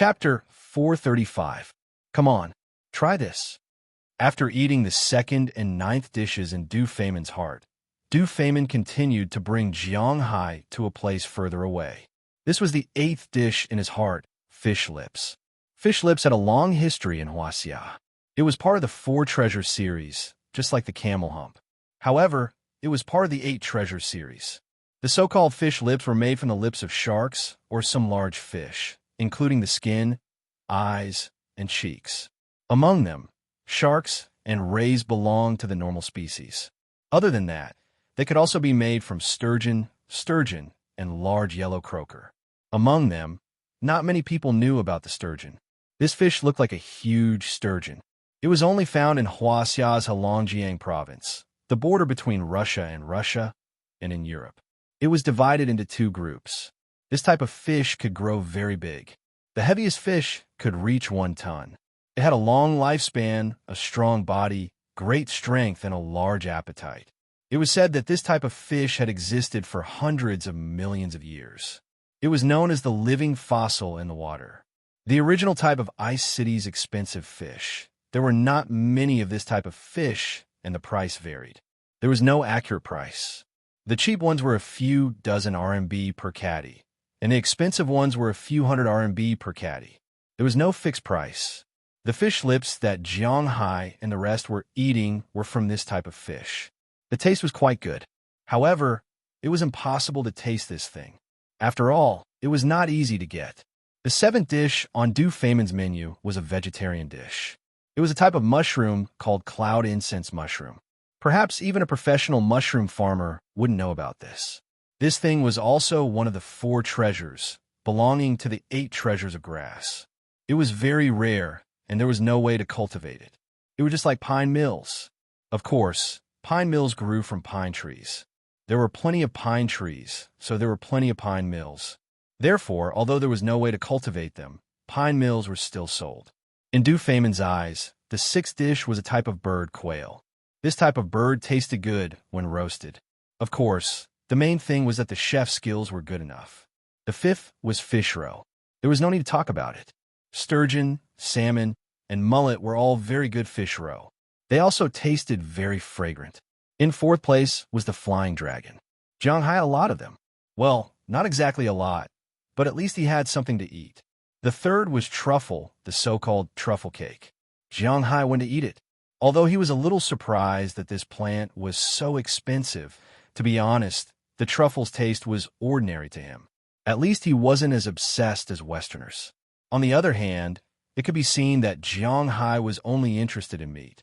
Chapter 435. Come on, try this. After eating the second and ninth dishes in Du Feimin's heart, Du Feimin continued to bring Jiang Hai to a place further away. This was the eighth dish in his heart, fish lips. Fish lips had a long history in Huaxia. It was part of the Four Treasures series, just like the camel hump. However, it was part of the Eight Treasures series. The so-called fish lips were made from the lips of sharks or some large fish, including the skin, eyes, and cheeks. Among them, sharks and rays belonged to the normal species. Other than that, they could also be made from sturgeon, and large yellow croaker. Among them, not many people knew about the sturgeon. This fish looked like a huge sturgeon. It was only found in Huaxia's Heilongjiang province, the border between Russia, and in Europe. It was divided into two groups. This type of fish could grow very big. The heaviest fish could reach 1 ton. It had a long lifespan, a strong body, great strength, and a large appetite. It was said that this type of fish had existed for hundreds of millions of years. It was known as the living fossil in the water. The original type of Ice City's expensive fish. There were not many of this type of fish, and the price varied. There was no accurate price. The cheap ones were a few dozen RMB per caddy, and the expensive ones were a few hundred RMB per caddy. There was no fixed price. The fish lips that Jiang Hai and the rest were eating were from this type of fish. The taste was quite good. However, it was impossible to taste this thing. After all, it was not easy to get. The seventh dish on Du Feimin's menu was a vegetarian dish. It was a type of mushroom called cloud incense mushroom. Perhaps even a professional mushroom farmer wouldn't know about this. This thing was also one of the 4 treasures, belonging to the 8 treasures of grass. It was very rare, and there was no way to cultivate it. It was just like pine mills. Of course, pine mills grew from pine trees. There were plenty of pine trees, so there were plenty of pine mills. Therefore, although there was no way to cultivate them, pine mills were still sold. In Du Feimin's eyes, the 6th dish was a type of bird, quail. This type of bird tasted good when roasted. Of course, the main thing was that the chef's skills were good enough. The 5th was fish roe. There was no need to talk about it. Sturgeon, salmon, and mullet were all very good fish roe. They also tasted very fragrant. In 4th place was the flying dragon. Jiang Hai had a lot of them. Well, not exactly a lot, but at least he had something to eat. The 3rd was truffle, the so-called truffle cake. Jiang Hai went to eat it. Although he was a little surprised that this plant was so expensive, to be honest, the truffle's taste was ordinary to him. At least he wasn't as obsessed as Westerners. On the other hand, it could be seen that Jiang Hai was only interested in meat.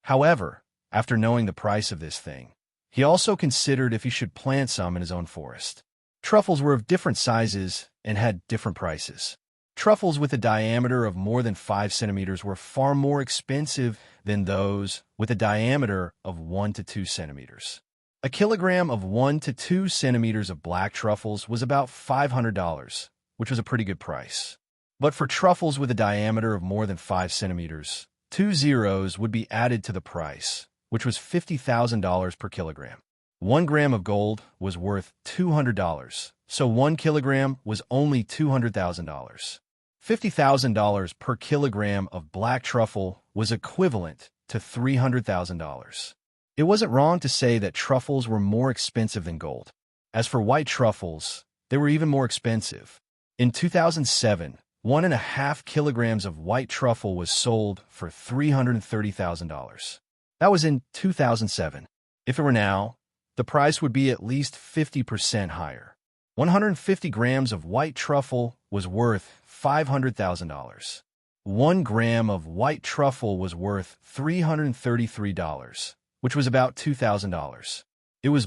However, after knowing the price of this thing, he also considered if he should plant some in his own forest. Truffles were of different sizes and had different prices. Truffles with a diameter of more than 5 centimeters were far more expensive than those with a diameter of 1 to 2 centimeters. A kilogram of 1 to 2 centimeters of black truffles was about $500, which was a pretty good price. But for truffles with a diameter of more than 5 centimeters, 2 zeros would be added to the price, which was $50,000 per kilogram. 1 gram of gold was worth $200, so 1 kilogram was only $200,000. $50,000 per kilogram of black truffle was equivalent to $300,000. It wasn't wrong to say that truffles were more expensive than gold. As for white truffles, they were even more expensive. In 2007, 1.5 kilograms of white truffle was sold for $330,000. That was in 2007. If it were now, the price would be at least 50% higher. 150 grams of white truffle was worth $500,000. 1 gram of white truffle was worth $333, which was about $2,000. It was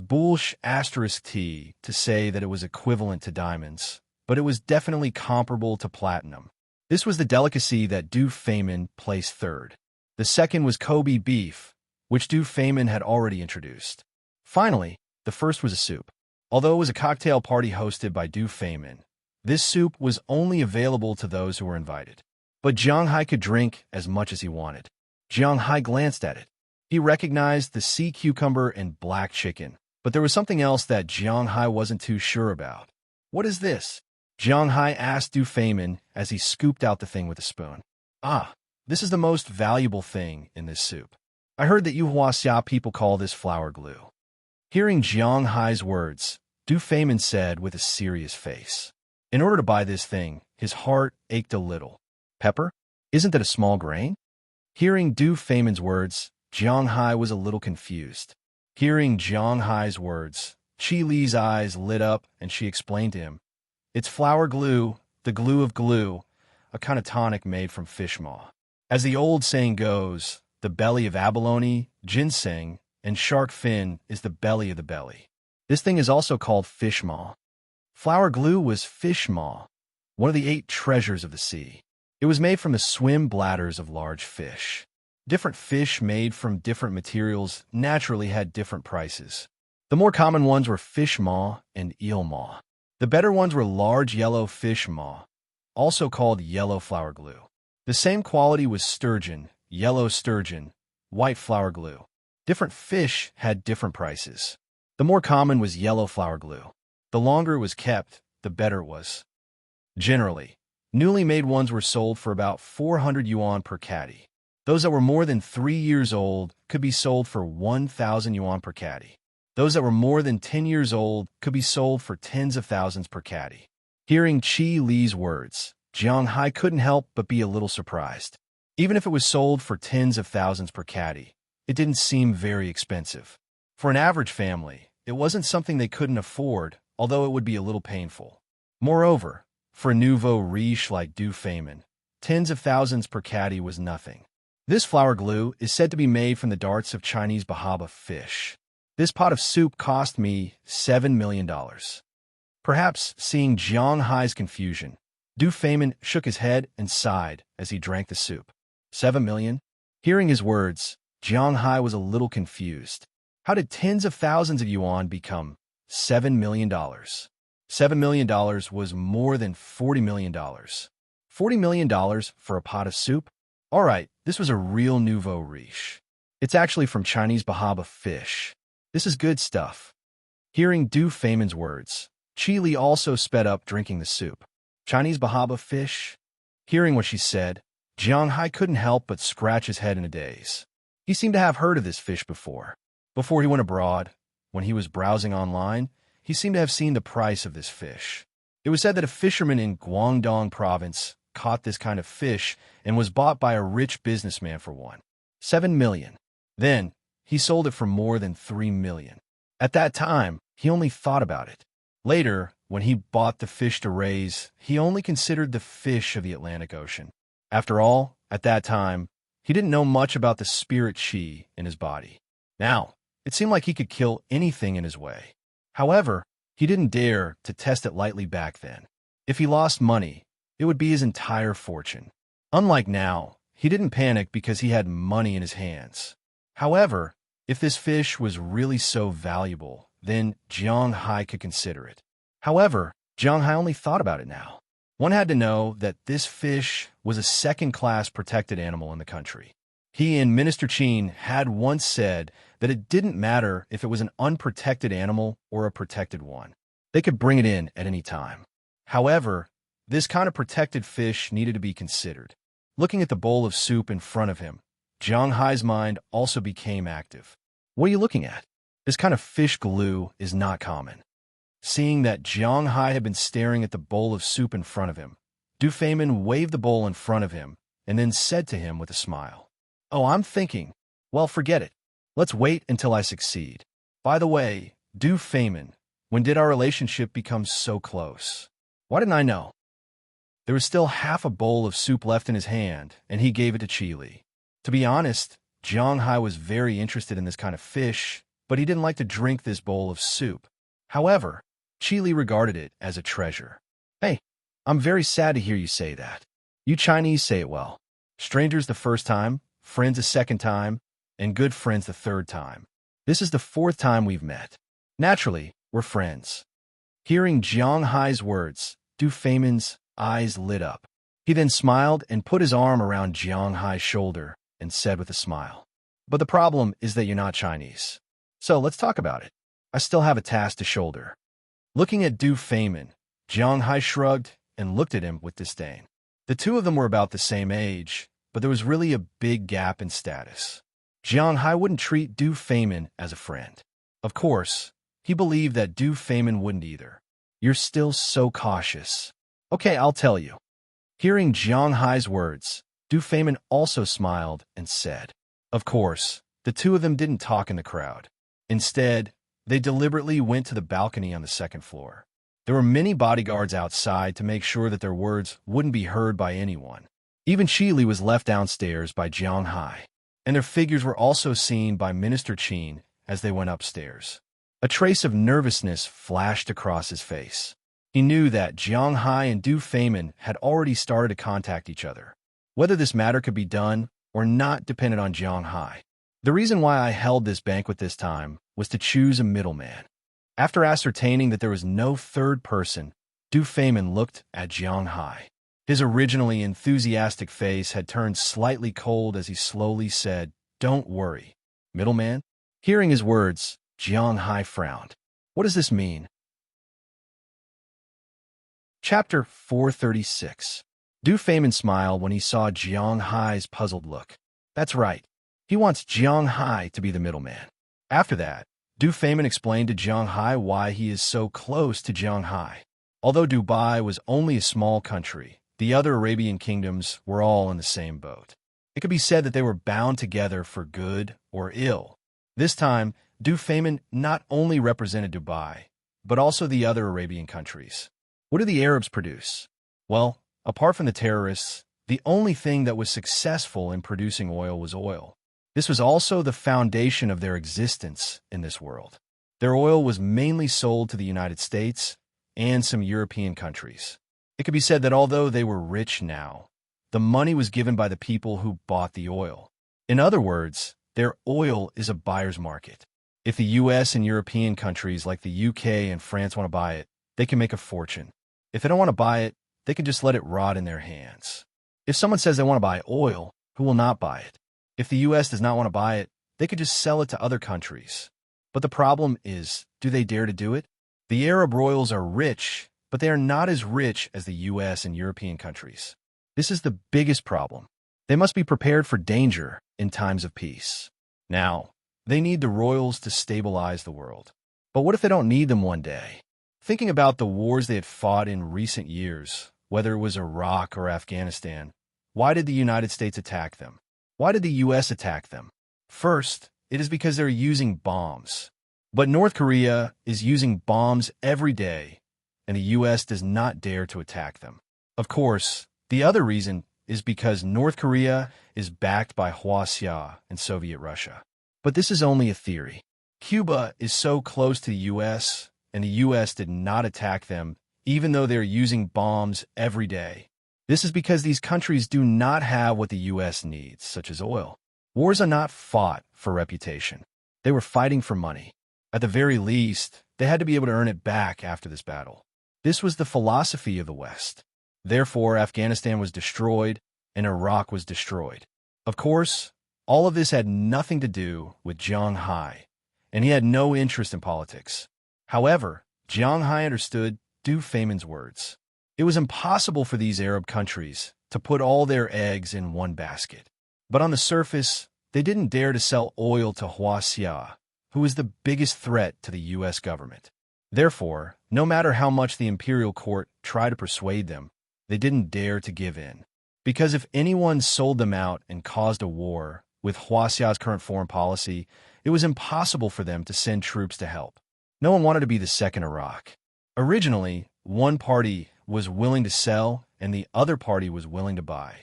*T to say that it was equivalent to diamonds, but it was definitely comparable to platinum. This was the delicacy that Du Feimin placed 3rd. The 2nd was Kobe beef, which Du Feimin had already introduced. Finally, the 1st was a soup. Although it was a cocktail party hosted by Du Feimin, this soup was only available to those who were invited. But Jiang Hai could drink as much as he wanted. Jiang Hai glanced at it. He recognized the sea cucumber and black chicken, but there was something else that Jiang Hai wasn't too sure about. "What is this?" Jiang Hai asked Du Feimin as he scooped out the thing with a spoon. Ah, this is the most valuable thing in this soup. I heard that you Huaxia people call this flour glue. Hearing Jiang Hai's words, Du Feimin said with a serious face. In order to buy this thing, his heart ached a little. Pepper? Isn't that a small grain? Hearing Du Feimin's words, Jiang Hai was a little confused. Hearing Jiang Hai's words, Qi Li's eyes lit up and she explained to him, "It's flour glue, the glue of glue, a kind of tonic made from fish maw. As the old saying goes, the belly of abalone, ginseng, and shark fin is the belly of the belly. This thing is also called fish maw." Flour glue was fish maw, one of the 8 treasures of the sea. It was made from the swim bladders of large fish. Different fish made from different materials naturally had different prices. The more common ones were fish maw and eel maw. The better ones were large yellow fish maw, also called yellow flour glue. The same quality was sturgeon, yellow sturgeon, white flour glue. Different fish had different prices. The more common was yellow flour glue. The longer it was kept, the better it was. Generally, newly made ones were sold for about 400 yuan per caddy. Those that were more than 3 years old could be sold for 1,000 yuan per caddy. Those that were more than 10 years old could be sold for tens of thousands per caddy. Hearing Qi Li's words, Jiang Hai couldn't help but be a little surprised. Even if it was sold for tens of thousands per caddy, it didn't seem very expensive. For an average family, it wasn't something they couldn't afford, although it would be a little painful. Moreover, for a nouveau riche like Du Feimin, tens of thousands per caddy was nothing. This flour glue is said to be made from the darts of Chinese bahaba fish. This pot of soup cost me $7 million. Perhaps seeing Jiang Hai's confusion, Du Feimin shook his head and sighed as he drank the soup. 7 million? Hearing his words, Jiang Hai was a little confused. How did tens of thousands of yuan become $7 million? $7 million was more than $40 million. $40 million for a pot of soup? All right, this was a real nouveau riche. It's actually from Chinese bahaba fish. This is good stuff. Hearing Du Feimin's words, Qi Li also sped up drinking the soup. Chinese bahaba fish? Hearing what she said, Jiang Hai couldn't help but scratch his head in a daze. He seemed to have heard of this fish before. Before he went abroad, when he was browsing online, he seemed to have seen the price of this fish. It was said that a fisherman in Guangdong province caught this kind of fish and was bought by a rich businessman for 7 million. Then, he sold it for more than 3 million. At that time, he only thought about it. Later, when he bought the fish to raise, he only considered the fish of the Atlantic Ocean. After all, at that time, he didn't know much about the spirit qi in his body. Now, it seemed like he could kill anything in his way. However, he didn't dare to test it lightly back then. If he lost money, it would be his entire fortune. Unlike now, he didn't panic because he had money in his hands. However, if this fish was really so valuable, then Jiang Hai could consider it. However, Jiang Hai only thought about it now. One had to know that this fish was a second-class protected animal in the country. He and Minister Qin had once said that it didn't matter if it was an unprotected animal or a protected one. They could bring it in at any time. However, this kind of protected fish needed to be considered. Looking at the bowl of soup in front of him, Jiang Hai's mind also became active. What are you looking at? This kind of fish glue is not common. Seeing that Jiang Hai had been staring at the bowl of soup in front of him, Du Feimin waved the bowl in front of him and then said to him with a smile, "Oh, I'm thinking. Well, forget it. Let's wait until I succeed. By the way, Du Feimin, when did our relationship become so close? Why didn't I know?" There was still half a bowl of soup left in his hand, and he gave it to Qi Li. To be honest, Jiang Hai was very interested in this kind of fish, but he didn't like to drink this bowl of soup. However, Qi Li regarded it as a treasure. "Hey, I'm very sad to hear you say that. You Chinese say it well. Strangers the first time, friends the second time, and good friends the third time. This is the 4th time we've met. Naturally, we're friends." Hearing Jiang Hai's words, Du Feimin's eyes lit up. He then smiled and put his arm around Jiang Hai's shoulder and said with a smile, "But the problem is that you're not Chinese. So let's talk about it. I still have a task to shoulder." Looking at Du Feimin, Jiang Hai shrugged and looked at him with disdain. The two of them were about the same age, but there was really a big gap in status. Jiang Hai wouldn't treat Du Feynman as a friend. Of course, he believed that Du Feynman wouldn't either. "You're still so cautious." "Okay, I'll tell you." Hearing Jiang Hai's words, Du Feynman also smiled and said. Of course, the two of them didn't talk in the crowd. Instead, they deliberately went to the balcony on the second floor. There were many bodyguards outside to make sure that their words wouldn't be heard by anyone. Even Qili was left downstairs by Jiang Hai, and their figures were also seen by Minister Qin as they went upstairs. A trace of nervousness flashed across his face. He knew that Jiang Hai and Du Feynman had already started to contact each other. Whether this matter could be done or not depended on Jiang Hai. The reason why I held this banquet this time was to choose a middleman. After ascertaining that there was no third person, Du Feynman looked at Jiang Hai. His originally enthusiastic face had turned slightly cold as he slowly said, "Don't worry, middleman." Hearing his words, Jiang Hai frowned. What does this mean? Chapter 436. Du Feynman smiled when he saw Jiang Hai's puzzled look. That's right. He wants Jiang Hai to be the middleman. After that, Du Feynman explained to Jiang Hai why he is so close to Jiang Hai. Although Dubai was only a small country, the other Arabian kingdoms were all in the same boat. It could be said that they were bound together for good or ill. This time, Du Feynman not only represented Dubai, but also the other Arabian countries. What do the Arabs produce? Well, apart from the terrorists, the only thing that was successful in producing oil was oil. This was also the foundation of their existence in this world. Their oil was mainly sold to the United States and some European countries. It could be said that although they were rich now, the money was given by the people who bought the oil. In other words, their oil is a buyer's market. If the US and European countries like the UK and France want to buy it, they can make a fortune. If they don't want to buy it, they can just let it rot in their hands. If someone says they want to buy oil, who will not buy it? If the US does not want to buy it, they could just sell it to other countries. But the problem is, do they dare to do it? The Arab royals are rich, but they are not as rich as the US and European countries. This is the biggest problem. They must be prepared for danger in times of peace. Now, they need the royals to stabilize the world. But what if they don't need them one day? Thinking about the wars they had fought in recent years, whether it was Iraq or Afghanistan, why did the United States attack them? Why did the US attack them? First, it is because they're using bombs. But North Korea is using bombs every day, and the US does not dare to attack them. Of course, the other reason is because North Korea is backed by Hwasya and Soviet Russia. But this is only a theory. Cuba is so close to the US, and the US did not attack them, even though they're using bombs every day. This is because these countries do not have what the US needs, such as oil. Wars are not fought for reputation. They were fighting for money. At the very least, they had to be able to earn it back after this battle. This was the philosophy of the West. Therefore, Afghanistan was destroyed, and Iraq was destroyed. Of course, all of this had nothing to do with Jiang Hai, and he had no interest in politics. However, Jiang Hai understood Du Feynman's words. It was impossible for these Arab countries to put all their eggs in one basket. But on the surface, they didn't dare to sell oil to Hwasya, who is the biggest threat to the US government. Therefore, no matter how much the imperial court tried to persuade them, they didn't dare to give in. Because if anyone sold them out and caused a war, with Hwasya's current foreign policy, it was impossible for them to send troops to help. No one wanted to be the second Iraq. Originally, one party was willing to sell and the other party was willing to buy.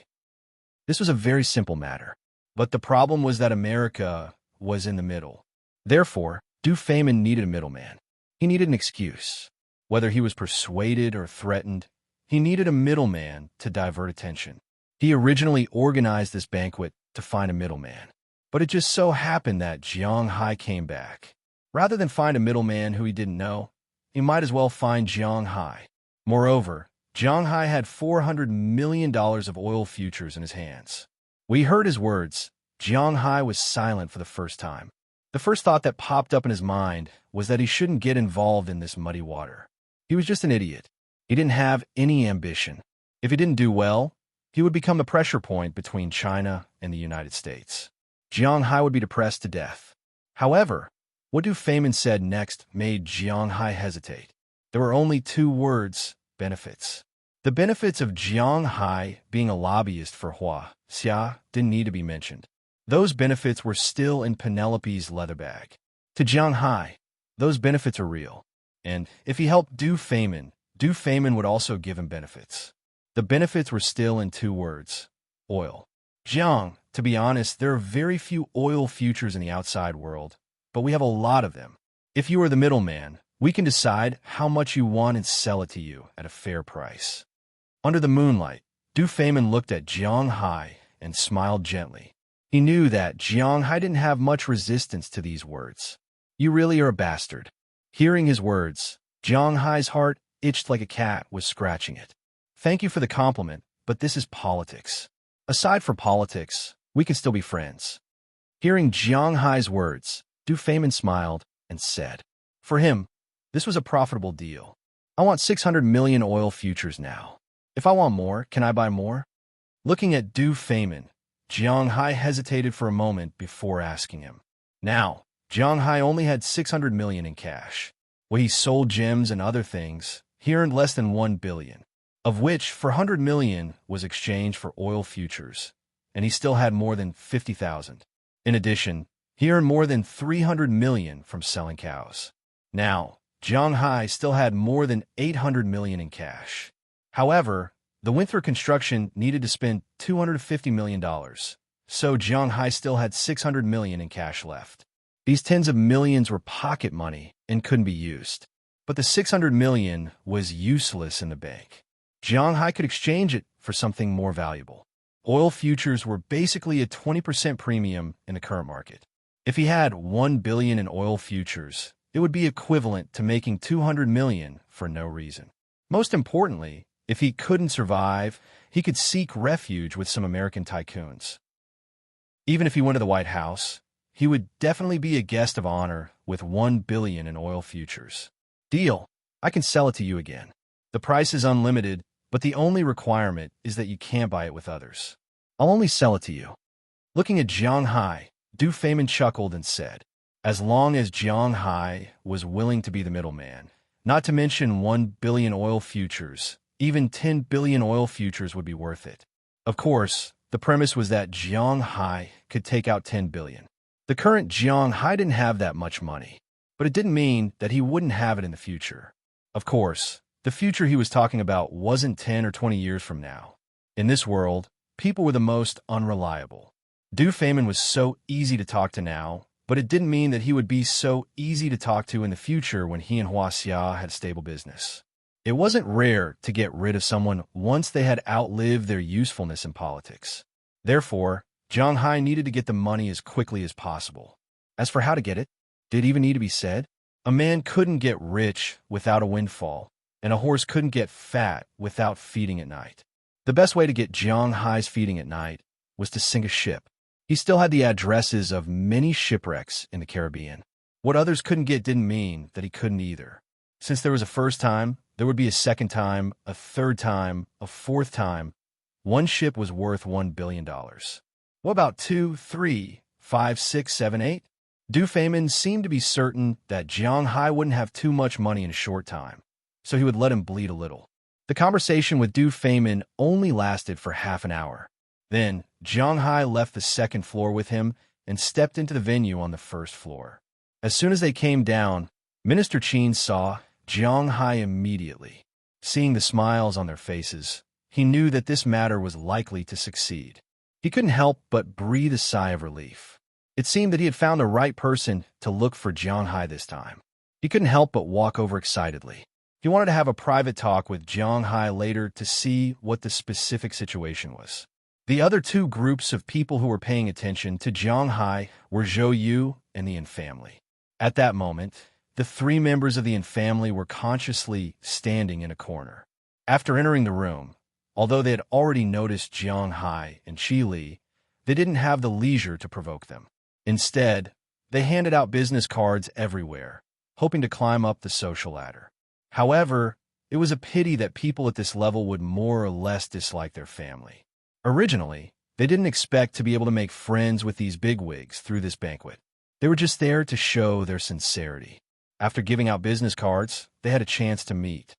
This was a very simple matter. But the problem was that America was in the middle. Therefore, Du Feynman needed a middleman. He needed an excuse. Whether he was persuaded or threatened, he needed a middleman to divert attention. He originally organized this banquet to find a middleman. But it just so happened that Jiang Hai came back. Rather than find a middleman who he didn't know, he might as well find Jiang Hai. Moreover, Jiang Hai had $400 million of oil futures in his hands. When he heard his words, Jiang Hai was silent for the first time. The first thought that popped up in his mind was that he shouldn't get involved in this muddy water. He was just an idiot. He didn't have any ambition. If he didn't do well, he would become the pressure point between China and the United States. Jiang Hai would be depressed to death. However, what Du Feynman said next made Jiang Hai hesitate. There were only two words: benefits. The benefits of Jiang Hai being a lobbyist for Hua Xia didn't need to be mentioned. Those benefits were still in Penelope's leather bag. To Jiang Hai, those benefits are real. And if he helped Du Feynman would also give him benefits. The benefits were still in two words: oil. Jiang, to be honest, there are very few oil futures in the outside world, but we have a lot of them. If you are the middleman, we can decide how much you want and sell it to you at a fair price. Under the moonlight, Du Feynman looked at Jiang Hai and smiled gently. He knew that Jiang Hai didn't have much resistance to these words. You really are a bastard. Hearing his words, Jiang Hai's heart itched like a cat was scratching it. Thank you for the compliment, but this is politics. Aside from politics, we can still be friends. Hearing Jiang Hai's words, Du Feynman smiled and said, for him, this was a profitable deal. I want 600 million oil futures now. If I want more, can I buy more? Looking at Du Feynman, Jiang Hai hesitated for a moment before asking him. Now, Jiang Hai only had 600 million in cash. When he sold gems and other things, he earned less than 1 billion, of which 400 million was exchanged for oil futures, and he still had more than 50,000. In addition, he earned more than 300 million from selling cows. Now, Jiang Hai still had more than 800 million in cash. However, the Winthrop construction needed to spend $250 million, so Jiang Hai still had 600 million in cash left. These tens of millions were pocket money and couldn't be used. But the 600 million was useless in the bank. Jiang Hai could exchange it for something more valuable. Oil futures were basically a 20% premium in the current market. If he had 1 billion in oil futures, it would be equivalent to making 200 million for no reason. Most importantly, if he couldn't survive, he could seek refuge with some American tycoons. Even if he went to the White House, he would definitely be a guest of honor with 1 billion in oil futures. Deal. I can sell it to you again. The price is unlimited, but the only requirement is that you can't buy it with others. I'll only sell it to you. Looking at Jiang Hai, Du Feynman chuckled and said, as long as Jiang Hai was willing to be the middleman, not to mention 1 billion oil futures, even 10 billion oil futures would be worth it. Of course, the premise was that Jiang Hai could take out 10 billion. The current Jiang Hai didn't have that much money, but it didn't mean that he wouldn't have it in the future. Of course, the future he was talking about wasn't 10 or 20 years from now. In this world, people were the most unreliable. Du Feynman was so easy to talk to now, but it didn't mean that he would be so easy to talk to in the future when he and Hua Xia had a stable business. It wasn't rare to get rid of someone once they had outlived their usefulness in politics. Therefore, Jiang Hai needed to get the money as quickly as possible. As for how to get it, did it even need to be said? A man couldn't get rich without a windfall, and a horse couldn't get fat without feeding at night. The best way to get Jiang Hai's feeding at night was to sink a ship. He still had the addresses of many shipwrecks in the Caribbean. What others couldn't get didn't mean that he couldn't either. Since there was a first time, there would be a second time, a third time, a fourth time. One ship was worth $1 billion. What about 2, 3, 5, 6, 7, 8? Du Feynman seemed to be certain that Jiang Hai wouldn't have too much money in a short time, so he would let him bleed a little. The conversation with Du Feynman only lasted for half an hour. Then, Jiang Hai left the second floor with him and stepped into the venue on the first floor. As soon as they came down, Minister Qin saw Jiang Hai immediately. Seeing the smiles on their faces, he knew that this matter was likely to succeed. He couldn't help but breathe a sigh of relief. It seemed that he had found the right person to look for Jiang Hai this time. He couldn't help but walk over excitedly. He wanted to have a private talk with Jiang Hai later to see what the specific situation was. The other two groups of people who were paying attention to Jiang Hai were Zhou Yu and the Yin family. At that moment, the three members of the Yin family were consciously standing in a corner. After entering the room, although they had already noticed Jiang Hai and Qi Li, they didn't have the leisure to provoke them. Instead, they handed out business cards everywhere, hoping to climb up the social ladder. However, it was a pity that people at this level would more or less dislike their family. Originally, they didn't expect to be able to make friends with these bigwigs through this banquet. They were just there to show their sincerity. After giving out business cards, they had a chance to meet.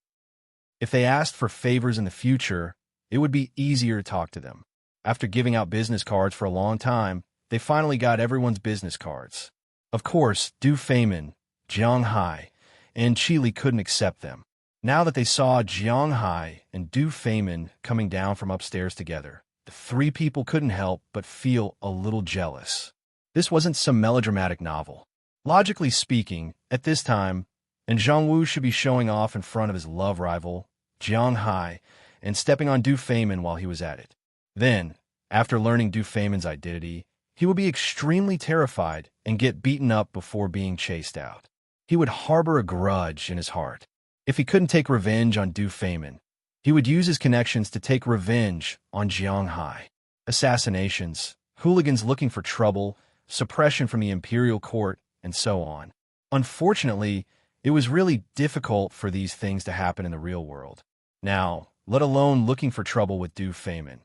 If they asked for favors in the future, it would be easier to talk to them. After giving out business cards for a long time, they finally got everyone's business cards. Of course, Du Feynman, Jiang Hai, and Qili couldn't accept them. Now that they saw Jiang Hai and Du Feynman coming down from upstairs together, the three people couldn't help but feel a little jealous. This wasn't some melodramatic novel. Logically speaking, at this time, and Zhang Wu should be showing off in front of his love rival, Jiang Hai, and stepping on Du Feynman while he was at it. Then, after learning Du Feynman's identity, he would be extremely terrified and get beaten up before being chased out. He would harbor a grudge in his heart. If he couldn't take revenge on Du Feynman, he would use his connections to take revenge on Jiang Hai. Assassinations, hooligans looking for trouble, suppression from the imperial court, and so on. Unfortunately, it was really difficult for these things to happen in the real world. Now, let alone looking for trouble with Du Feynman.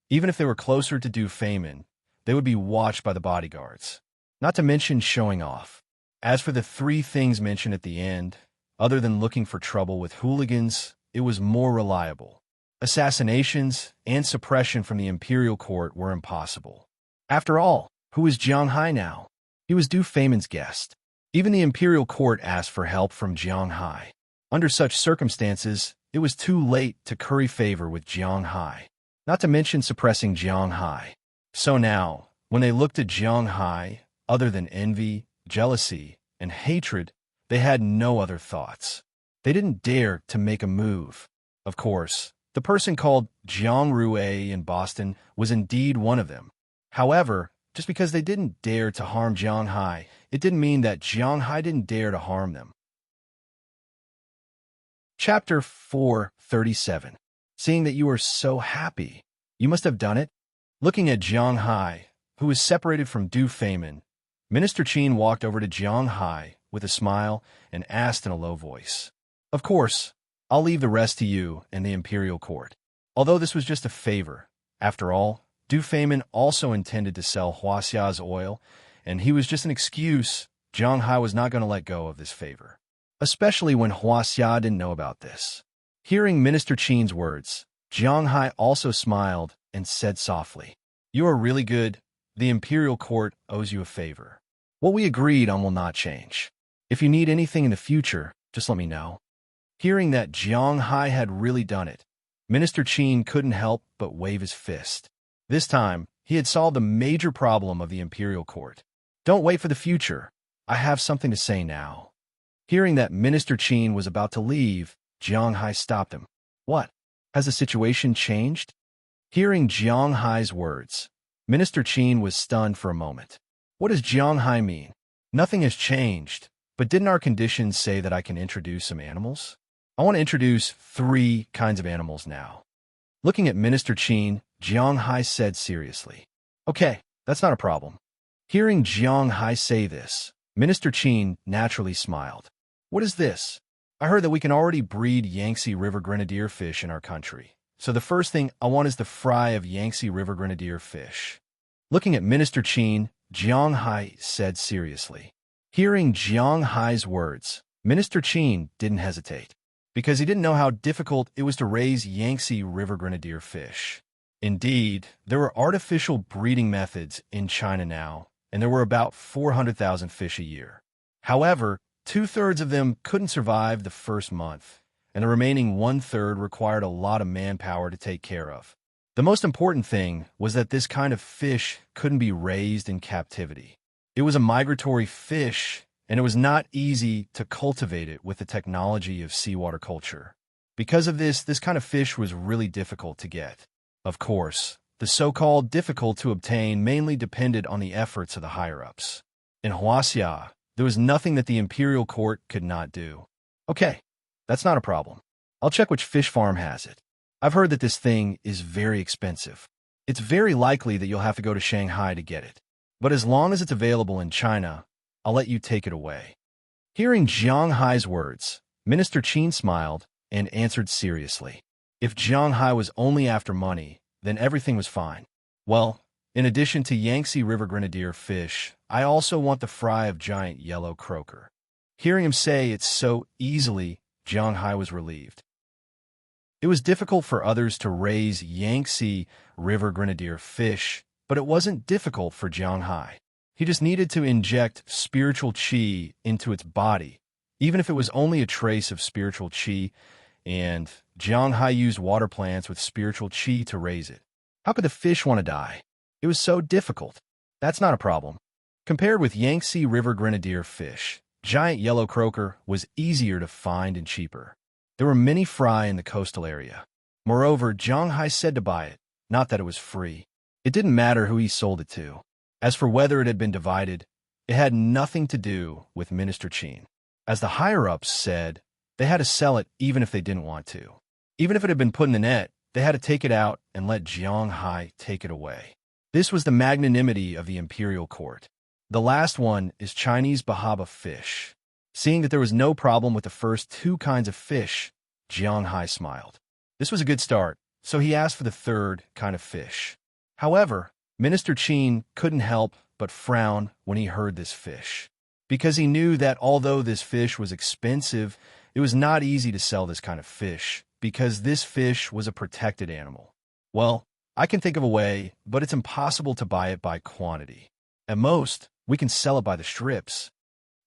Even if they were closer to Du Feynman, they would be watched by the bodyguards. Not to mention showing off. As for the three things mentioned at the end, other than looking for trouble with hooligans, it was more reliable. Assassinations and suppression from the imperial court were impossible. After all, who was Jiang Hai now? He was Du Feynman's guest. Even the imperial court asked for help from Jiang Hai. Under such circumstances, it was too late to curry favor with Jiang Hai, not to mention suppressing Jiang Hai. So now, when they looked at Jiang Hai, other than envy, jealousy, and hatred, they had no other thoughts. They didn't dare to make a move. Of course, the person called Jiang Rue in Boston was indeed one of them. However, just because they didn't dare to harm Jiang Hai, it didn't mean that Jiang Hai didn't dare to harm them. Chapter 437. Seeing that you are so happy, you must have done it. Looking at Jiang Hai, who was separated from Du Feynman, Minister Qin walked over to Jiang Hai with a smile and asked in a low voice, "Of course, I'll leave the rest to you and the imperial court." Although this was just a favor, after all, Du Feynman also intended to sell Huaxia's oil, and he was just an excuse. Jiang Hai was not going to let go of this favor, especially when Huaxia didn't know about this. Hearing Minister Qin's words, Jiang Hai also smiled and said softly, "You are really good. The imperial court owes you a favor. What we agreed on will not change. If you need anything in the future, just let me know." Hearing that Jiang Hai had really done it, Minister Qin couldn't help but wave his fist. This time, he had solved the major problem of the imperial court. "Don't wait for the future. I have something to say now." Hearing that Minister Qin was about to leave, Jiang Hai stopped him. "What? Has the situation changed?" Hearing Jiang Hai's words, Minister Qin was stunned for a moment. What does Jiang Hai mean? Nothing has changed, but didn't our conditions say that I can introduce some animals? I want to introduce 3 kinds of animals now. Looking at Minister Qin, Jiang Hai said seriously, "Okay, that's not a problem." Hearing Jiang Hai say this, Minister Qin naturally smiled. "What is this? I heard that we can already breed Yangtze River grenadier fish in our country. So the first thing I want is the fry of Yangtze River grenadier fish." Looking at Minister Qin, Jiang Hai said seriously. Hearing Jiang Hai's words, Minister Qin didn't hesitate, because he didn't know how difficult it was to raise Yangtze River grenadier fish. Indeed, there were artificial breeding methods in China now, and there were about 400,000 fish a year. However, 2/3 of them couldn't survive the first month, and the remaining 1/3 required a lot of manpower to take care of. The most important thing was that this kind of fish couldn't be raised in captivity. It was a migratory fish, and it was not easy to cultivate it with the technology of seawater culture. Because of this, this kind of fish was really difficult to get. Of course, the so-called difficult to obtain mainly depended on the efforts of the higher-ups. In Huaxia, there was nothing that the imperial court could not do. "Okay, that's not a problem. I'll check which fish farm has it. I've heard that this thing is very expensive. It's very likely that you'll have to go to Shanghai to get it. But as long as it's available in China, I'll let you take it away." Hearing Jiang Hai's words, Minister Qin smiled and answered seriously. If Jiang Hai was only after money, then everything was fine. Well, in addition to Yangtze River grenadier fish, I also want the fry of giant yellow croaker. Hearing him say it so easily, Jiang Hai was relieved. It was difficult for others to raise Yangtze River grenadier fish, but it wasn't difficult for Jiang Hai. He just needed to inject spiritual qi into its body, even if it was only a trace of spiritual qi, and Jiang Hai used water plants with spiritual qi to raise it. How could the fish want to die? It was so difficult. That's not a problem. Compared with Yangtze River grenadier fish, giant yellow croaker was easier to find and cheaper. There were many fry in the coastal area. Moreover, Jiang Hai said to buy it, not that it was free. It didn't matter who he sold it to. As for whether it had been divided, it had nothing to do with Minister Qin. As the higher-ups said, they had to sell it even if they didn't want to. Even if it had been put in the net, they had to take it out and let Jiang Hai take it away. This was the magnanimity of the imperial court. The last one is Chinese bahaba fish. Seeing that there was no problem with the first two kinds of fish, Jiang Hai smiled. This was a good start, so he asked for the third kind of fish. However, Minister Qin couldn't help but frown when he heard this fish, because he knew that although this fish was expensive, it was not easy to sell this kind of fish, because this fish was a protected animal. Well, I can think of a way, but it's impossible to buy it by quantity. At most, we can sell it by the strips.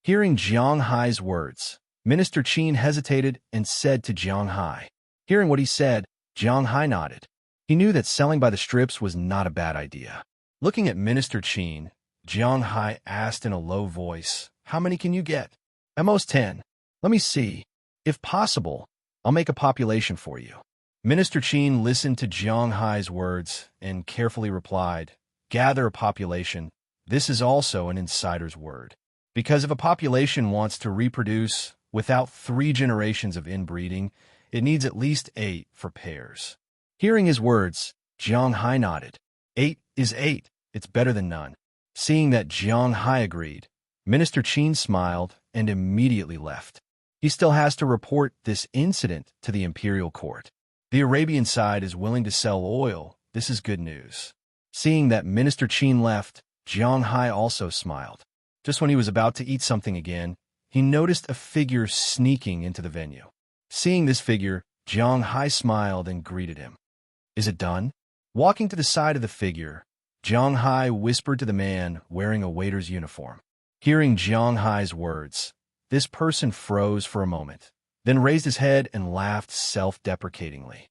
Hearing Jiang Hai's words, Minister Qin hesitated and said to Jiang Hai. Hearing what he said, Jiang Hai nodded. He knew that selling by the strips was not a bad idea. Looking at Minister Qin, Jiang Hai asked in a low voice, "How many can you get?" "At most 10. Let me see. If possible, I'll make a population for you." Minister Qin listened to Jiang Hai's words and carefully replied, "Gather a population. This is also an insider's word. Because if a population wants to reproduce without 3 generations of inbreeding, it needs at least 8 for pairs." Hearing his words, Jiang Hai nodded. 8 is 8. It's better than none. Seeing that Jiang Hai agreed, Minister Qin smiled and immediately left. He still has to report this incident to the imperial court. The Arabian side is willing to sell oil. This is good news. Seeing that Minister Qin left, Jiang Hai also smiled. Just when he was about to eat something again, he noticed a figure sneaking into the venue. Seeing this figure, Jiang Hai smiled and greeted him. "Is it done?" Walking to the side of the figure, Jiang Hai whispered to the man wearing a waiter's uniform. Hearing Jiang Hai's words, this person froze for a moment, then raised his head and laughed self-deprecatingly.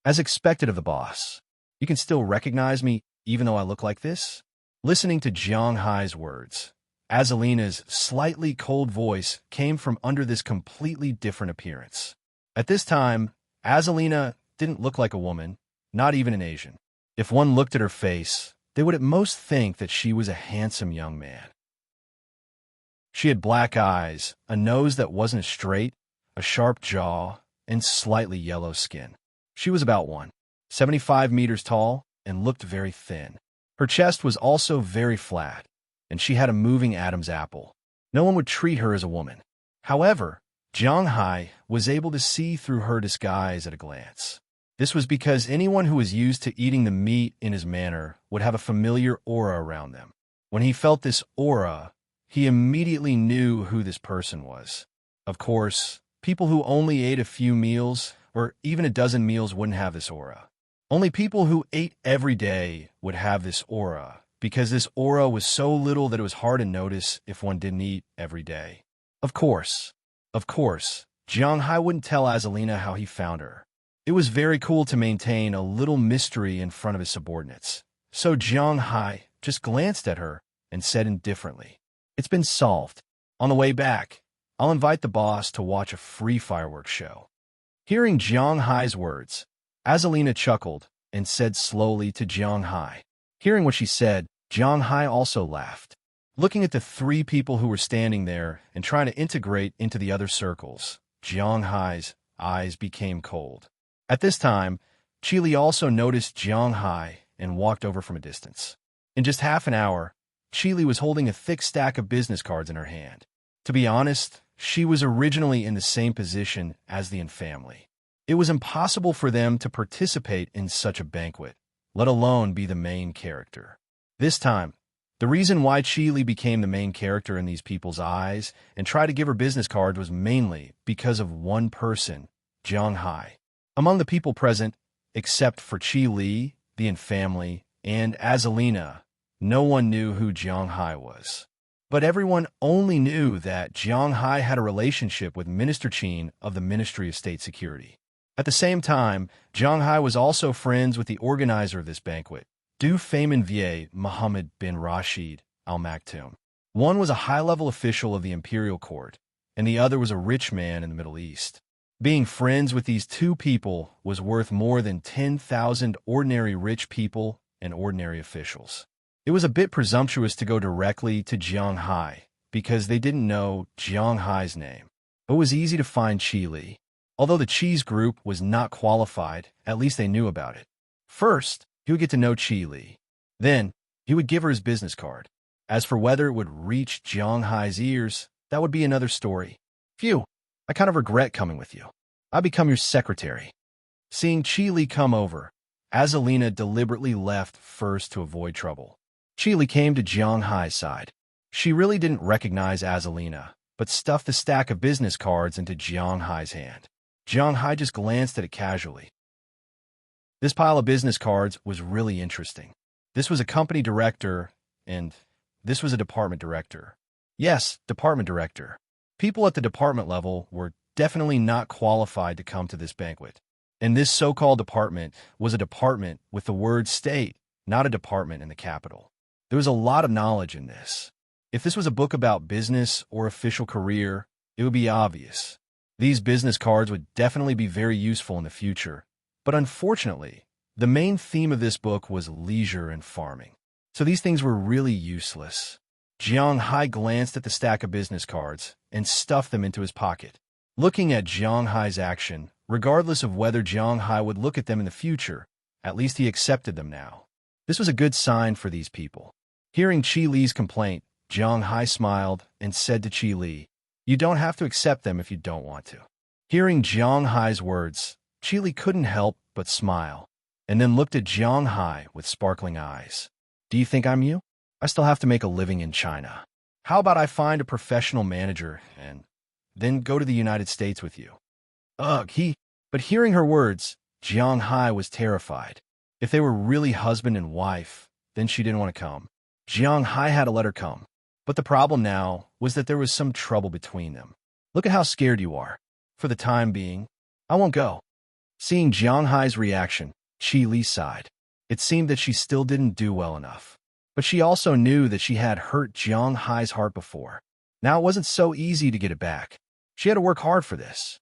As expected of the boss, "You can still recognize me even though I look like this?" Listening to Jiang Hai's words, Azalina's slightly cold voice came from under this completely different appearance. At this time, Azalina didn't look like a woman, not even an Asian. If one looked at her face, they would at most think that she was a handsome young man. She had black eyes, a nose that wasn't straight, a sharp jaw, and slightly yellow skin. She was about 1.75 meters tall and looked very thin. Her chest was also very flat, and she had a moving Adam's apple. No one would treat her as a woman. However, Jiang Hai was able to see through her disguise at a glance. This was because anyone who was used to eating the meat in his manner would have a familiar aura around them. When he felt this aura, he immediately knew who this person was. Of course, people who only ate a few meals, or even a dozen meals, wouldn't have this aura. Only people who ate every day would have this aura, because this aura was so little that it was hard to notice if one didn't eat every day. Of course, Jiang Hai wouldn't tell Azalina how he found her. It was very cool to maintain a little mystery in front of his subordinates. So Jiang Hai just glanced at her and said indifferently, "It's been solved. On the way back, I'll invite the boss to watch a free fireworks show." Hearing Jiang Hai's words, Azalina chuckled and said slowly to Jiang Hai. Hearing what she said, Jiang Hai also laughed. Looking at the 3 people who were standing there and trying to integrate into the other circles, Jiang Hai's eyes became cold. At this time, Chili also noticed Jiang Hai and walked over from a distance. In just half an hour, Chili was holding a thick stack of business cards in her hand. To be honest, she was originally in the same position as the family. It was impossible for them to participate in such a banquet, let alone be the main character. This time, the reason why Qi Li became the main character in these people's eyes and tried to give her business cards was mainly because of one person, Jiang Hai. Among the people present, except for Qi Li, the family, and Azalina, no one knew who Jiang Hai was. But everyone only knew that Jiang Hai had a relationship with Minister Qin of the Ministry of State Security. At the same time, Jiang Hai was also friends with the organizer of this banquet, Du Feynman Vier Muhammad bin Rashid Al Maktoum. One was a high-level official of the imperial court, and the other was a rich man in the Middle East. Being friends with these two people was worth more than 10,000 ordinary rich people and ordinary officials. It was a bit presumptuous to go directly to Jiang Hai because they didn't know Jiang Hai's name, but it was easy to find Qi Li. Although the Qi's group was not qualified, at least they knew about it. First, he would get to know Qi Li. Then, he would give her his business card. As for whether it would reach Jiang Hai's ears, that would be another story. Phew, I kind of regret coming with you. I'll become your secretary. Seeing Qi Li come over, Azalina deliberately left first to avoid trouble. Qi Li came to Jiang Hai's side. She really didn't recognize Azalina, but stuffed the stack of business cards into Jiang Hai's hand. Jiang Hai just glanced at it casually. This pile of business cards was really interesting. This was a company director, and this was a department director. Yes, department director. People at the department level were definitely not qualified to come to this banquet. And this so-called department was a department with the word state, not a department in the capital. There was a lot of knowledge in this. If this was a book about business or official career, it would be obvious. These business cards would definitely be very useful in the future. But unfortunately, the main theme of this book was leisure and farming. So these things were really useless. Jiang Hai glanced at the stack of business cards and stuffed them into his pocket. Looking at Jiang Hai's action, regardless of whether Jiang Hai would look at them in the future, at least he accepted them now. This was a good sign for these people. Hearing Qi Li's complaint, Jiang Hai smiled and said to Qi Li, "You don't have to accept them if you don't want to." Hearing Jiang Hai's words, Qi Li couldn't help but smile, and then looked at Jiang Hai with sparkling eyes. "Do you think I'm you? I still have to make a living in China. How about I find a professional manager and then go to the United States with you?" Ugh, But hearing her words, Jiang Hai was terrified. If they were really husband and wife, then she didn't want to come. Jiang Hai had to let her come. But the problem now was that there was some trouble between them. "Look at how scared you are. For the time being, I won't go." Seeing Jiang Hai's reaction, Qi Li sighed. It seemed that she still didn't do well enough. But she also knew that she had hurt Jiang Hai's heart before. Now it wasn't so easy to get it back. She had to work hard for this.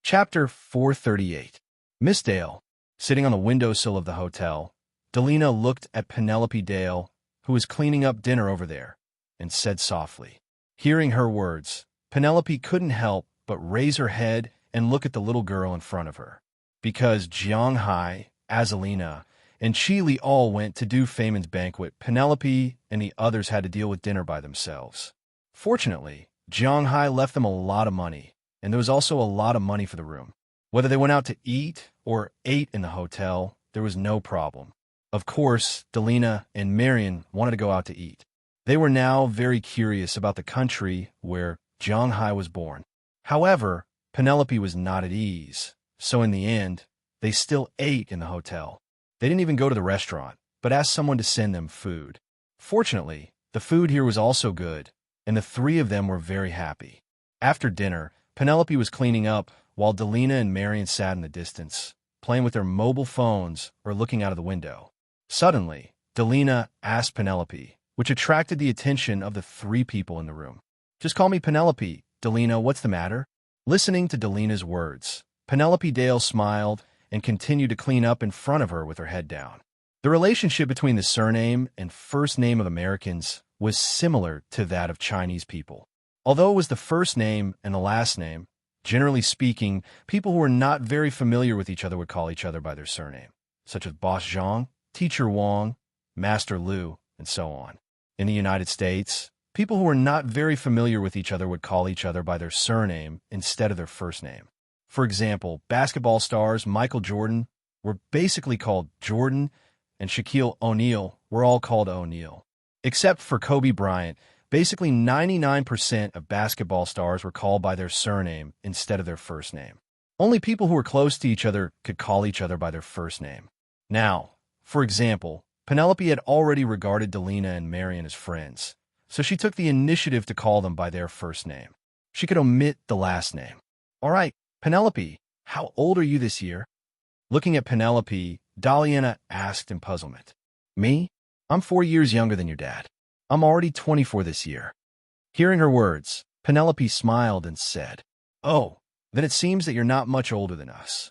Chapter 438. Miss Dale, sitting on the windowsill of the hotel, Delina looked at Penelope Dale, who was cleaning up dinner over there, and said softly. Hearing her words, Penelope couldn't help but raise her head and look at the little girl in front of her. Because Jiang Hai, Azalina, and Qi Li all went to Du Feynman's banquet, Penelope and the others had to deal with dinner by themselves. Fortunately, Jiang Hai left them a lot of money, and there was also a lot of money for the room. Whether they went out to eat or ate in the hotel, there was no problem. Of course, Delina and Marion wanted to go out to eat. They were now very curious about the country where Jiang Hai was born. However, Penelope was not at ease, so in the end, they still ate in the hotel. They didn't even go to the restaurant, but asked someone to send them food. Fortunately, the food here was also good, and the three of them were very happy. After dinner, Penelope was cleaning up while Delina and Marion sat in the distance, playing with their mobile phones or looking out of the window. Suddenly, Delina asked Penelope, which attracted the attention of the three people in the room. "Just call me Penelope. Delina, what's the matter?" Listening to Delina's words, Penelope Dale smiled and continued to clean up in front of her with her head down. The relationship between the surname and first name of Americans was similar to that of Chinese people. Although it was the first name and the last name, generally speaking, people who were not very familiar with each other would call each other by their surname, such as Boss Zhang, Teacher Wang, Master Lu, and so on. In the United States, People who were not very familiar with each other would call each other by their surname instead of their first name. For example, basketball stars Michael Jordan were basically called Jordan, and Shaquille O'Neal were all called O'Neal. Except for Kobe Bryant, basically 99% of basketball stars were called by their surname instead of their first name. Only people who were close to each other could call each other by their first name. Now, for example, Penelope had already regarded Delina and Marion as friends, so she took the initiative to call them by their first name. She could omit the last name. All right, Penelope, how old are you this year? Looking at Penelope, Daliana asked in puzzlement. Me? I'm 4 years younger than your dad. I'm already 24 this year. Hearing her words, Penelope smiled and said, Oh, then it seems that you're not much older than us.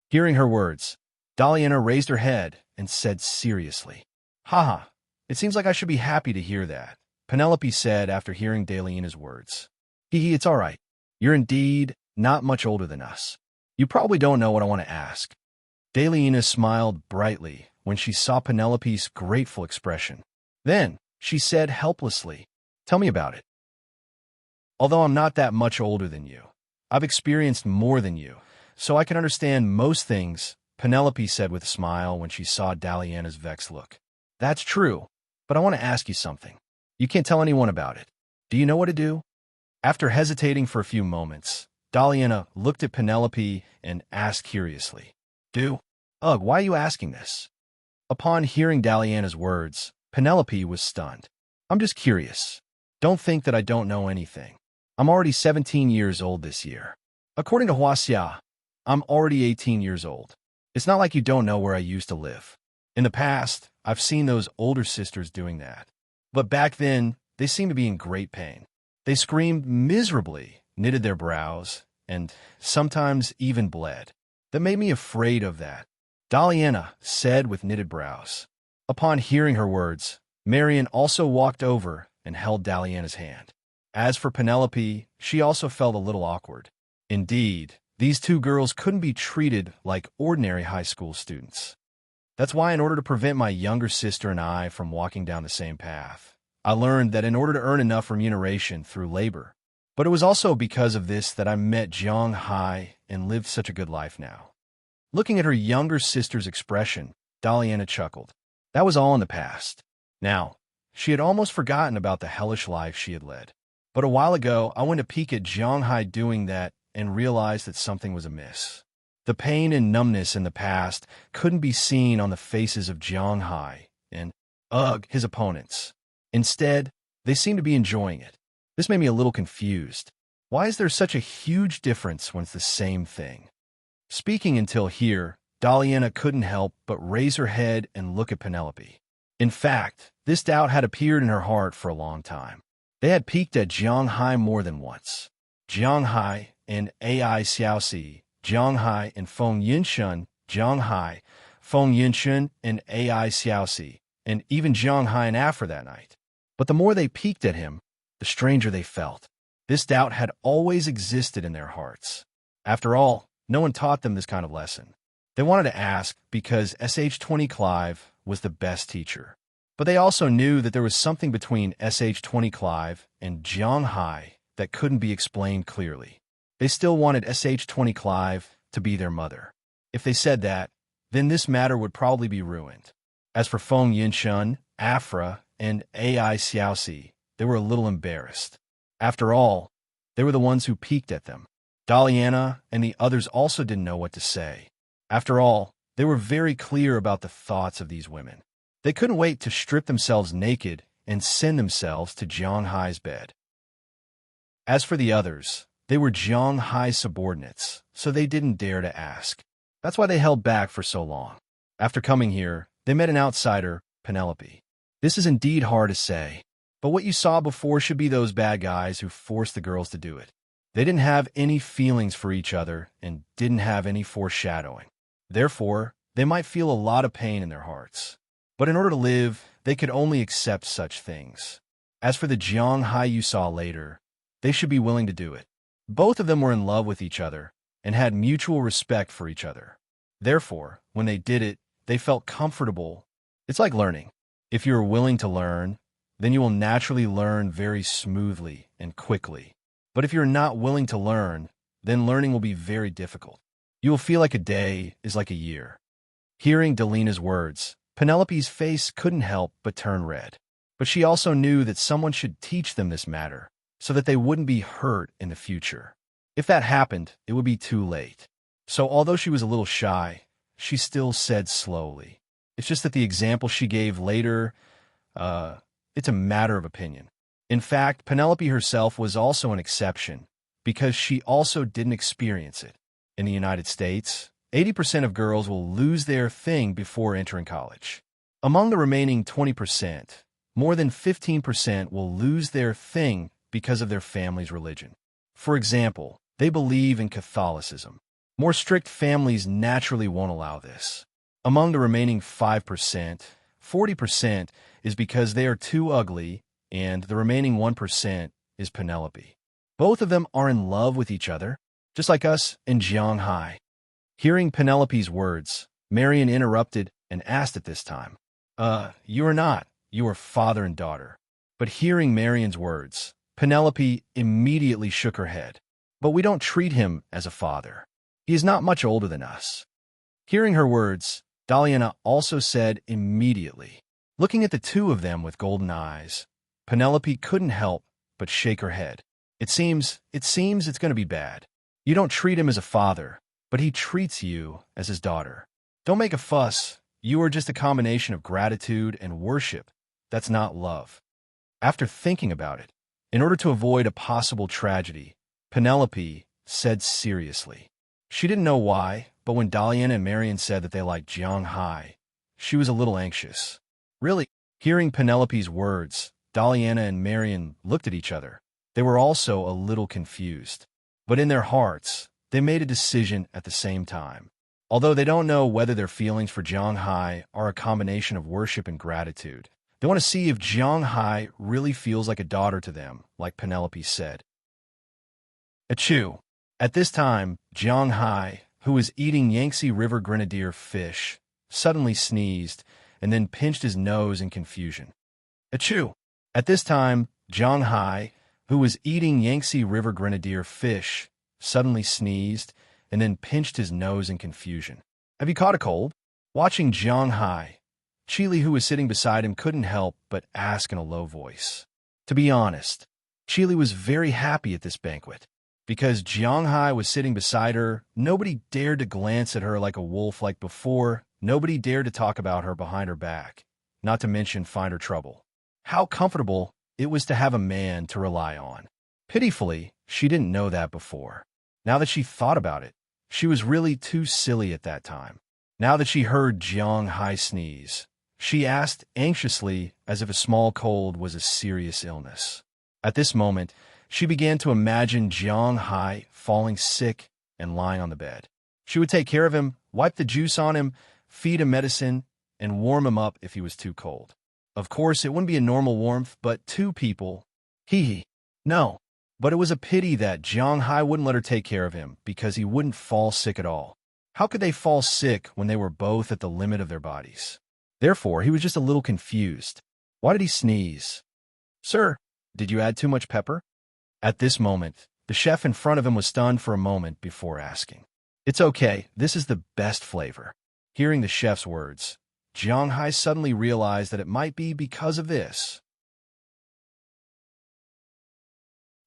Hearing her words, Daliana raised her head and said seriously, Haha, it seems like I should be happy to hear that, Penelope said after hearing Daliana's words. Hee, it's all right. You're indeed not much older than us. You probably don't know what I want to ask. Daliana smiled brightly when she saw Penelope's grateful expression. Then, she said helplessly, Tell me about it. Although I'm not that much older than you, I've experienced more than you, so I can understand most things, Penelope said with a smile when she saw Daliana's vexed look. That's true, but I want to ask you something. You can't tell anyone about it. Do you know what to do? After hesitating for a few moments, Daliana looked at Penelope and asked curiously, Do? Ugh, why are you asking this? Upon hearing Daliana's words, Penelope was stunned. I'm just curious. Don't think that I don't know anything. I'm already 17 years old this year. According to Huaxia, I'm already 18 years old. It's not like you don't know where I used to live. In the past, I've seen those older sisters doing that. But back then, they seemed to be in great pain. They screamed miserably, knitted their brows, and sometimes even bled. That made me afraid of that, Daliana said with knitted brows. Upon hearing her words, Marion also walked over and held Daliana's hand. As for Penelope, she also felt a little awkward. Indeed, these two girls couldn't be treated like ordinary high school students. That's why, in order to prevent my younger sister and I from walking down the same path, I learned that in order to earn enough remuneration through labor. But it was also because of this that I met Jiang Hai and lived such a good life now. Looking at her younger sister's expression, Daliana chuckled. That was all in the past. Now, she had almost forgotten about the hellish life she had led. But a while ago, I went to peek at Jiang Hai doing that and realized that something was amiss. The pain and numbness in the past couldn't be seen on the faces of Jiang Hai and, his opponents. Instead, they seemed to be enjoying it. This made me a little confused. Why is there such a huge difference when it's the same thing? Speaking until here, Daliana couldn't help but raise her head and look at Penelope. In fact, this doubt had appeared in her heart for a long time. They had peeked at Jiang Hai more than once. Jiang Hai and Ai Xiaoxi, Jiang Hai and Feng Yinshun, Jiang Hai, Feng Yinshun and Ai Xiaoxi, and even Jiang Hai and Afra that night. But the more they peeked at him, the stranger they felt. This doubt had always existed in their hearts. After all, no one taught them this kind of lesson. They wanted to ask because SH-20 Clive was the best teacher. But they also knew that there was something between SH-20 Clive and Jiang Hai that couldn't be explained clearly. They still wanted SH-20 Clive to be their mother. If they said that, then this matter would probably be ruined. As for Feng Yinshun, Afra, and Ai Xiaoxi, they were a little embarrassed. After all, they were the ones who peeked at them. Daliana and the others also didn't know what to say. After all, they were very clear about the thoughts of these women. They couldn't wait to strip themselves naked and send themselves to Jiang Hai's bed. As for the others, they were Jiang Hai's subordinates, so they didn't dare to ask. That's why they held back for so long. After coming here, they met an outsider, Penelope. This is indeed hard to say, but what you saw before should be those bad guys who forced the girls to do it. They didn't have any feelings for each other and didn't have any foreshadowing. Therefore, they might feel a lot of pain in their hearts. But in order to live, they could only accept such things. As for the Jiang Hai you saw later, they should be willing to do it. Both of them were in love with each other and had mutual respect for each other. Therefore, when they did it, they felt comfortable. It's like learning. If you're willing to learn, then you will naturally learn very smoothly and quickly. But if you're not willing to learn, then learning will be very difficult. You will feel like a day is like a year. Hearing Delina's words, Penelope's face couldn't help but turn red. But she also knew that someone should teach them this matter, so that they wouldn't be hurt in the future. If that happened, it would be too late. So although she was a little shy, she still said slowly. It's just that the example she gave later, it's a matter of opinion. In fact, Penelope herself was also an exception, because she also didn't experience it. In the United States, 80% of girls will lose their thing before entering college. Among the remaining 20%, more than 15% will lose their thing because of their family's religion. For example, they believe in Catholicism. More strict families naturally won't allow this. Among the remaining 5%, 40% is because they are too ugly, and the remaining 1% is Penelope. Both of them are in love with each other, just like us in Jianghai. Hearing Penelope's words, Marian interrupted and asked at this time, You are not. You are father and daughter. But hearing Marian's words, Penelope immediately shook her head. But we don't treat him as a father. He is not much older than us. Hearing her words, Daliana also said immediately. Looking at the two of them with golden eyes, Penelope couldn't help but shake her head. It seems it's going to be bad. You don't treat him as a father, but he treats you as his daughter. Don't make a fuss. You are just a combination of gratitude and worship. That's not love. After thinking about it, in order to avoid a possible tragedy, Penelope said seriously. She didn't know why, but when Dalian and Marian said that they liked Jianghai, she was a little anxious. Really, hearing Penelope's words, Daliana and Marian looked at each other. They were also a little confused. But in their hearts, they made a decision at the same time. Although they don't know whether their feelings for Jianghai are a combination of worship and gratitude, they want to see if Jianghai really feels like a daughter to them, like Penelope said. Achoo! At this time, Jianghai, who was eating Yangtze River grenadier fish, suddenly sneezed and then pinched his nose in confusion. Achoo! At this time, Jianghai, who was eating Yangtze River grenadier fish, suddenly sneezed and then pinched his nose in confusion. Have you caught a cold? Watching Jianghai, Chili, who was sitting beside him, couldn't help but ask in a low voice. To be honest, Chili was very happy at this banquet. Because Jianghai was sitting beside her, nobody dared to glance at her like a wolf like before. Nobody dared to talk about her behind her back, not to mention find her trouble. How comfortable it was to have a man to rely on. Pitifully, she didn't know that before. Now that she thought about it, she was really too silly at that time. Now that she heard Jianghai sneeze, she asked anxiously as if a small cold was a serious illness. At this moment, she began to imagine Jianghai falling sick and lying on the bed. She would take care of him, wipe the juice on him, feed him medicine, and warm him up if he was too cold. Of course, it wouldn't be a normal warmth, but two people. No. But it was a pity that Jianghai wouldn't let her take care of him because he wouldn't fall sick at all. How could they fall sick when they were both at the limit of their bodies? Therefore, he was just a little confused. Why did he sneeze? Sir, did you add too much pepper? At this moment, the chef in front of him was stunned for a moment before asking. It's okay, this is the best flavor. Hearing the chef's words, Jianghai suddenly realized that it might be because of this.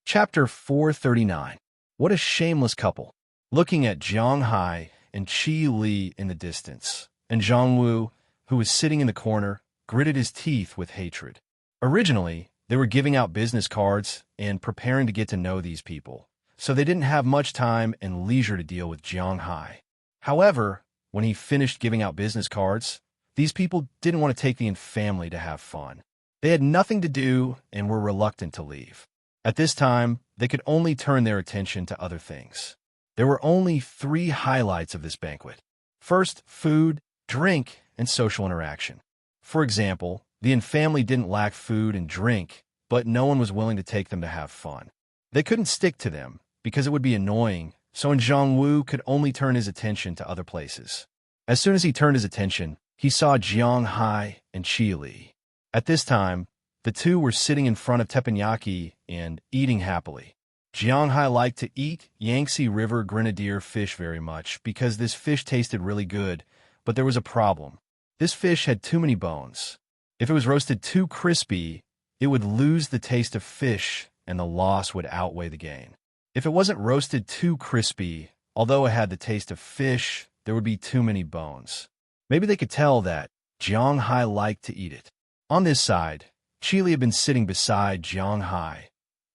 Chapter 439. What a shameless couple. Looking at Jianghai and Qi Li in the distance, and Zhang Wu, who was sitting in the corner, gritted his teeth with hatred. Originally, they were giving out business cards and preparing to get to know these people, so they didn't have much time and leisure to deal with Jianghai. However, when he finished giving out business cards, these people didn't want to take the family to have fun. They had nothing to do and were reluctant to leave. At this time, they could only turn their attention to other things. There were only 3 highlights of this banquet. First, food, drink, and social interaction. For example, the family didn't lack food and drink, but no one was willing to take them to have fun. They couldn't stick to them because it would be annoying, so Zhang Wu could only turn his attention to other places. As soon as he turned his attention, he saw Jianghai and Qi Li. At this time, The two were sitting in front of teppanyaki and eating happily. Jianghai liked to eat Yangtze River grenadier fish very much because this fish tasted really good, but there was a problem. This fish had too many bones. If it was roasted too crispy, it would lose the taste of fish and the loss would outweigh the gain. If it wasn't roasted too crispy, although it had the taste of fish, there would be too many bones. Maybe they could tell that Jianghai liked to eat it. On this side, Qili had been sitting beside Jianghai,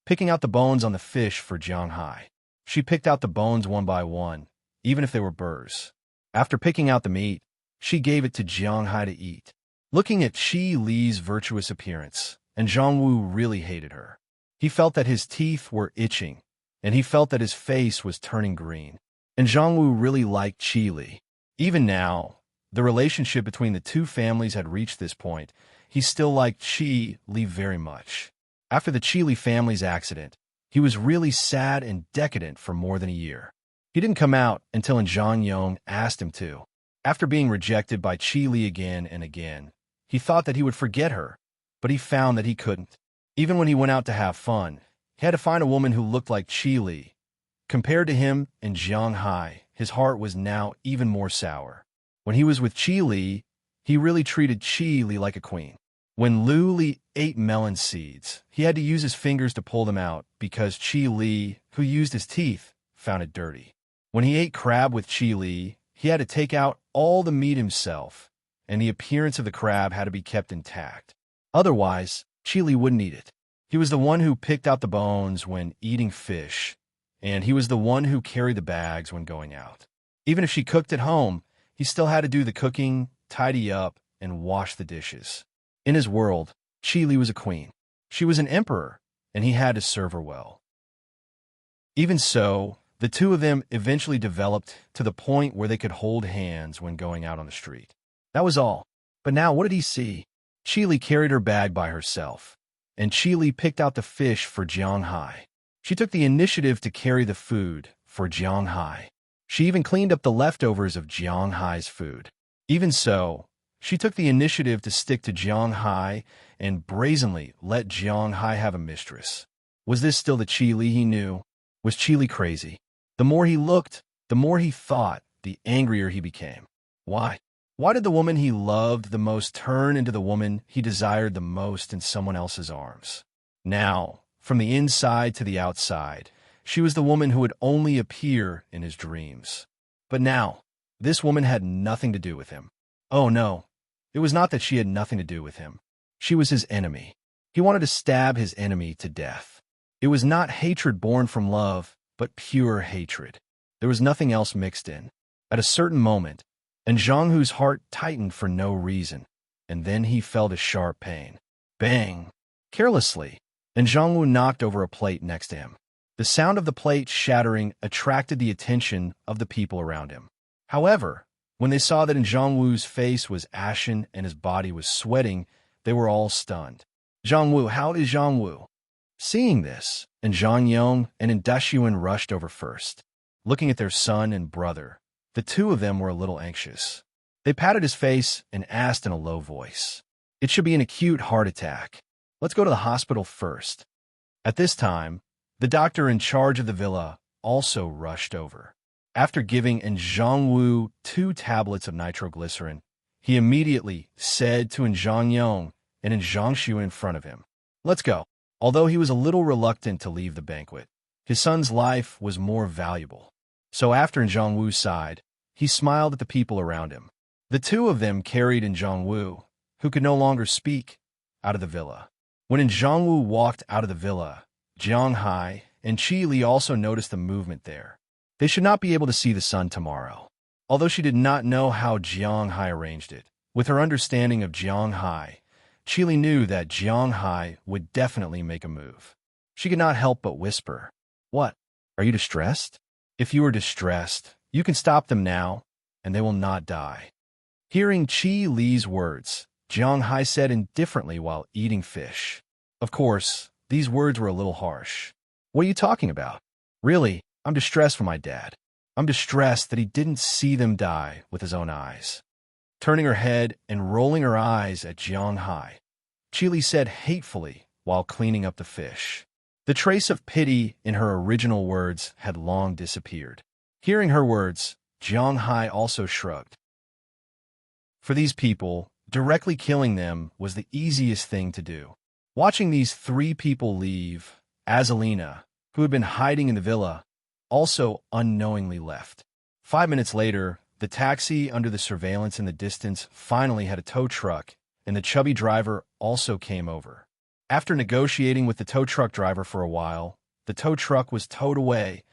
picking out the bones on the fish for Jianghai. She picked out the bones one by one, even if they were burrs. After picking out the meat, she gave it to Jianghai to eat. Looking at Qi Li's virtuous appearance, and Zhang Wu really hated her. He felt that his teeth were itching, and he felt that his face was turning green. And Zhang Wu really liked Qi Li. Even now, the relationship between the two families had reached this point. He still liked Qi Li very much. After the Qi Li family's accident, he was really sad and decadent for more than a year. He didn't come out until Zhang Yong asked him to. After being rejected by Qi Li again and again, he thought that he would forget her, but he found that he couldn't. Even when he went out to have fun, he had to find a woman who looked like Qi Li. Compared to him and Jianghai, his heart was now even more sour. When he was with Qi Li, he really treated Qi Li like a queen. When Lu Li ate melon seeds, he had to use his fingers to pull them out because Qi Li, who used his teeth, found it dirty. When he ate crab with Qi Li, he had to take out all the meat himself, and the appearance of the crab had to be kept intact. Otherwise, Qi Li wouldn't eat it. He was the one who picked out the bones when eating fish, and he was the one who carried the bags when going out. Even if she cooked at home, he still had to do the cooking, tidy up, and wash the dishes. In his world, Qi Li was a queen. She was an emperor, and he had to serve her well. Even so, the two of them eventually developed to the point where they could hold hands when going out on the street. That was all. But now what did he see? Qi Li carried her bag by herself, and Qi Li picked out the fish for Jianghai. She took the initiative to carry the food for Jianghai. She even cleaned up the leftovers of Jianghai's food. Even so, she took the initiative to stick to Jianghai and brazenly let Jianghai have a mistress. Was this still the Qi Li he knew? Was Qi Li crazy? The more he looked, the more he thought, the angrier he became. Why? Why did the woman he loved the most turn into the woman he desired the most in someone else's arms? Now, from the inside to the outside, she was the woman who would only appear in his dreams. But now, this woman had nothing to do with him. Oh no, it was not that she had nothing to do with him. She was his enemy. He wanted to stab his enemy to death. It was not hatred born from love, but pure hatred. There was nothing else mixed in. At a certain moment, and Zhang Hu's heart tightened for no reason, and then he felt a sharp pain. Bang! Carelessly, and Zhang Wu knocked over a plate next to him. The sound of the plate shattering attracted the attention of the people around him. However, when they saw that Zhang Wu's face was ashen and his body was sweating, they were all stunned. Zhang Wu, how is Zhang Wu? Seeing this, and Zhang Yong and Dashuan rushed over first. Looking at their son and brother, the two of them were a little anxious. They patted his face and asked in a low voice, "It should be an acute heart attack. Let's go to the hospital first." At this time, the doctor in charge of the villa also rushed over. After giving Zhang Wu 2 tablets of nitroglycerin, he immediately said to Zhang Yong and Zhang Xu in front of him, "Let's go." Although he was a little reluctant to leave the banquet, his son's life was more valuable. So after Zhang Wu's side, he smiled at the people around him. The two of them carried Zhang Wu, who could no longer speak, out of the villa. When Zhang Wu walked out of the villa, Jianghai and Qi Li also noticed the movement there. They should not be able to see the sun tomorrow. Although she did not know how Jianghai arranged it, with her understanding of Jianghai, Qi Li knew that Jianghai would definitely make a move. She could not help but whisper, "What? Are you distressed? If you are distressed, you can stop them now, and they will not die." Hearing Qi Li's words, Jianghai said indifferently while eating fish. Of course, these words were a little harsh. "What are you talking about? Really, I'm distressed for my dad. I'm distressed that he didn't see them die with his own eyes." Turning her head and rolling her eyes at Jianghai, Chili said hatefully while cleaning up the fish. The trace of pity in her original words had long disappeared. Hearing her words, Jiang Hai also shrugged. For these people, directly killing them was the easiest thing to do. Watching these three people leave, Azalina, who had been hiding in the villa, also unknowingly left. 5 minutes later, the taxi under the surveillance in the distance finally had a tow truck, and the chubby driver also came over. After negotiating with the tow truck driver for a while, the tow truck was towed away.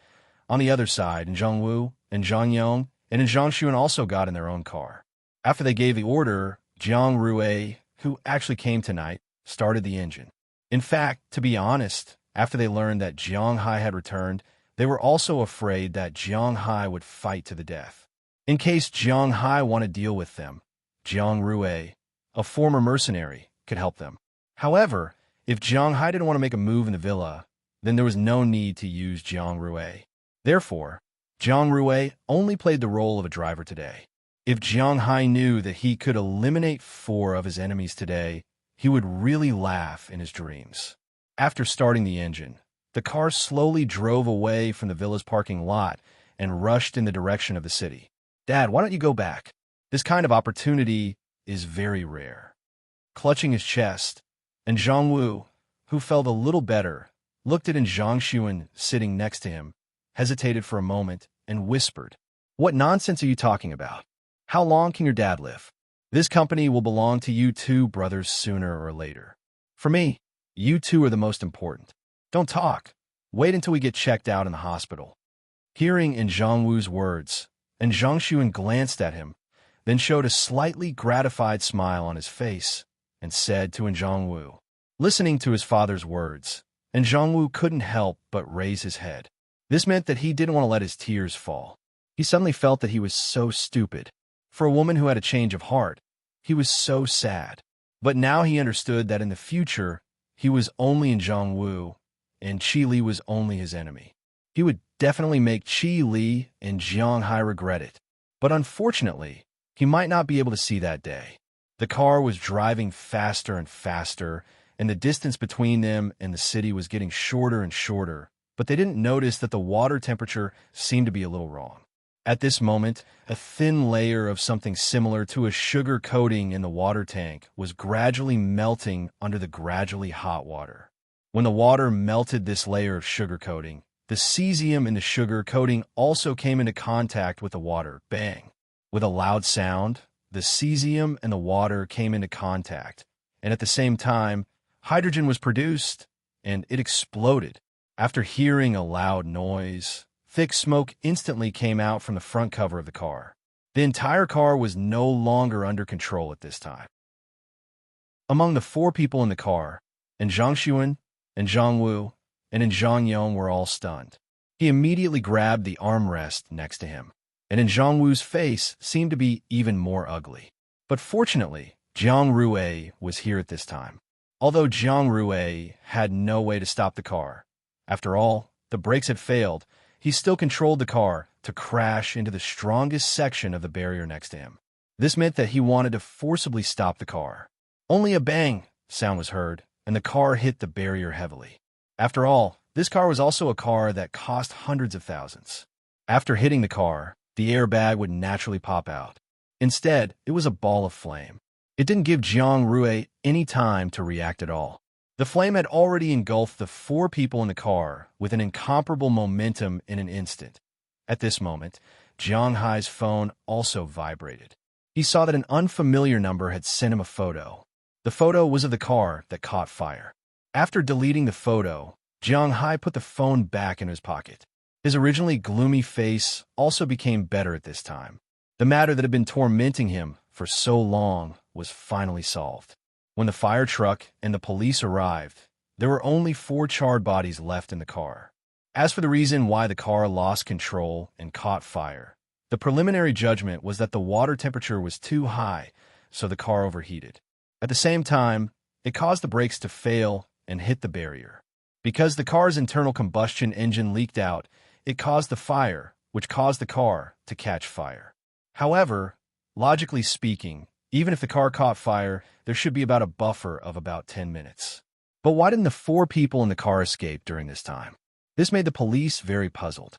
On the other side, Zhongwu and Zhang Yong and Zhangxuan also got in their own car. After they gave the order, Jiang Rui, who actually came tonight, started the engine. In fact, to be honest, after they learned that Jiang Hai had returned, they were also afraid that Jiang Hai would fight to the death. In case Jiang Hai wanted to deal with them, Jiang Rui, a former mercenary, could help them. However, if Jiang Hai didn't want to make a move in the villa, then there was no need to use Jiang Rui. Therefore, Jiang Rui only played the role of a driver today. If Jiang Hai knew that he could eliminate 4 of his enemies today, he would really laugh in his dreams. After starting the engine, the car slowly drove away from the villa's parking lot and rushed in the direction of the city. Dad, why don't you go back? This kind of opportunity is very rare. Clutching his chest, and Zhang Wu, who felt a little better, looked at Zhangxuan sitting next to him, hesitated for a moment, and whispered, "What nonsense are you talking about? How long can your dad live? This company will belong to you two brothers sooner or later. For me, you two are the most important. Don't talk. Wait until we get checked out in the hospital." Hearing in Zhang Wu's words, and Zhangxuan glanced at him, then showed a slightly gratified smile on his face, and said to Zhang Wu. Listening to his father's words, and Zhang Wu couldn't help but raise his head. This meant that he didn't want to let his tears fall. He suddenly felt that he was so stupid. For a woman who had a change of heart, he was so sad. But now he understood that in the future, he was only in Zhang Wu, and Qi Li was only his enemy. He would definitely make Qi Li and Jiang Hai regret it. But unfortunately, he might not be able to see that day. The car was driving faster and faster, and the distance between them and the city was getting shorter and shorter, but they didn't notice that the water temperature seemed to be a little wrong. At this moment, a thin layer of something similar to a sugar coating in the water tank was gradually melting under the gradually hot water. When the water melted this layer of sugar coating, the cesium in the sugar coating also came into contact with the water. Bang! With a loud sound, the cesium and the water came into contact, and at the same time, hydrogen was produced, and it exploded. After hearing a loud noise, thick smoke instantly came out from the front cover of the car. The entire car was no longer under control at this time. Among the 4 people in the car, and Zhangxuan, and Zhang Wu, and Zhang Yong were all stunned. He immediately grabbed the armrest next to him, and Zhang Wu's face seemed to be even more ugly. But fortunately, Jiang Rui was here at this time. Although Jiang Rui had no way to stop the car, after all, the brakes had failed, he still controlled the car to crash into the strongest section of the barrier next to him. This meant that he wanted to forcibly stop the car. Only a bang sound was heard, and the car hit the barrier heavily. After all, this car was also a car that cost hundreds of thousands. After hitting the car, the airbag would naturally pop out. Instead, it was a ball of flame. It didn't give Jiang Rui any time to react at all. The flame had already engulfed the 4 people in the car with an incomparable momentum in an instant. At this moment, Jiang Hai's phone also vibrated. He saw that an unfamiliar number had sent him a photo. The photo was of the car that caught fire. After deleting the photo, Jiang Hai put the phone back in his pocket. His originally gloomy face also became better at this time. The matter that had been tormenting him for so long was finally solved. When the fire truck and the police arrived, there were only 4 charred bodies left in the car. As for the reason why the car lost control and caught fire, the preliminary judgment was that the water temperature was too high, so the car overheated. At the same time, it caused the brakes to fail and hit the barrier. Because the car's internal combustion engine leaked out, it caused the fire, which caused the car to catch fire. However, logically speaking, Even if the car caught fire, there should be about a buffer of about 10 minutes. But why didn't the 4 people in the car escape during this time? This made the police very puzzled.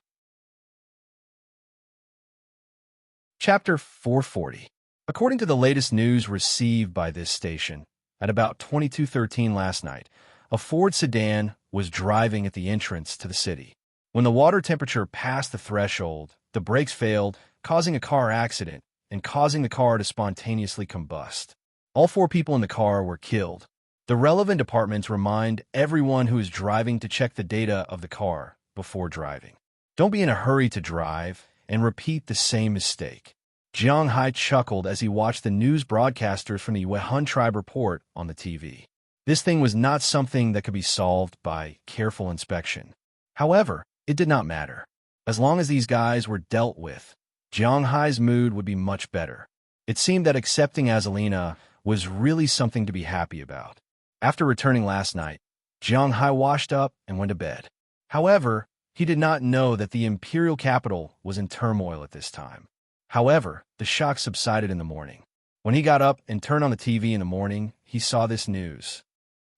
Chapter 440. According to the latest news received by this station, at about 22:13 last night, a Ford sedan was driving at the entrance to the city. When the water temperature passed the threshold, the brakes failed, causing a car accident and causing the car to spontaneously combust. All 4 people in the car were killed. The relevant departments remind everyone who is driving to check the data of the car before driving. Don't be in a hurry to drive and repeat the same mistake. Jiang Hai chuckled as he watched the news broadcasters from the Wuhan tribe report on the TV. This thing was not something that could be solved by careful inspection. However, it did not matter. As long as these guys were dealt with, Jiang Hai's mood would be much better. It seemed that accepting Azalina was really something to be happy about. After returning last night, Jiang Hai washed up and went to bed. However, he did not know that the imperial capital was in turmoil at this time. However, the shock subsided in the morning. When he got up and turned on the TV in the morning, he saw this news.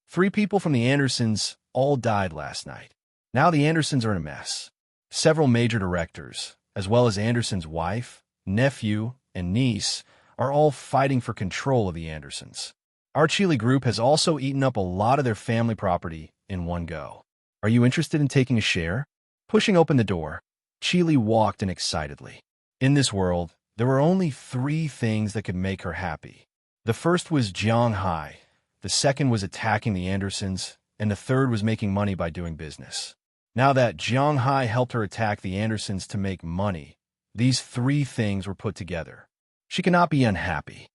3 people from the Andersons all died last night. Now the Andersons are in a mess. Several major directors, as well as Anderson's wife, nephew, and niece, are all fighting for control of the Andersons. Our Chile group has also eaten up a lot of their family property in one go. Are you interested in taking a share? Pushing open the door, Chile walked in excitedly. In this world, there were only 3 things that could make her happy. The first was Jiang Hai, the second was attacking the Andersons, and the third was making money by doing business. Now that Jiang Hai helped her attack the Andersons to make money, these 3 things were put together. She cannot be unhappy.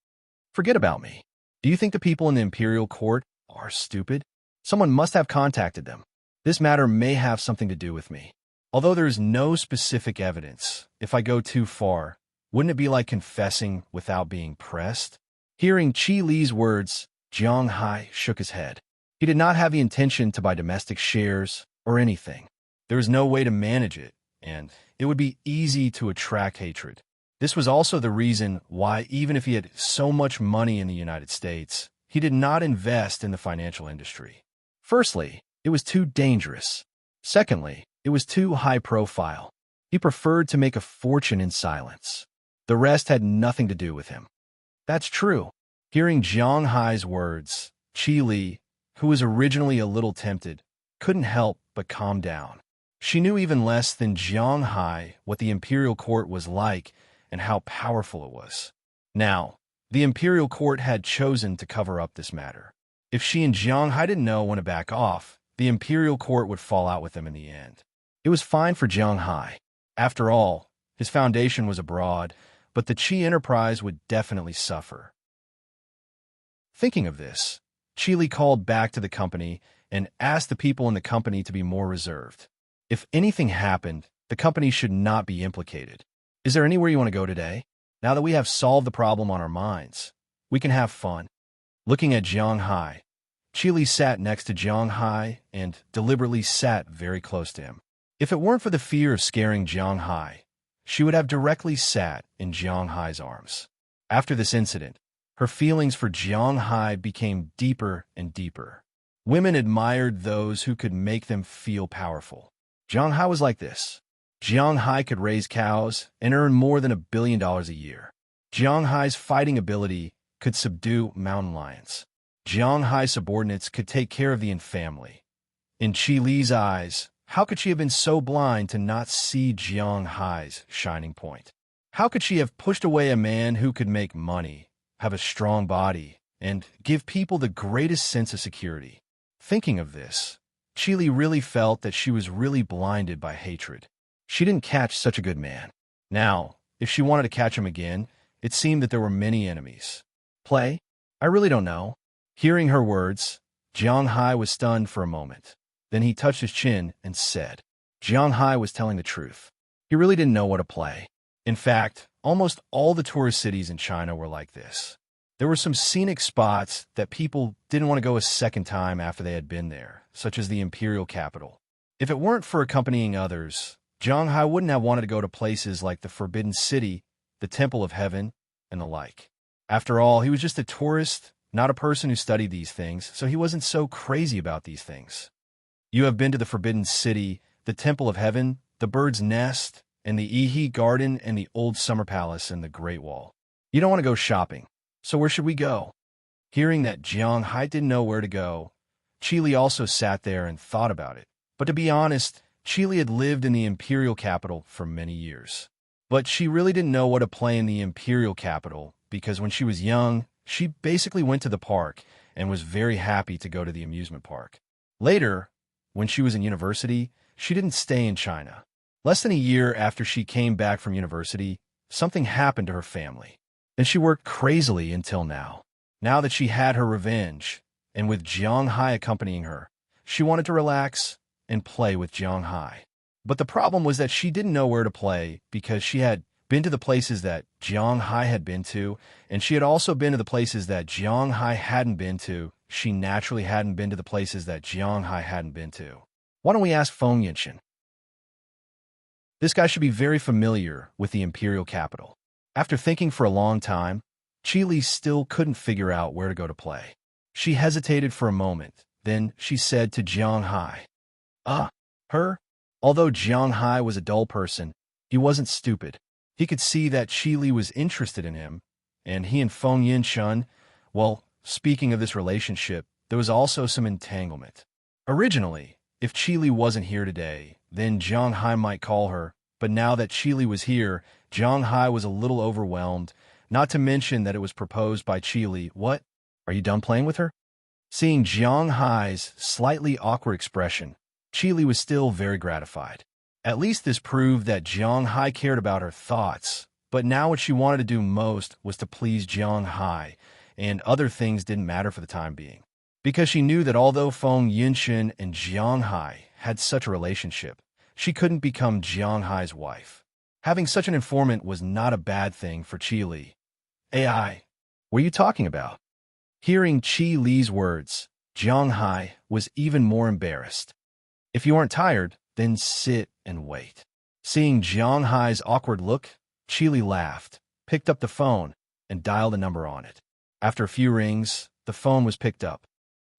Forget about me. Do you think the people in the imperial court are stupid? Someone must have contacted them. This matter may have something to do with me. Although there is no specific evidence, if I go too far, wouldn't it be like confessing without being pressed? Hearing Chi Li's words, Jiang Hai shook his head. He did not have the intention to buy domestic shares or anything. There was no way to manage it, and it would be easy to attract hatred. This was also the reason why, even if he had so much money in the United States, he did not invest in the financial industry. Firstly, it was too dangerous. Secondly, it was too high profile. He preferred to make a fortune in silence. The rest had nothing to do with him. That's true. Hearing Jiang Hai's words, Chi Li, who was originally a little tempted, couldn't help but calm down. She knew even less than Jiang Hai what the imperial court was like and how powerful it was. Now, the imperial court had chosen to cover up this matter. If she and Jiang Hai didn't know when to back off, the imperial court would fall out with them in the end. It was fine for Jiang Hai. After all, his foundation was abroad, but the Qi enterprise would definitely suffer. Thinking of this, Chi Li called back to the company and asked the people in the company to be more reserved. If anything happened, the company should not be implicated. Is there anywhere you want to go today? Now that we have solved the problem on our minds, we can have fun. Looking at Jiang Hai, Chi Li sat next to Jiang Hai and deliberately sat very close to him. If it weren't for the fear of scaring Jiang Hai, she would have directly sat in Jiang Hai's arms. After this incident, her feelings for Jiang Hai became deeper and deeper. Women admired those who could make them feel powerful. Jiang Hai was like this. Jiang Hai could raise cows and earn more than $1 billion a year. Jiang Hai's fighting ability could subdue mountain lions. Jiang Hai's subordinates could take care of the family. In Chi Li's eyes, how could she have been so blind to not see Jiang Hai's shining point? How could she have pushed away a man who could make money, have a strong body, and give people the greatest sense of security? Thinking of this, Chi Li really felt that she was really blinded by hatred. She didn't catch such a good man. Now, if she wanted to catch him again, it seemed that there were many enemies. Play? I really don't know. Hearing her words, Jiang Hai was stunned for a moment. Then he touched his chin and said, Jiang Hai was telling the truth. He really didn't know what to play. In fact, almost all the tourist cities in China were like this. There were some scenic spots that people didn't want to go a second time after they had been there, such as the imperial capital. If it weren't for accompanying others, Jiang Hai wouldn't have wanted to go to places like the Forbidden City, the Temple of Heaven, and the like. After all, he was just a tourist, not a person who studied these things, so he wasn't so crazy about these things. You have been to the Forbidden City, the Temple of Heaven, the Bird's Nest, and the Ihi Garden, and the Old Summer Palace and the Great Wall. You don't want to go shopping, so where should we go? Hearing that Jiang Hai didn't know where to go, Qili also sat there and thought about it. But to be honest, Qili had lived in the imperial capital for many years. But she really didn't know what to play in the imperial capital because when she was young, she basically went to the park and was very happy to go to the amusement park. Later, when she was in university, she didn't stay in China. Less than a year after she came back from university, something happened to her family. And she worked crazily until now. Now that she had her revenge, and with Jiang Hai accompanying her, she wanted to relax and play with Jiang Hai. But the problem was that she didn't know where to play because she had been to the places that Jiang Hai had been to, and she had also been to the places that Jiang Hai hadn't been to. She naturally hadn't been to the places that Jiang Hai hadn't been to. Why don't we ask Feng Yinshan? This guy should be very familiar with the imperial capital. After thinking for a long time, Qili still couldn't figure out where to go to play. She hesitated for a moment. Then she said to Jiang Hai, her? Although Jiang Hai was a dull person, he wasn't stupid. He could see that Qili was interested in him, and he and Feng Yinshan, well, speaking of this relationship, there was also some entanglement. Originally, if Qili wasn't here today, then Jiang Hai might call her, but now that Qili was here, Jiang Hai was a little overwhelmed, not to mention that it was proposed by Qili. What? Are you done playing with her? Seeing Jiang Hai's slightly awkward expression, Qili was still very gratified. At least this proved that Jiang Hai cared about her thoughts, but now what she wanted to do most was to please Jiang Hai, and other things didn't matter for the time being. Because she knew that although Feng Yinshan and Jiang Hai had such a relationship, she couldn't become Jiang Hai's wife. Having such an informant was not a bad thing for Qili. AI, what are you talking about? Hearing Qili's words, Jiang Hai was even more embarrassed. If you aren't tired, then sit and wait. Seeing Jiang Hai's awkward look, Qili laughed, picked up the phone, and dialed a number on it. After a few rings, the phone was picked up.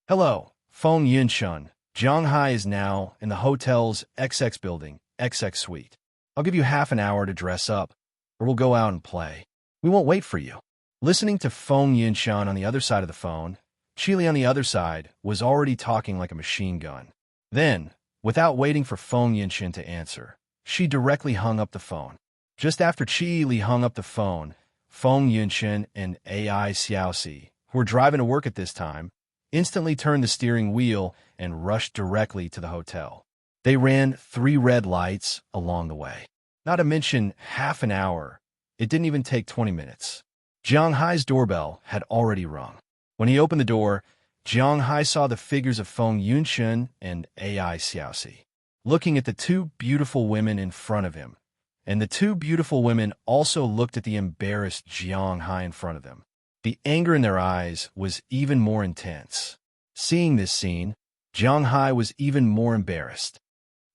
Hello, Feng Yinshan. Jiang Hai is now in the hotel's XX building, XX suite. I'll give you half an hour to dress up, or we'll go out and play. We won't wait for you. Listening to Feng Yinshan on the other side of the phone, Qili on the other side was already talking like a machine gun. Then, without waiting for Feng Yinshan to answer, she directly hung up the phone. Just after Qili hung up the phone, Feng Yinshan and AI Xiaoxi, who were driving to work at this time, instantly turned the steering wheel and rushed directly to the hotel. They ran 3 red lights along the way. Not to mention half an hour. It didn't even take 20 minutes. Jiang Hai's doorbell had already rung. When he opened the door, Jiang Hai saw the figures of Feng Yinshan and AI Xiaoxi, looking at the 2 beautiful women in front of him. And the 2 beautiful women also looked at the embarrassed Jiang Hai in front of them. The anger in their eyes was even more intense. Seeing this scene, Jiang Hai was even more embarrassed.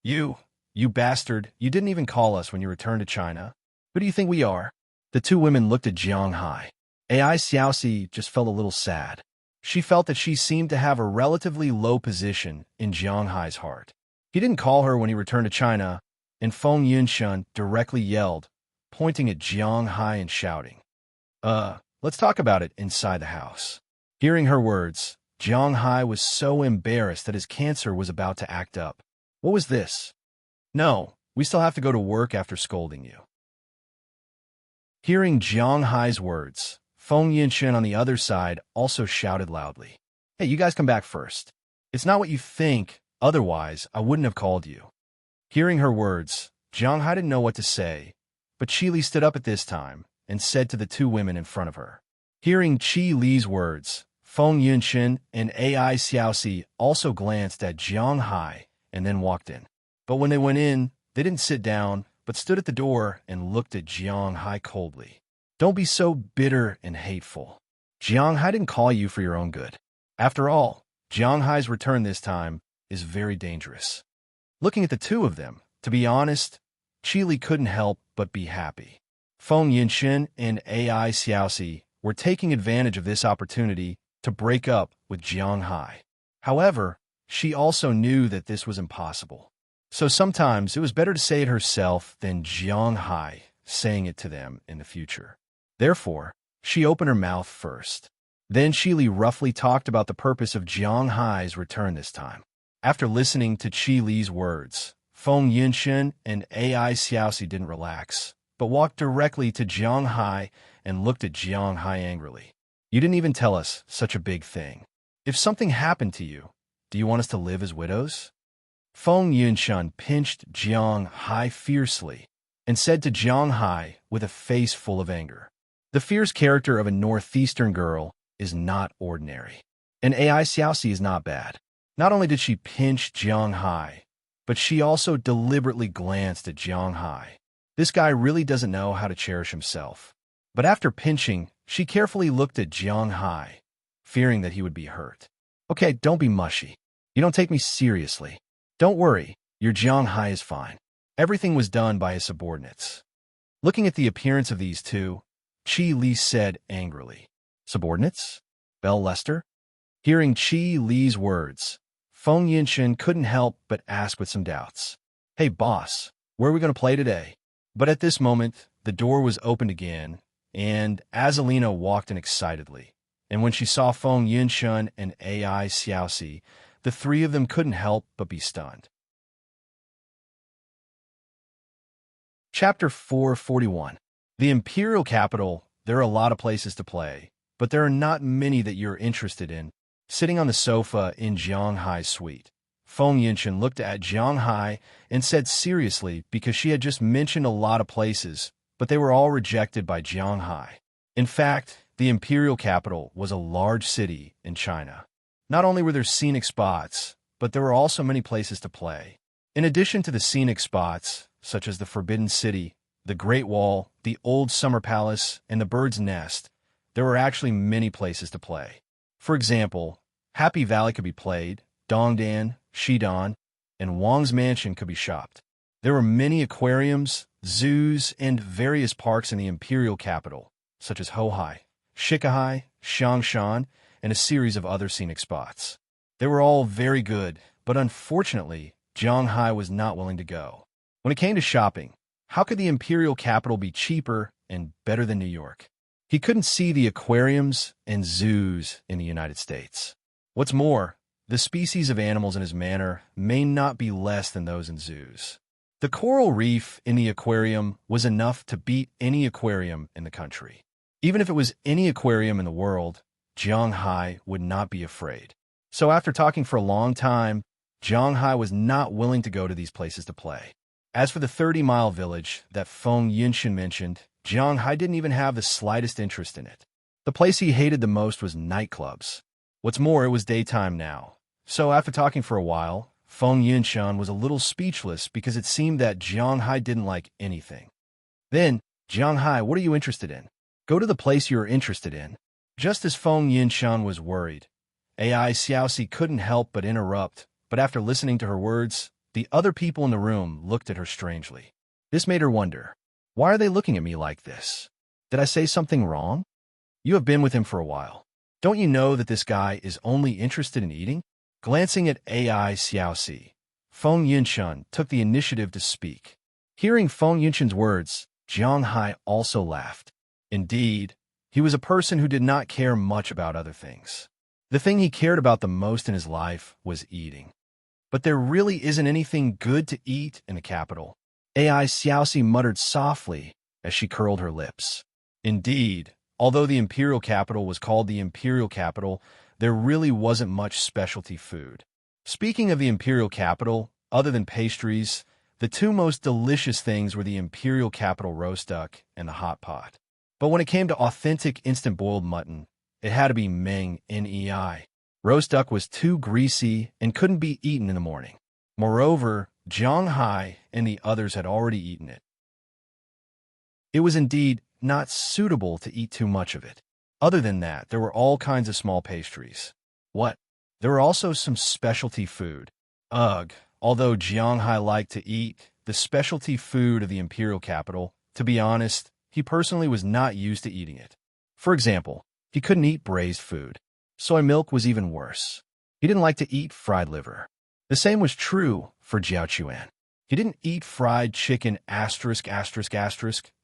You bastard, you didn't even call us when you returned to China. Who do you think we are? The 2 women looked at Jiang Hai. AI Xiaoxi just felt a little sad. She felt that she seemed to have a relatively low position in Jiang Hai's heart. He didn't call her when he returned to China, and Feng Yinshan directly yelled, pointing at Jiang Hai and shouting, let's talk about it inside the house. Hearing her words, Jiang Hai was so embarrassed that his cancer was about to act up. What was this? No, we still have to go to work after scolding you. Hearing Jiang Hai's words, Feng Yinshan on the other side also shouted loudly, Hey, you guys come back first. It's not what you think, otherwise I wouldn't have called you. Hearing her words, Jiang Hai didn't know what to say, but Qili stood up at this time and said to the 2 women in front of her. Hearing Qili's words, Feng Yinshan and AI Xiaoxi also glanced at Jiang Hai and then walked in. But when they went in, they didn't sit down, but stood at the door and looked at Jiang Hai coldly. Don't be so bitter and hateful. Jiang Hai didn't call you for your own good. After all, Jiang Hai's return this time is very dangerous. Looking at the 2 of them, to be honest, Qili couldn't help but be happy. Feng Yinshan and AI Xiaoxi were taking advantage of this opportunity to break up with Jianghai. However, she also knew that this was impossible. So sometimes it was better to say it herself than Jianghai saying it to them in the future. Therefore, she opened her mouth first. Then Qi roughly talked about the purpose of Jianghai's return this time. After listening to Qi words, Feng Yunshan and AI Xiaoxi didn't relax, but walked directly to Jianghai and looked at Jianghai angrily. You didn't even tell us such a big thing. If something happened to you, do you want us to live as widows? Feng Yunshan pinched Jianghai fiercely and said to Jianghai with a face full of anger, "The fierce character of a northeastern girl is not ordinary. And AI Xiaoxi is not bad." Not only did she pinch Jianghai, but she also deliberately glanced at Jianghai. This guy really doesn't know how to cherish himself. But after pinching, she carefully looked at Jianghai, fearing that he would be hurt. "Okay, don't be mushy. You don't take me seriously. Don't worry, your Jianghai is fine." Everything was done by his subordinates. Looking at the appearance of these two, Qi said angrily, "Subordinates? Bell Lester?" Hearing Qi words, Feng Yunshan couldn't help but ask with some doubts, "Hey boss, where are we going to play today?" But at this moment, the door was opened again, and Azalina walked in excitedly. And when she saw Feng Yunshan and AI Xiaoxi, the three of them couldn't help but be stunned. Chapter 441. The Imperial Capital. There are a lot of places to play, but there are not many that you're interested in. Sitting on the sofa in Jianghai's suite, Feng Yunshan looked at Jianghai and said seriously because she had just mentioned a lot of places, but they were all rejected by Jianghai. In fact, the Imperial Capital was a large city in China. Not only were there scenic spots, but there were also many places to play. In addition to the scenic spots, such as the Forbidden City, the Great Wall, the Old Summer Palace, and the Bird's Nest, there were actually many places to play. For example, Happy Valley could be played, Dongdan, Shidong, and Wang's Mansion could be shopped. There were many aquariums, zoos, and various parks in the Imperial Capital, such as Hohai, Shikahai, Xiangshan, and a series of other scenic spots. They were all very good, but unfortunately, Jianghai was not willing to go. When it came to shopping, how could the Imperial Capital be cheaper and better than New York? He couldn't see the aquariums and zoos in the United States. What's more, the species of animals in his manor may not be less than those in zoos. The coral reef in the aquarium was enough to beat any aquarium in the country. Even if it was any aquarium in the world, Jianghai would not be afraid. So after talking for a long time, Jianghai was not willing to go to these places to play. As for the 30-mile village that Feng Yunshan mentioned, Jianghai didn't even have the slightest interest in it. The place he hated the most was nightclubs. What's more, it was daytime now. So after talking for a while, Feng Yunshan was a little speechless because it seemed that Jianghai didn't like anything. Then, "Jianghai, what are you interested in? Go to the place you're interested in." Just as Feng Yunshan was worried, AI Xiaoxi couldn't help but interrupt, but after listening to her words, the other people in the room looked at her strangely. This made her wonder, why are they looking at me like this? Did I say something wrong? You have been with him for a while. Don't you know that this guy is only interested in eating? Glancing at AI Xiaoxi, Feng Yunshan took the initiative to speak. Hearing Feng Yunshan's words, Jianghai also laughed. Indeed, he was a person who did not care much about other things. The thing he cared about the most in his life was eating. But there really isn't anything good to eat in the capital. AI Xiaoxi muttered softly as she curled her lips. Indeed, although the Imperial Capital was called the Imperial Capital, there really wasn't much specialty food. Speaking of the Imperial Capital, other than pastries, the two most delicious things were the Imperial Capital roast duck and the hot pot. But when it came to authentic instant boiled mutton, it had to be Meng Nei. Roast duck was too greasy and couldn't be eaten in the morning. Moreover, Jianghai and the others had already eaten it. It was indeed not suitable to eat too much of it. Other than that, there were all kinds of small pastries. What? There were also some specialty food. Ugh, although Jianghai liked to eat the specialty food of the Imperial Capital, to be honest, he personally was not used to eating it. For example, he couldn't eat braised food. Soy milk was even worse. He didn't like to eat fried liver. The same was true for Jiao Chuan. He didn't eat fried chicken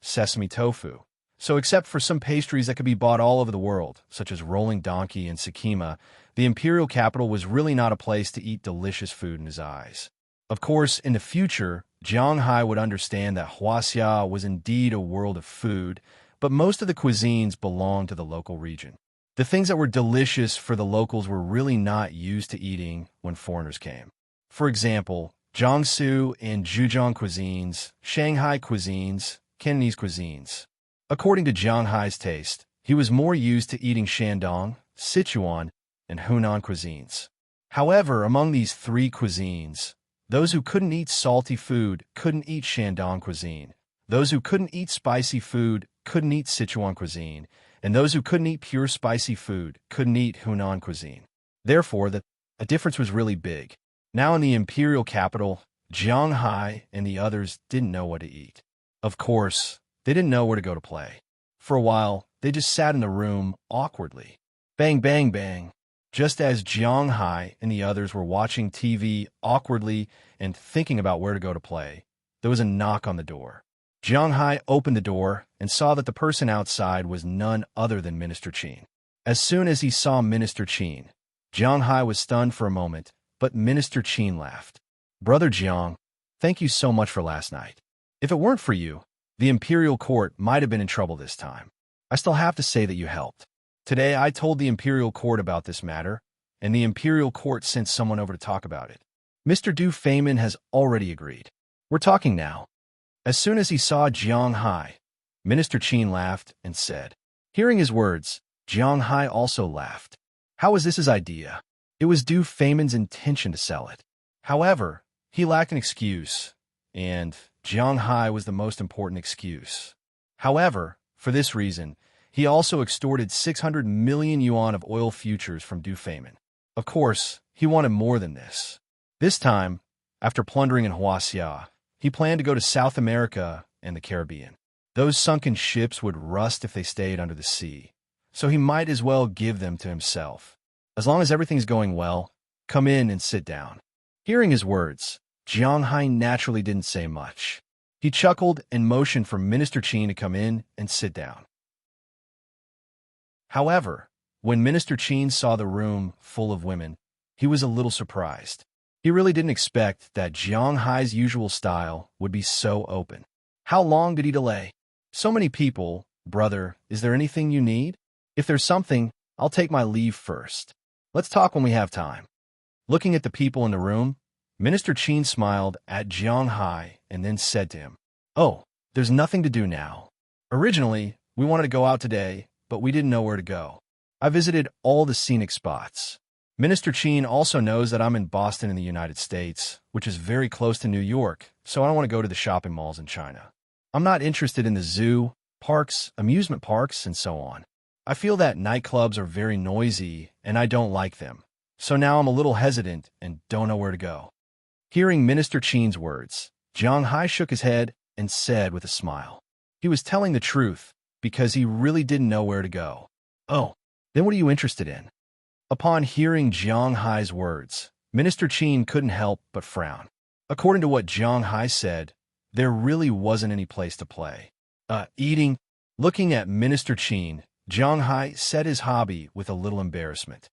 sesame tofu. So except for some pastries that could be bought all over the world, such as rolling donkey and Sakima, the imperial capital was really not a place to eat delicious food in his eyes. Of course, in the future, Jiang Hai would understand that Huaxia was indeed a world of food, but most of the cuisines belonged to the local region. The things that were delicious for the locals were really not used to eating when foreigners came. For example, Jiangsu and Zhejiang cuisines, Shanghai cuisines, Cantonese cuisines. According to Jiang Hai's taste, he was more used to eating Shandong, Sichuan, and Hunan cuisines. However, among these three cuisines, those who couldn't eat salty food couldn't eat Shandong cuisine. Those who couldn't eat spicy food couldn't eat Sichuan cuisine, and those who couldn't eat pure spicy food couldn't eat Hunan cuisine. Therefore, the difference was really big. Now in the imperial capital, Jiang Hai and the others didn't know what to eat. Of course, they didn't know where to go to play. For a while, they just sat in the room awkwardly. Bang, bang, bang. Just as Jiang Hai and the others were watching TV awkwardly and thinking about where to go to play, there was a knock on the door. Jiang Hai opened the door and saw that the person outside was none other than Minister Qin. As soon as he saw Minister Qin, Jiang Hai was stunned for a moment, but Minister Qin laughed. Brother Jiang, thank you so much for last night. If it weren't for you, the imperial court might have been in trouble this time. I still have to say that you helped. Today I told the imperial court about this matter, and the imperial court sent someone over to talk about it. Mr. Du Feynman has already agreed. We're talking now. As soon as he saw Jiang Hai, Minister Qin laughed and said. Hearing his words, Jiang Hai also laughed. How was this his idea? It was Du Feynman's intention to sell it. However, he lacked an excuse, and Jiang Hai was the most important excuse. However, for this reason, he also extorted 600 million yuan of oil futures from Du Feynman. Of course, he wanted more than this. This time, after plundering in Huaxia, he planned to go to South America and the Caribbean. Those sunken ships would rust if they stayed under the sea, so he might as well give them to himself. As long as everything's going well, come in and sit down. Hearing his words, Jiang Hai naturally didn't say much. He chuckled and motioned for Minister Qin to come in and sit down. However, when Minister Qin saw the room full of women, he was a little surprised. He really didn't expect that Jiang Hai's usual style would be so open. How long did he delay? So many people, brother, is there anything you need? If there's something, I'll take my leave first. Let's talk when we have time. Looking at the people in the room, Minister Qin smiled at Jiang Hai and then said to him, Oh, there's nothing to do now. Originally, we wanted to go out today, but we didn't know where to go. I visited all the scenic spots. Minister Qin also knows that I'm in Boston in the United States, which is very close to New York, so I don't want to go to the shopping malls in China. I'm not interested in the zoo, parks, amusement parks, and so on. I feel that nightclubs are very noisy, and I don't like them. So now I'm a little hesitant and don't know where to go. Hearing Minister Qin's words, Jiang Hai shook his head and said with a smile. He was telling the truth, because he really didn't know where to go. Oh, then what are you interested in? Upon hearing Jiang Hai's words, Minister Qin couldn't help but frown. According to what Jiang Hai said, there really wasn't any place to play. Eating. Looking at Minister Qin, Jiang Hai said his hobby with a little embarrassment.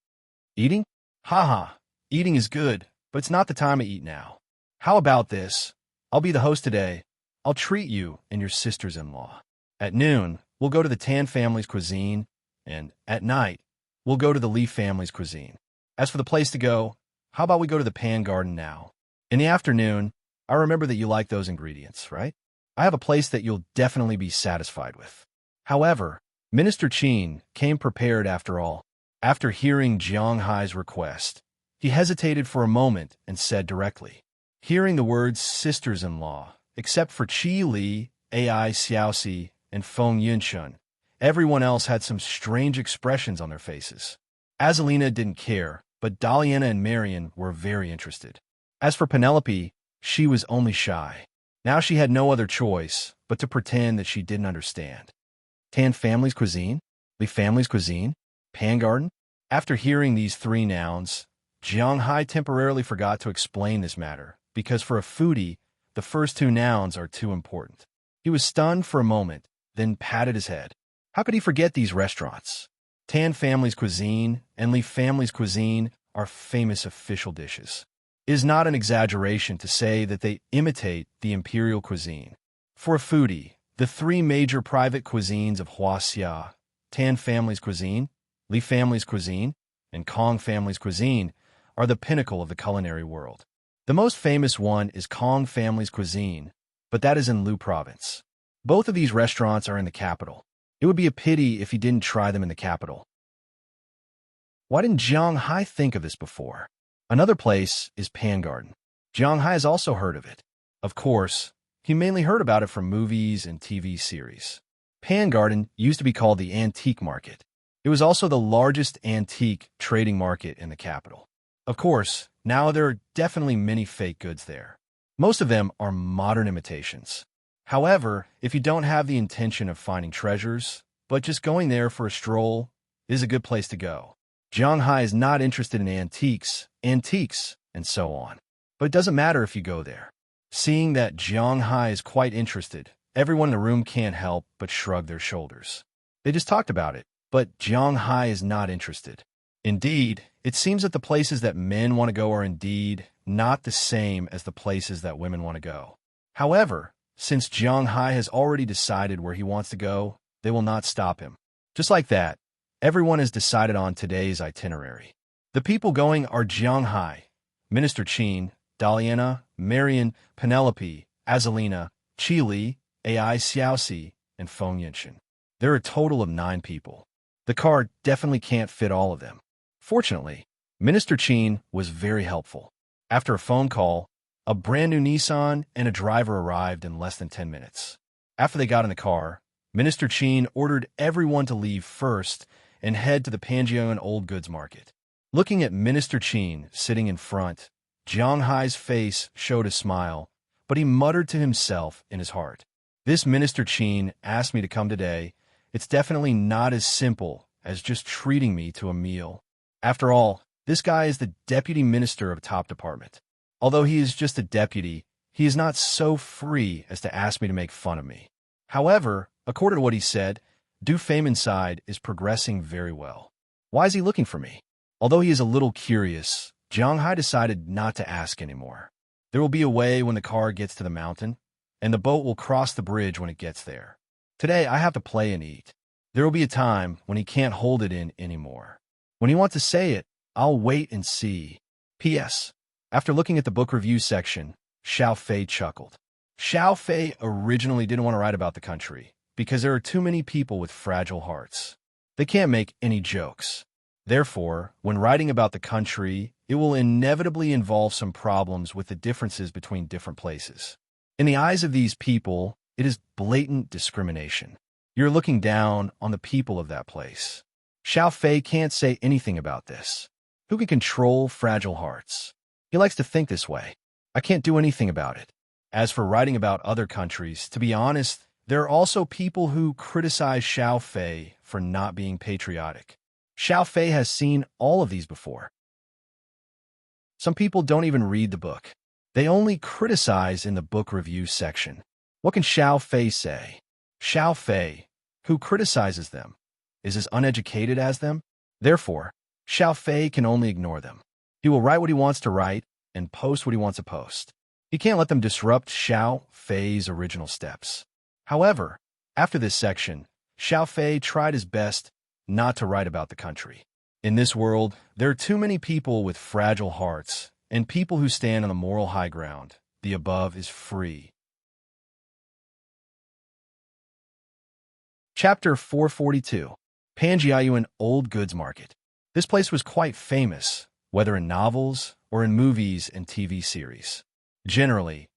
Eating? Haha, eating is good, but it's not the time to eat now. How about this? I'll be the host today. I'll treat you and your sisters-in-law. At noon, we'll go to the Tan family's cuisine, and at night, we'll go to the Li family's cuisine. As for the place to go, how about we go to the Pan Garden now? In the afternoon, I remember that you like those ingredients, right? I have a place that you'll definitely be satisfied with. However, Minister Qin came prepared after all. After hearing Jiang Hai's request, he hesitated for a moment and said directly, hearing the words sisters-in-law, except for Qi Li, Ai Xiaoxi, and Feng Yunshun, everyone else had some strange expressions on their faces. Azalina didn't care, but Daliana and Marian were very interested. As for Penelope, she was only shy. Now she had no other choice but to pretend that she didn't understand. Tan family's cuisine? Li family's cuisine, Pan Garden. After hearing these three nouns, Jiang Hai temporarily forgot to explain this matter, because for a foodie, the first two nouns are too important. He was stunned for a moment, then patted his head. How could he forget these restaurants? Tan family's cuisine and Li family's cuisine are famous official dishes. It is not an exaggeration to say that they imitate the imperial cuisine. For a foodie, the three major private cuisines of Huaxia, Tan family's cuisine, Li family's cuisine, and Kong family's cuisine, are the pinnacle of the culinary world. The most famous one is Kong family's cuisine, but that is in Lu province. Both of these restaurants are in the capital. It would be a pity if he didn't try them in the capital. Why didn't Jiang Hai think of this before? Another place is Pan Garden. Jiang Hai has also heard of it. Of course, he mainly heard about it from movies and TV series. Pan Garden used to be called the Antique Market. It was also the largest antique trading market in the capital. Of course, now there are definitely many fake goods there. Most of them are modern imitations. However, if you don't have the intention of finding treasures, but just going there for a stroll, is a good place to go. Jiang Hai is not interested in antiques, and so on. But it doesn't matter if you go there. Seeing that Jiang Hai is quite interested, everyone in the room can't help but shrug their shoulders. They just talked about it, but Jiang Hai is not interested. Indeed, it seems that the places that men want to go are indeed not the same as the places that women want to go. However, since Jiang Hai has already decided where he wants to go, they will not stop him. Just like that, everyone has decided on today's itinerary. The people going are Jiang Hai, Minister Qin, Daliana, Marian, Penelope, Azalina, Qi Li, Ai Xiaoxi, and Feng Yinshin. There are a total of 9 people. The car definitely can't fit all of them. Fortunately, Minister Qin was very helpful. After a phone call, a brand new Nissan and a driver arrived in less than 10 minutes. After they got in the car, Minister Qin ordered everyone to leave first and head to the Panjiang Old Goods Market. Looking at Minister Qin sitting in front, Jiang Hai's face showed a smile, but he muttered to himself in his heart. This Minister Qin asked me to come today. It's definitely not as simple as just treating me to a meal. After all, this guy is the deputy minister of a top department. Although he is just a deputy, he is not so free as to ask me to make fun of me. However, according to what he said, Du Feimin's side is progressing very well. Why is he looking for me? Although he is a little curious, Jiang Hai decided not to ask anymore. There will be a way when the car gets to the mountain, and the boat will cross the bridge when it gets there. Today, I have to play and eat. There will be a time when he can't hold it in anymore. When he wants to say it, I'll wait and see. P.S. After looking at the book review section, Xiao Fei chuckled. Xiao Fei originally didn't want to write about the country, because there are too many people with fragile hearts. They can't make any jokes. Therefore, when writing about the country, it will inevitably involve some problems with the differences between different places. In the eyes of these people, it is blatant discrimination. You're looking down on the people of that place. Xiao Fei can't say anything about this. Who can control fragile hearts? He likes to think this way. I can't do anything about it. As for writing about other countries, to be honest, there are also people who criticize Xiao Fei for not being patriotic. Xiao Fei has seen all of these before. Some people don't even read the book. They only criticize in the book review section. What can Xiao Fei say? Xiao Fei, who criticizes them, is as uneducated as them. Therefore, Xiao Fei can only ignore them. He will write what he wants to write and post what he wants to post. He can't let them disrupt Xiao Fei's original steps. However, after this section, Xiao Fei tried his best not to write about the country. In this world, there are too many people with fragile hearts and people who stand on the moral high ground. The above is free. Chapter 442. Panjiayuan Old Goods Market. This place was quite famous, whether in novels or in movies and TV series. Generally,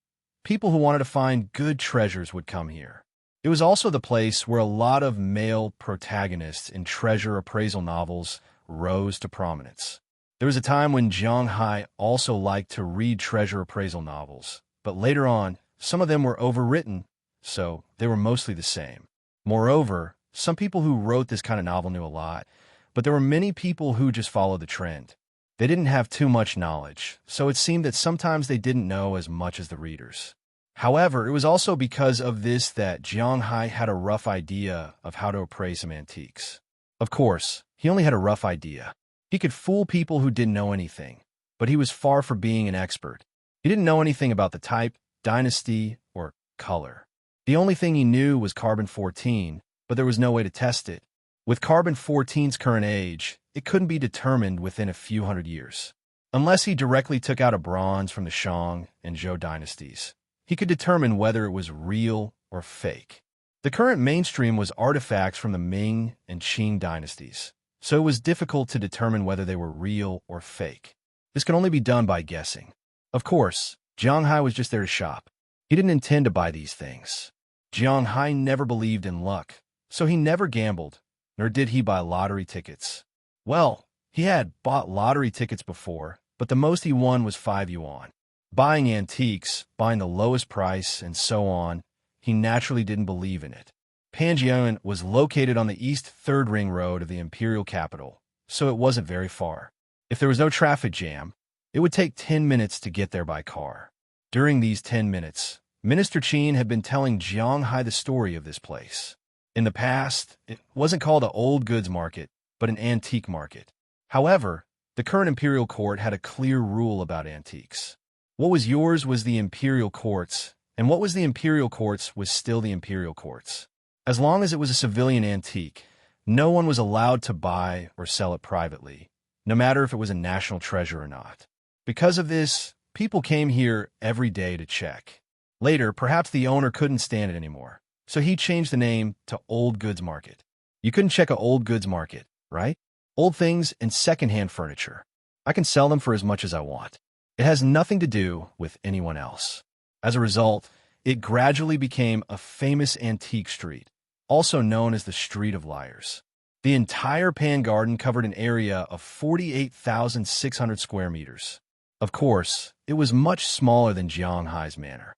people who wanted to find good treasures would come here. It was also the place where a lot of male protagonists in treasure appraisal novels rose to prominence. There was a time when Jiang Hai also liked to read treasure appraisal novels, but later on, some of them were overwritten, so they were mostly the same. Moreover, Some people who wrote this kind of novel knew a lot, but there were many people who just followed the trend. They didn't have too much knowledge, so it seemed that sometimes they didn't know as much as the readers. However, it was also because of this that Jiang Hai had a rough idea of how to appraise some antiques. Of course, he only had a rough idea. He could fool people who didn't know anything, but he was far from being an expert. He didn't know anything about the type, dynasty, or color. The only thing he knew was carbon-14, but there was no way to test it. With carbon-14's current age, it couldn't be determined within a few hundred years. Unless he directly took out a bronze from the Shang and Zhou dynasties, he could determine whether it was real or fake. The current mainstream was artifacts from the Ming and Qing dynasties, so it was difficult to determine whether they were real or fake. This could only be done by guessing. Of course, Jiang Hai was just there to shop. He didn't intend to buy these things. Jiang Hai never believed in luck, so he never gambled, nor did he buy lottery tickets. Well, he had bought lottery tickets before, but the most he won was 5 yuan. Buying antiques, buying the lowest price, and so on, he naturally didn't believe in it. Panjian was located on the East 3rd Ring Road of the imperial capital, so it wasn't very far. If there was no traffic jam, it would take 10 minutes to get there by car. During these 10 minutes, Minister Qin had been telling Jiang Hai the story of this place. In the past, it wasn't called an old goods market, but an antique market. However, the current imperial court had a clear rule about antiques. What was yours was the imperial courts, and what was the imperial courts was still the imperial courts. As long as it was a civilian antique, no one was allowed to buy or sell it privately, no matter if it was a national treasure or not. Because of this, people came here every day to check. Later, perhaps the owner couldn't stand it anymore, so he changed the name to Old Goods Market. You couldn't check an old goods market, right? Old things and secondhand furniture. I can sell them for as much as I want. It has nothing to do with anyone else. As a result, it gradually became a famous antique street, also known as the Street of Liars. The entire Pan Garden covered an area of 48,600 square meters. Of course, it was much smaller than Jiang Hai's manor.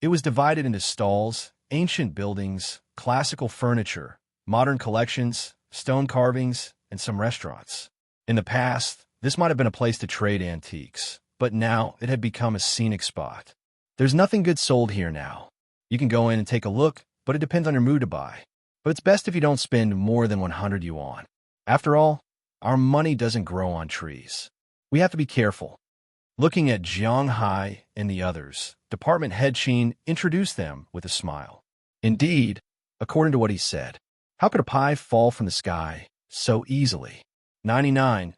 It was divided into stalls, ancient buildings, classical furniture, modern collections, stone carvings, and some restaurants. In the past, this might have been a place to trade antiques, but now it had become a scenic spot. There's nothing good sold here now. You can go in and take a look, but it depends on your mood to buy. But it's best if you don't spend more than 100 yuan. After all, our money doesn't grow on trees. We have to be careful. Looking at Jiang Hai and the others, Department Head Qin introduced them with a smile. Indeed, according to what he said, how could a pie fall from the sky so easily? 99%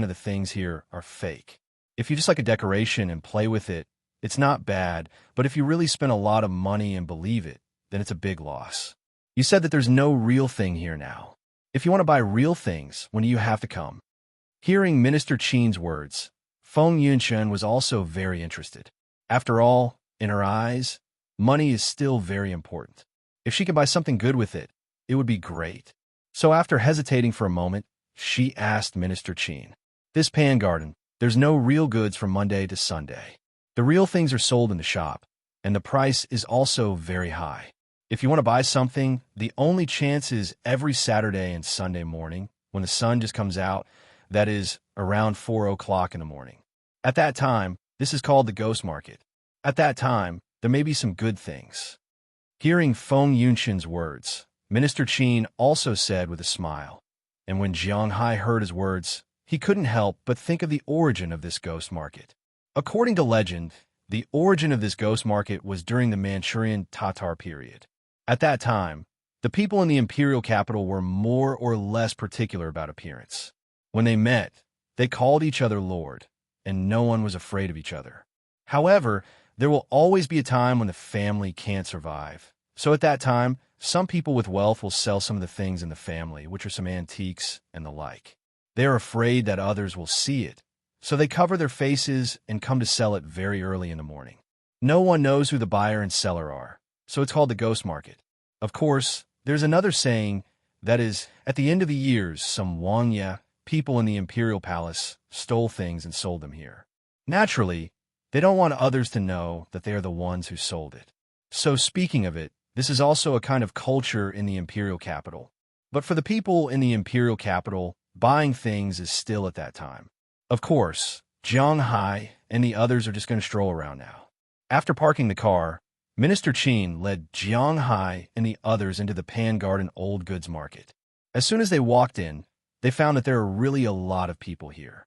of the things here are fake. If you just like a decoration and play with it, it's not bad, but if you really spend a lot of money and believe it, then it's a big loss. You said that there's no real thing here now. If you want to buy real things, when do you have to come? Hearing Minister Qin's words, Feng Yunchen was also very interested. After all, in her eyes, money is still very important. If she could buy something good with it, it would be great. So after hesitating for a moment, she asked Minister Qin, "This Pan Garden, there's no real goods from Monday to Sunday. The real things are sold in the shop, and the price is also very high. If you want to buy something, the only chance is every Saturday and Sunday morning, when the sun just comes out, that is, around 4 o'clock in the morning. At that time, this is called the ghost market. At that time, there may be some good things." Hearing Feng Yunshin's words, Minister Qin also said with a smile, and when Jiang Hai heard his words, he couldn't help but think of the origin of this ghost market. According to legend, the origin of this ghost market was during the Manchurian Tatar period. At that time, the people in the imperial capital were more or less particular about appearance. When they met, they called each other Lord, and no one was afraid of each other. However, there will always be a time when the family can't survive. So at that time, some people with wealth will sell some of the things in the family, which are some antiques and the like. They are afraid that others will see it, so they cover their faces and come to sell it very early in the morning. No one knows who the buyer and seller are, so it's called the ghost market. Of course, there's another saying, that is, at the end of the years, some Wangya, people in the imperial palace, stole things and sold them here. Naturally, they don't want others to know that they are the ones who sold it. So speaking of it, This is also a kind of culture in the imperial capital. But for the people in the imperial capital, buying things is still at that time. Of course, Jiang Hai and the others are just going to stroll around now. After parking the car, Minister Qin led Jiang Hai and the others into the Pan Garden Old Goods Market. As soon as they walked in, they found that there are really a lot of people here.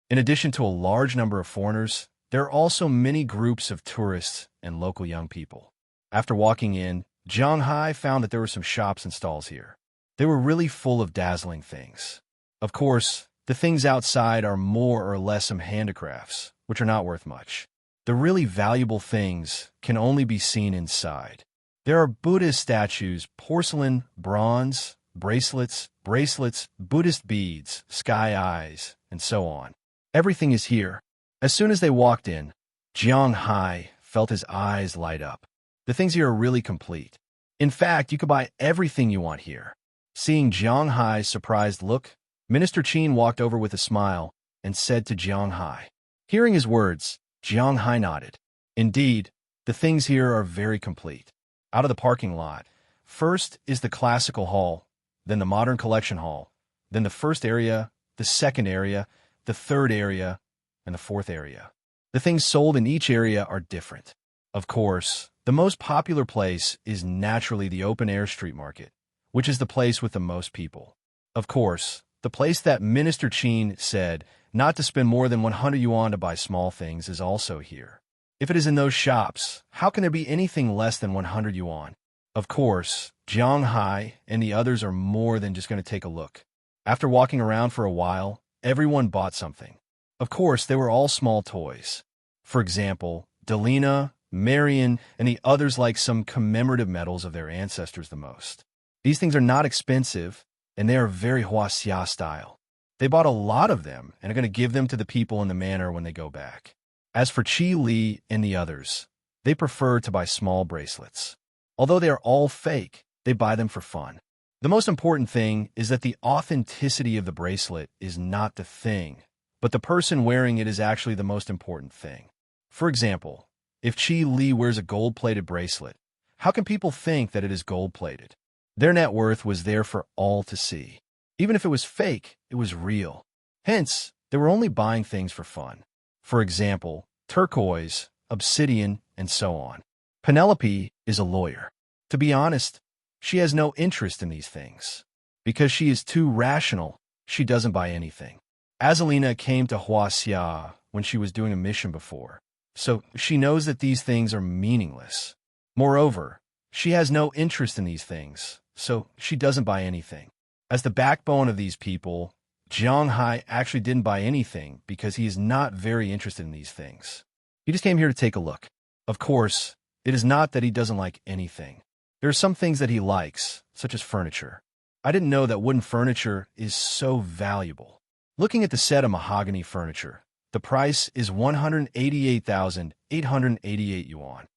In addition to a large number of foreigners, there are also many groups of tourists and local young people. After walking in, Jiang Hai found that there were some shops and stalls here. They were really full of dazzling things. Of course, the things outside are more or less some handicrafts, which are not worth much. The really valuable things can only be seen inside. There are Buddhist statues, porcelain, bronze, bracelets, Buddhist beads, sky eyes, and so on. Everything is here. As soon as they walked in, Jiang Hai felt his eyes light up. The things here are really complete. In fact, you could buy everything you want here. Seeing Jiang Hai's surprised look, Minister Qin walked over with a smile and said to Jiang Hai. Hearing his words, Jiang Hai nodded. Indeed, the things here are very complete. Out of the parking lot, first is the classical hall, then the modern collection hall, then the first area, the second area, the third area, and the fourth area. The things sold in each area are different. Of course, the most popular place is naturally the open-air street market, which is the place with the most people. Of course, the place that Minister Qin said not to spend more than 100 yuan to buy small things is also here. If it is in those shops, how can there be anything less than 100 yuan? Of course, Jiang Hai and the others are more than just going to take a look. After walking around for a while, everyone bought something. Of course, they were all small toys. For example, Delina, Marion, and the others like some commemorative medals of their ancestors the most. These things are not expensive, and they are very Huaxia style. They bought a lot of them and are going to give them to the people in the manor when they go back. As for Qi Li and the others, they prefer to buy small bracelets. Although they are all fake, they buy them for fun. The most important thing is that the authenticity of the bracelet is not the thing, but the person wearing it is actually the most important thing. For example, if Qi Li wears a gold-plated bracelet, how can people think that it is gold-plated? Their net worth was there for all to see. Even if it was fake, it was real. Hence, they were only buying things for fun. For example, turquoise, obsidian, and so on. Penelope is a lawyer. To be honest, she has no interest in these things. Because she is too rational, she doesn't buy anything. Azalina came to Huaxia when she was doing a mission before, so she knows that these things are meaningless. Moreover, she has no interest in these things, so she doesn't buy anything. As the backbone of these people, Jiang Hai actually didn't buy anything because he is not very interested in these things. He just came here to take a look. Of course, it is not that he doesn't like anything. There are some things that he likes, such as furniture. I didn't know that wooden furniture is so valuable. Looking at the set of mahogany furniture, the price is 188,888 yuan.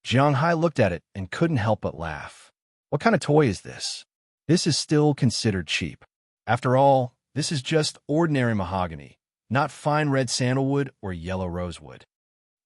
Jiang Hai looked at it and couldn't help but laugh. What kind of toy is this? This is still considered cheap. After all, this is just ordinary mahogany, not fine red sandalwood or yellow rosewood.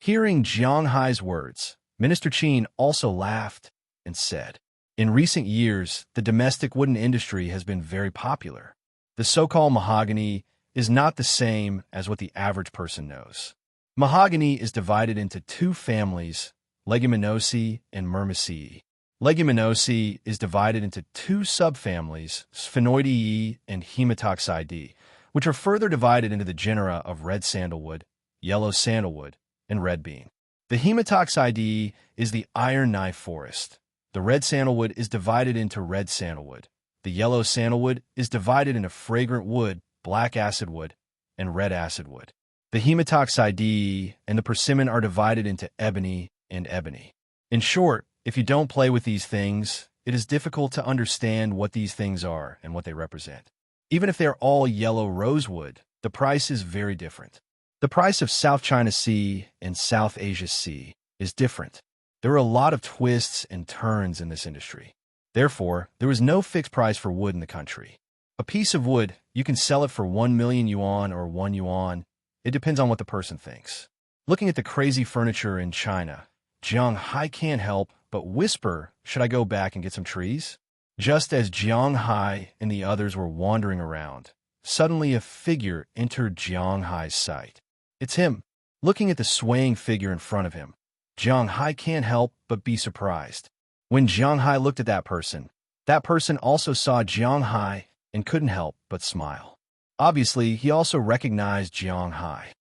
Hearing Jiang Hai's words, Minister Qin also laughed and said, in recent years, the domestic wooden industry has been very popular. The so-called mahogany is not the same as what the average person knows. Mahogany is divided into two families, Leguminosae and Myrmeciae. Leguminosae is divided into two subfamilies, Sphenoideae and Hematoxidae, which are further divided into the genera of red sandalwood, yellow sandalwood, and red bean. The Hematoxidae is the iron knife forest. The red sandalwood is divided into red sandalwood. The yellow sandalwood is divided into fragrant wood, black acid wood, and red acid wood. The Hematoxidae and the persimmon are divided into ebony and ebony. In short, if you don't play with these things, it is difficult to understand what these things are and what they represent. Even if they're all yellow rosewood, the price is very different. The price of South China Sea and South Asia Sea is different. There are a lot of twists and turns in this industry. Therefore, there is no fixed price for wood in the country. A piece of wood, you can sell it for 1 million yuan or 1 yuan. It depends on what the person thinks. Looking at the crazy furniture in China, Jiang Hai can't help but whisper, "Should I go back and get some trees?" Just as Jiang Hai and the others were wandering around, suddenly a figure entered Jiang Hai's sight. It's him. Looking at the swaying figure in front of him, Jiang Hai can't help but be surprised. When Jiang Hai looked at that person also saw Jiang Hai and couldn't help but smile. Obviously, he also recognized Jiang Hai.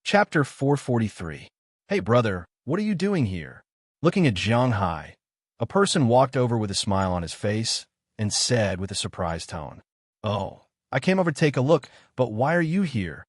Chapter 443. Hey brother, what are you doing here? Looking at Jiang Hai, a person walked over with a smile on his face and said with a surprised tone, "Oh, I came over to take a look, but why are you here?"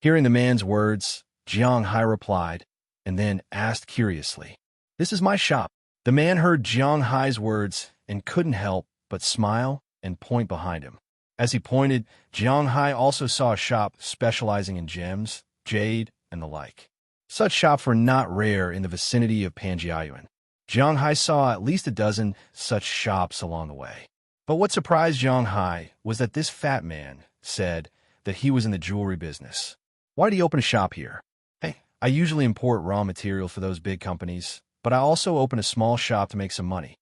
Hearing the man's words, Jiang Hai replied, and then asked curiously, "This is my shop." The man heard Jiang Hai's words and couldn't help but smile and point behind him. As he pointed, Jiang Hai also saw a shop specializing in gems, jade, and the like. Such shops were not rare in the vicinity of Panjiayuan. Jiang Hai saw at least a dozen such shops along the way. But what surprised Jiang Hai was that this fat man said that he was in the jewelry business. Why did he open a shop here? Hey, I usually import raw material for those big companies, but I also open a small shop to make some money.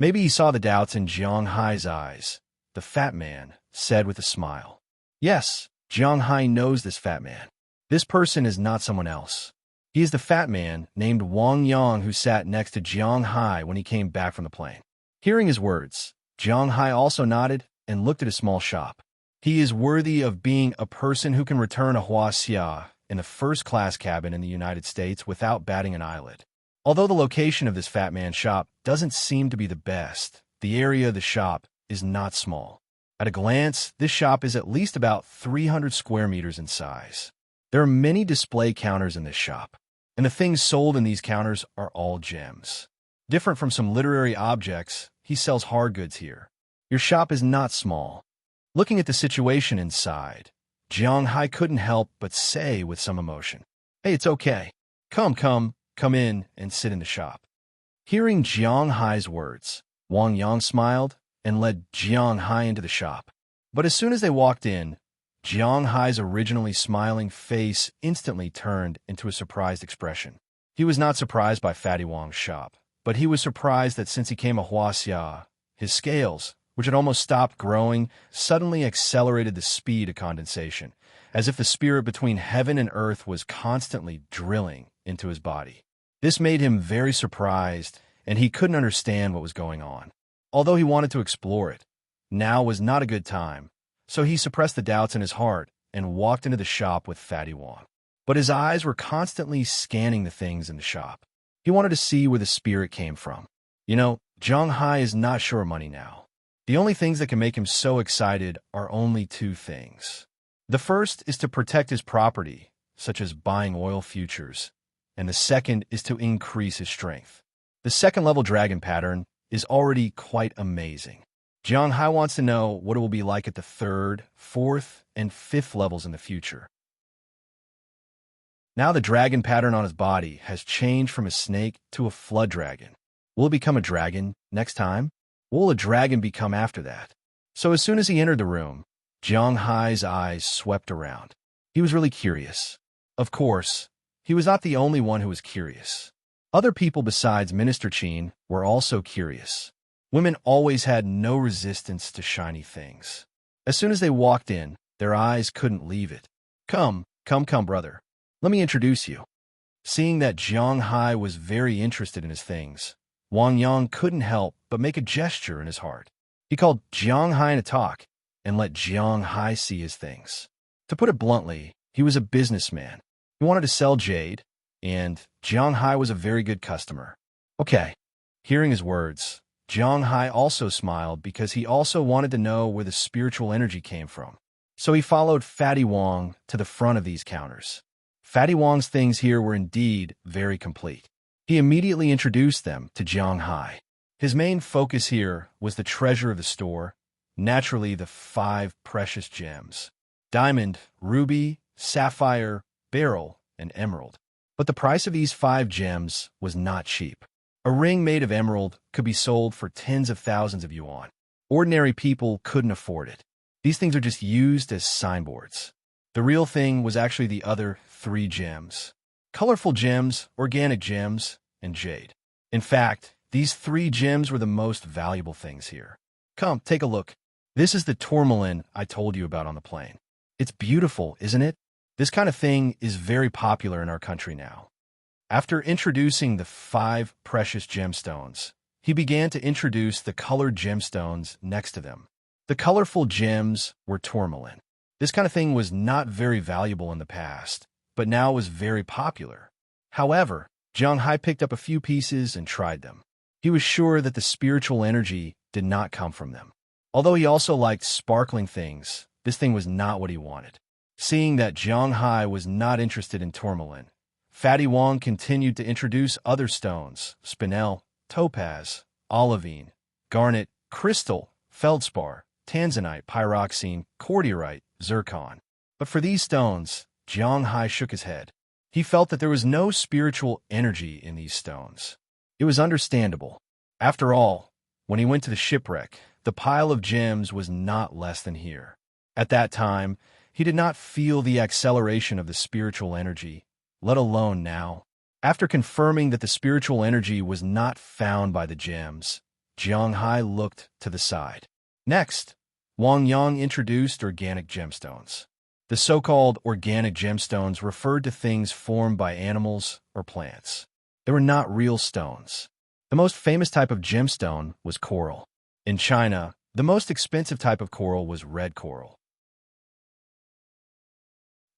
Maybe he saw the doubts in Jiang Hai's eyes. The fat man said with a smile. Yes, Jiang Hai knows this fat man. This person is not someone else. He is the fat man named Wang Yang who sat next to Jiang Hai when he came back from the plane. Hearing his words, Jiang Hai also nodded and looked at a small shop. He is worthy of being a person who can return a huaxia in the first-class cabin in the United States without batting an eyelid. Although the location of this fat man's shop doesn't seem to be the best, the area of the shop is not small. At a glance, this shop is at least about 300 square meters in size. There are many display counters in this shop, and the things sold in these counters are all gems. Different from some literary objects, he sells hard goods here. Your shop is not small. Looking at the situation inside, Jiang Hai couldn't help but say with some emotion, "Hey, it's okay. Come in and sit in the shop." Hearing Jiang Hai's words, Wang Yang smiled and led Jiang Hai into the shop. But as soon as they walked in, Jiang Hai's originally smiling face instantly turned into a surprised expression. He was not surprised by Fatty Wang's shop, but he was surprised that since he came a huaxia, his scales, which had almost stopped growing, suddenly accelerated the speed of condensation, as if the spirit between heaven and earth was constantly drilling into his body. This made him very surprised, and he couldn't understand what was going on. Although he wanted to explore it, now was not a good time, so he suppressed the doubts in his heart and walked into the shop with Fatty Wang. But his eyes were constantly scanning the things in the shop. He wanted to see where the spirit came from. Jiang Hai is not sure of money now. The only things that can make him so excited are only two things. The first is to protect his property, such as buying oil futures, and the second is to increase his strength. The second-level dragon pattern is already quite amazing. Jiang Hai wants to know what it will be like at the third, fourth, and fifth levels in the future. Now the dragon pattern on his body has changed from a snake to a flood dragon. Will it become a dragon next time? What will a dragon become after that? So as soon as he entered the room, Jiang Hai's eyes swept around. He was really curious. Of course, he was not the only one who was curious. Other people besides Minister Qin were also curious. Women always had no resistance to shiny things. As soon as they walked in, their eyes couldn't leave it. Come, brother. Let me introduce you." Seeing that Jiang Hai was very interested in his things, Wang Yang couldn't help but make a gesture in his heart. He called Jiang Hai to talk and let Jiang Hai see his things. To put it bluntly, he was a businessman. He wanted to sell jade, and Jiang Hai was a very good customer. Okay. Hearing his words, Jiang Hai also smiled because he also wanted to know where the spiritual energy came from. So he followed Fatty Wang to the front of these counters. Fatty Wang's things here were indeed very complete. He immediately introduced them to Jiang Hai. His main focus here was the treasure of the store, naturally the 5 precious gems: diamond, ruby, sapphire, beryl, and emerald. But the price of these 5 gems was not cheap. A ring made of emerald could be sold for tens of thousands of yuan. Ordinary people couldn't afford it. These things are just used as signboards. The real thing was actually the other three gems: colorful gems, organic gems, and jade. In fact, these three gems were the most valuable things here. Come, take a look. This is the tourmaline I told you about on the plane. It's beautiful, isn't it? This kind of thing is very popular in our country now. After introducing the 5 precious gemstones, he began to introduce the colored gemstones next to them. The colorful gems were tourmaline. This kind of thing was not very valuable in the past, but now was very popular. However, Jiang Hai picked up a few pieces and tried them. He was sure that the spiritual energy did not come from them. Although he also liked sparkling things, this thing was not what he wanted. Seeing that Jiang Hai was not interested in tourmaline, Fatty Wong continued to introduce other stones: spinel, topaz, olivine, garnet, crystal, feldspar, tanzanite, pyroxene, cordierite, zircon. But for these stones, Jiang Hai shook his head. He felt that there was no spiritual energy in these stones. It was understandable. After all, when he went to the shipwreck, the pile of gems was not less than here. At that time, he did not feel the acceleration of the spiritual energy, let alone now. After confirming that the spiritual energy was not found by the gems, Jiang Hai looked to the side. Next, Wang Yang introduced organic gemstones. The so-called organic gemstones referred to things formed by animals or plants. They were not real stones. The most famous type of gemstone was coral. In China, the most expensive type of coral was red coral.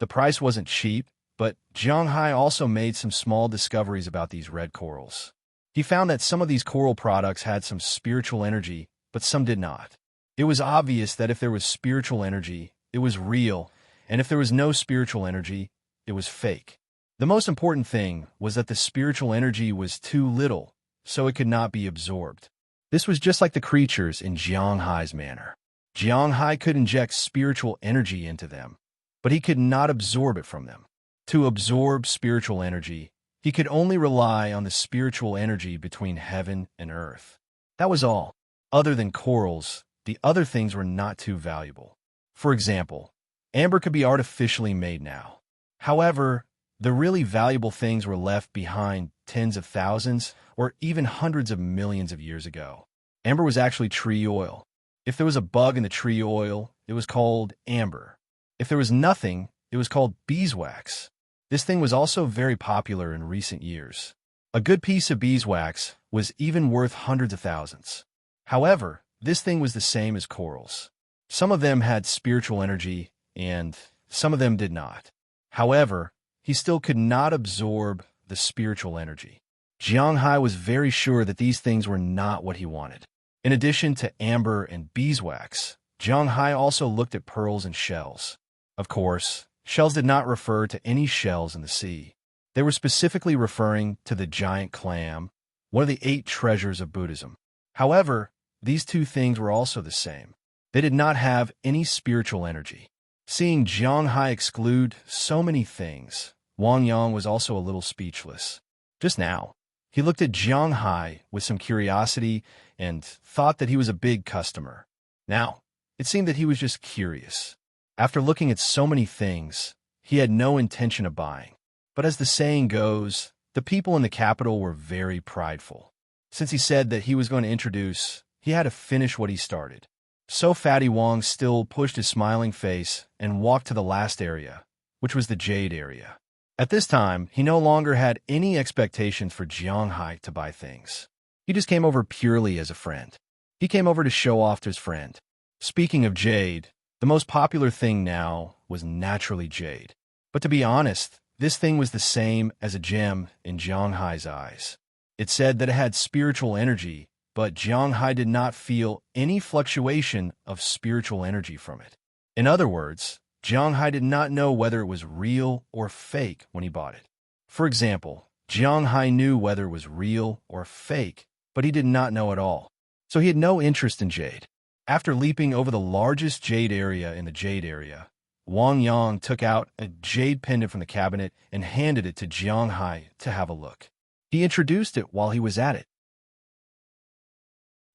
The price wasn't cheap, but Jiang Hai also made some small discoveries about these red corals. He found that some of these coral products had some spiritual energy, but some did not. It was obvious that if there was spiritual energy, it was real, and if there was no spiritual energy, it was fake. The most important thing was that the spiritual energy was too little, so it could not be absorbed. This was just like the creatures in Jiang Hai's manner. Jiang Hai could inject spiritual energy into them, but he could not absorb it from them. To absorb spiritual energy, he could only rely on the spiritual energy between heaven and earth. That was all. Other than corals, the other things were not too valuable. For example, amber could be artificially made now. However, the really valuable things were left behind tens of thousands or even hundreds of millions of years ago. Amber was actually tree oil. If there was a bug in the tree oil, it was called amber. If there was nothing, it was called beeswax. This thing was also very popular in recent years. A good piece of beeswax was even worth hundreds of thousands. However, this thing was the same as corals. Some of them had spiritual energy, and some of them did not. However, he still could not absorb the spiritual energy. Jiang Hai was very sure that these things were not what he wanted. In addition to amber and beeswax, Jiang Hai also looked at pearls and shells. Of course, shells did not refer to any shells in the sea. They were specifically referring to the giant clam, one of the 8 treasures of Buddhism. However, these two things were also the same. They did not have any spiritual energy. Seeing Jiang Hai exclude so many things, Wang Yang was also a little speechless. Just now, he looked at Jiang Hai with some curiosity and thought that he was a big customer. Now, it seemed that he was just curious. After looking at so many things, he had no intention of buying. But as the saying goes, the people in the capital were very prideful. Since he said that he was going to introduce, he had to finish what he started. So Fatty Wong still pushed his smiling face and walked to the last area, which was the jade area. At this time, he no longer had any expectations for Jiang Hai to buy things. He just came over purely as a friend. He came over to show off to his friend. Speaking of jade, the most popular thing now was naturally jade. But to be honest, this thing was the same as a gem in Jiang Hai's eyes. It said that it had spiritual energy, but Jiang Hai did not feel any fluctuation of spiritual energy from it. In other words, Jiang Hai did not know whether it was real or fake when he bought it. For example, Jiang Hai knew whether it was real or fake, but he did not know at all. So he had no interest in jade. After leaping over the largest jade area in the jade area, Wang Yang took out a jade pendant from the cabinet and handed it to Jiang Hai to have a look. He introduced it while he was at it.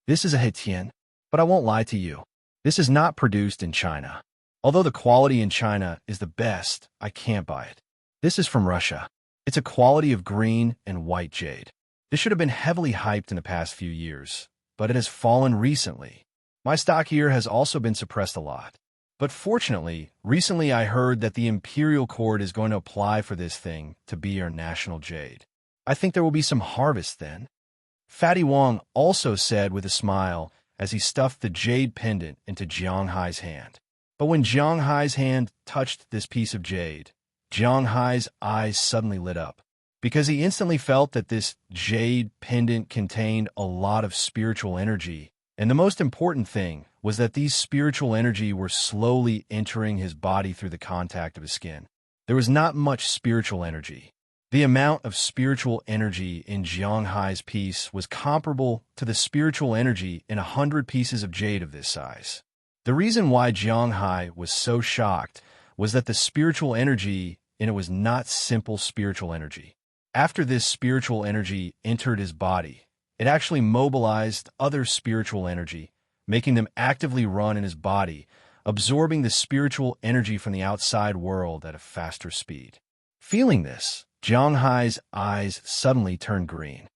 This is a Hetian, but I won't lie to you. This is not produced in China. Although the quality in China is the best, I can't buy it. This is from Russia. It's a quality of green and white jade. This should have been heavily hyped in the past few years, but it has fallen recently. My stock here has also been suppressed a lot. But fortunately, recently I heard that the Imperial Court is going to apply for this thing to be our national jade. I think there will be some harvest then. Fatty Wong also said with a smile as he stuffed the jade pendant into Jiang Hai's hand. But when Jiang Hai's hand touched this piece of jade, Jiang Hai's eyes suddenly lit up, because he instantly felt that this jade pendant contained a lot of spiritual energy, and the most important thing was that these spiritual energy were slowly entering his body through the contact of his skin. There was not much spiritual energy. The amount of spiritual energy in Jiang Hai's piece was comparable to the spiritual energy in 100 pieces of jade of this size. The reason why Jiang Hai was so shocked was that the spiritual energy in it was not simple spiritual energy. After this spiritual energy entered his body, it actually mobilized other spiritual energy, making them actively run in his body, absorbing the spiritual energy from the outside world at a faster speed. Feeling this, Jiang Hai's eyes suddenly turned green.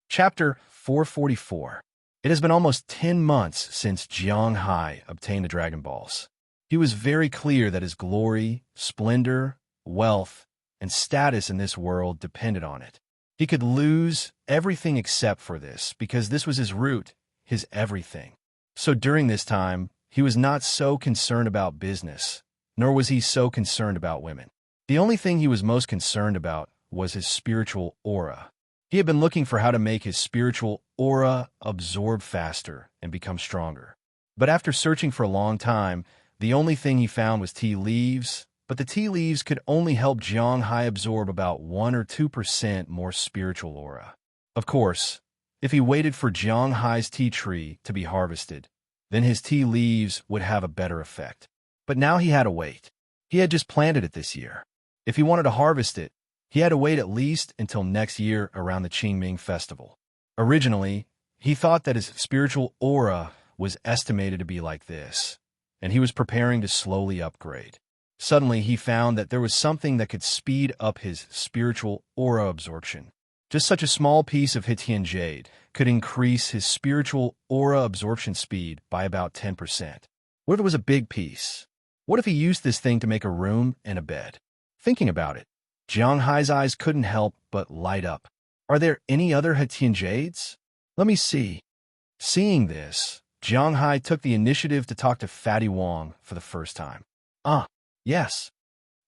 Chapter 444. It has been almost 10 months since Jiang Hai obtained the Dragon Balls. He was very clear that his glory, splendor, wealth, and status in this world depended on it. He could lose everything except for this, because this was his root, his everything. So during this time, he was not so concerned about business, nor was he so concerned about women. The only thing he was most concerned about was his spiritual aura. He had been looking for how to make his spiritual aura absorb faster and become stronger. But after searching for a long time, the only thing he found was tea leaves, but the tea leaves could only help Jiang Hai absorb about 1 or 2% more spiritual aura. Of course, if he waited for Jiang Hai's tea tree to be harvested, then his tea leaves would have a better effect. But now he had to wait. He had just planted it this year. If he wanted to harvest it, he had to wait at least until next year around the Qingming festival. Originally, he thought that his spiritual aura was estimated to be like this, and he was preparing to slowly upgrade. Suddenly, he found that there was something that could speed up his spiritual aura absorption. Just such a small piece of Hitian jade could increase his spiritual aura absorption speed by about 10%. What if it was a big piece? What if he used this thing to make a room and a bed? Thinking about it, Jiang Hai's eyes couldn't help but light up. Are there any other Hitian jades? Let me see. Seeing this, Jiang Hai took the initiative to talk to Fatty Wong for the first time. Yes.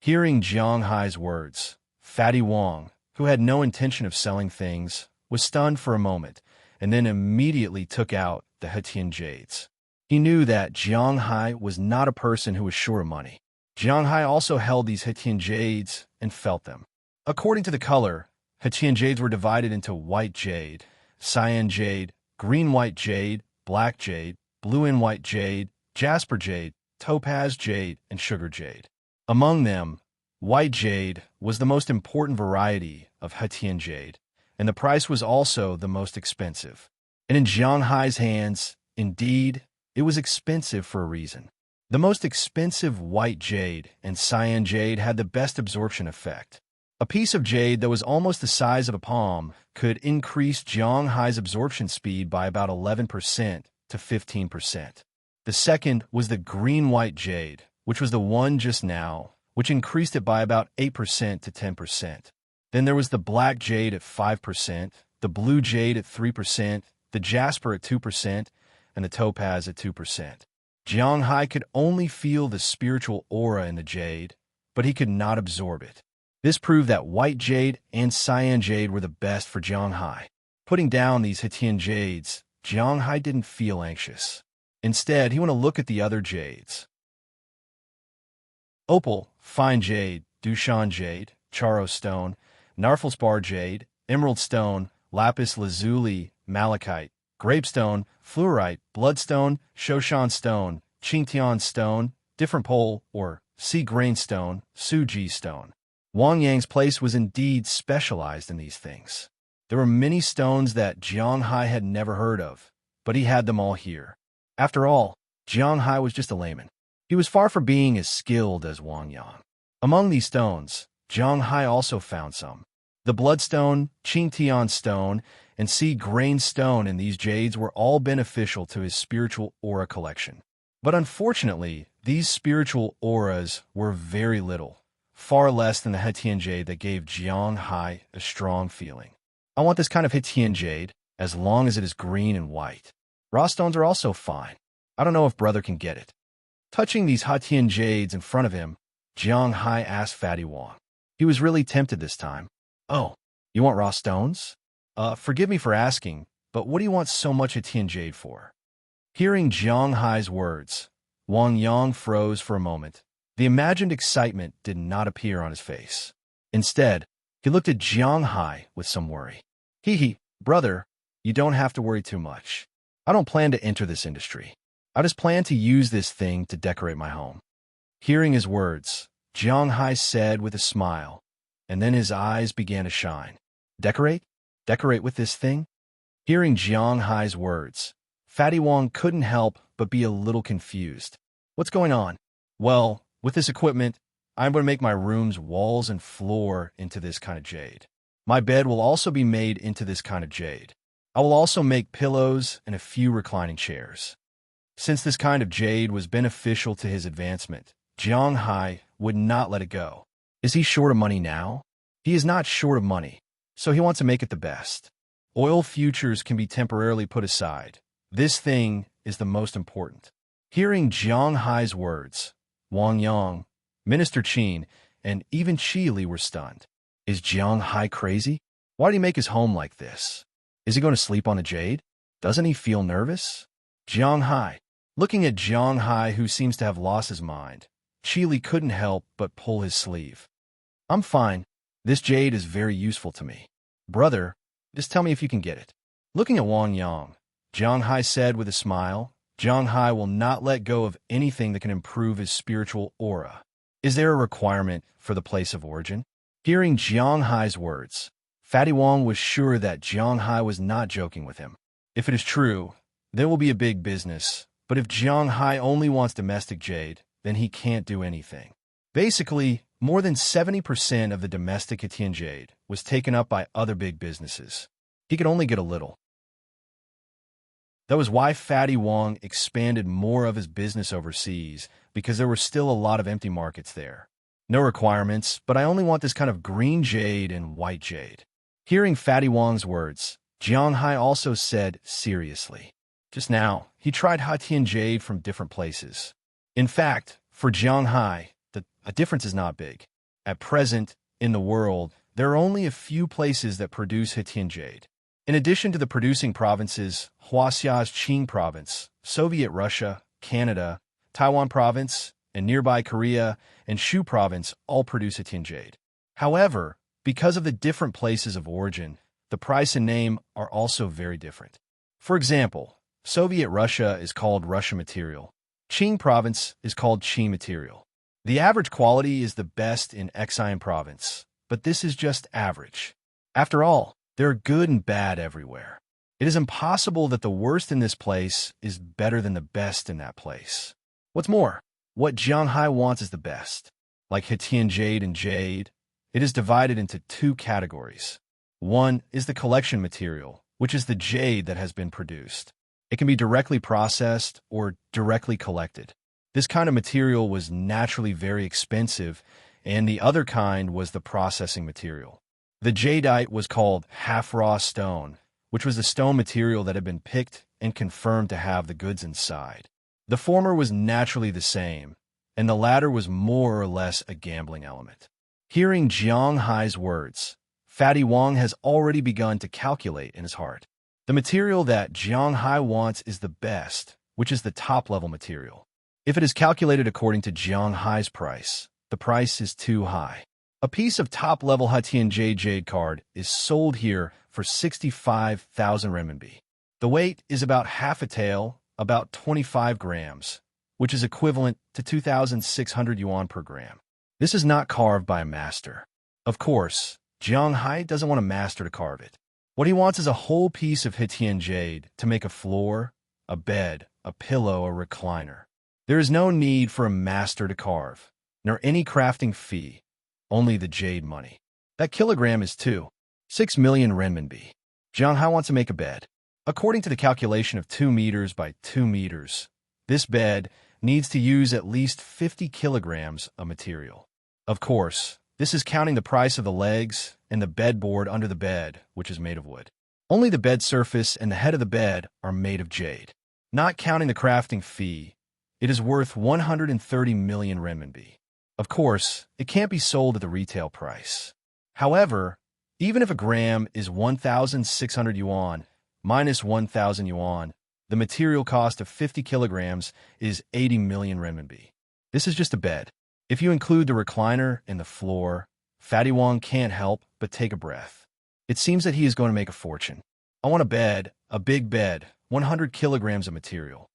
Hearing Jiang Hai's words, Fatty Wong, who had no intention of selling things, was stunned for a moment, and then immediately took out the Hitian jades. He knew that Jiang Hai was not a person who was short of money. Jiang Hai also held these Hitian jades and felt them. According to the color, Hitian jades were divided into white jade, cyan jade, green-white jade, black jade, blue and white jade, jasper jade, topaz jade, and sugar jade. Among them, white jade was the most important variety of Hitian jade, and the price was also the most expensive. And in Jiang Hai's hands, indeed, it was expensive for a reason. The most expensive white jade and cyan jade had the best absorption effect. A piece of jade that was almost the size of a palm could increase Jiang Hai's absorption speed by about 11% to 15%. The second was the green-white jade, which was the one just now, which increased it by about 8% to 10%. Then there was the black jade at 5%, the blue jade at 3%, the jasper at 2%, and the topaz at 2%. Jiang Hai could only feel the spiritual aura in the jade, but he could not absorb it. This proved that white jade and cyan jade were the best for Jiang Hai. Putting down these Hitian jades, Jiang Hai didn't feel anxious. Instead, he wanted to look at the other jades. Opal, fine jade, Dushan jade, Charo stone, Narfelspar jade, emerald stone, lapis lazuli, malachite, grapestone, fluorite, bloodstone, Shoshan stone, Qingtian stone, different pole or sea grain stone, Suji stone. Wang Yang's place was indeed specialized in these things. There were many stones that Jiang Hai had never heard of, but he had them all here. After all, Jiang Hai was just a layman. He was far from being as skilled as Wang Yang. Among these stones, Jiang Hai also found some. The bloodstone, Qingtian stone, and seed grain stone in these jades were all beneficial to his spiritual aura collection. But unfortunately, these spiritual auras were very little, far less than the Hetian jade that gave Jiang Hai a strong feeling. I want this kind of Hetian jade, as long as it is green and white. Raw stones are also fine. I don't know if brother can get it. Touching these Hetian jades in front of him, Jiang Hai asked Fatty Wang. He was really tempted this time. Oh, you want raw stones? Forgive me for asking, but what do you want so much Hetian jade for? Hearing Jiang Hai's words, Wang Yang froze for a moment. The imagined excitement did not appear on his face. Instead, he looked at Jiang Hai with some worry. Brother, you don't have to worry too much. I don't plan to enter this industry. I just plan to use this thing to decorate my home. Hearing his words, Jiang Hai said with a smile, and then his eyes began to shine. Decorate? Decorate with this thing? Hearing Jiang Hai's words, Fatty Wang couldn't help but be a little confused. What's going on? Well, with this equipment, I'm going to make my room's walls and floor into this kind of jade. My bed will also be made into this kind of jade. I will also make pillows and a few reclining chairs. Since this kind of jade was beneficial to his advancement, Jiang Hai would not let it go. Is he short of money now? He is not short of money, so he wants to make it the best. Oil futures can be temporarily put aside. This thing is the most important. Hearing Jiang Hai's words, Wang Yang, Minister Qin, and even Qi Li were stunned. Is Jiang Hai crazy? Why did he make his home like this? Is he going to sleep on the jade? Doesn't he feel nervous? Jiang Hai. Looking at Jiang Hai, who seems to have lost his mind, Qi Li couldn't help but pull his sleeve. I'm fine. This jade is very useful to me. Brother, just tell me if you can get it. Looking at Wang Yang, Jiang Hai said with a smile, Jiang Hai will not let go of anything that can improve his spiritual aura. Is there a requirement for the place of origin? Hearing Jiang Hai's words, Fatty Wang was sure that Jiang Hai was not joking with him. If it is true, there will be a big business, but if Jiang Hai only wants domestic jade, then he can't do anything. Basically, more than 70% of the domestic Hetian jade was taken up by other big businesses. He could only get a little. That was why Fatty Wang expanded more of his business overseas, because there were still a lot of empty markets there. No requirements, but I only want this kind of green jade and white jade. Hearing Fatty Wang's words, Jiang Hai also said seriously. Just now, he tried Hetian jade from different places. In fact, for Jiang Hai, a difference is not big. At present, in the world, there are only a few places that produce Hetian jade. In addition to the producing provinces, Huaxia's Qing province, Soviet Russia, Canada, Taiwan province, and nearby Korea and Shu province all produce Hetian jade. However, because of the different places of origin, the price and name are also very different. For example, Soviet Russia is called Russia material. Qing province is called Qing material. The average quality is the best in Xian province, but this is just average. After all, there are good and bad everywhere. It is impossible that the worst in this place is better than the best in that place. What's more, what Jiang Hai wants is the best. Like Hetian jade and jade, it is divided into two categories. One is the collection material, which is the jade that has been produced. It can be directly processed or directly collected. This kind of material was naturally very expensive, and the other kind was the processing material. The jadeite was called half-raw stone, which was the stone material that had been picked and confirmed to have the goods inside. The former was naturally the same, and the latter was more or less a gambling element. Hearing Jiang Hai's words, Fatty Wang has already begun to calculate in his heart. The material that Jiang Hai wants is the best, which is the top-level material. If it is calculated according to Jiang Hai's price, the price is too high. A piece of top-level Hetian jade card is sold here for 65,000 renminbi. The weight is about half a tael, about 25 grams, which is equivalent to 2,600 yuan per gram. This is not carved by a master. Of course, Jiang Hai doesn't want a master to carve it. What he wants is a whole piece of Hetian jade to make a floor, a bed, a pillow, a recliner. There is no need for a master to carve, nor any crafting fee, only the jade money. That kilogram is 6 million renminbi. Jiang Hai wants to make a bed. According to the calculation of 2 meters by 2 meters, this bed needs to use at least 50 kilograms of material. Of course, this is counting the price of the legs and the bedboard under the bed, which is made of wood. Only the bed surface and the head of the bed are made of jade. Not counting the crafting fee, it is worth 130 million renminbi. Of course, it can't be sold at the retail price. However, even if a gram is 1,600 yuan minus 1,000 yuan, the material cost of 50 kilograms is 80 million renminbi. This is just a bed. If you include the recliner and the floor, Fatty Wong can't help but take a breath. It seems that he is going to make a fortune. I want a bed, a big bed, 100 kilograms of material.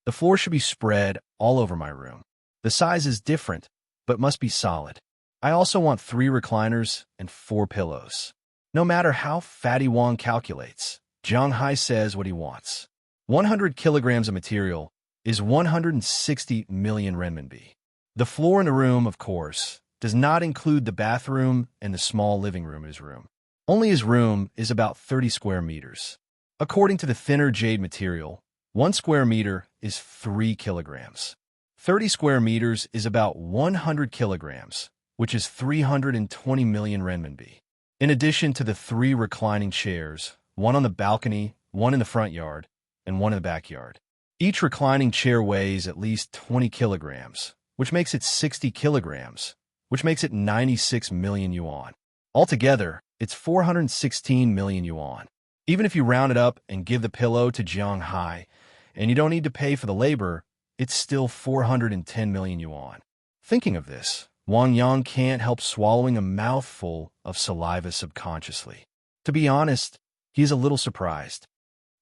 The floor should be spread all over my room. The size is different, but must be solid. I also want 3 recliners and 4 pillows. No matter how Fatty Wong calculates, Jiang Hai says what he wants. 100 kilograms of material is 160 million renminbi. The floor in the room, of course, does not include the bathroom and the small living room in his room. Only his room is about 30 square meters. According to the thinner jade material, 1 square meter is 3 kilograms. 30 square meters is about 100 kilograms, which is 320 million renminbi. In addition to the 3 reclining chairs, 1 on the balcony, 1 in the front yard, and 1 in the backyard. Each reclining chair weighs at least 20 kilograms, which makes it 60 kilograms, which makes it 96 million yuan. Altogether, it's 416 million yuan. Even if you round it up and give the pillow to Jiang Hai, and you don't need to pay for the labor, it's still 410 million yuan. Thinking of this, Wang Yang can't help swallowing a mouthful of saliva subconsciously. To be honest, he's a little surprised.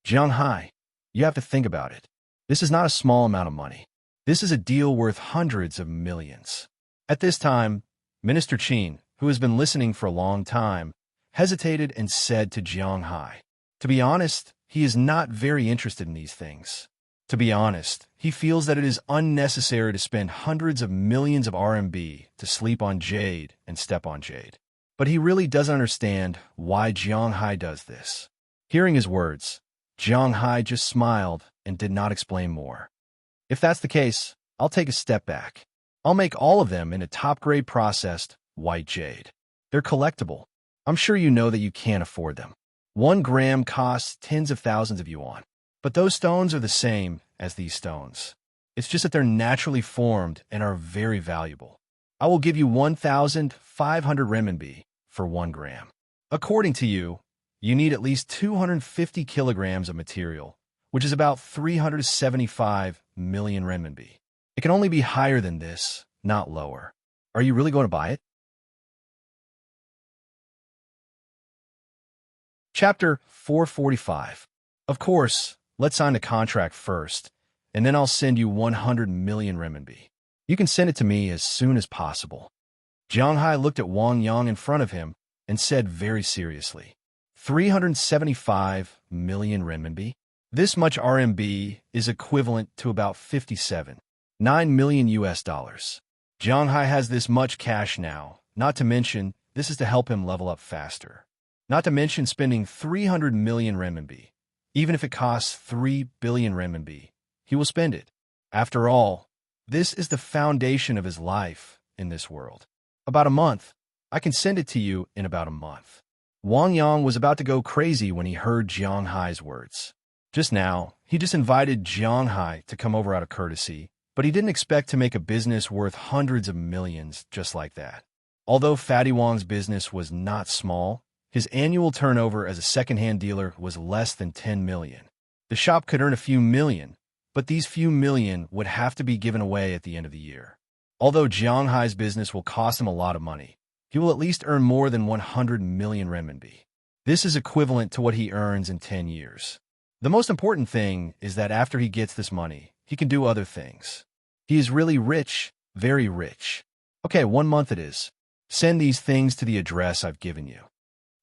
Jiang Hai, you have to think about it. This is not a small amount of money. This is a deal worth hundreds of millions. At this time, Minister Qin, who has been listening for a long time, hesitated and said to Jiang Hai, to be honest, he is not very interested in these things. To be honest, he feels that it is unnecessary to spend hundreds of millions of RMB to sleep on jade and step on jade. But he really doesn't understand why Jiang Hai does this. Hearing his words, Jiang Hai just smiled and did not explain more. If that's the case, I'll take a step back. I'll make all of them into top-grade processed white jade. They're collectible. I'm sure you know that you can't afford them. 1 gram costs tens of thousands of yuan. But those stones are the same as these stones. It's just that they're naturally formed and are very valuable. I will give you 1,500 renminbi for 1 gram. According to you, you need at least 250 kilograms of material, which is about 375 million renminbi. It can only be higher than this, not lower. Are you really going to buy it? Chapter 445. Of course, let's sign the contract first, and then I'll send you 100 million renminbi. You can send it to me as soon as possible. Jiang Hai looked at Wang Yang in front of him and said very seriously, 375 million renminbi? This much RMB is equivalent to about 57.9 million US dollars. Jiang Hai has this much cash now, not to mention this is to help him level up faster. Not to mention spending 300 million renminbi. Even if it costs 3 billion renminbi, he will spend it. After all, this is the foundation of his life in this world. About a month. I can send it to you in about a month. Wang Yang was about to go crazy when he heard Jiang Hai's words. Just now, he just invited Jiang Hai to come over out of courtesy, but he didn't expect to make a business worth hundreds of millions just like that. Although Fatty Wong's business was not small, his annual turnover as a second-hand dealer was less than 10 million. The shop could earn a few million, but these few million would have to be given away at the end of the year. Although Jiang Hai's business will cost him a lot of money, he will at least earn more than 100 million renminbi. This is equivalent to what he earns in 10 years. The most important thing is that after he gets this money, he can do other things. He is really rich, very rich. Okay, 1 month it is. Send these things to the address I've given you.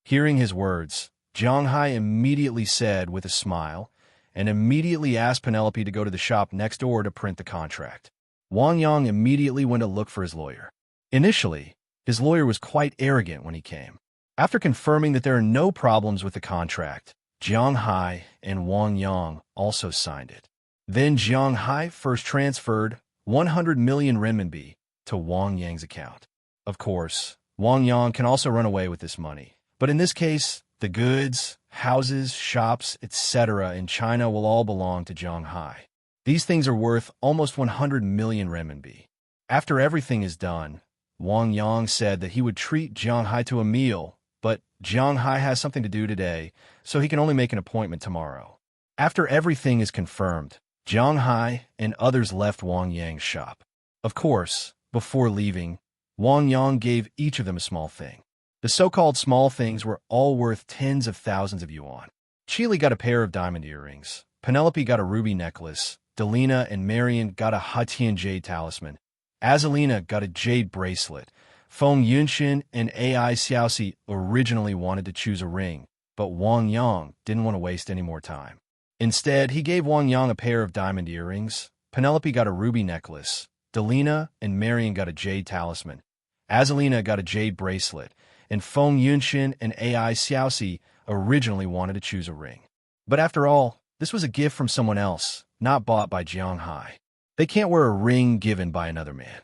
Hearing his words, Jiang Hai immediately said with a smile, and immediately asked Penelope to go to the shop next door to print the contract. Wang Yang immediately went to look for his lawyer. Initially, his lawyer was quite arrogant when he came. After confirming that there are no problems with the contract, Jiang Hai and Wang Yang also signed it. Then Jiang Hai first transferred 100 million renminbi to Wang Yang's account. Of course, Wang Yang can also run away with this money, but in this case, the goods, houses, shops, etc. in China will all belong to Jiang Hai. These things are worth almost 100 million renminbi. After everything is done, Wang Yang said that he would treat Jiang Hai to a meal, but Jiang Hai has something to do today, so he can only make an appointment tomorrow. After everything is confirmed, Jiang Hai and others left Wang Yang's shop. Of course, before leaving, Wang Yang gave each of them a small thing. The so-called small things were all worth tens of thousands of yuan. Chile got a pair of diamond earrings, Penelope got a ruby necklace, Delina and Marian got a Hatian jade talisman, Azalina got a jade bracelet, Feng Yunxin and Ai Xiaoxi originally wanted to choose a ring, but Wang Yang didn't want to waste any more time. Instead, he gave Wang Yang a pair of diamond earrings, Penelope got a ruby necklace, Delina and Marian got a jade talisman, Azalina got a jade bracelet, and Feng Yunxin and Ai Xiaoxi originally wanted to choose a ring. But after all, this was a gift from someone else, not bought by Jiang Hai. They can't wear a ring given by another man.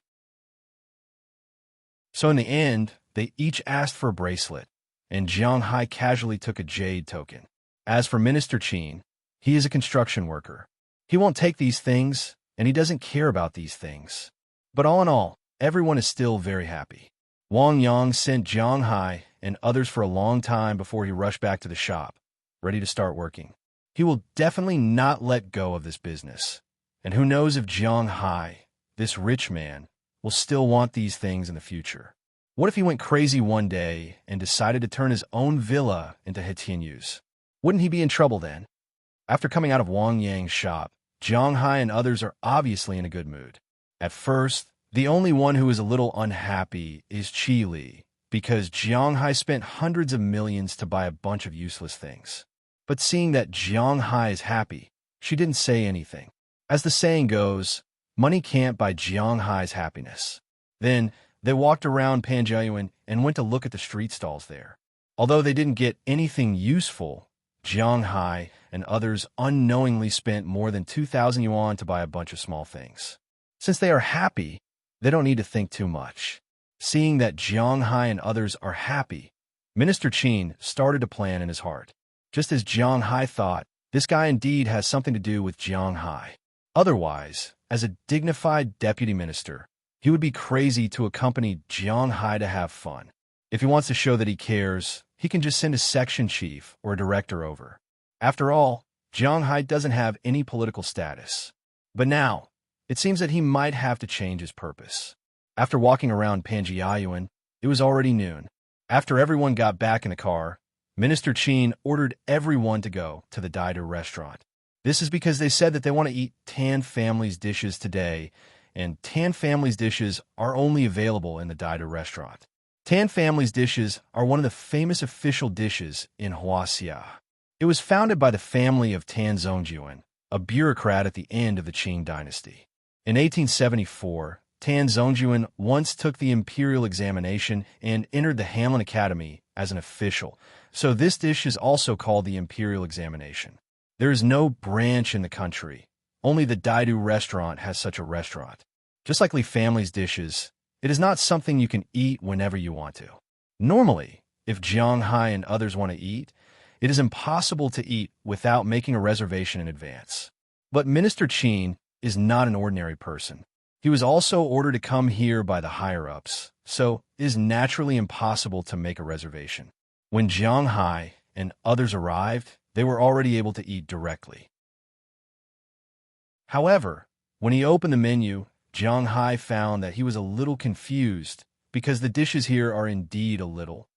So in the end, they each asked for a bracelet, and Jiang Hai casually took a jade token. As for Minister Qin, he is a construction worker. He won't take these things, and he doesn't care about these things. But all in all, everyone is still very happy. Wang Yang sent Jiang Hai and others for a long time before he rushed back to the shop, ready to start working. He will definitely not let go of this business. And who knows if Jiang Hai, this rich man, will still want these things in the future. What if he went crazy one day and decided to turn his own villa into Hetinyu's? Wouldn't he be in trouble then? After coming out of Wang Yang's shop, Jiang Hai and others are obviously in a good mood. At first, the only one who is a little unhappy is Qi Li, because Jiang Hai spent hundreds of millions to buy a bunch of useless things. But seeing that Jiang Hai is happy, she didn't say anything. As the saying goes, money can't buy Jiang Hai's happiness. Then, they walked around Panjiayuan and went to look at the street stalls there. Although they didn't get anything useful, Jiang Hai and others unknowingly spent more than 2,000 yuan to buy a bunch of small things. Since they are happy, they don't need to think too much. Seeing that Jiang Hai and others are happy, Minister Qin started to plan in his heart. Just as Jiang Hai thought, this guy indeed has something to do with Jiang Hai. Otherwise, as a dignified deputy minister, he would be crazy to accompany Jiang Hai to have fun. If he wants to show that he cares, he can just send a section chief or a director over. After all, Jiang Hai doesn't have any political status. But now, it seems that he might have to change his purpose. After walking around Panjiayuan, it was already noon. After everyone got back in the car, Minister Qin ordered everyone to go to the Daidu restaurant. This is because they said that they want to eat Tan family's dishes today, and Tan family's dishes are only available in the Daidu restaurant. Tan family's dishes are one of the famous official dishes in Huaxia. It was founded by the family of Tan Zhongjuan, a bureaucrat at the end of the Qing dynasty. In 1874, Tan Zhongjuan once took the imperial examination and entered the Hamlin Academy as an official, so this dish is also called the imperial examination. There is no branch in the country. Only the Daidu restaurant has such a restaurant. Just like Li family's dishes, it is not something you can eat whenever you want to. Normally, if Jiang Hai and others want to eat, it is impossible to eat without making a reservation in advance. But Minister Qin is not an ordinary person. He was also ordered to come here by the higher-ups, so it is naturally impossible to make a reservation. When Jiang Hai and others arrived, they were already able to eat directly. However, when he opened the menu, Jiang Hai found that he was a little confused because the dishes here are indeed a little.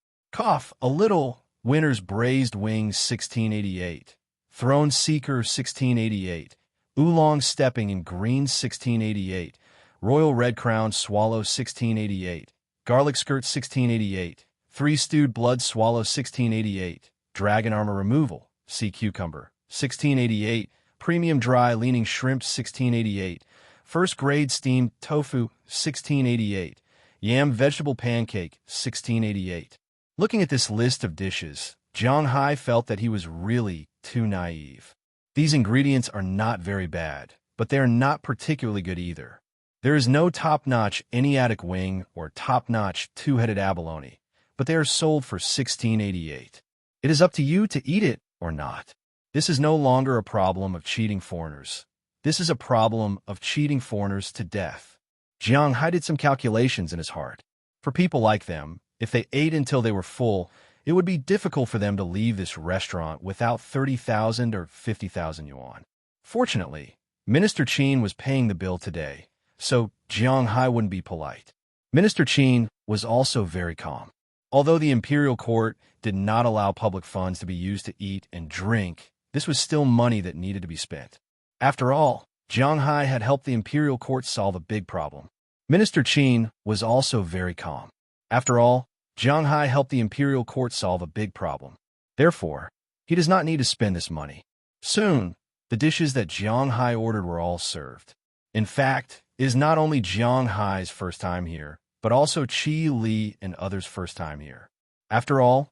Winner's Braised Wings 1688, Throne Seeker 1688, Oolong Stepping in Greens 1688, Royal Red Crown Swallow 1688, Garlic Skirt 1688, Three Stewed Blood Swallow 1688, Dragon Armor Removal, Sea Cucumber 1688, Premium dry leaning shrimp 1688. First grade steamed tofu 1688. Yam vegetable pancake 1688. Looking at this list of dishes, Jiang Hai felt that he was really too naive. These ingredients are not very bad, but they are not particularly good either. There is no top-notch Asiatic wing or top-notch two-headed abalone, but they are sold for $16.88. It is up to you to eat it or not. This is no longer a problem of cheating foreigners. This is a problem of cheating foreigners to death. Jiang Hai did some calculations in his heart. For people like them, if they ate until they were full, it would be difficult for them to leave this restaurant without 30,000 or 50,000 yuan. Fortunately, Minister Qin was paying the bill today, so Jiang Hai wouldn't be polite. Minister Qin was also very calm. Although the imperial court did not allow public funds to be used to eat and drink, this was still money that needed to be spent. After all, Jiang Hai had helped the imperial court solve a big problem. Minister Qin was also very calm. After all, Jiang Hai helped the imperial court solve a big problem. Therefore, he does not need to spend this money. Soon, the dishes that Jiang Hai ordered were all served. In fact, it is not only Jiang Hai's first time here, but also Qi Li and others' first time here. After all,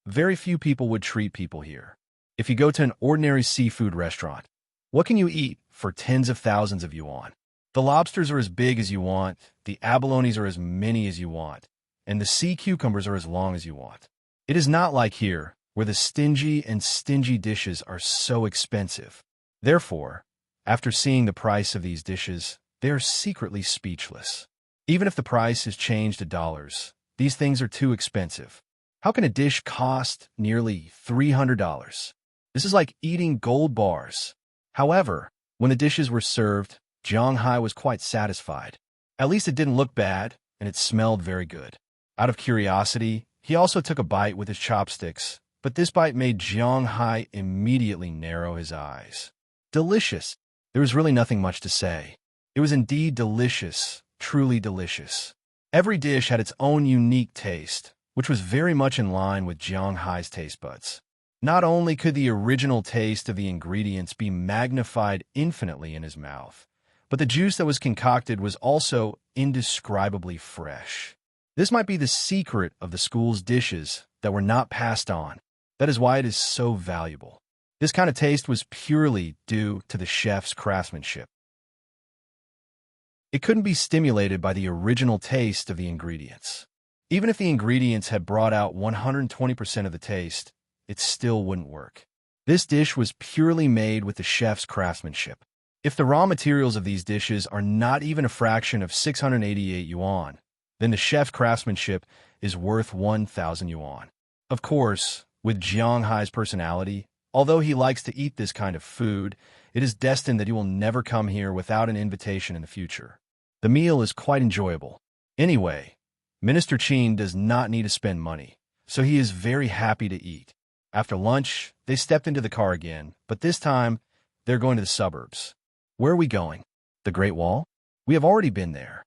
very few people would treat people here. If you go to an ordinary seafood restaurant, what can you eat for tens of thousands of yuan? The lobsters are as big as you want, the abalones are as many as you want, and the sea cucumbers are as long as you want. It is not like here, where the stingy dishes are so expensive. Therefore, after seeing the price of these dishes, they are secretly speechless. Even if the price is changed to dollars, these things are too expensive. How can a dish cost nearly $300? This is like eating gold bars. However, when the dishes were served, Jiang Hai was quite satisfied. At least it didn't look bad, and it smelled very good. Out of curiosity, he also took a bite with his chopsticks, but this bite made Jiang Hai immediately narrow his eyes. Delicious. There was really nothing much to say. It was indeed delicious, truly delicious. Every dish had its own unique taste, which was very much in line with Jiang Hai's taste buds. Not only could the original taste of the ingredients be magnified infinitely in his mouth, but the juice that was concocted was also indescribably fresh. This might be the secret of the school's dishes that were not passed on. That is why it is so valuable. This kind of taste was purely due to the chef's craftsmanship. It couldn't be stimulated by the original taste of the ingredients. Even if the ingredients had brought out 120% of the taste, it still wouldn't work. This dish was purely made with the chef's craftsmanship. If the raw materials of these dishes are not even a fraction of 688 yuan, then the chef's craftsmanship is worth 1,000 yuan. Of course, with Jiang Hai's personality, although he likes to eat this kind of food, it is destined that he will never come here without an invitation in the future. The meal is quite enjoyable. Anyway, Minister Qin does not need to spend money, so he is very happy to eat. After lunch, they stepped into the car again, but this time, they're going to the suburbs. Where are we going? The Great Wall? We have already been there.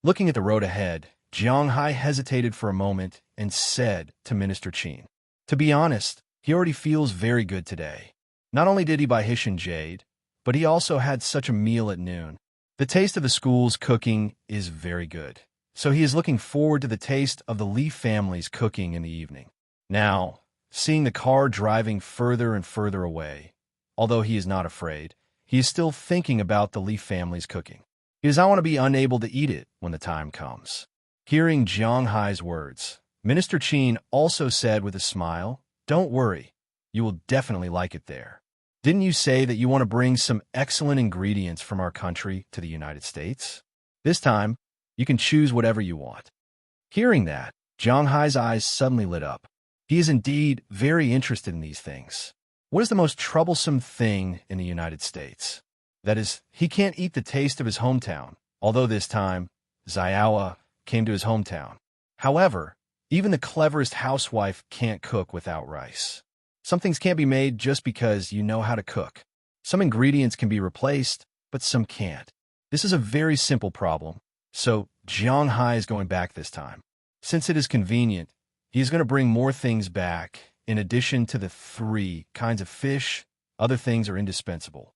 Looking at the road ahead, Jiang Hai hesitated for a moment and said to Minister Qin, "To be honest, he already feels very good today. Not only did he buy Hishan Jade, but he also had such a meal at noon. The taste of the school's cooking is very good, so he is looking forward to the taste of the Li family's cooking in the evening." Now, seeing the car driving further and further away, although he is not afraid, he is still thinking about the Li family's cooking. He does not want to be unable to eat it when the time comes. Hearing Jiang Hai's words, Minister Qin also said with a smile, "Don't worry, you will definitely like it there. Didn't you say that you want to bring some excellent ingredients from our country to the United States? This time, you can choose whatever you want." Hearing that, Jiang Hai's eyes suddenly lit up. He is indeed very interested in these things. What is the most troublesome thing in the United States? That is, he can't eat the taste of his hometown, although this time, Xiaoa came to his hometown. However, even the cleverest housewife can't cook without rice. Some things can't be made just because you know how to cook. Some ingredients can be replaced, but some can't. This is a very simple problem, so Jiang Hai is going back this time. Since it is convenient, he is going to bring more things back. In addition to the 3 kinds of fish, other things are indispensable.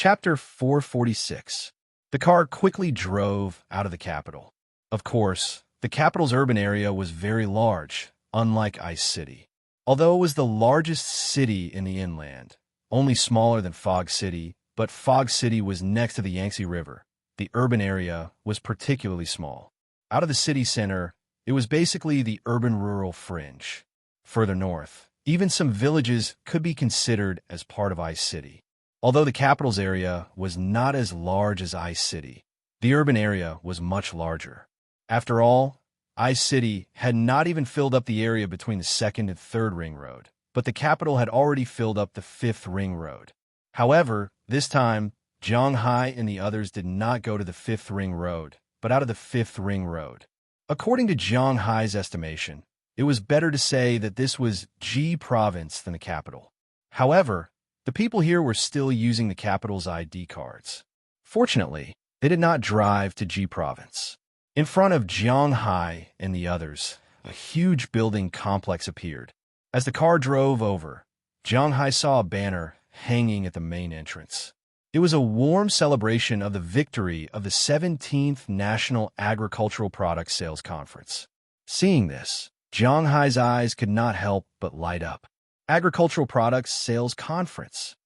Chapter 446. The car quickly drove out of the capital. Of course, the capital's urban area was very large, unlike Ice City. Although it was the largest city in the inland, only smaller than Fog City, but Fog City was next to the Yangtze River. The urban area was particularly small. Out of the city center, it was basically the urban-rural fringe. Further north, even some villages could be considered as part of Ice City. Although the capital's area was not as large as Ice City, the urban area was much larger. After all, Ice City had not even filled up the area between the 2nd and 3rd Ring Road, but the capital had already filled up the 5th Ring Road. However, this time, Jiang Hai and the others did not go to the 5th Ring Road, but out of the 5th Ring Road. According to Jiang Hai's estimation, it was better to say that this was Ji Province than the capital. However, the people here were still using the capital's ID cards. Fortunately, they did not drive to Ji Province. In front of Jiang Hai and the others, a huge building complex appeared. As the car drove over, Jiang Hai saw a banner hanging at the main entrance. It was a warm celebration of the victory of the 17th National Agricultural Products Sales Conference. Seeing this, Jiang Hai's eyes could not help but light up. Agricultural Products Sales Conference.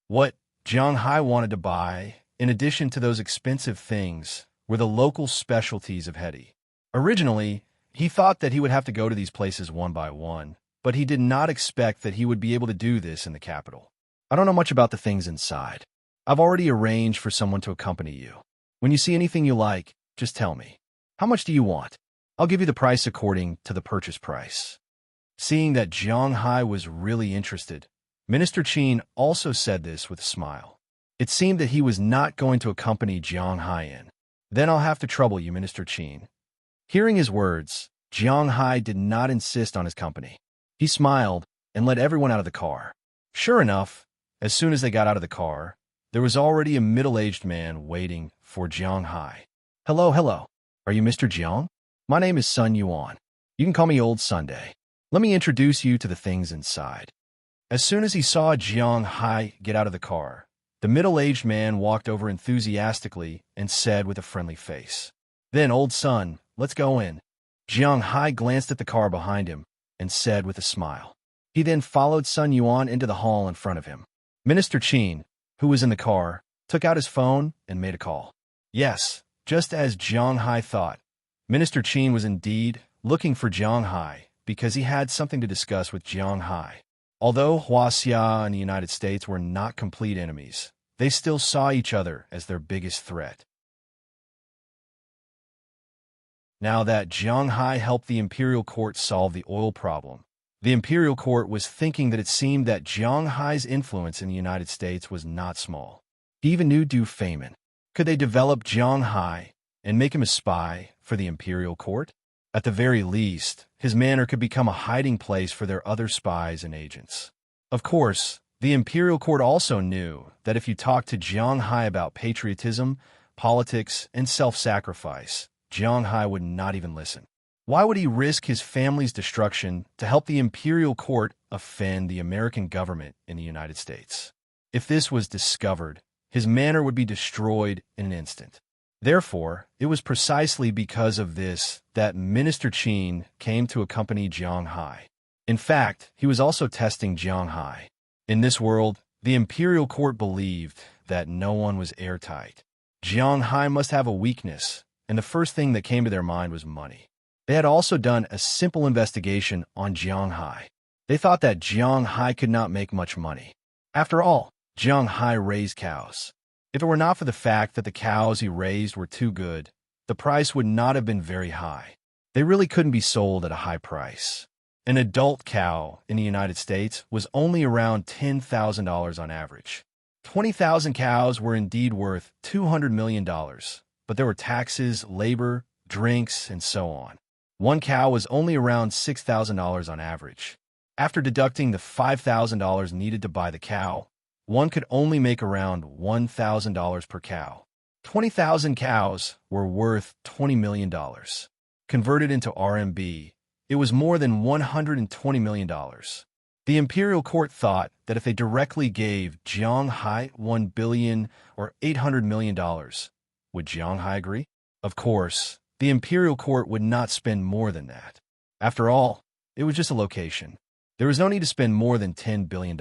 What Jiang Hai wanted to buy, in addition to those expensive things, were the local specialties of Hedi. Originally, he thought that he would have to go to these places one by one, but he did not expect that he would be able to do this in the capital. I don't know much about the things inside. I've already arranged for someone to accompany you. When you see anything you like, just tell me. How much do you want? I'll give you the price according to the purchase price. Seeing that Jiang Hai was really interested, Minister Qin also said this with a smile. It seemed that he was not going to accompany Jiang Hai in. Then I'll have to trouble you, Minister Qin. Hearing his words, Jiang Hai did not insist on his company. He smiled and led everyone out of the car. Sure enough, as soon as they got out of the car, there was already a middle-aged man waiting for Jiang Hai. Hello. Are you Mr. Jiang? My name is Sun Yuan. You can call me Old Sunday. Let me introduce you to the things inside. As soon as he saw Jiang Hai get out of the car, the middle-aged man walked over enthusiastically and said with a friendly face, "Then, Old Sun, let's go in." Jiang Hai glanced at the car behind him and said with a smile. He then followed Sun Yuan into the hall in front of him. Minister Qin, who was in the car, took out his phone and made a call. Yes, just as Jiang Hai thought, Minister Qin was indeed looking for Jiang Hai because he had something to discuss with Jiang Hai. Although Huaxia and the United States were not complete enemies, they still saw each other as their biggest threat. Now that Jiang Hai helped the imperial court solve the oil problem, the imperial court was thinking that it seemed that Jiang Hai's influence in the United States was not small. He even knew Du Feynman. Could they develop Jiang Hai and make him a spy for the imperial court? At the very least, his manor could become a hiding place for their other spies and agents. Of course, the imperial court also knew that if you talked to Jiang Hai about patriotism, politics, and self-sacrifice, Jiang Hai would not even listen. Why would he risk his family's destruction to help the imperial court offend the American government in the United States? If this was discovered, his manor would be destroyed in an instant. Therefore, it was precisely because of this that Minister Qin came to accompany Jiang Hai. In fact, he was also testing Jiang Hai. In this world, the imperial court believed that no one was airtight. Jiang Hai must have a weakness, and the first thing that came to their mind was money. They had also done a simple investigation on Jiang Hai. They thought that Jiang Hai could not make much money. After all, Jiang Hai raised cows. If it were not for the fact that the cows he raised were too good, the price would not have been very high. They really couldn't be sold at a high price. An adult cow in the United States was only around $10,000 on average. 20,000 cows were indeed worth $200 million, but there were taxes, labor, drinks, and so on. One cow was only around $6,000 on average. After deducting the $5,000 needed to buy the cow, one could only make around $1,000 per cow. 20,000 cows were worth $20 million. Converted into RMB, it was more than $120 million. The imperial court thought that if they directly gave Jiang Hai $1 billion or $800 million, would Jiang Hai agree? Of course, the imperial court would not spend more than that. After all, it was just a location. There was no need to spend more than $10 billion.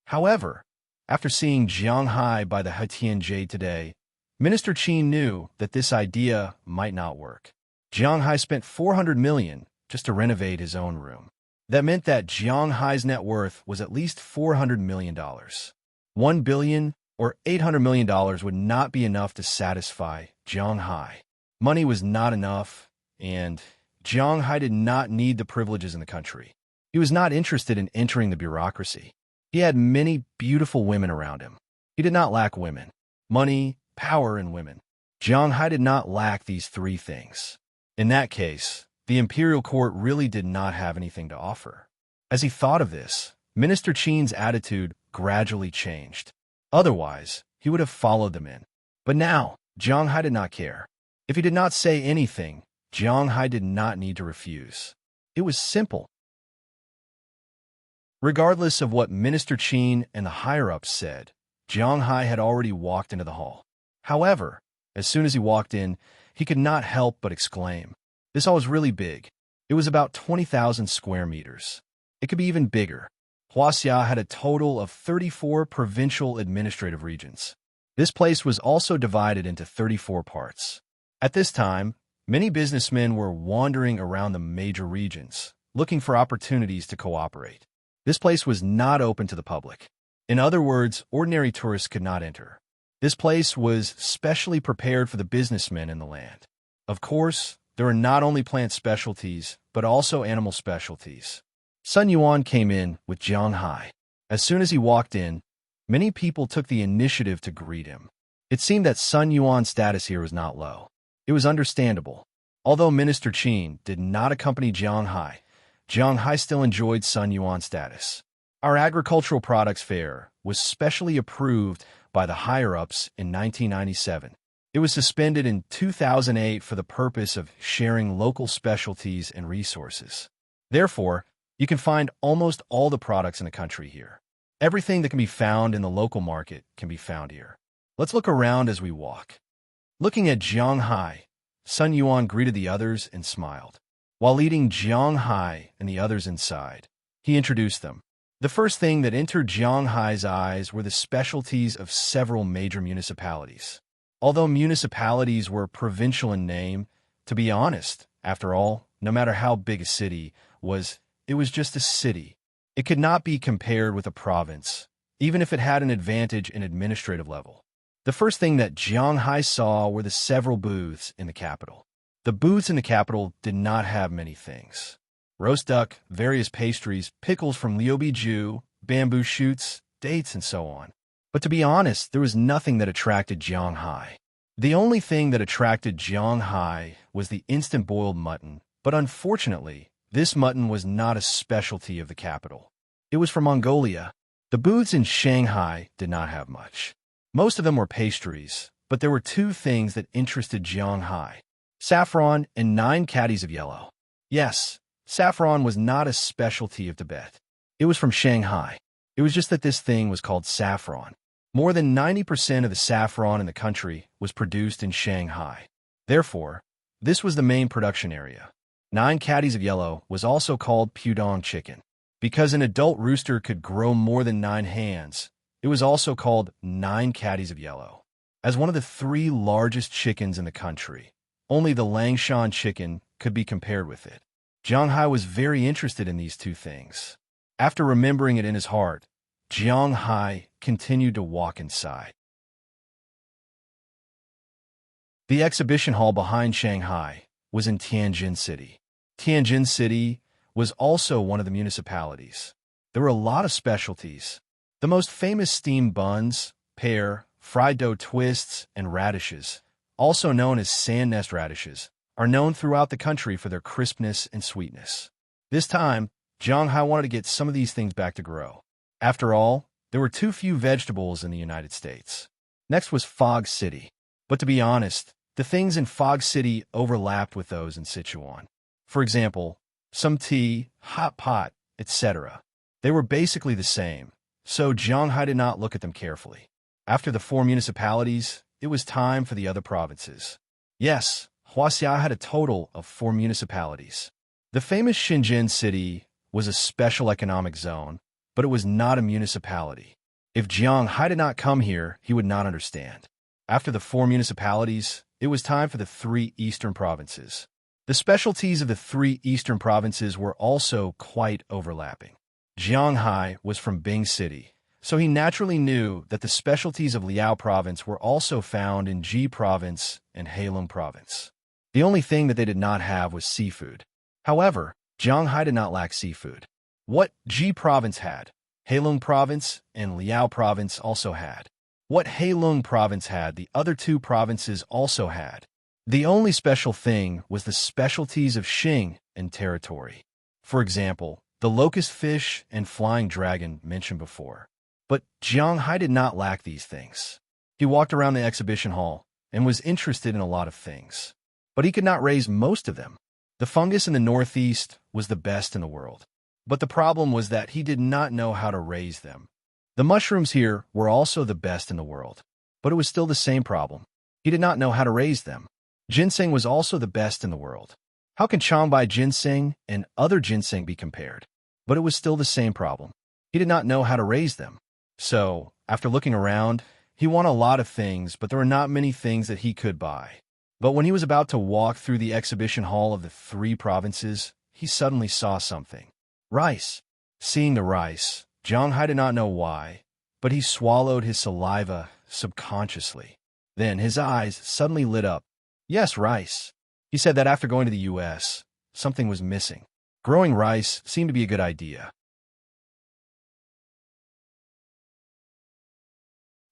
However, after seeing Jiang Hai by the Hetian Jade today, Minister Qin knew that this idea might not work. Jiang Hai spent $400 million just to renovate his own room. That meant that Jiang Hai's net worth was at least $400 million. $1 billion or $800 million would not be enough to satisfy Jiang Hai. Money was not enough, and Jiang Hai did not need the privileges in the country. He was not interested in entering the bureaucracy. He had many beautiful women around him. He did not lack women, money, power, and women. Jiang Hai did not lack these three things. In that case, the imperial court really did not have anything to offer. As he thought of this, Minister Qin's attitude gradually changed. Otherwise, he would have followed them in. But now, Jiang Hai did not care. If he did not say anything, Jiang Hai did not need to refuse. It was simple. Regardless of what Minister Qin and the higher-ups said, Jiang Hai had already walked into the hall. However, as soon as he walked in, he could not help but exclaim, "This hall is really big." It was about 20,000 square meters. It could be even bigger. Huaxia had a total of 34 provincial administrative regions. This place was also divided into 34 parts. At this time, many businessmen were wandering around the major regions, looking for opportunities to cooperate. This place was not open to the public. In other words, ordinary tourists could not enter. This place was specially prepared for the businessmen in the land. Of course, there were not only plant specialties, but also animal specialties. Sun Yuan came in with Jiang Hai. As soon as he walked in, many people took the initiative to greet him. It seemed that Sun Yuan's status here was not low. It was understandable. Although Minister Qin did not accompany Jiang Hai still enjoyed Sun Yuan's status. Our agricultural products fair was specially approved by the higher-ups in 1997. It was suspended in 2008 for the purpose of sharing local specialties and resources. Therefore, you can find almost all the products in the country here. Everything that can be found in the local market can be found here. Let's look around as we walk. Looking at Jiang Hai, Sun Yuan greeted the others and smiled. While leading Jiang Hai and the others inside, he introduced them. The first thing that entered Jiang Hai's eyes were the specialties of several major municipalities. Although municipalities were provincial in name, to be honest, after all, no matter how big a city was, it was just a city. It could not be compared with a province, even if it had an advantage in administrative level. The first thing that Jiang Hai saw were the several booths in the capital. The booths in the capital did not have many things. Roast duck, various pastries, pickles from liubiju, bamboo shoots, dates, and so on. But to be honest, there was nothing that attracted Jiang Hai. The only thing that attracted Jiang Hai was the instant boiled mutton, but unfortunately, this mutton was not a specialty of the capital. It was from Mongolia. The booths in Shanghai did not have much. Most of them were pastries, but there were two things that interested Jiang Hai: saffron and 9 caddies of yellow. Yes, saffron was not a specialty of Tibet. It was from Shanghai. It was just that this thing was called saffron. More than 90% of the saffron in the country was produced in Shanghai. Therefore, this was the main production area. 9 caddies of yellow was also called Pudong chicken. Because an adult rooster could grow more than 9 hands, it was also called 9 caddies of yellow. As one of the 3 largest chickens in the country, only the Langshan chicken could be compared with it. Jiang Hai was very interested in these two things. After remembering it in his heart, Jiang Hai continued to walk inside. The exhibition hall behind Shanghai was in Tianjin City. Tianjin City was also one of the municipalities. There were a lot of specialties. The most famous steamed buns, pear, fried dough twists, and radishes, also known as sand nest radishes, are known throughout the country for their crispness and sweetness. This time, Jiang Hai wanted to get some of these things back to grow. After all, there were too few vegetables in the United States. Next was Fog City. But to be honest, the things in Fog City overlapped with those in Sichuan. For example, some tea, hot pot, etc. They were basically the same, so Jianghai did not look at them carefully. After the 4 municipalities, it was time for the other provinces. Yes, Huaxia had a total of 4 municipalities. The famous Shenzhen city was a special economic zone, but it was not a municipality. If Jianghai did not come here, he would not understand. After the 4 municipalities, it was time for the 3 eastern provinces. The specialties of the 3 eastern provinces were also quite overlapping. Jianghai was from Bing City, so he naturally knew that the specialties of Liao Province were also found in Ji Province and Heilong Province. The only thing that they did not have was seafood. However, Jianghai did not lack seafood. What Ji Province had, Heilong Province and Liao Province also had. What Heilong Province had, the other 2 provinces also had. The only special thing was the specialties of Xing and territory. For example, the locust fish and flying dragon mentioned before. But Jianghai did not lack these things. He walked around the exhibition hall and was interested in a lot of things. But he could not raise most of them. The fungus in the northeast was the best in the world. But the problem was that he did not know how to raise them. The mushrooms here were also the best in the world. But it was still the same problem. He did not know how to raise them. Ginseng was also the best in the world. How can Changbai ginseng and other ginseng be compared? But it was still the same problem. He did not know how to raise them. So, after looking around, he wanted a lot of things, but there were not many things that he could buy. But when he was about to walk through the exhibition hall of the 3 provinces, he suddenly saw something. Rice. Seeing the rice, Jianghai did not know why, but he swallowed his saliva subconsciously. Then his eyes suddenly lit up. Yes, rice. He said that after going to the U.S., something was missing. Growing rice seemed to be a good idea.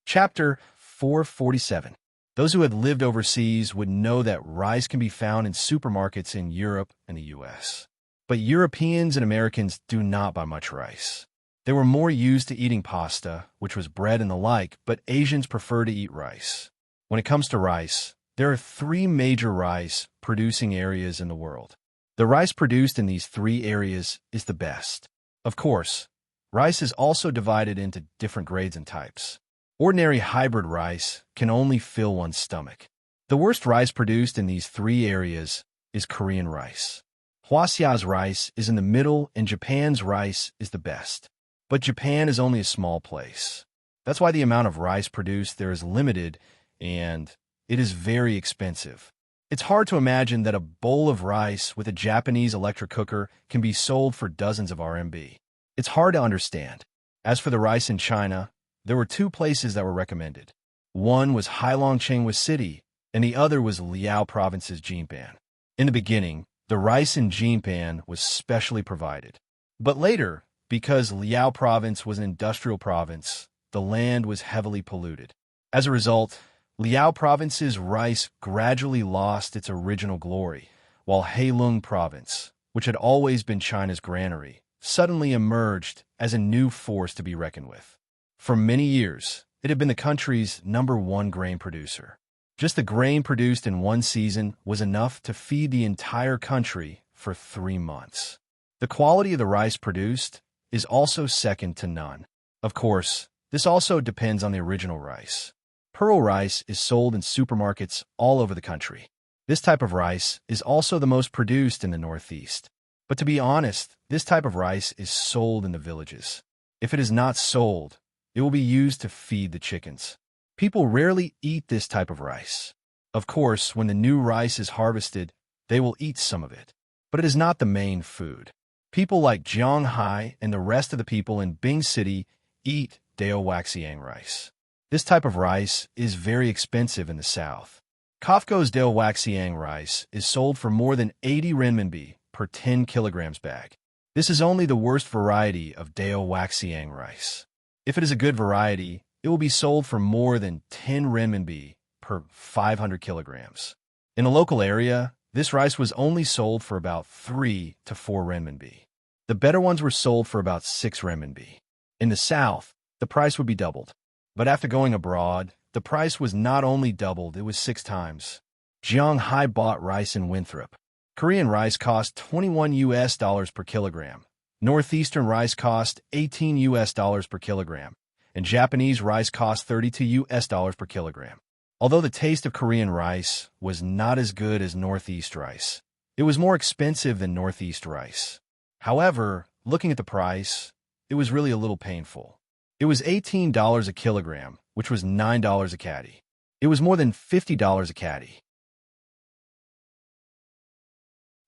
Chapter 447. Those who had lived overseas would know that rice can be found in supermarkets in Europe and the U.S. But Europeans and Americans do not buy much rice. They were more used to eating pasta, which was bread and the like, but Asians prefer to eat rice. When it comes to rice, there are 3 major rice-producing areas in the world. The rice produced in these 3 areas is the best. Of course, rice is also divided into different grades and types. Ordinary hybrid rice can only fill one's stomach. The worst rice produced in these 3 areas is Korean rice. Huaxia's rice is in the middle and Japan's rice is the best. But Japan is only a small place. That's why the amount of rice produced there is limited and it is very expensive. It's hard to imagine that a bowl of rice with a Japanese electric cooker can be sold for dozens of RMB. It's hard to understand. As for the rice in China, there were 2 places that were recommended. One was Heilongjiang City, and the other was Liao Province's Jinpan. In the beginning, the rice in Jinpan was specially provided. But later, because Liao Province was an industrial province, the land was heavily polluted. As a result, Liao Province's rice gradually lost its original glory, while Heilong Province, which had always been China's granary, suddenly emerged as a new force to be reckoned with. For many years, it had been the country's #1 grain producer. Just the grain produced in one season was enough to feed the entire country for 3 months. The quality of the rice produced is also second to none. Of course, this also depends on the original rice. Pearl rice is sold in supermarkets all over the country. This type of rice is also the most produced in the Northeast. But to be honest, this type of rice is sold in the villages. If it is not sold, it will be used to feed the chickens. People rarely eat this type of rice. Of course, when the new rice is harvested, they will eat some of it. But it is not the main food. People like Jianghai and the rest of the people in Bing City eat Daowaxiang rice. This type of rice is very expensive in the south. Kafko's Daowaxiang rice is sold for more than 80 renminbi per 10 kilograms bag. This is only the worst variety of Daowaxiang rice. If it is a good variety, it will be sold for more than 10 renminbi per 500 kilograms. In the local area, this rice was only sold for about 3 to 4 renminbi. The better ones were sold for about 6 renminbi. In the south, the price would be doubled. But after going abroad, the price was not only doubled, it was 6 times. Jianghai bought rice in Winthrop. Korean rice cost $21 per kilogram, Northeastern rice cost $18 per kilogram, and Japanese rice cost $32 per kilogram. Although the taste of Korean rice was not as good as Northeast rice, it was more expensive than Northeast rice. However, looking at the price, it was really a little painful. It was $18 a kilogram, which was $9 a caddy. It was more than $50 a caddy.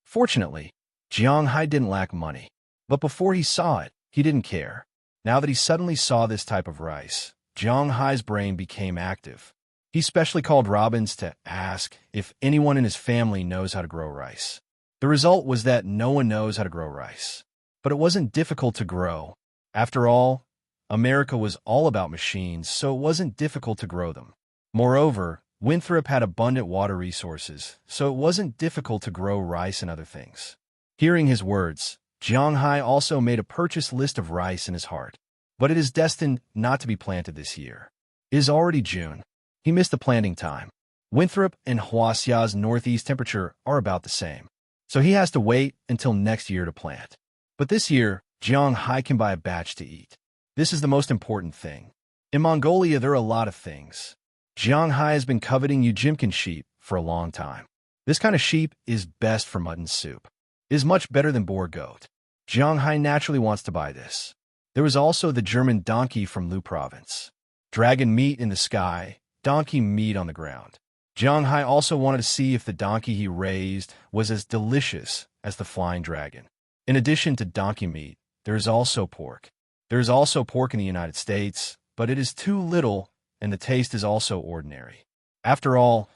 Fortunately, Jiang Hai didn't lack money. But before he saw it, he didn't care. Now that he suddenly saw this type of rice, Jiang Hai's brain became active. He specially called Robbins to ask if anyone in his family knows how to grow rice. The result was that no one knows how to grow rice. But it wasn't difficult to grow. After all, America was all about machines, so it wasn't difficult to grow them. Moreover, Winthrop had abundant water resources, so it wasn't difficult to grow rice and other things. Hearing his words, Jiang Hai also made a purchase list of rice in his heart. But it is destined not to be planted this year. It is already June. He missed the planting time. Winthrop and Huasia's northeast temperature are about the same, so he has to wait until next year to plant. But this year, Jiang Hai can buy a batch to eat. This is the most important thing. In Mongolia, there are a lot of things. Jiang Hai has been coveting Ujimkin sheep for a long time. This kind of sheep is best for mutton soup. It is much better than boar goat. Jiang Hai naturally wants to buy this. There was also the German donkey from Lu province. Dragon meat in the sky, donkey meat on the ground. Jiang Hai also wanted to see if the donkey he raised was as delicious as the flying dragon. In addition to donkey meat, there is also pork. There is also pork in the United States, but it is too little and the taste is also ordinary. After all,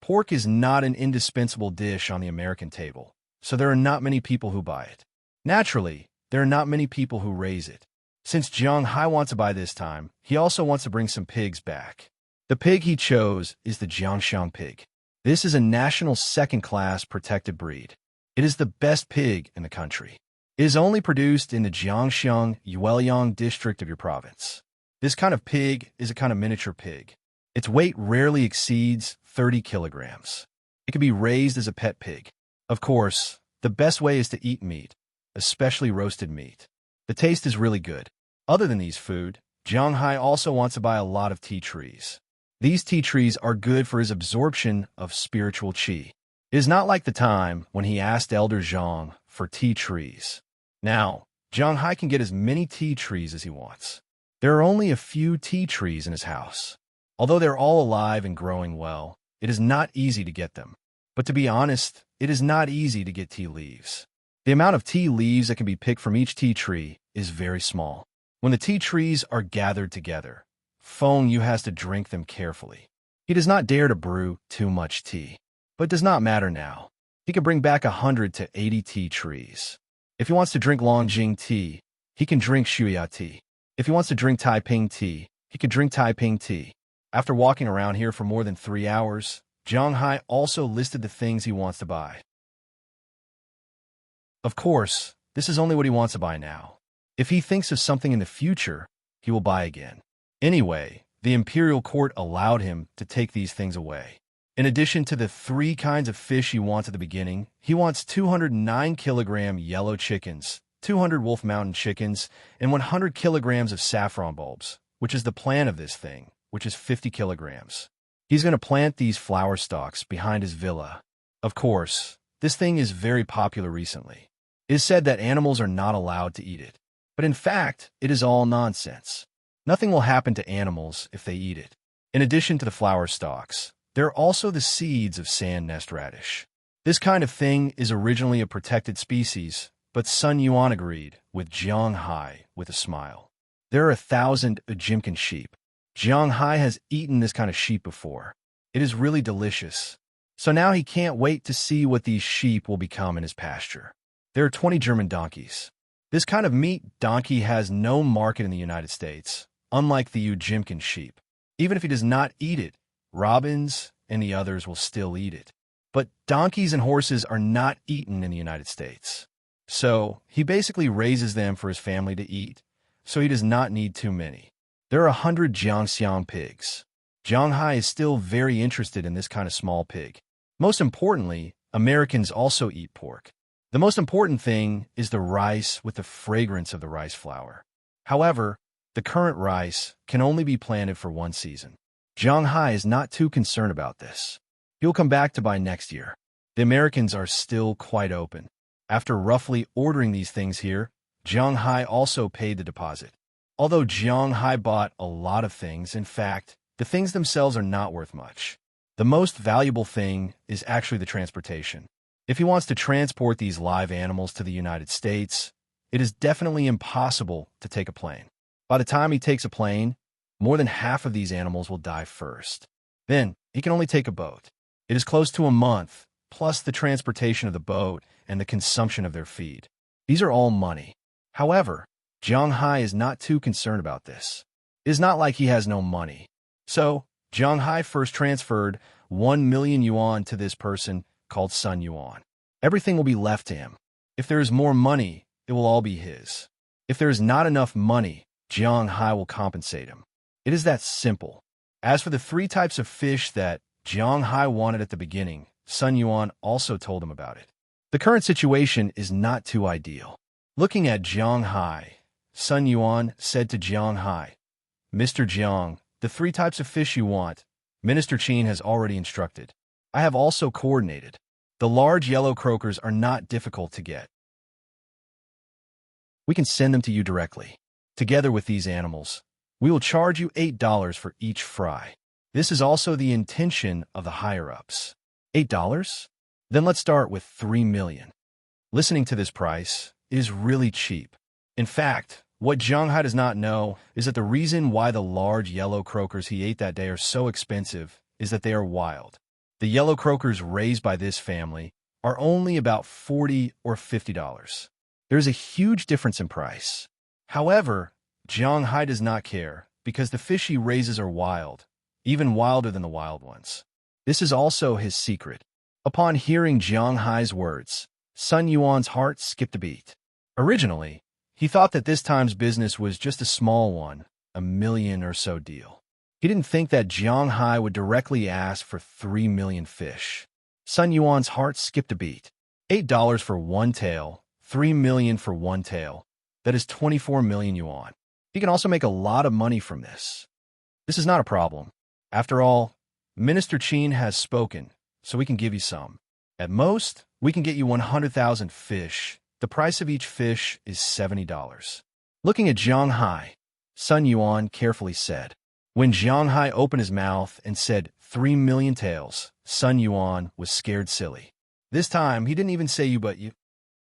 pork is not an indispensable dish on the American table, so there are not many people who buy it. Naturally, there are not many people who raise it. Since Jiang Hai wants to buy this time, he also wants to bring some pigs back. The pig he chose is the Jiangxiang pig. This is a national second-class protected breed. It is the best pig in the country. It is only produced in the Jiangxiang Yueliang district of your province. This kind of pig is a kind of miniature pig. Its weight rarely exceeds 30 kilograms. It can be raised as a pet pig. Of course, the best way is to eat meat, especially roasted meat. The taste is really good. Other than these food, Jiang Hai also wants to buy a lot of tea trees. These tea trees are good for his absorption of spiritual qi. It is not like the time when he asked Elder Zhang for tea trees. Now, Jiang Hai can get as many tea trees as he wants. There are only a few tea trees in his house. Although they're all alive and growing well, it is not easy to get them. But to be honest, it is not easy to get tea leaves. The amount of tea leaves that can be picked from each tea tree is very small. When the tea trees are gathered together, Feng Yu has to drink them carefully. He does not dare to brew too much tea. But it does not matter now. He can bring back 100 to 80 tea trees. If he wants to drink Longjing tea, he can drink Shuya tea. If he wants to drink Taiping tea, he can drink Taiping tea. After walking around here for more than 3 hours, Jiang Hai also listed the things he wants to buy. Of course, this is only what he wants to buy now. If he thinks of something in the future, he will buy again. Anyway, the imperial court allowed him to take these things away. In addition to the 3 kinds of fish he wants at the beginning, he wants 209 kilogram yellow chickens, 200 Wolf Mountain chickens, and 100 kilograms of saffron bulbs, which is the plan of this thing, which is 50 kilograms. He's going to plant these flower stalks behind his villa. Of course, this thing is very popular recently. It is said that animals are not allowed to eat it. But in fact, it is all nonsense. Nothing will happen to animals if they eat it. In addition to the flower stalks, there are also the seeds of sand nest radish. This kind of thing is originally a protected species, but Sun Yuan agreed with Jiang Hai with a smile. There are 1,000 Ujimkin sheep. Jiang Hai has eaten this kind of sheep before. It is really delicious. So now he can't wait to see what these sheep will become in his pasture. There are 20 German donkeys. This kind of meat donkey has no market in the United States, unlike the Ujimkin sheep. Even if he does not eat it, Robbins and the others will still eat it. But donkeys and horses are not eaten in the United States. So he basically raises them for his family to eat, so he does not need too many. There are 100 Jiangxiang pigs. Jiang Hai is still very interested in this kind of small pig. Most importantly, Americans also eat pork. The most important thing is the rice with the fragrance of the rice flour. However, the current rice can only be planted for one season. Jiang Hai is not too concerned about this. He'll come back to buy next year. The Americans are still quite open. After roughly ordering these things here, Jiang Hai also paid the deposit. Although Jiang Hai bought a lot of things, in fact, the things themselves are not worth much. The most valuable thing is actually the transportation. If he wants to transport these live animals to the United States, it is definitely impossible to take a plane. By the time he takes a plane, more than half of these animals will die first. Then, he can only take a boat. It is close to a month, plus the transportation of the boat and the consumption of their feed. These are all money. However, Jiang Hai is not too concerned about this. It is not like he has no money. So, Jiang Hai first transferred 1 million yuan to this person called Sun Yuan. Everything will be left to him. If there is more money, it will all be his. If there is not enough money, Jiang Hai will compensate him. It is that simple. As for the 3 types of fish that Jiang Hai wanted at the beginning, Sun Yuan also told him about it. The current situation is not too ideal. Looking at Jiang Hai, Sun Yuan said to Jiang Hai, "Mr. Jiang, the 3 types of fish you want, Minister Qin has already instructed. I have also coordinated. The large yellow croakers are not difficult to get. We can send them to you directly. Together with these animals, we will charge you $8 for each fry. This is also the intention of the higher-ups. $8? Then let's start with 3 million. Listening to this price is really cheap. In fact, what Jiang Hai does not know is that the reason why the large yellow croakers he ate that day are so expensive is that they are wild. The yellow croakers raised by this family are only about $40 or $50. There is a huge difference in price. However, Jiang Hai does not care because the fish he raises are wild, even wilder than the wild ones. This is also his secret. Upon hearing Jiang Hai's words, Sun Yuan's heart skipped a beat. Originally, he thought that this time's business was just a small one, $1 million or so deal. He didn't think that Jiang Hai would directly ask for 3 million fish. Sun Yuan's heart skipped a beat. $8 for one tail, 3 million for one tail. That is 24 million yuan. He can also make a lot of money from this. This is not a problem. After all, Minister Qin has spoken, so we can give you some. At most, we can get you 100,000 fish. The price of each fish is $70. Looking at Jiang Hai, Sun Yuan carefully said. When Jiang Hai opened his mouth and said 3 million taels, Sun Yuan was scared silly. This time, he didn't even say you but you.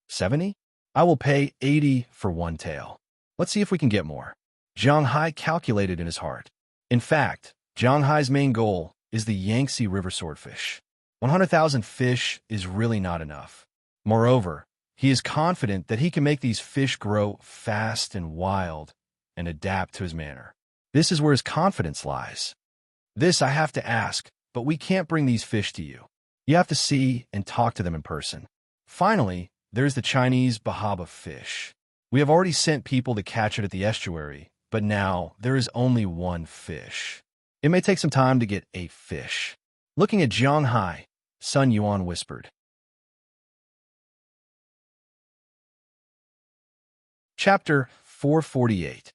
70? I will pay 80 for one tail. Let's see if we can get more. Jiang Hai calculated in his heart. In fact, Jiang Hai's main goal is the Yangtze River swordfish. 100,000 fish is really not enough. Moreover, he is confident that he can make these fish grow fast and wild and adapt to his manner. This is where his confidence lies. This I have to ask, but we can't bring these fish to you. You have to see and talk to them in person. Finally, there's the Chinese bahaba fish. We have already sent people to catch it at the estuary, but now there is only one fish. It may take some time to get 8 fish. Looking at Jiang Hai, Sun Yuan whispered. Chapter 448.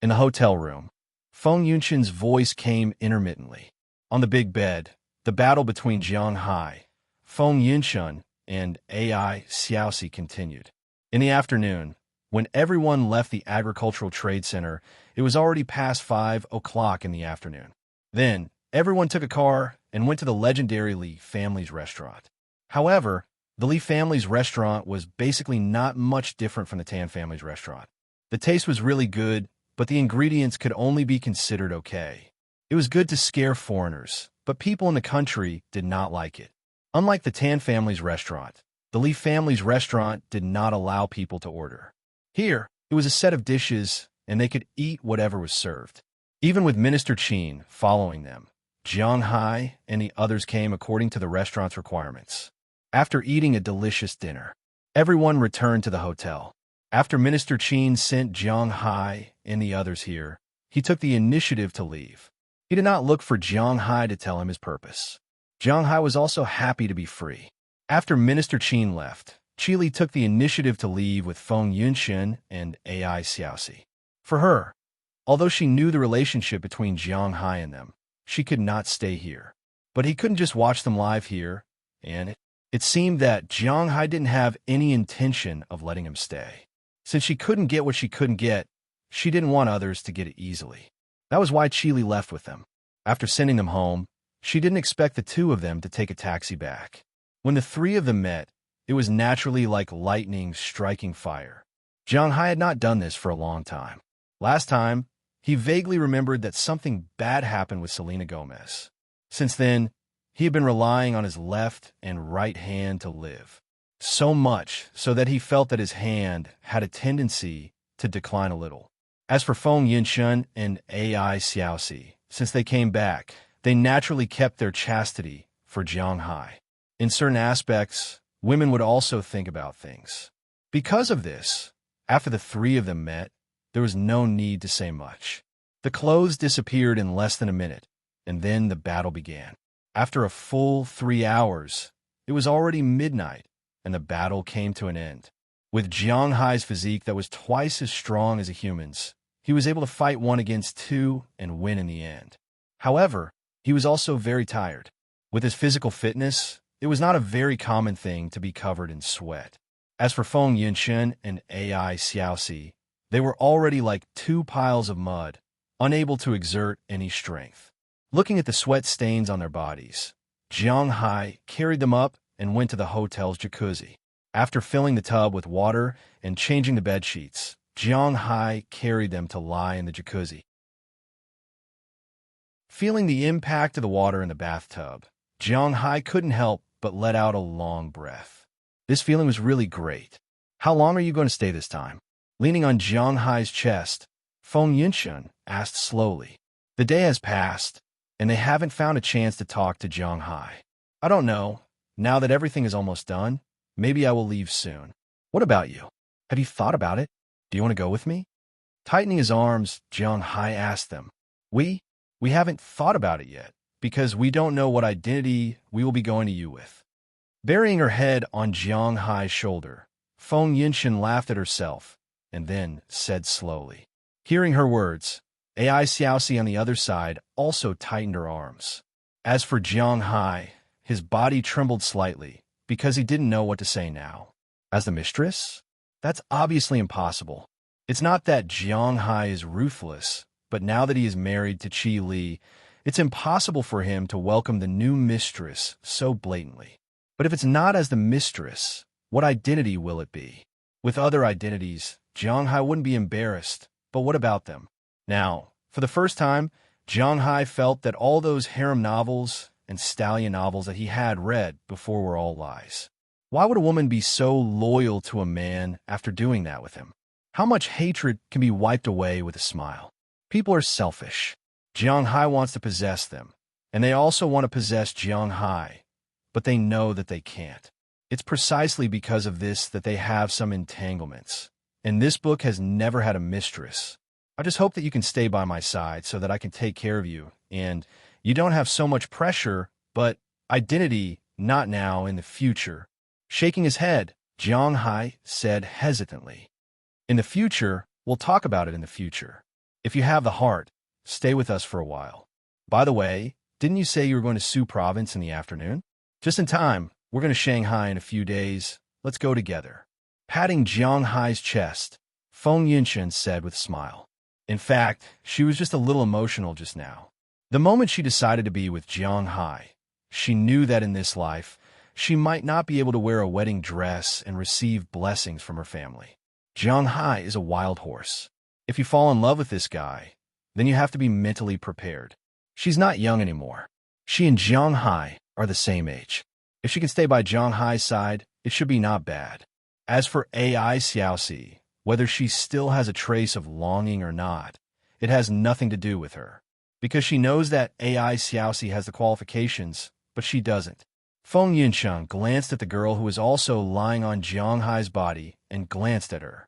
In the hotel room, Feng Yunshan's voice came intermittently. On the big bed, the battle between Jiang Hai, Feng Yunshan, and AI Xiaoxi continued. In the afternoon, when everyone left the agricultural trade center, it was already past 5 o'clock in the afternoon. Then, everyone took a car and went to the legendary Li family's restaurant. However, the Li family's restaurant was basically not much different from the Tan family's restaurant. The taste was really good, but the ingredients could only be considered okay. It was good to scare foreigners, but people in the country did not like it. Unlike the Tan family's restaurant, the Li family's restaurant did not allow people to order. Here, it was a set of dishes, and they could eat whatever was served. Even with Minister Qin following them, Jiang Hai and the others came according to the restaurant's requirements. After eating a delicious dinner, everyone returned to the hotel. After Minister Qin sent Jiang Hai and the others here, he took the initiative to leave. He did not look for Jiang Hai to tell him his purpose. Jiang Hai was also happy to be free. After Minister Qin left, Qi took the initiative to leave with Feng Yunshen and Ai Xiaoxi. For her, although she knew the relationship between Jiang Hai and them, she could not stay here. But he couldn't just watch them live here, and it seemed that Jiang Hai didn't have any intention of letting him stay. Since she couldn't get what she couldn't get, she didn't want others to get it easily. That was why Qi left with them. After sending them home, she didn't expect the two of them to take a taxi back. When the three of them met, it was naturally like lightning striking fire. Jiang Hai had not done this for a long time. Last time, he vaguely remembered that something bad happened with Selena Gomez. Since then, he had been relying on his left and right hand to live. So much so that he felt that his hand had a tendency to decline a little. As for Feng Yunshen and Ai Xiaoxi, since they came back, they naturally kept their chastity for Jiang Hai. In certain aspects, women would also think about things. Because of this, after the three of them met, there was no need to say much. The clothes disappeared in less than a minute, and then the battle began. After a full 3 hours, it was already midnight, and the battle came to an end. With Jiang Hai's physique that was twice as strong as a human's, he was able to fight 1 against 2 and win in the end. However, he was also very tired. With his physical fitness, it was not a very common thing to be covered in sweat. As for Feng Yunshen and Ai Xiaoxi, they were already like 2 piles of mud, unable to exert any strength. Looking at the sweat stains on their bodies, Jiang Hai carried them up and went to the hotel's jacuzzi. After filling the tub with water and changing the bed sheets, Jiang Hai carried them to lie in the jacuzzi. Feeling the impact of the water in the bathtub, Jiang Hai couldn't help but let out a long breath. This feeling was really great. How long are you going to stay this time? Leaning on Jiang Hai's chest, Feng Yunshen asked slowly. The day has passed, and they haven't found a chance to talk to Jiang Hai. I don't know. Now that everything is almost done, maybe I will leave soon. What about you? Have you thought about it? Do you want to go with me? Tightening his arms, Jiang Hai asked them. We haven't thought about it yet, because we don't know what identity we will be going to you with. Burying her head on Jiang Hai's shoulder, Feng Yunshen laughed at herself, and then said slowly. Hearing her words, Ai Xiaoxi on the other side also tightened her arms. As for Jiang Hai, his body trembled slightly, because he didn't know what to say now. As the mistress? That's obviously impossible. It's not that Jiang Hai is ruthless, but now that he is married to Qi Li, it's impossible for him to welcome the new mistress so blatantly. But if it's not as the mistress, what identity will it be? With other identities, Jiang Hai wouldn't be embarrassed, but what about them? Now, for the first time, Jiang Hai felt that all those harem novels and stallion novels that he had read before were all lies. Why would a woman be so loyal to a man after doing that with him? How much hatred can be wiped away with a smile? People are selfish. Jiang Hai wants to possess them, and they also want to possess Jiang Hai, but they know that they can't. It's precisely because of this that they have some entanglements, and this book has never had a mistress. I just hope that you can stay by my side so that I can take care of you, and you don't have so much pressure, but identity, not now, in the future. Shaking his head, Jiang Hai said hesitantly. In the future, we'll talk about it in the future. If you have the heart, stay with us for a while. By the way, didn't you say you were going to Sioux Province in the afternoon? Just in time. We're going to Shanghai in a few days. Let's go together. Patting Jiang Hai's chest, Feng Yunshen said with a smile. In fact, she was just a little emotional just now. The moment she decided to be with Jiang Hai, she knew that in this life, she might not be able to wear a wedding dress and receive blessings from her family. Jiang Hai is a wild horse. If you fall in love with this guy, then you have to be mentally prepared. She's not young anymore. She and Jiang Hai are the same age. If she can stay by Jiang Hai's side, it should be not bad. As for Ai Xiaoxi, whether she still has a trace of longing or not, it has nothing to do with her. Because she knows that Ai Xiaoxi has the qualifications, but she doesn't. Feng Yunshen glanced at the girl who was also lying on Jiang Hai's body and glanced at her.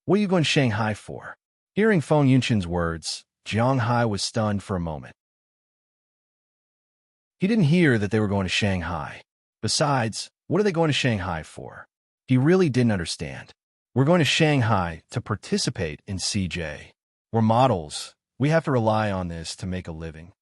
What are you going to Shanghai for? Hearing Feng Yunshen's words, Jiang Hai was stunned for a moment. He didn't hear that they were going to Shanghai. Besides, What are they going to Shanghai for? He really didn't understand. We're going to Shanghai to participate in CJ. We're models. We have to rely on this to make a living.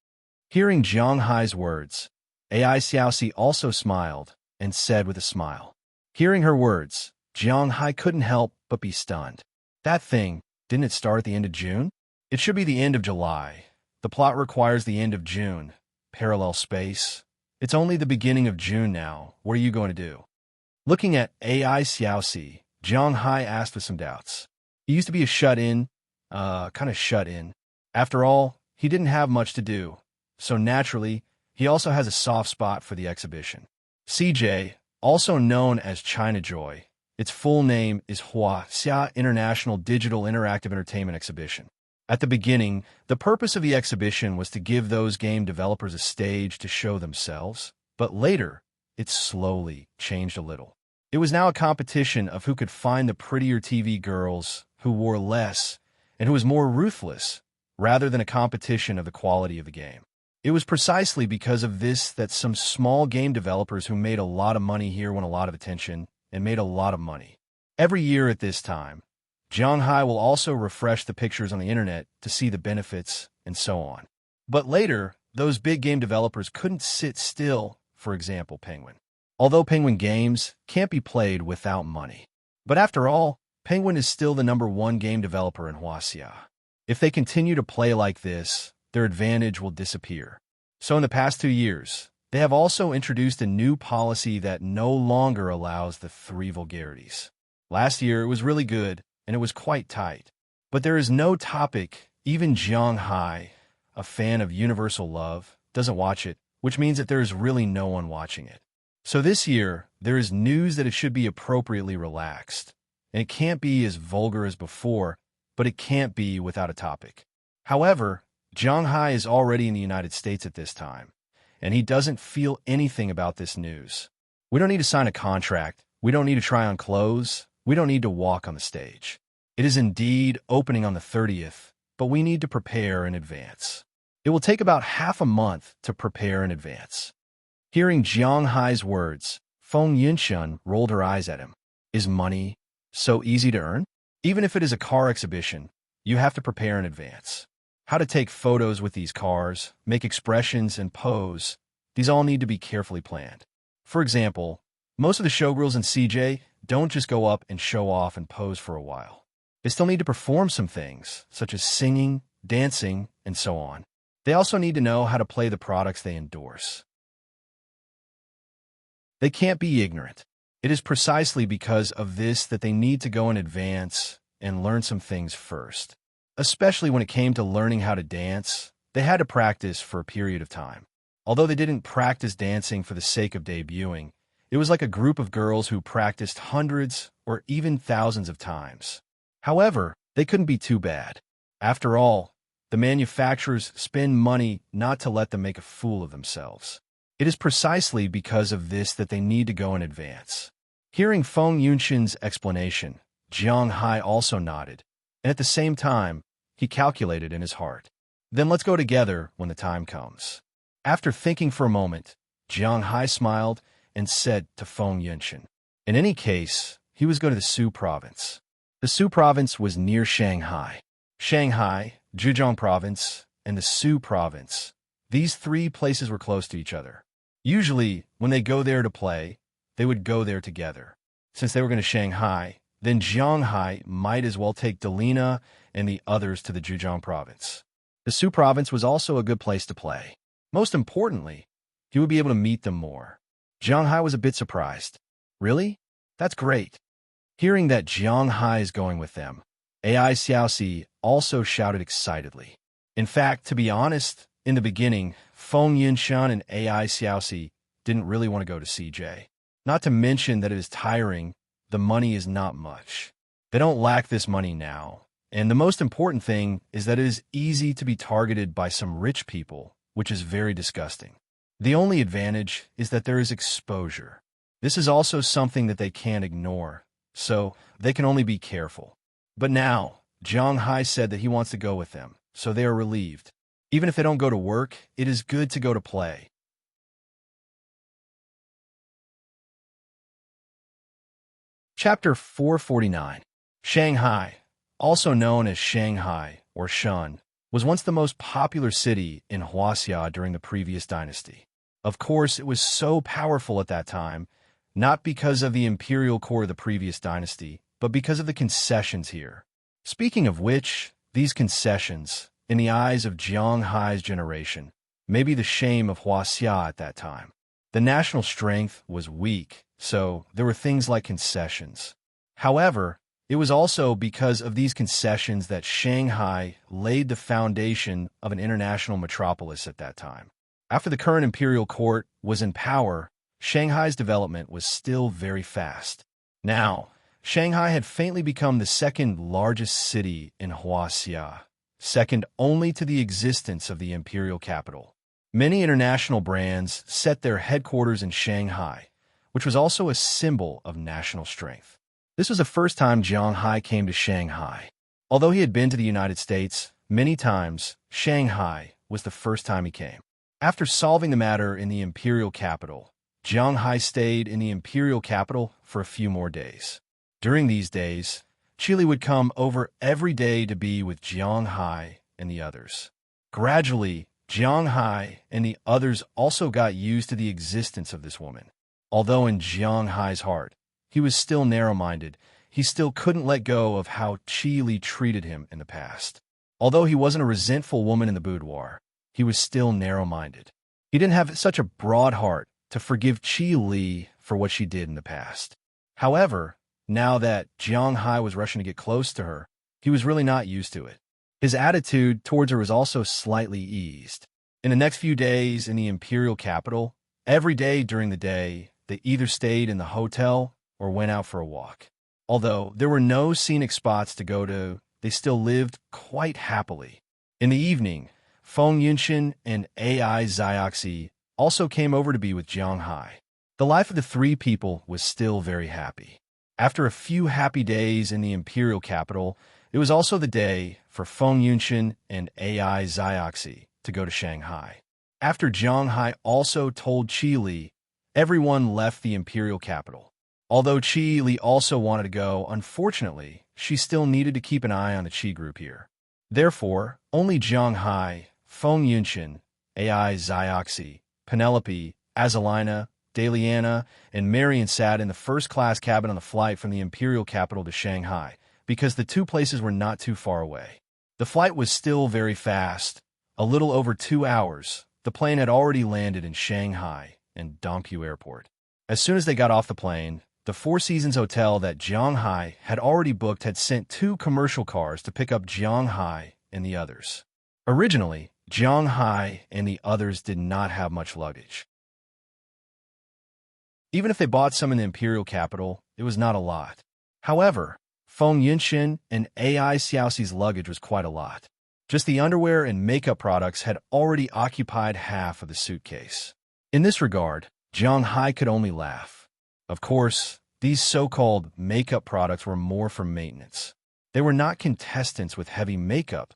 Hearing Jiang Hai's words, Ai Xiaoxi also smiled and said with a smile. Hearing her words, Jiang Hai couldn't help but be stunned. That thing, didn't it start at the end of June? It should be the end of July. The plot requires the end of June. Parallel space. It's only the beginning of June now. What are you going to do? Looking at Ai Xiaoxi, Jiang Hai asked with some doubts. He used to be a shut-in, kind of shut-in. After all, he didn't have much to do. So naturally, he also has a soft spot for the exhibition. CJ, also known as China Joy, its full name is Huaxia International Digital Interactive Entertainment Exhibition. At the beginning, the purpose of the exhibition was to give those game developers a stage to show themselves, but later, it slowly changed a little. It was now a competition of who could find the prettier TV girls, who wore less, and who was more ruthless, rather than a competition of the quality of the game. It was precisely because of this that some small game developers who made a lot of money here won a lot of attention and made a lot of money. Every year at this time, Jiang Hai will also refresh the pictures on the internet to see the benefits and so on. But later, those big game developers couldn't sit still, for example, Penguin. Although Penguin games can't be played without money. But after all, Penguin is still the #1 game developer in Huaxia. If they continue to play like this, their advantage will disappear. So in the past 2 years, they have also introduced a new policy that no longer allows the 3 vulgarities. Last year, it was really good, and it was quite tight. But there is no topic, even Jiang Hai, a fan of universal love, doesn't watch it, which means that there is really no one watching it. So this year, there is news that it should be appropriately relaxed. And it can't be as vulgar as before, but it can't be without a topic. However, Jiang Hai is already in the United States at this time, and he doesn't feel anything about this news. We don't need to sign a contract. We don't need to try on clothes. We don't need to walk on the stage. It is indeed opening on the 30th, but we need to prepare in advance. It will take about half a month to prepare in advance. Hearing Jiang Hai's words, Feng Yunshun rolled her eyes at him. Is money so easy to earn? Even if it is a car exhibition, you have to prepare in advance. How to take photos with these cars, make expressions, and pose, these all need to be carefully planned. For example, most of the showgirls in CJ don't just go up and show off and pose for a while. They still need to perform some things, such as singing, dancing, and so on. They also need to know how to play the products they endorse. They can't be ignorant. It is precisely because of this that they need to go in advance and learn some things first. Especially when it came to learning how to dance, they had to practice for a period of time. Although they didn't practice dancing for the sake of debuting, it was like a group of girls who practiced hundreds or even thousands of times. However, they couldn't be too bad. After all, the manufacturers spend money not to let them make a fool of themselves. It is precisely because of this that they need to go in advance. Hearing Feng Yunxin's explanation, Jiang Hai also nodded, and at the same time, he calculated in his heart. Then let's go together when the time comes. After thinking for a moment, Jiang Hai smiled and said to Feng Yunxin, in any case, he was going to the Su province. The Su province was near Shanghai. Shanghai, Zhejiang province, and the Su province. These 3 places were close to each other. Usually, when they go there to play, they would go there together. Since they were going to Shanghai, then Jiang Hai might as well take Delina and the others to the Zhejiang province. The Su province was also a good place to play. Most importantly, he would be able to meet them more. Jiang Hai was a bit surprised. Really? That's great. Hearing that Jiang Hai is going with them, Ai Xiaoxi also shouted excitedly. In fact, to be honest, in the beginning, Feng Yunxin and Ai Xiaoxi didn't really want to go to CJ. Not to mention that it is tiring, the money is not much. They don't lack this money now. And the most important thing is that it is easy to be targeted by some rich people, which is very disgusting. The only advantage is that there is exposure. This is also something that they can't ignore, so they can only be careful. But now, Jiang Hai said that he wants to go with them, so they are relieved. Even if they don't go to work, it is good to go to play. Chapter 449. Shanghai, also known as Shanghai or Shun, was once the most popular city in Huaxia during the previous dynasty. Of course, it was so powerful at that time, not because of the imperial core of the previous dynasty, but because of the concessions here. Speaking of which, these concessions, in the eyes of Jiang Hai's generation, may be the shame of Huaxia at that time. The national strength was weak, so there were things like concessions. However, it was also because of these concessions that Shanghai laid the foundation of an international metropolis at that time. After the current imperial court was in power, Shanghai's development was still very fast. Now, Shanghai had faintly become the second largest city in Huaxia, second only to the existence of the imperial capital. Many international brands set their headquarters in Shanghai, which was also a symbol of national strength. This was the first time Jiang Hai came to Shanghai. Although he had been to the United States many times, Shanghai was the first time he came. After solving the matter in the imperial capital, Jiang Hai stayed in the imperial capital for a few more days. During these days, Qili would come over every day to be with Jiang Hai and the others. Gradually, Jiang Hai and the others also got used to the existence of this woman. Although in Jiang Hai's heart, he was still narrow-minded, he still couldn't let go of how Qili treated him in the past. Although he wasn't a resentful woman in the boudoir, he was still narrow-minded. He didn't have such a broad heart to forgive Qili for what she did in the past. However, now that Jiang Hai was rushing to get close to her, he was really not used to it. His attitude towards her was also slightly eased. In the next few days in the imperial capital, every day during the day, they either stayed in the hotel or went out for a walk. Although there were no scenic spots to go to, they still lived quite happily. In the evening, Feng Yunshin and Ai Xiaoxi also came over to be with Jiang Hai. The life of the three people was still very happy. After a few happy days in the imperial capital, it was also the day for Feng Yunshin and Ai Xiaoxi to go to Shanghai. After Jiang Hai also told Qili, everyone left the imperial capital. Although Qili also wanted to go, unfortunately, she still needed to keep an eye on the Qi group here. Therefore, only Jiang Hai, Feng Yunshin, Ai Xiaoxi, Penelope, Azalina, Daliana, and Marian sat in the first-class cabin on the flight from the imperial capital to Shanghai, because the two places were not too far away. The flight was still very fast. A little over 2 hours, the plane had already landed in Shanghai and Dongpu Airport. As soon as they got off the plane, the Four Seasons Hotel that Jiang Hai had already booked had sent 2 commercial cars to pick up Jiang Hai and the others. Originally, Jiang Hai and the others did not have much luggage. Even if they bought some in the imperial capital, it was not a lot. However, Feng Yunshin and Ai Xiaoxi's luggage was quite a lot. Just the underwear and makeup products had already occupied half of the suitcase. In this regard, Jiang Hai could only laugh. Of course, these so-called makeup products were more for maintenance. They were not contestants with heavy makeup,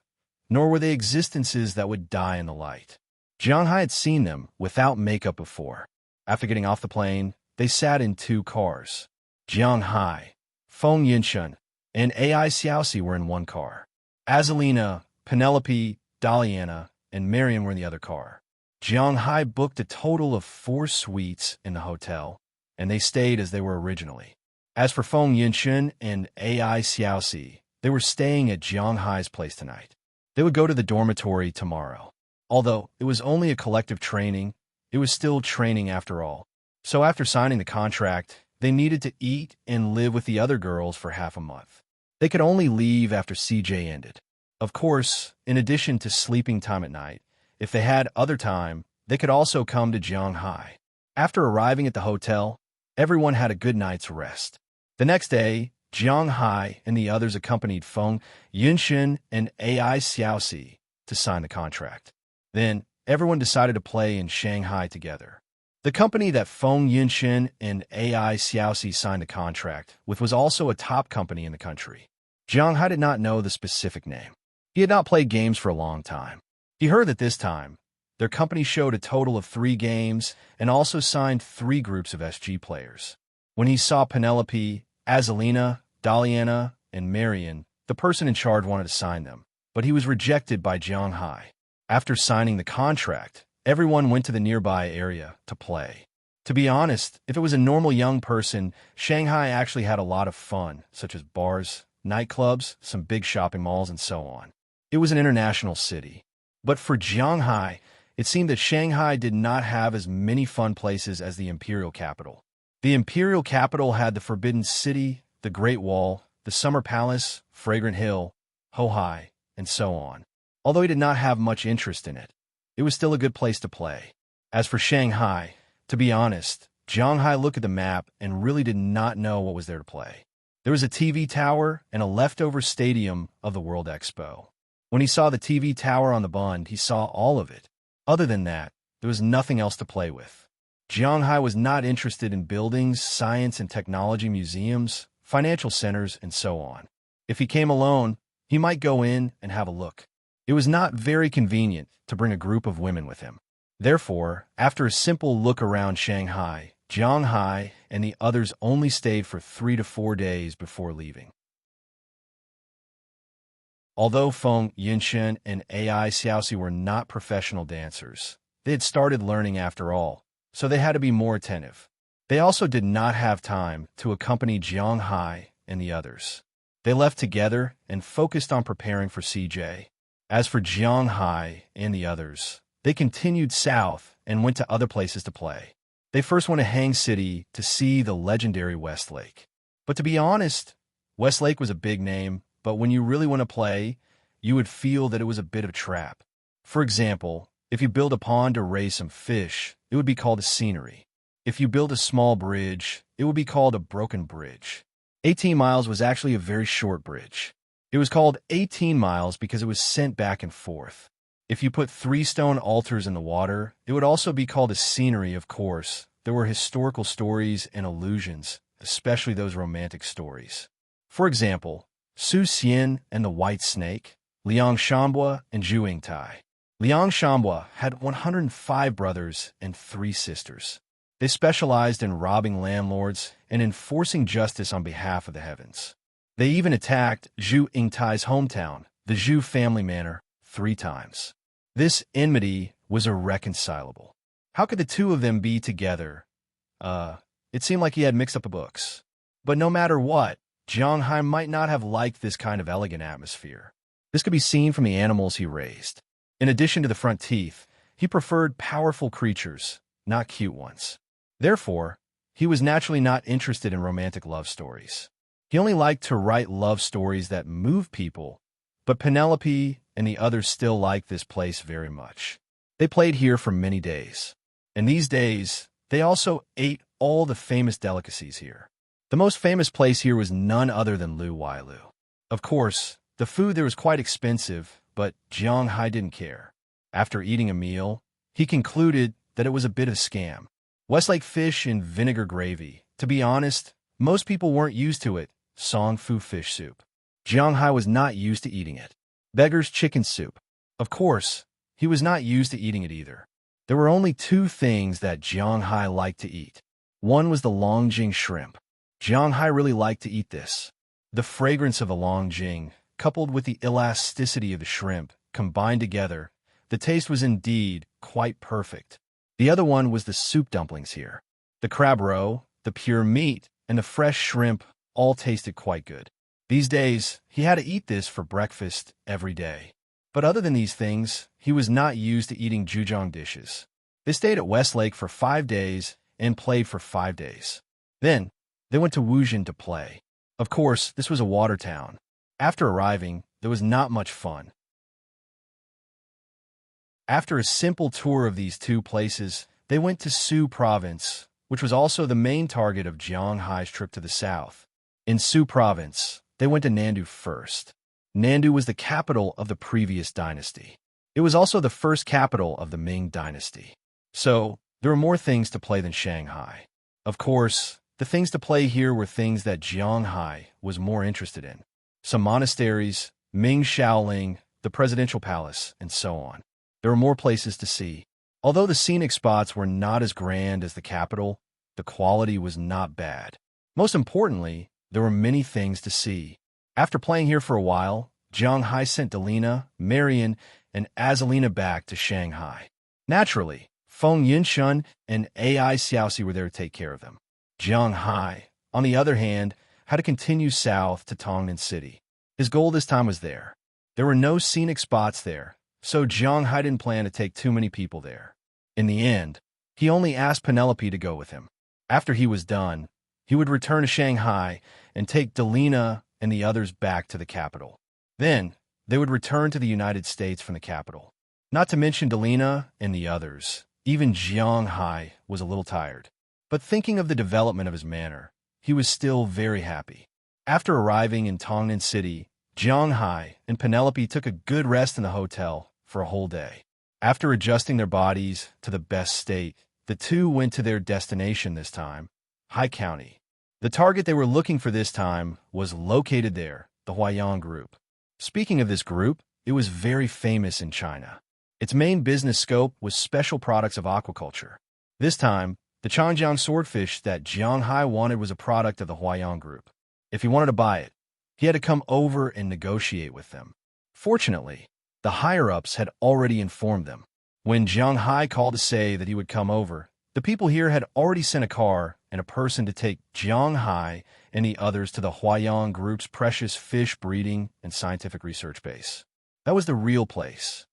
nor were they existences that would die in the light. Jiang Hai had seen them without makeup before. After getting off the plane, they sat in 2 cars. Jiang Hai, Feng Yunshin, and Ai Xiaoxi were in one car. Azalina, Penelope, Daliana, and Marian were in the other car. Jiang Hai booked a total of 4 suites in the hotel, and they stayed as they were originally. As for Feng Yunshin and Ai Xiaoxi, they were staying at Jiang Hai's place tonight. They would go to the dormitory tomorrow. Although it was only a collective training, it was still training after all. So after signing the contract, they needed to eat and live with the other girls for half a month. They could only leave after CJ ended. Of course, in addition to sleeping time at night, if they had other time, they could also come to Jiang Hai. After arriving at the hotel, everyone had a good night's rest. The next day, Jiang Hai and the others accompanied Feng Yunshin and Ai Xiaoxi to sign the contract. Then, everyone decided to play in Shanghai together. The company that Feng Yunshin and Ai Xiaoxi signed a contract with was also a top company in the country. Jiang Hai did not know the specific name. He had not played games for a long time. He heard that this time, their company showed a total of 3 games and also signed 3 groups of SG players. When he saw Penelope, Azalina, Daliana, and Marian, the person in charge wanted to sign them, but he was rejected by Jiang Hai. After signing the contract, everyone went to the nearby area to play. To be honest, if it was a normal young person, Shanghai actually had a lot of fun, such as bars, nightclubs, some big shopping malls, and so on. It was an international city. But for Jiang Hai, it seemed that Shanghai did not have as many fun places as the imperial capital. The imperial capital had the Forbidden City, the Great Wall, the Summer Palace, Fragrant Hill, Hohai, and so on. Although he did not have much interest in it, it was still a good place to play. As for Shanghai, to be honest, Jiang Hai looked at the map and really did not know what was there to play. There was a TV tower and a leftover stadium of the World Expo. When he saw the TV tower on the bund, he saw all of it. Other than that, there was nothing else to play with. Jiang Hai was not interested in buildings, science and technology museums, financial centers, and so on. If he came alone, he might go in and have a look. It was not very convenient to bring a group of women with him. Therefore, after a simple look around Shanghai, Jiang Hai and the others only stayed for 3 to 4 days before leaving. Although Feng Yinshen and Ai Xiaoxi were not professional dancers, they had started learning after all, so they had to be more attentive. They also did not have time to accompany Jiang Hai and the others. They left together and focused on preparing for CJ. As for Jiang Hai and the others, they continued south and went to other places to play. They first went to Hang City to see the legendary Westlake. But to be honest, Westlake was a big name, but when you really want to play, you would feel that it was a bit of a trap. For example, if you build a pond to raise some fish, it would be called a scenery. If you build a small bridge, it would be called a broken bridge. 18 miles was actually a very short bridge. It was called 18 miles because it was sent back and forth. If you put 3 stone altars in the water, it would also be called a scenery, of course. There were historical stories and allusions, especially those romantic stories. For example, Su Xian and the White Snake, Liang Shambua and Zhu Yingtai. Liang Shambua had 105 brothers and 3 sisters. They specialized in robbing landlords and enforcing justice on behalf of the heavens. They even attacked Zhu Yingtai's hometown, the Zhu family manor, 3 times. This enmity was irreconcilable. How could the two of them be together? It seemed like he had mixed up the books. But no matter what, Jiang Hai might not have liked this kind of elegant atmosphere. This could be seen from the animals he raised. In addition to the front teeth, he preferred powerful creatures, not cute ones. Therefore, he was naturally not interested in romantic love stories. He only liked to write love stories that moved people, but Penelope and the others still liked this place very much. They played here for many days. And these days, they also ate all the famous delicacies here. The most famous place here was none other than Lu Wailu. Of course, the food there was quite expensive, but Jiang Hai didn't care. After eating a meal, he concluded that it was a bit of a scam. Westlake fish and vinegar gravy. To be honest, most people weren't used to it. Song Fu fish soup. Jiang Hai was not used to eating it. Beggar's chicken soup. Of course, he was not used to eating it either. There were only 2 things that Jiang Hai liked to eat. One was the Longjing shrimp. Jiang Hai really liked to eat this. The fragrance of the Longjing, coupled with the elasticity of the shrimp, combined together, the taste was indeed quite perfect. The other one was the soup dumplings here. The crab roe, the pure meat, and the fresh shrimp all tasted quite good. These days, he had to eat this for breakfast every day. But other than these things, he was not used to eating Zhejiang dishes. They stayed at Westlake for 5 days and played for 5 days. Then, they went to Wuzhen to play. Of course, this was a water town. After arriving, there was not much fun. After a simple tour of these 2 places, they went to Su Province, which was also the main target of Jiang Hai's trip to the south. In Su Province, they went to Nandu first. Nandu was the capital of the previous dynasty. It was also the first capital of the Ming dynasty. So, there were more things to play than Shanghai. Of course, the things to play here were things that Jiang Hai was more interested in. Some monasteries, Ming Shaoling, the presidential palace, and so on. There were more places to see. Although the scenic spots were not as grand as the capital, the quality was not bad. Most importantly, There were many things to see. After playing here for a while, Jiang Hai sent Delina, Marian, and Azalina back to Shanghai. Naturally, Feng Yinshun and AI Xiaoxi were there to take care of them. Jiang Hai, on the other hand, had to continue south to Tongnan City. His goal this time was there. There were no scenic spots there, so Jiang Hai didn't plan to take too many people there. In the end, he only asked Penelope to go with him. After he was done, he would return to Shanghai and take Delina and the others back to the capital. Then, they would return to the United States from the capital. Not to mention Delina and the others, even Jiang Hai was a little tired. But thinking of the development of his manor, he was still very happy. After arriving in Tongnan City, Jiang Hai and Penelope took a good rest in the hotel for a whole day. After adjusting their bodies to the best state, the two went to their destination this time, Hai County. The target they were looking for this time was located there, the Huaiyang Group. Speaking of this group, it was very famous in China. Its main business scope was special products of aquaculture. This time, the Changjiang swordfish that Jiang Hai wanted was a product of the Huaiyang Group. If he wanted to buy it, he had to come over and negotiate with them. Fortunately, the higher-ups had already informed them. When Jiang Hai called to say that he would come over, the people here had already sent a car and a person to take Jiang Hai and the others to the Huaiyang Group's precious fish breeding and scientific research base. That was the real place.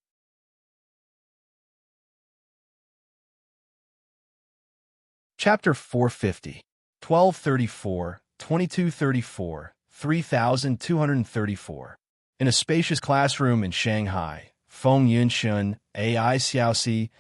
Chapter 450, 1234, 2234, 3234. In a spacious classroom in Shanghai, Feng Yinshun, AI Xiaoxi,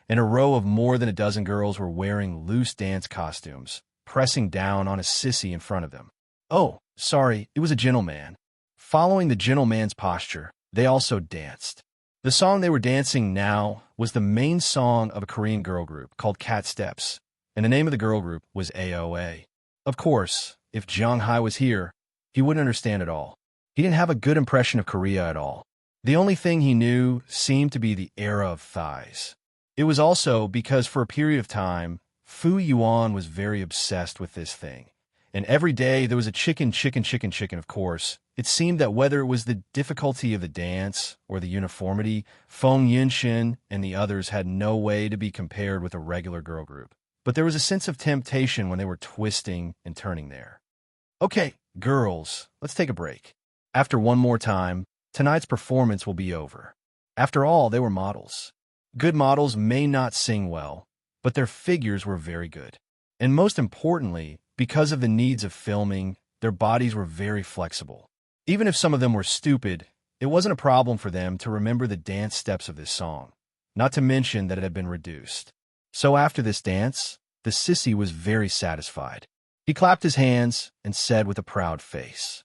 and a row of more than a dozen girls were wearing loose dance costumes, pressing down on a sissy in front of them. Oh, sorry, it was a gentleman. Following the gentleman's posture, they also danced. The song they were dancing now was the main song of a Korean girl group called Cat Steps, and the name of the girl group was AOA. Of course, if Jiang Hai was here, he wouldn't understand at all. He didn't have a good impression of Korea at all. The only thing he knew seemed to be the era of thighs. It was also because for a period of time, Fu Yuan was very obsessed with this thing. And every day there was a chicken, of course. It seemed that whether it was the difficulty of the dance or the uniformity, Feng Yinshun and the others had no way to be compared with a regular girl group. But there was a sense of temptation when they were twisting and turning there. Okay, girls, let's take a break. After one more time, tonight's performance will be over. After all, they were models. Good models may not sing well, but their figures were very good. And most importantly, because of the needs of filming, their bodies were very flexible. Even if some of them were stupid, it wasn't a problem for them to remember the dance steps of this song, not to mention that it had been reduced. So after this dance, the sissy was very satisfied. He clapped his hands and said with a proud face,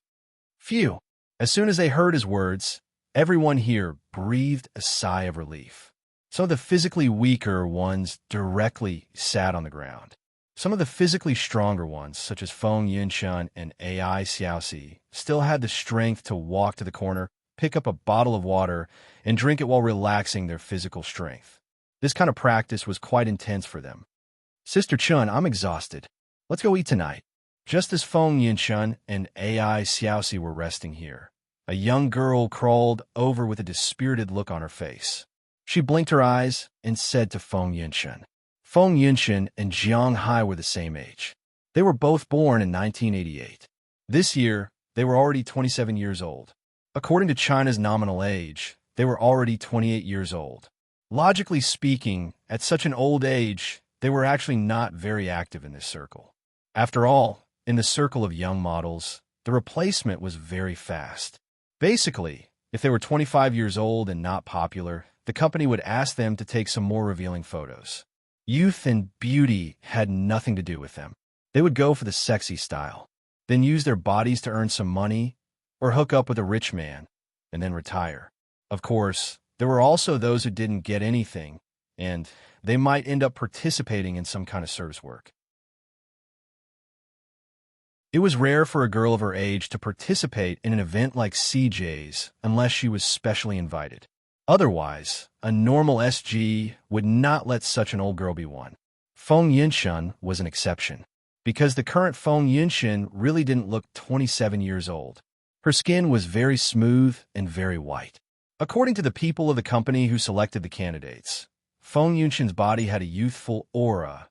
"Phew!" As soon as they heard his words, everyone here breathed a sigh of relief. Some of the physically weaker ones directly sat on the ground. Some of the physically stronger ones, such as Feng Yinshun and AI Xiaoxi, still had the strength to walk to the corner, pick up a bottle of water, and drink it while relaxing their physical strength. This kind of practice was quite intense for them. "Sister Chun, I'm exhausted. Let's go eat tonight." Just as Feng Yinshun and AI Xiaoxi were resting here, a young girl crawled over with a dispirited look on her face. She blinked her eyes and said to Feng Yinshun. Feng Yinshun and Jiang Hai were the same age. They were both born in 1988. This year, they were already 27 years old. According to China's nominal age, they were already 28 years old. Logically speaking, at such an old age, they were actually not very active in this circle. After all, in the circle of young models, the replacement was very fast. Basically, if they were 25 years old and not popular, the company would ask them to take some more revealing photos. Youth and beauty had nothing to do with them. They would go for the sexy style, then use their bodies to earn some money, or hook up with a rich man, and then retire. Of course, there were also those who didn't get anything, and they might end up participating in some kind of service work. It was rare for a girl of her age to participate in an event like CJ's unless she was specially invited. Otherwise, a normal SG would not let such an old girl be one. Feng Yinshun was an exception. because the current Feng Yunshin really didn't look 27 years old. Her skin was very smooth and very white. According to the people of the company who selected the candidates, Feng Yunshin's body had a youthful aura,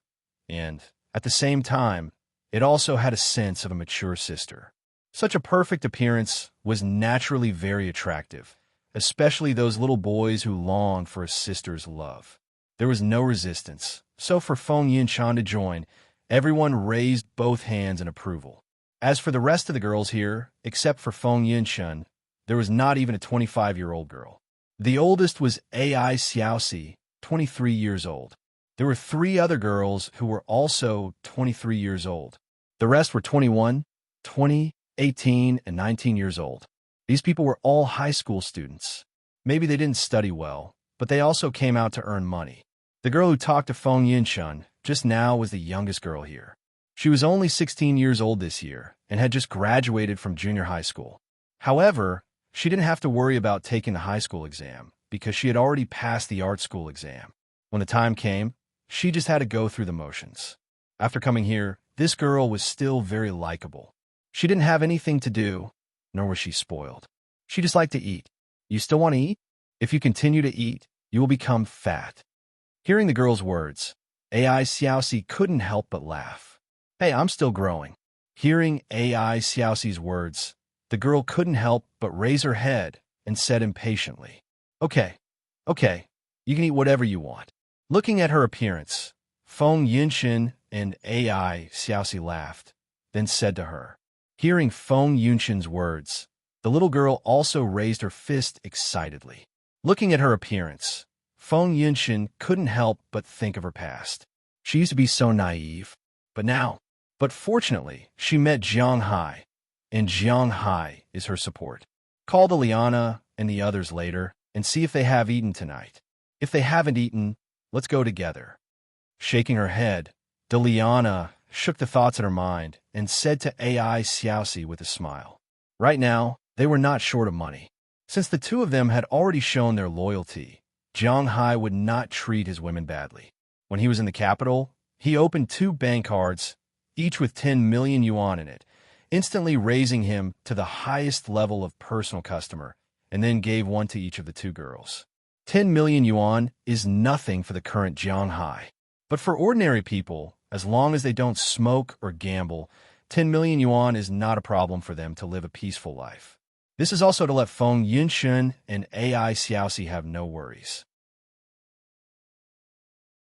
and, at the same time, it also had a sense of a mature sister. Such a perfect appearance was naturally very attractive, especially those little boys who longed for a sister's love. There was no resistance, so for Feng Yunshan to join, everyone raised both hands in approval. As for the rest of the girls here, except for Feng Yunshan, there was not even a 25-year-old girl. The oldest was Ai Xiaoxi, 23 years old. There were 3 other girls who were also 23 years old. The rest were 21, 20, 18, and 19 years old. These people were all high school students. Maybe they didn't study well, but they also came out to earn money. The girl who talked to Feng Yunshan just now was the youngest girl here. She was only 16 years old this year and had just graduated from junior high school. However, she didn't have to worry about taking the high school exam because she had already passed the art school exam. When the time came, she just had to go through the motions. After coming here, this girl was still very likable. She didn't have anything to do, nor was she spoiled. She just liked to eat. You still want to eat? If you continue to eat, you will become fat. Hearing the girl's words, Ai Xiaoxi couldn't help but laugh. Hey, I'm still growing. Hearing Ai Xiaoxi's words, the girl couldn't help but raise her head and said impatiently, Okay, you can eat whatever you want. Looking at her appearance, Feng Yunshin and Ai Xiaoxi laughed, then said to her. Hearing Feng Yunshin's words, the little girl also raised her fist excitedly. Looking at her appearance, Feng Yunshin couldn't help but think of her past. She used to be so naive, but fortunately, she met Jiang Hai, and Jiang Hai is her support. Call the Liana and the others later and see if they have eaten tonight. If they haven't eaten, let's go together. Shaking her head, Liana shook the thoughts in her mind and said to Ai Xiaoxi with a smile. Right now, they were not short of money. Since the two of them had already shown their loyalty, Jiang Hai would not treat his women badly. When he was in the capital, he opened 2 bank cards, each with 10 million yuan in it, instantly raising him to the highest level of personal customer, and then gave one to each of the 2 girls. 10 million yuan is nothing for the current Jiang Hai. But for ordinary people, as long as they don't smoke or gamble, 10 million yuan is not a problem for them to live a peaceful life. This is also to let Feng Yunshin and Ai Xiaoxi have no worries.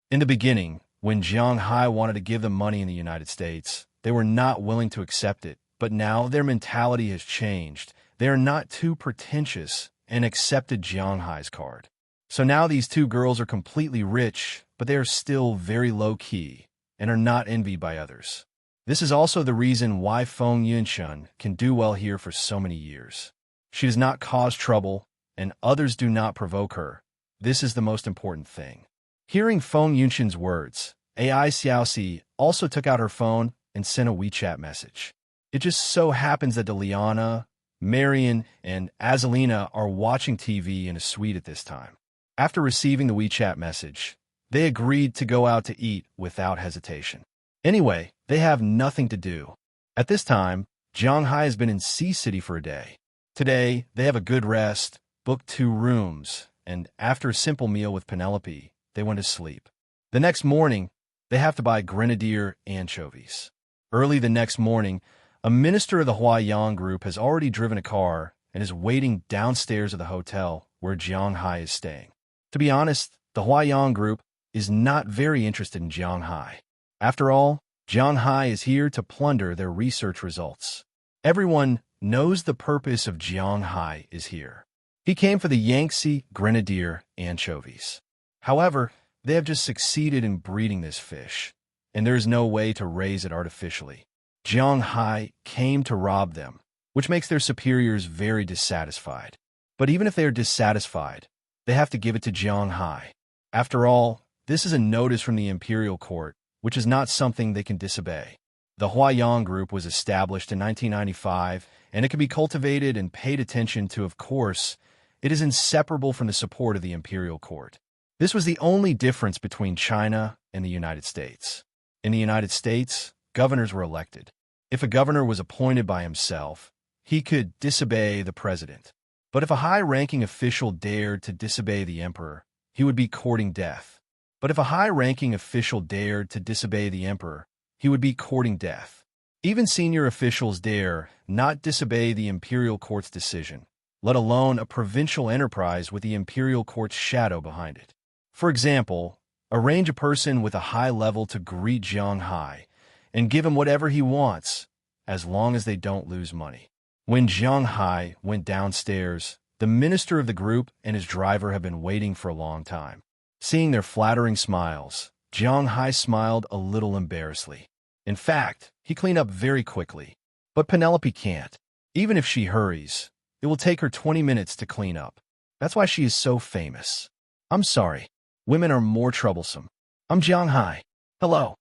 In the beginning, when Jiang Hai wanted to give them money in the United States, they were not willing to accept it, but now their mentality has changed. They are not too pretentious and accepted Jiang Hai's card. So now these 2 girls are completely rich, but they are still very low-key and are not envied by others. This is also the reason why Feng Yunshan can do well here for so many years. She does not cause trouble, and others do not provoke her. This is the most important thing. Hearing Feng Yunshan's words, Ai Xiaoxi also took out her phone and sent a WeChat message. It just so happens that Liana, Marian, and Azalina are watching TV in a suite at this time. After receiving the WeChat message, they agreed to go out to eat without hesitation. Anyway, they have nothing to do. At this time, Jiang Hai has been in Sea City for a day. Today, they have a good rest, booked 2 rooms, and after a simple meal with Penelope, they went to sleep. The next morning, they have to buy grenadier anchovies. Early the next morning, a minister of the Huayang group has already driven a car and is waiting downstairs of the hotel where Jiang Hai is staying. To be honest, the Huayang group is not very interested in Jiang Hai. After all, Jiang Hai is here to plunder their research results. Everyone knows the purpose of Jiang Hai is here. He came for the Yangtze grenadier anchovies. However, they have just succeeded in breeding this fish, and there is no way to raise it artificially. Jiang Hai came to rob them, which makes their superiors very dissatisfied. But even if they are dissatisfied, they have to give it to Jiang Hai. After all, this is a notice from the imperial court, which is not something they can disobey. The Huayang group was established in 1995, and it can be cultivated and paid attention to. Of course, it is inseparable from the support of the imperial court. This was the only difference between China and the United States. In the United States, governors were elected. If a governor was appointed by himself, he could disobey the president. But if a high-ranking official dared to disobey the emperor, he would be courting death. But if a high-ranking official dared to disobey the emperor, he would be courting death. Even senior officials dare not disobey the imperial court's decision, let alone a provincial enterprise with the imperial court's shadow behind it. For example, arrange a person with a high level to greet Jiang Hai and give him whatever he wants, as long as they don't lose money. When Jiang Hai went downstairs, the minister of the group and his driver had been waiting for a long time. Seeing their flattering smiles, Jiang Hai smiled a little embarrassedly. In fact, he cleaned up very quickly. But Penelope can't. Even if she hurries, it will take her 20 minutes to clean up. That's why she is so famous. I'm sorry. Women are more troublesome. I'm Jiang Hai. Hello.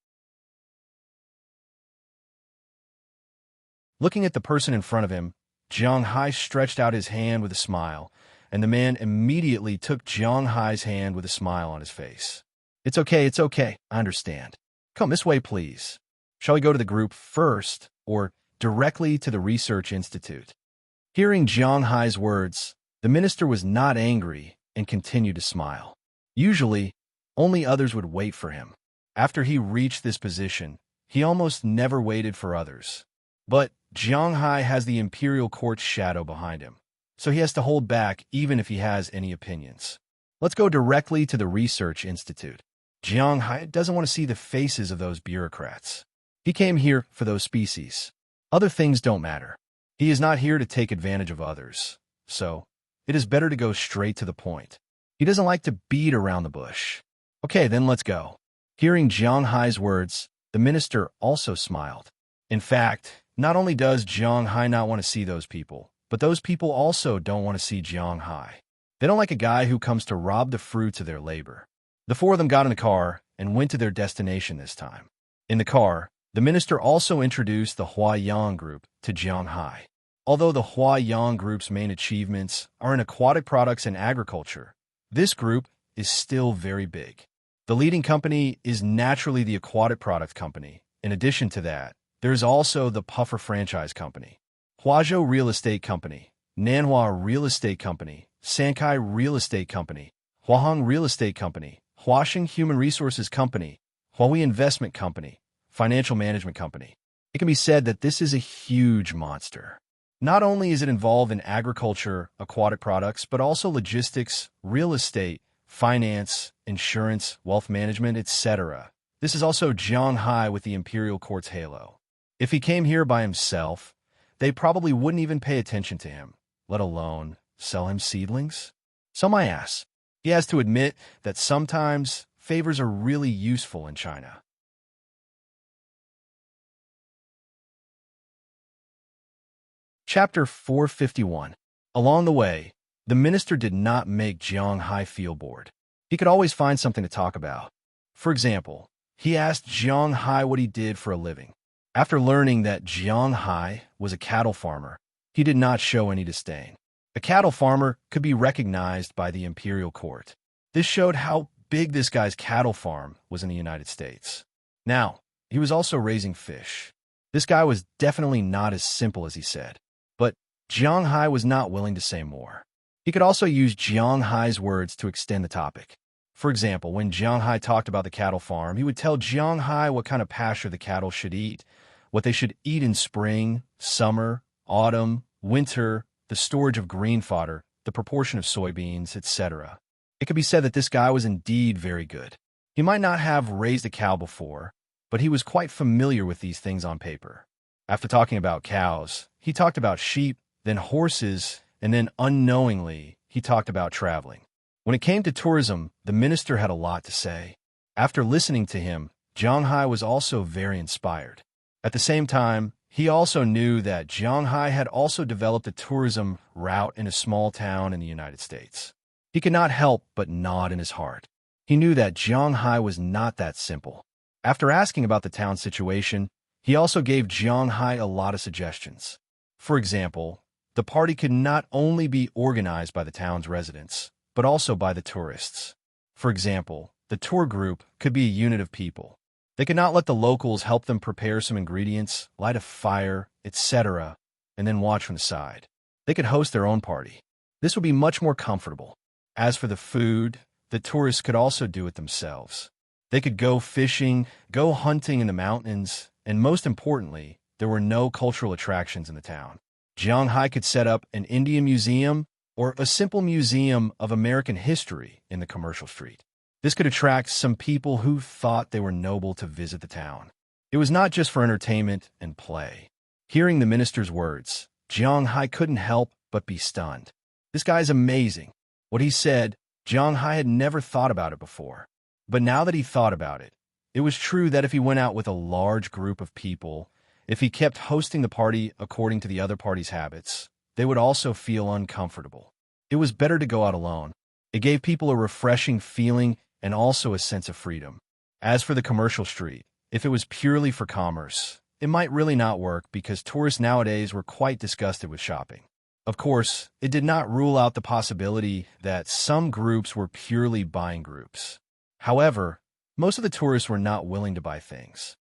Looking at the person in front of him, Jiang Hai stretched out his hand with a smile, and the man immediately took Jiang Hai's hand with a smile on his face. It's okay, I understand. Come this way, please. Shall we go to the group first, or directly to the research institute? Hearing Jiang Hai's words, the minister was not angry and continued to smile. Usually, only others would wait for him. After he reached this position, he almost never waited for others. But Jiang Hai has the imperial court's shadow behind him, so he has to hold back even if he has any opinions. Let's go directly to the research institute. Jiang Hai doesn't want to see the faces of those bureaucrats. He came here for those species. Other things don't matter. He is not here to take advantage of others, so it is better to go straight to the point. He doesn't like to beat around the bush. Okay, then let's go. Hearing Jiang Hai's words, the minister also smiled. In fact, not only does Jiang Hai not want to see those people, but those people also don't want to see Jiang Hai. They don't like a guy who comes to rob the fruits of their labor. The four of them got in a car and went to their destination this time. In the car, the minister also introduced the Huayang group to Jiang Hai. Although the Huayang group's main achievements are in aquatic products and agriculture, this group is still very big. The leading company is naturally the aquatic product company. In addition to that, there is also the Puffer Franchise Company, Huazhou Real Estate Company, Nanhua Real Estate Company, Sankai Real Estate Company, Huahong Real Estate Company, Huaxing Human Resources Company, Huawei Investment Company, Financial Management Company. It can be said that this is a huge monster. Not only is it involved in agriculture, aquatic products, but also logistics, real estate, finance, insurance, wealth management, etc. This is also Jiang Hai with the imperial court's halo. If he came here by himself, they probably wouldn't even pay attention to him, let alone sell him seedlings. So my ass. He has to admit that sometimes favors are really useful in China. Chapter 451. Along the way, the minister did not make Jiang Hai feel bored. He could always find something to talk about. For example, he asked Jiang Hai what he did for a living. After learning that Jiang Hai was a cattle farmer, he did not show any disdain. A cattle farmer could be recognized by the imperial court. This showed how big this guy's cattle farm was in the United States. Now, he was also raising fish. This guy was definitely not as simple as he said. But Jiang Hai was not willing to say more. He could also use Jiang Hai's words to extend the topic. For example, when Jiang Hai talked about the cattle farm, he would tell Jiang Hai what kind of pasture the cattle should eat, what they should eat in spring, summer, autumn, winter, the storage of green fodder, the proportion of soybeans, etc. It could be said that this guy was indeed very good. He might not have raised a cow before, but he was quite familiar with these things on paper. After talking about cows, he talked about sheep, then horses, and then unknowingly, he talked about traveling. When it came to tourism, the minister had a lot to say. After listening to him, Jiang Hai was also very inspired. At the same time, he also knew that Jiang Hai had also developed a tourism route in a small town in the United States. He could not help but nod in his heart. He knew that Jiang Hai was not that simple. After asking about the town situation, he also gave Jiang Hai a lot of suggestions. For example, the party could not only be organized by the town's residents, but also by the tourists. For example, the tour group could be a unit of people. They could not let the locals help them prepare some ingredients, light a fire, etc., and then watch from the side. They could host their own party. This would be much more comfortable. As for the food, the tourists could also do it themselves. They could go fishing, go hunting in the mountains, and most importantly, there were no cultural attractions in the town. Jianghai could set up an Indian museum or a simple museum of American history in the commercial street. This could attract some people who thought they were noble to visit the town. It was not just for entertainment and play. Hearing the minister's words, Jianghai couldn't help but be stunned. This guy's amazing. What he said, Jianghai had never thought about it before. But now that he thought about it, it was true that if he went out with a large group of people, if he kept hosting the party according to the other party's habits, they would also feel uncomfortable. It was better to go out alone. It gave people a refreshing feeling and also a sense of freedom. As for the commercial street, if it was purely for commerce, it might really not work because tourists nowadays were quite disgusted with shopping. Of course, it did not rule out the possibility that some groups were purely buying groups. However, most of the tourists were not willing to buy things.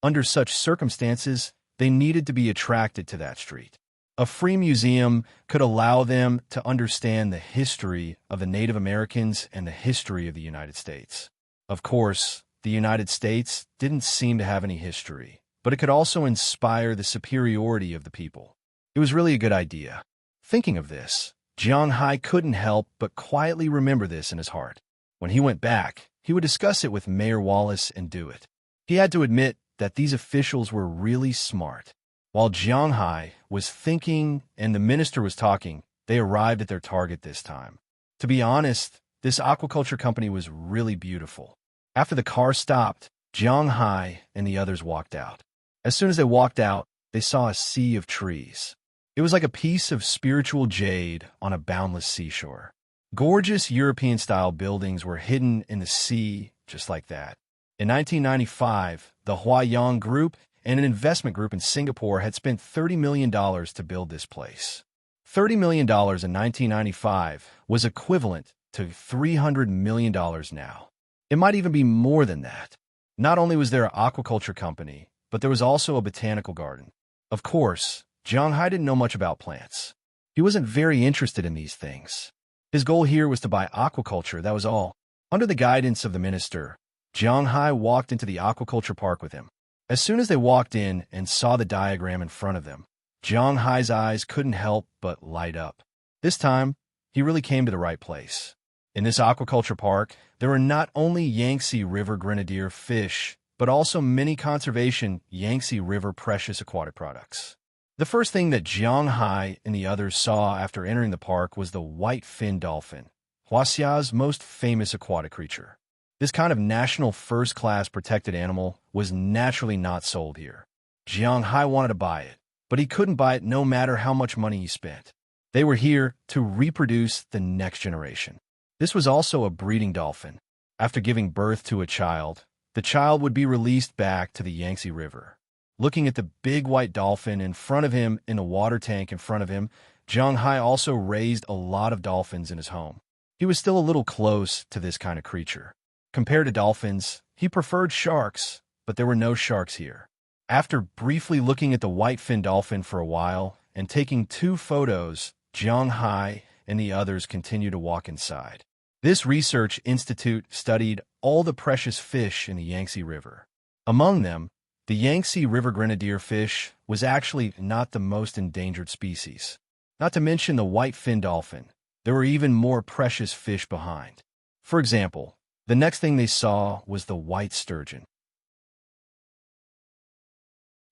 Under such circumstances, they needed to be attracted to that street. A free museum could allow them to understand the history of the Native Americans and the history of the United States. Of course, the United States didn't seem to have any history, but it could also inspire the superiority of the people. It was really a good idea. Thinking of this, Jianghai couldn't help but quietly remember this in his heart. When he went back, he would discuss it with Mayor Wallace and do it. He had to admit that these officials were really smart. While Jianghai was thinking and the minister was talking, they arrived at their target this time. To be honest, this aquaculture company was really beautiful. After the car stopped, Jianghai and the others walked out. As soon as they walked out, they saw a sea of trees. It was like a piece of spiritual jade on a boundless seashore. Gorgeous European-style buildings were hidden in the sea just like that. In 1995, the Huayang Group and an investment group in Singapore had spent $30 million to build this place. $30 million in 1995 was equivalent to $300 million now. It might even be more than that. Not only was there an aquaculture company, but there was also a botanical garden. Of course, Jianghai didn't know much about plants. He wasn't very interested in these things. His goal here was to buy aquaculture, that was all. Under the guidance of the minister, Jianghai walked into the aquaculture park with him. As soon as they walked in and saw the diagram in front of them, Jianghai's eyes couldn't help but light up. This time, he really came to the right place. In this aquaculture park, there were not only Yangtze River grenadier fish, but also many conservation Yangtze River precious aquatic products. The first thing that Jianghai and the others saw after entering the park was the white-fin dolphin, Huaxia's most famous aquatic creature. This kind of national first-class protected animal was naturally not sold here. Jianghai wanted to buy it, but he couldn't buy it no matter how much money he spent. They were here to reproduce the next generation. This was also a breeding dolphin. After giving birth to a child, the child would be released back to the Yangtze River. Looking at the big white dolphin in front of him in the water tank in front of him, Jianghai also raised a lot of dolphins in his home. He was still a little close to this kind of creature. Compared to dolphins, he preferred sharks, but there were no sharks here. After briefly looking at the white-fin dolphin for a while and taking 2 photos, Jianghai and the others continued to walk inside. This research institute studied all the precious fish in the Yangtze River. Among them, the Yangtze River grenadier fish was actually not the most endangered species. Not to mention the white-fin dolphin, there were even more precious fish behind. For example, the next thing they saw was the white sturgeon.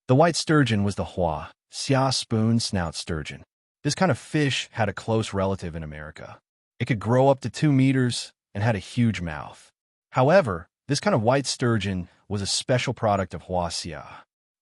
The white sturgeon was the Huaxia spoon-snout sturgeon. This kind of fish had a close relative in America. It could grow up to 2 meters and had a huge mouth. However, this kind of white sturgeon was a special product of Huaxia.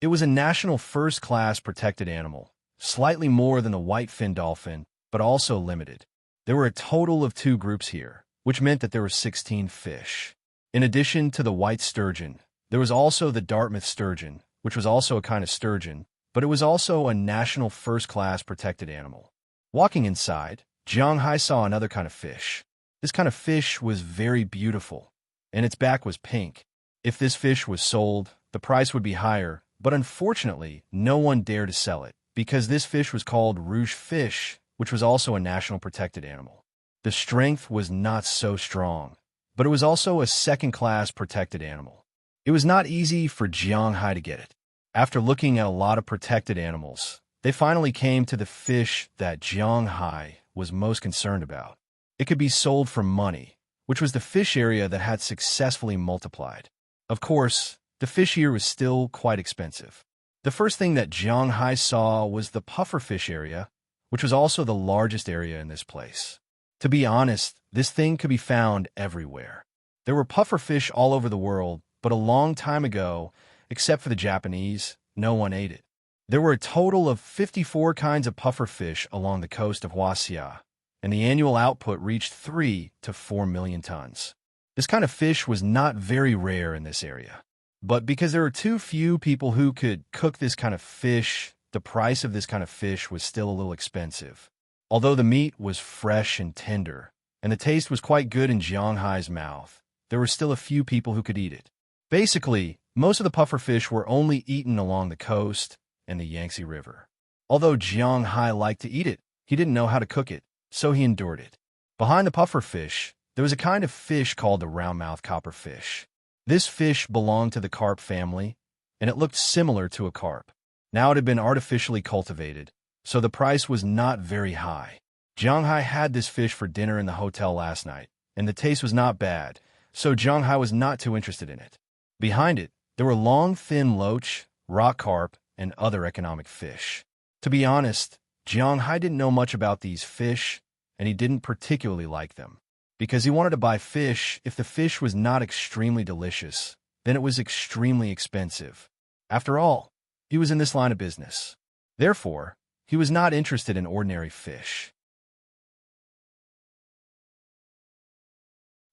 It was a national first-class protected animal, slightly more than the white-fin dolphin, but also limited. There were a total of 2 groups here, which meant that there were 16 fish. In addition to the white sturgeon, there was also the Dartmouth sturgeon, which was also a kind of sturgeon, but it was also a national first-class protected animal. Walking inside, Jianghai saw another kind of fish. This kind of fish was very beautiful. and its back was pink. If this fish was sold, the price would be higher, but unfortunately, no one dared to sell it, because this fish was called rouge fish, which was also a national protected animal. The strength was not so strong, but it was also a second-class protected animal. It was not easy for Jiang Hai to get it. After looking at a lot of protected animals, they finally came to the fish that Jiang Hai was most concerned about. It could be sold for money, which was the fish area that had successfully multiplied. Of course, the fish here was still quite expensive. The first thing that Jiang Hai saw was the pufferfish area, which was also the largest area in this place. To be honest, this thing could be found everywhere. There were pufferfish all over the world, but a long time ago, except for the Japanese, no one ate it. There were a total of 54 kinds of pufferfish along the coast of Huaxia, and the annual output reached 3 to 4 million tons. This kind of fish was not very rare in this area. But because there were too few people who could cook this kind of fish, the price of this kind of fish was still a little expensive. Although the meat was fresh and tender, and the taste was quite good in Jiang Hai's mouth, there were still a few people who could eat it. Basically, most of the pufferfish were only eaten along the coast and the Yangtze River. Although Jiang Hai liked to eat it, he didn't know how to cook it, so he endured it. Behind the pufferfish, there was a kind of fish called the round-mouthed copperfish. This fish belonged to the carp family, and it looked similar to a carp. Now it had been artificially cultivated, so the price was not very high. Jiang Hai had this fish for dinner in the hotel last night, and the taste was not bad, so Jiang Hai was not too interested in it. Behind it, there were long, thin loach, rock carp, and other economic fish. To be honest, Jiang Hai didn't know much about these fish, and he didn't particularly like them. Because he wanted to buy fish, if the fish was not extremely delicious, then it was extremely expensive. After all, he was in this line of business. Therefore, he was not interested in ordinary fish.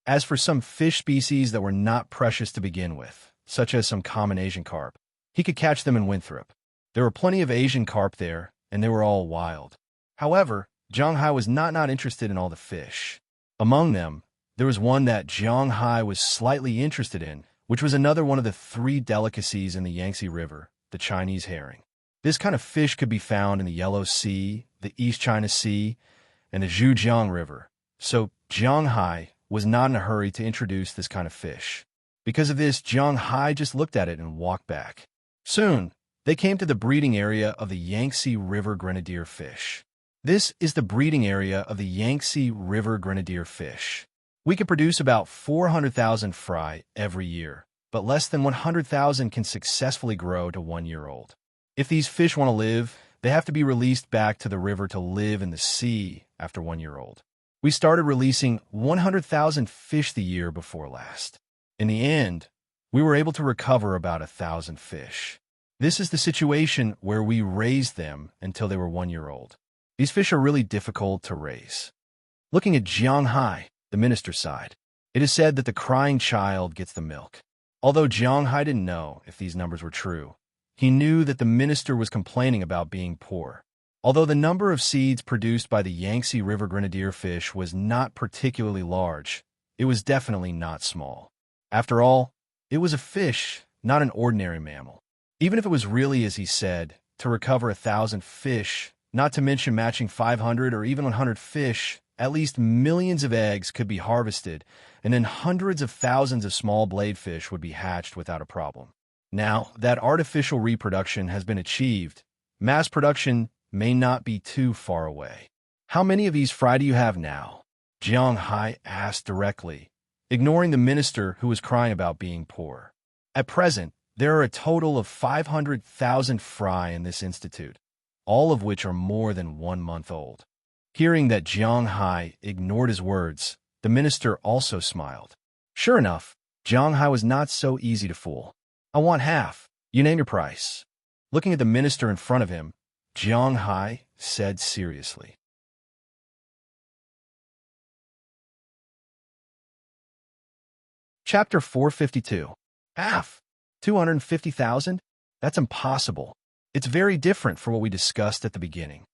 As for some fish species that were not precious to begin with, such as some common Asian carp, he could catch them in Winthrop. There were plenty of Asian carp there, and they were all wild. However, Jiang Hai was not interested in all the fish. Among them, there was one that Jiang Hai was slightly interested in, which was another one of the 3 delicacies in the Yangtze River, the Chinese herring. This kind of fish could be found in the Yellow Sea, the East China Sea, and the Zhujiang River, so Jiang Hai was not in a hurry to introduce this kind of fish. Because of this, Jiang Hai just looked at it and walked back. Soon, they came to the breeding area of the Yangtze River grenadier fish. This is the breeding area of the Yangtze River grenadier fish. We can produce about 400,000 fry every year, but less than 100,000 can successfully grow to 1 year old. If these fish want to live, they have to be released back to the river to live in the sea after 1 year old. We started releasing 100,000 fish the year before last. In the end, we were able to recover about 1,000 fish. This is the situation where we raised them until they were 1 year old. These fish are really difficult to raise. Looking at Jiang Hai, the minister sighed. It is said that the crying child gets the milk. Although Jiang Hai didn't know if these numbers were true, he knew that the minister was complaining about being poor. Although the number of seeds produced by the Yangtze River grenadier fish was not particularly large, it was definitely not small. After all, it was a fish, not an ordinary mammal. Even if it was really as he said, to recover 1,000 fish, not to mention matching 500 or even 100 fish, at least millions of eggs could be harvested, and then hundreds of thousands of small bladefish would be hatched without a problem. Now that artificial reproduction has been achieved, mass production may not be too far away. How many of these fry do you have now? Jiang Hai asked directly, ignoring the minister who was crying about being poor. At present, there are a total of 500,000 fry in this institute, all of which are more than 1 month old. Hearing that Jiang Hai ignored his words, the minister also smiled. Sure enough, Jiang Hai was not so easy to fool. I want half. You name your price. Looking at the minister in front of him, Jiang Hai said seriously. Chapter 452. Half? 250,000? That's impossible. It's very different from what we discussed at the beginning.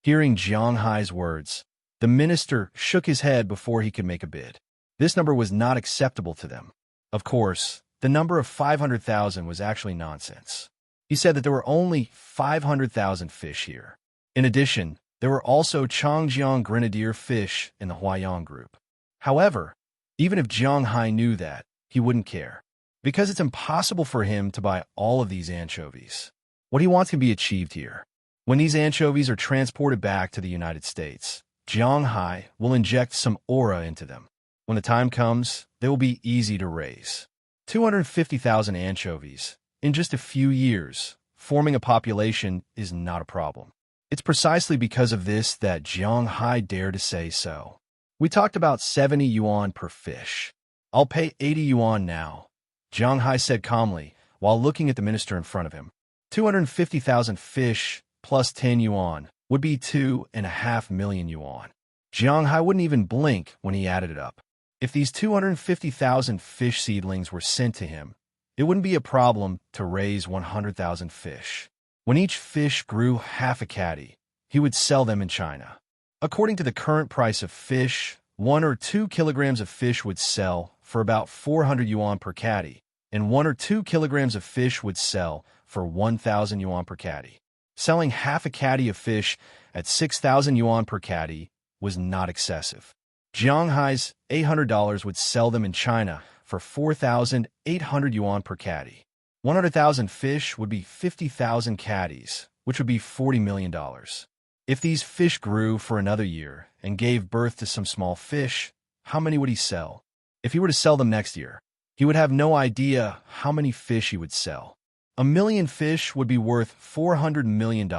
Hearing Jiang Hai's words, the minister shook his head before he could make a bid. This number was not acceptable to them. Of course, the number of 500,000 was actually nonsense. He said that there were only 500,000 fish here. In addition, there were also Changjiang grenadier fish in the Huayang group. However, even if Jiang Hai knew that, he wouldn't care, because it's impossible for him to buy all of these anchovies. What he wants can be achieved here. When these anchovies are transported back to the United States, Jiang Hai will inject some aura into them. When the time comes, they will be easy to raise. 250,000 anchovies in just a few years, forming a population is not a problem. It's precisely because of this that Jiang Hai dared to say so. We talked about 70 yuan per fish. I'll pay 80 yuan now, Jiang Hai said calmly while looking at the minister in front of him. 250,000 fish plus 10 yuan would be 2.5 million yuan. Jiang Hai wouldn't even blink when he added it up. If these 250,000 fish seedlings were sent to him, it wouldn't be a problem to raise 100,000 fish. When each fish grew half a catty, he would sell them in China. According to the current price of fish, 1 or 2 kilograms of fish would sell for about 400 yuan per catty, and 1 or 2 kilograms of fish would sell for 1,000 yuan per catty. Selling half a catty of fish at 6,000 yuan per catty was not excessive. Jiang Hai's $800 would sell them in China for 4,800 yuan per catty. 100,000 fish would be 50,000 catties, which would be $40 million. If these fish grew for another year and gave birth to some small fish, how many would he sell? If he were to sell them next year, he would have no idea how many fish he would sell. 1 million fish would be worth $400 million,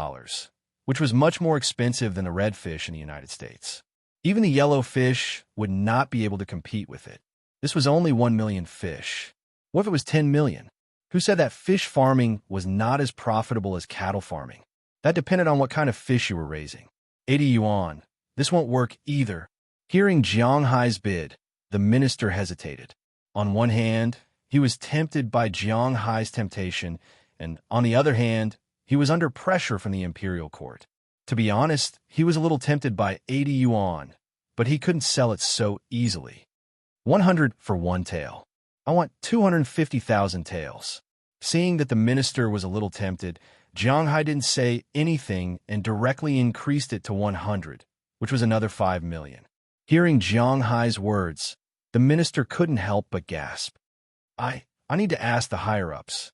which was much more expensive than the red fish in the United States. Even the yellow fish would not be able to compete with it. This was only 1 million fish. What if it was 10 million? Who said that fish farming was not as profitable as cattle farming? That depended on what kind of fish you were raising. 80 yuan. This won't work either. Hearing Jiang Hai's bid, the minister hesitated. On one hand, he was tempted by Jiang Hai's temptation, and on the other hand, he was under pressure from the imperial court. To be honest, he was a little tempted by 80 yuan, but he couldn't sell it so easily. 100 for one tail. I want 250,000 tails. Seeing that the minister was a little tempted, Jiang Hai didn't say anything and directly increased it to 100, which was another 5 million. Hearing Jiang Hai's words, the minister couldn't help but gasp. I need to ask the higher-ups.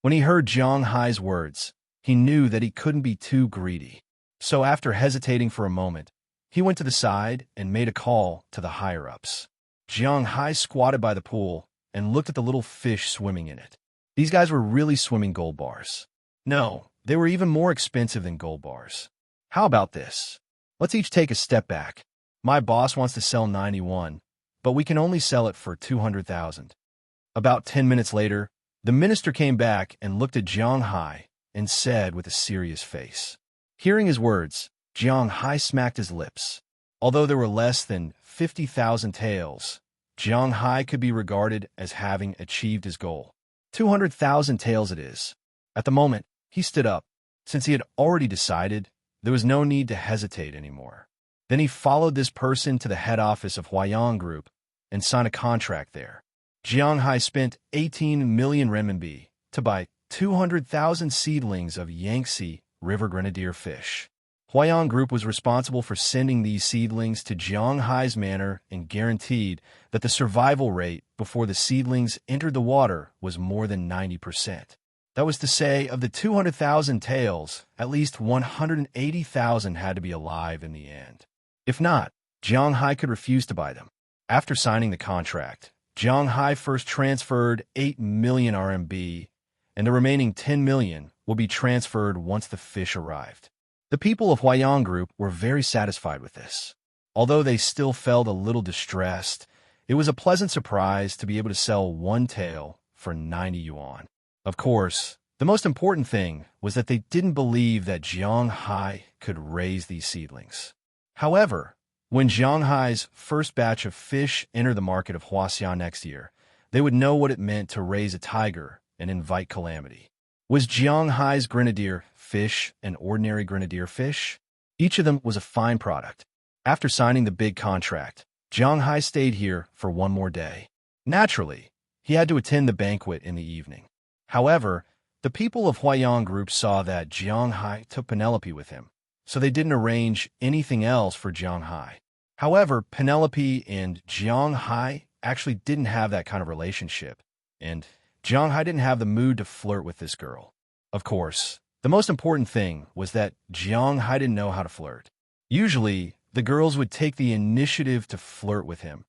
When he heard Jiang Hai's words, he knew that he couldn't be too greedy. So after hesitating for a moment, he went to the side and made a call to the higher-ups. Jiang Hai squatted by the pool and looked at the little fish swimming in it. These guys were really swimming gold bars. No, they were even more expensive than gold bars. How about this? Let's each take a step back. My boss wants to sell 91, but we can only sell it for 200,000. About 10 minutes later, the minister came back and looked at Jiang Hai and said with a serious face. Hearing his words, Jiang Hai smacked his lips. Although there were less than 50,000 taels, Jiang Hai could be regarded as having achieved his goal. 200,000 taels it is. At the moment, he stood up. Since he had already decided, there was no need to hesitate anymore. Then he followed this person to the head office of Huayang Group and signed a contract there. Jiang Hai spent 18 million renminbi to buy 200,000 seedlings of Yangtze River grenadier fish. Huayang Group was responsible for sending these seedlings to Jiang Hai's manor and guaranteed that the survival rate before the seedlings entered the water was more than 90%. That was to say, of the 200,000 taels, at least 180,000 had to be alive in the end. If not, Jiang Hai could refuse to buy them. After signing the contract, Jiang Hai first transferred 8 million RMB, and the remaining 10 million will be transferred once the fish arrived. The people of Huayang Group were very satisfied with this. Although they still felt a little distressed, it was a pleasant surprise to be able to sell one tael for 90 yuan. Of course, the most important thing was that they didn't believe that Jiang Hai could raise these seedlings. However, when Jiang Hai's first batch of fish entered the market of Huaxian next year, they would know what it meant to raise a tiger and invite calamity. Was Jiang Hai's grenadier fish an ordinary grenadier fish? Each of them was a fine product. After signing the big contract, Jiang Hai stayed here for one more day. Naturally, he had to attend the banquet in the evening. However, the people of Huaiyang Group saw that Jiang Hai took Penelope with him, so they didn't arrange anything else for Jiang Hai. However, Penelope and Jiang Hai actually didn't have that kind of relationship, and Jiang Hai didn't have the mood to flirt with this girl. Of course, the most important thing was that Jiang Hai didn't know how to flirt. Usually, the girls would take the initiative to flirt with him,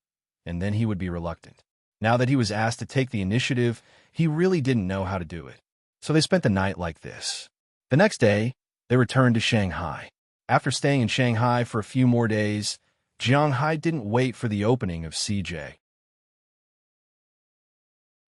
and then he would be reluctant. Now that he was asked to take the initiative, he really didn't know how to do it. So they spent the night like this. The next day, they returned to Shanghai. After staying in Shanghai for a few more days, Jiang Hai didn't wait for the opening of CJ.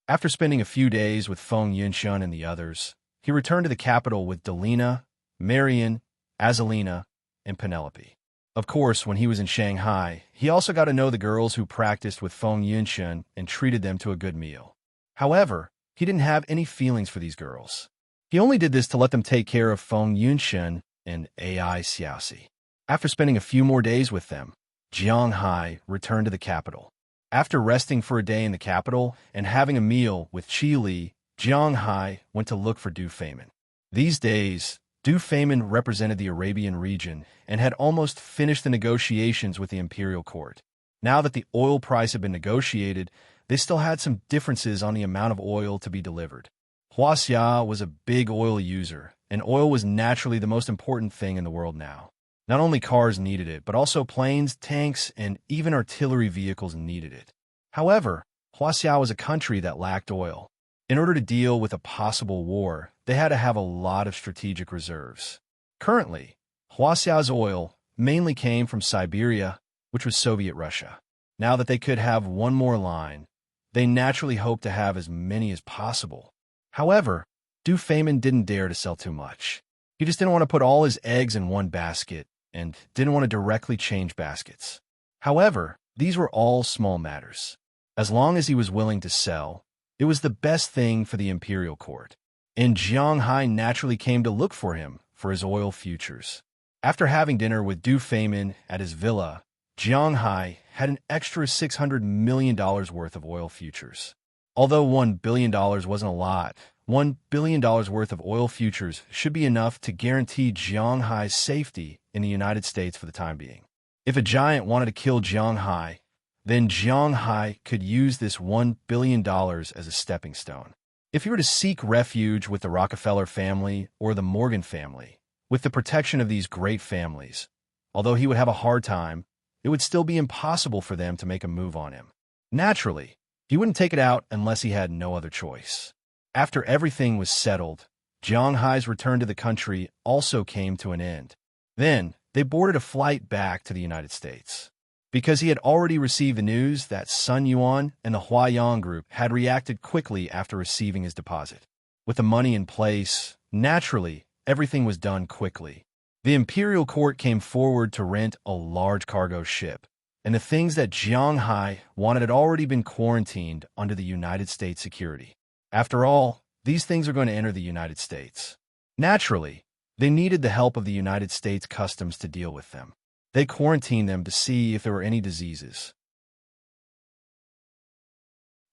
After spending a few days with Feng Yunshun and the others, he returned to the capital with Delina, Marian, Azalina, and Penelope. Of course, when he was in Shanghai, he also got to know the girls who practiced with Feng Yunshun and treated them to a good meal. However, he didn't have any feelings for these girls. He only did this to let them take care of Feng Yunshun and Ai Xiaoxi. After spending a few more days with them, Jiang Hai returned to the capital. After resting for a day in the capital and having a meal with Qi Li, Jiang Hai went to look for Du Feimin. These days, Du Feimin represented the Arabian region and had almost finished the negotiations with the imperial court. Now that the oil price had been negotiated, they still had some differences on the amount of oil to be delivered. Huaxia was a big oil user, and oil was naturally the most important thing in the world now. Not only cars needed it, but also planes, tanks, and even artillery vehicles needed it. However, Huaxia was a country that lacked oil. In order to deal with a possible war, they had to have a lot of strategic reserves. Currently, Huaxia's oil mainly came from Siberia, which was Soviet Russia. Now that they could have one more line, they naturally hoped to have as many as possible. However, Du Feimin didn't dare to sell too much. He just didn't want to put all his eggs in one basket and didn't want to directly change baskets. However, these were all small matters. As long as he was willing to sell, it was the best thing for the imperial court. And Jiang Hai naturally came to look for him for his oil futures. After having dinner with Du Feimin at his villa, Jiang Hai had an extra $600 million worth of oil futures. Although $1 billion wasn't a lot, $1 billion worth of oil futures should be enough to guarantee Jiang Hai's safety in the United States for the time being. If a giant wanted to kill Jiang Hai, then Jiang Hai could use this $1 billion as a stepping stone. If he were to seek refuge with the Rockefeller family or the Morgan family, with the protection of these great families, although he would have a hard time, it would still be impossible for them to make a move on him. Naturally, he wouldn't take it out unless he had no other choice. After everything was settled, Jiang Hai's return to the country also came to an end. Then, they boarded a flight back to the United States. Because he had already received the news that Sun Yuan and the Huaiyang Group had reacted quickly after receiving his deposit. With the money in place, naturally, everything was done quickly. The imperial court came forward to rent a large cargo ship, and the things that Jiang Hai wanted had already been quarantined under the United States security. After all, these things are going to enter the United States. Naturally, they needed the help of the United States Customs to deal with them. They quarantined them to see if there were any diseases.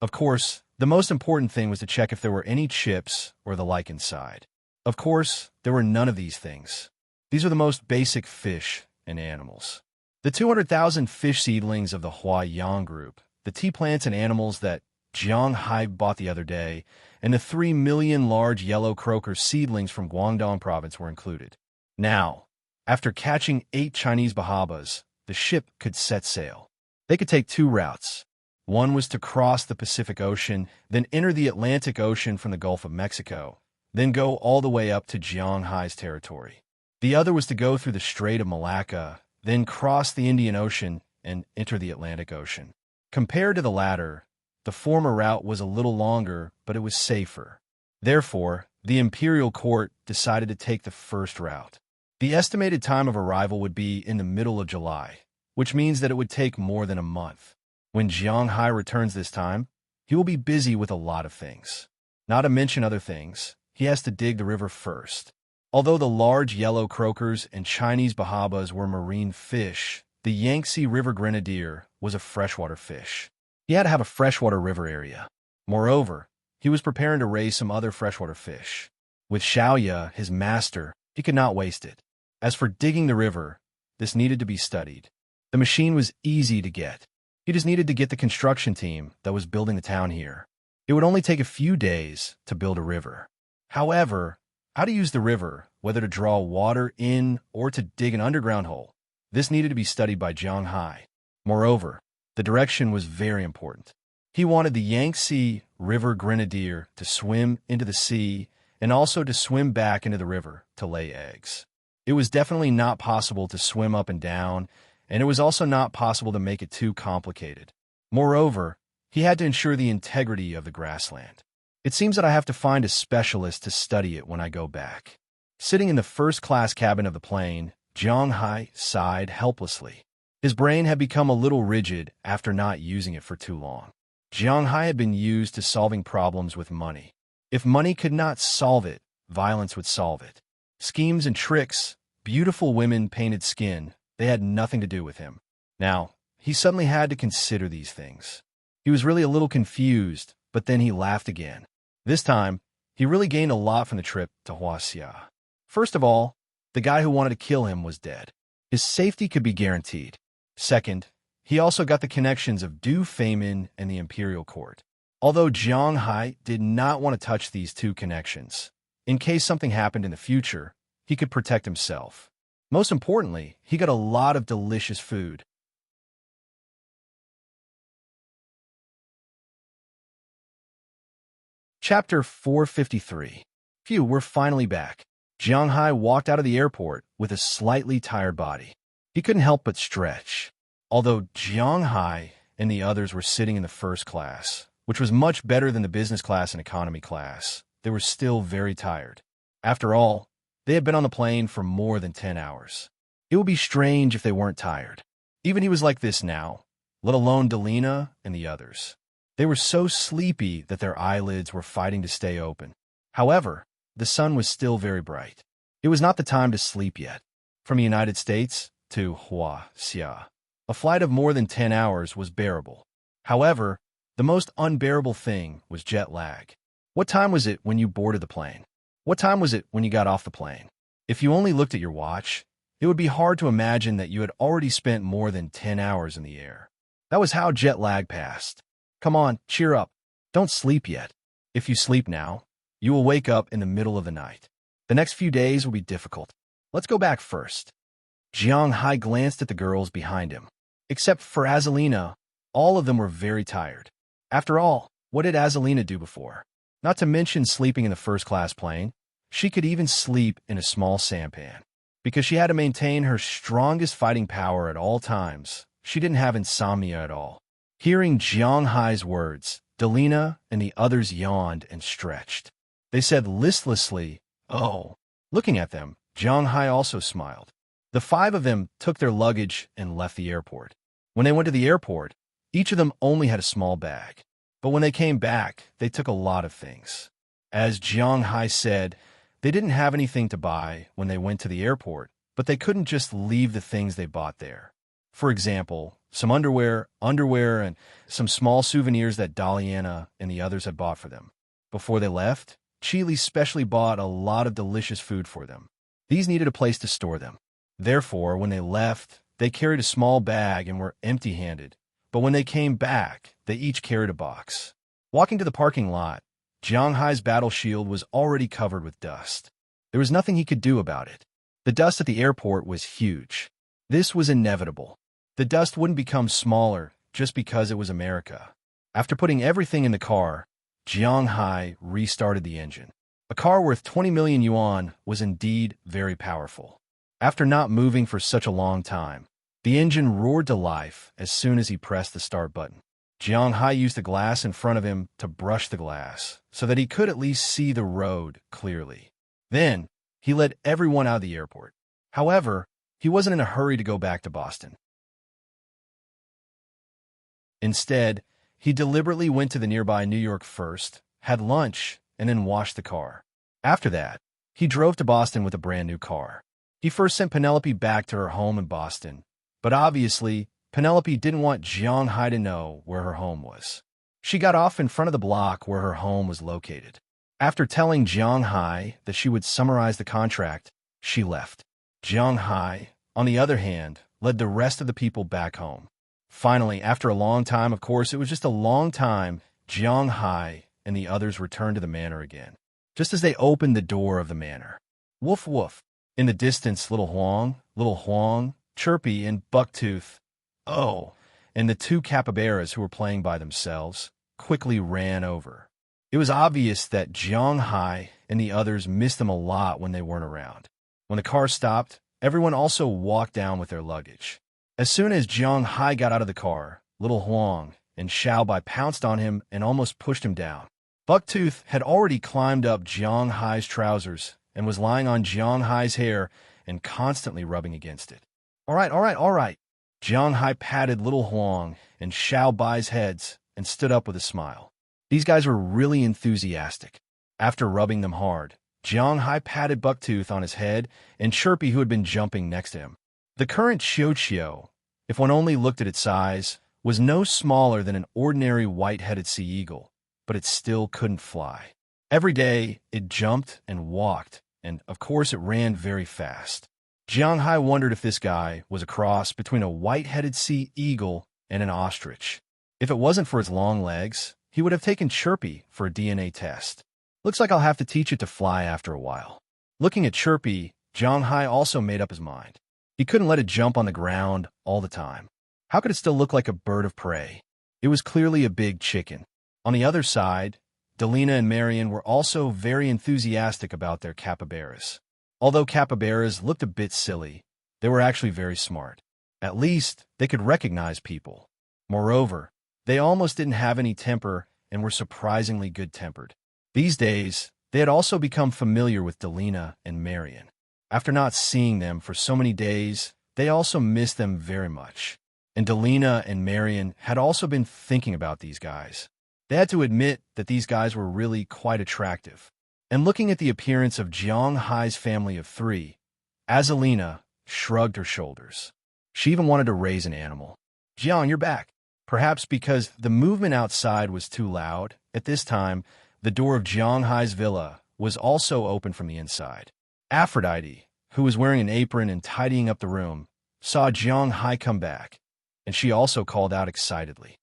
Of course, the most important thing was to check if there were any chips or the like inside. Of course, there were none of these things. These are the most basic fish and animals. The 200,000 fish seedlings of the Huaiyang Group, the tea plants and animals that Jiang Hai bought the other day, and the 3 million large yellow croaker seedlings from Guangdong province were included. Now, after catching 8 Chinese bahabas, the ship could set sail. They could take 2 routes. One was to cross the Pacific Ocean, then enter the Atlantic Ocean from the Gulf of Mexico, then go all the way up to Jiang Hai's territory. The other was to go through the Strait of Malacca, then cross the Indian Ocean and enter the Atlantic Ocean. Compared to the latter, the former route was a little longer, but it was safer. Therefore, the imperial court decided to take the first route. The estimated time of arrival would be in the middle of July, which means that it would take more than a month. When Jiang Hai returns this time, he will be busy with a lot of things. Not to mention other things, he has to dig the river first. Although the large yellow croakers and Chinese bahabas were marine fish, The Yangtze River grenadier was a freshwater fish. He had to have a freshwater river area. Moreover, he was preparing to raise some other freshwater fish. With Xiaoya, his master, he could not waste it. As for digging the river, this needed to be studied. The machine was easy to get. He just needed to get the construction team that was building the town here. It would only take a few days to build a river. However, how to use the river, whether to draw water in or to dig an underground hole, this needed to be studied by Jiang Hai. Moreover, the direction was very important. He wanted the Yangtze River grenadier to swim into the sea and also to swim back into the river to lay eggs. It was definitely not possible to swim up and down, and it was also not possible to make it too complicated. Moreover, he had to ensure the integrity of the grassland. It seems that I have to find a specialist to study it when I go back. Sitting in the first-class cabin of the plane, Jiang Hai sighed helplessly. His brain had become a little rigid after not using it for too long. Jiang Hai had been used to solving problems with money. If money could not solve it, violence would solve it. Schemes and tricks, beautiful women, painted skin, they had nothing to do with him. Now, he suddenly had to consider these things. He was really a little confused, but then he laughed again. This time, he really gained a lot from the trip to Huaxia. First of all, the guy who wanted to kill him was dead. His safety could be guaranteed. Second, he also got the connections of Du Feimin and the imperial court. Although Jiang Hai did not want to touch these two connections, in case something happened in the future, he could protect himself. Most importantly, he got a lot of delicious food. Chapter 453. Phew, we're finally back. Jiang Hai walked out of the airport with a slightly tired body. He couldn't help but stretch. Although Jiang Hai and the others were sitting in the first class, which was much better than the business class and economy class, they were still very tired. After all, they had been on the plane for more than 10 hours. It would be strange if they weren't tired. Even he was like this now, let alone Delina and the others. They were so sleepy that their eyelids were fighting to stay open. However, the sun was still very bright. It was not the time to sleep yet. From the United States to Huaxia, a flight of more than 10 hours was bearable. However, the most unbearable thing was jet lag. What time was it when you boarded the plane? What time was it when you got off the plane? If you only looked at your watch, it would be hard to imagine that you had already spent more than 10 hours in the air. That was how jet lag passed. Come on, cheer up. Don't sleep yet. If you sleep now, you will wake up in the middle of the night. The next few days will be difficult. Let's go back first. Jiang Hai glanced at the girls behind him. Except for Azalina, all of them were very tired. After all, what did Azalina do before? Not to mention sleeping in the first-class plane, she could even sleep in a small sampan. Because she had to maintain her strongest fighting power at all times, she didn't have insomnia at all. Hearing Jiang Hai's words, Delina and the others yawned and stretched. They said listlessly, "Oh." Looking at them, Jiang Hai also smiled. The five of them took their luggage and left the airport. When they went to the airport, each of them only had a small bag. But when they came back, they took a lot of things. As Jiang Hai said, they didn't have anything to buy when they went to the airport, but they couldn't just leave the things they bought there. For example, some underwear, and some small souvenirs that Daliana and the others had bought for them. Before they left, Chili specially bought a lot of delicious food for them. These needed a place to store them. Therefore, when they left, they carried a small bag and were empty-handed. But when they came back, they each carried a box. Walking to the parking lot, Jiang Hai's battle shield was already covered with dust. There was nothing he could do about it. The dust at the airport was huge. This was inevitable. The dust wouldn't become smaller just because it was America. After putting everything in the car, Jiang Hai restarted the engine. A car worth 20 million yuan was indeed very powerful. After not moving for such a long time, the engine roared to life as soon as he pressed the start button. Jiang Hai used the glass in front of him to brush the glass so that he could at least see the road clearly. Then, he led everyone out of the airport. However, he wasn't in a hurry to go back to Boston. Instead, he deliberately went to the nearby New York first, had lunch, and then washed the car. After that, he drove to Boston with a brand new car. He first sent Penelope back to her home in Boston, But obviously, Penelope didn't want Jiang Hai to know where her home was. She got off in front of the block where her home was located. After telling Jiang Hai that she would summarize the contract, she left. Jiang Hai, on the other hand, led the rest of the people back home. Finally, after a long time, of course, it was just a long time, Jiang Hai and the others returned to the manor again. Just as they opened the door of the manor. Woof woof. In the distance, Little Huang, Chirpy, and Bucktooth, and the two capybaras who were playing by themselves, quickly ran over. It was obvious that Jiang Hai and the others missed them a lot when they weren't around. When the car stopped, everyone also walked down with their luggage. As soon as Jiang Hai got out of the car, Little Huang and Xiaobai pounced on him and almost pushed him down. Bucktooth had already climbed up Jiang Hai's trousers and was lying on Jiang Hai's hair and constantly rubbing against it. All right. Jiang Hai patted Little Huang and Xiaobai's heads and stood up with a smile. These guys were really enthusiastic. After rubbing them hard, Jiang Hai patted Bucktooth on his head and Chirpy, who had been jumping next to him. The current Xiao, if one only looked at its size, was no smaller than an ordinary white-headed sea eagle, but it still couldn't fly. Every day, it jumped and walked, and of course it ran very fast. Jiang Hai wondered if this guy was a cross between a white-headed sea eagle and an ostrich. If it wasn't for its long legs, he would have taken Chirpy for a DNA test. Looks like I'll have to teach it to fly after a while. Looking at Chirpy, Jiang Hai also made up his mind. He couldn't let it jump on the ground all the time. How could it still look like a bird of prey? It was clearly a big chicken. On the other side, Delina and Marion were also very enthusiastic about their capybaras. Although capybaras looked a bit silly, they were actually very smart. At least, they could recognize people. Moreover, they almost didn't have any temper and were surprisingly good-tempered. These days, they had also become familiar with Delina and Marion. After not seeing them for so many days, they also missed them very much. And Delina and Marion had also been thinking about these guys. They had to admit that these guys were really quite attractive. And looking at the appearance of Jiang Hai's family of three, Azalina shrugged her shoulders. She even wanted to raise an animal. Jiang, you're back. Perhaps because the movement outside was too loud, at this time, the door of Jiang Hai's villa was also open from the inside. Aphrodite, who was wearing an apron and tidying up the room, saw Jiang Hai come back, and she also called out excitedly.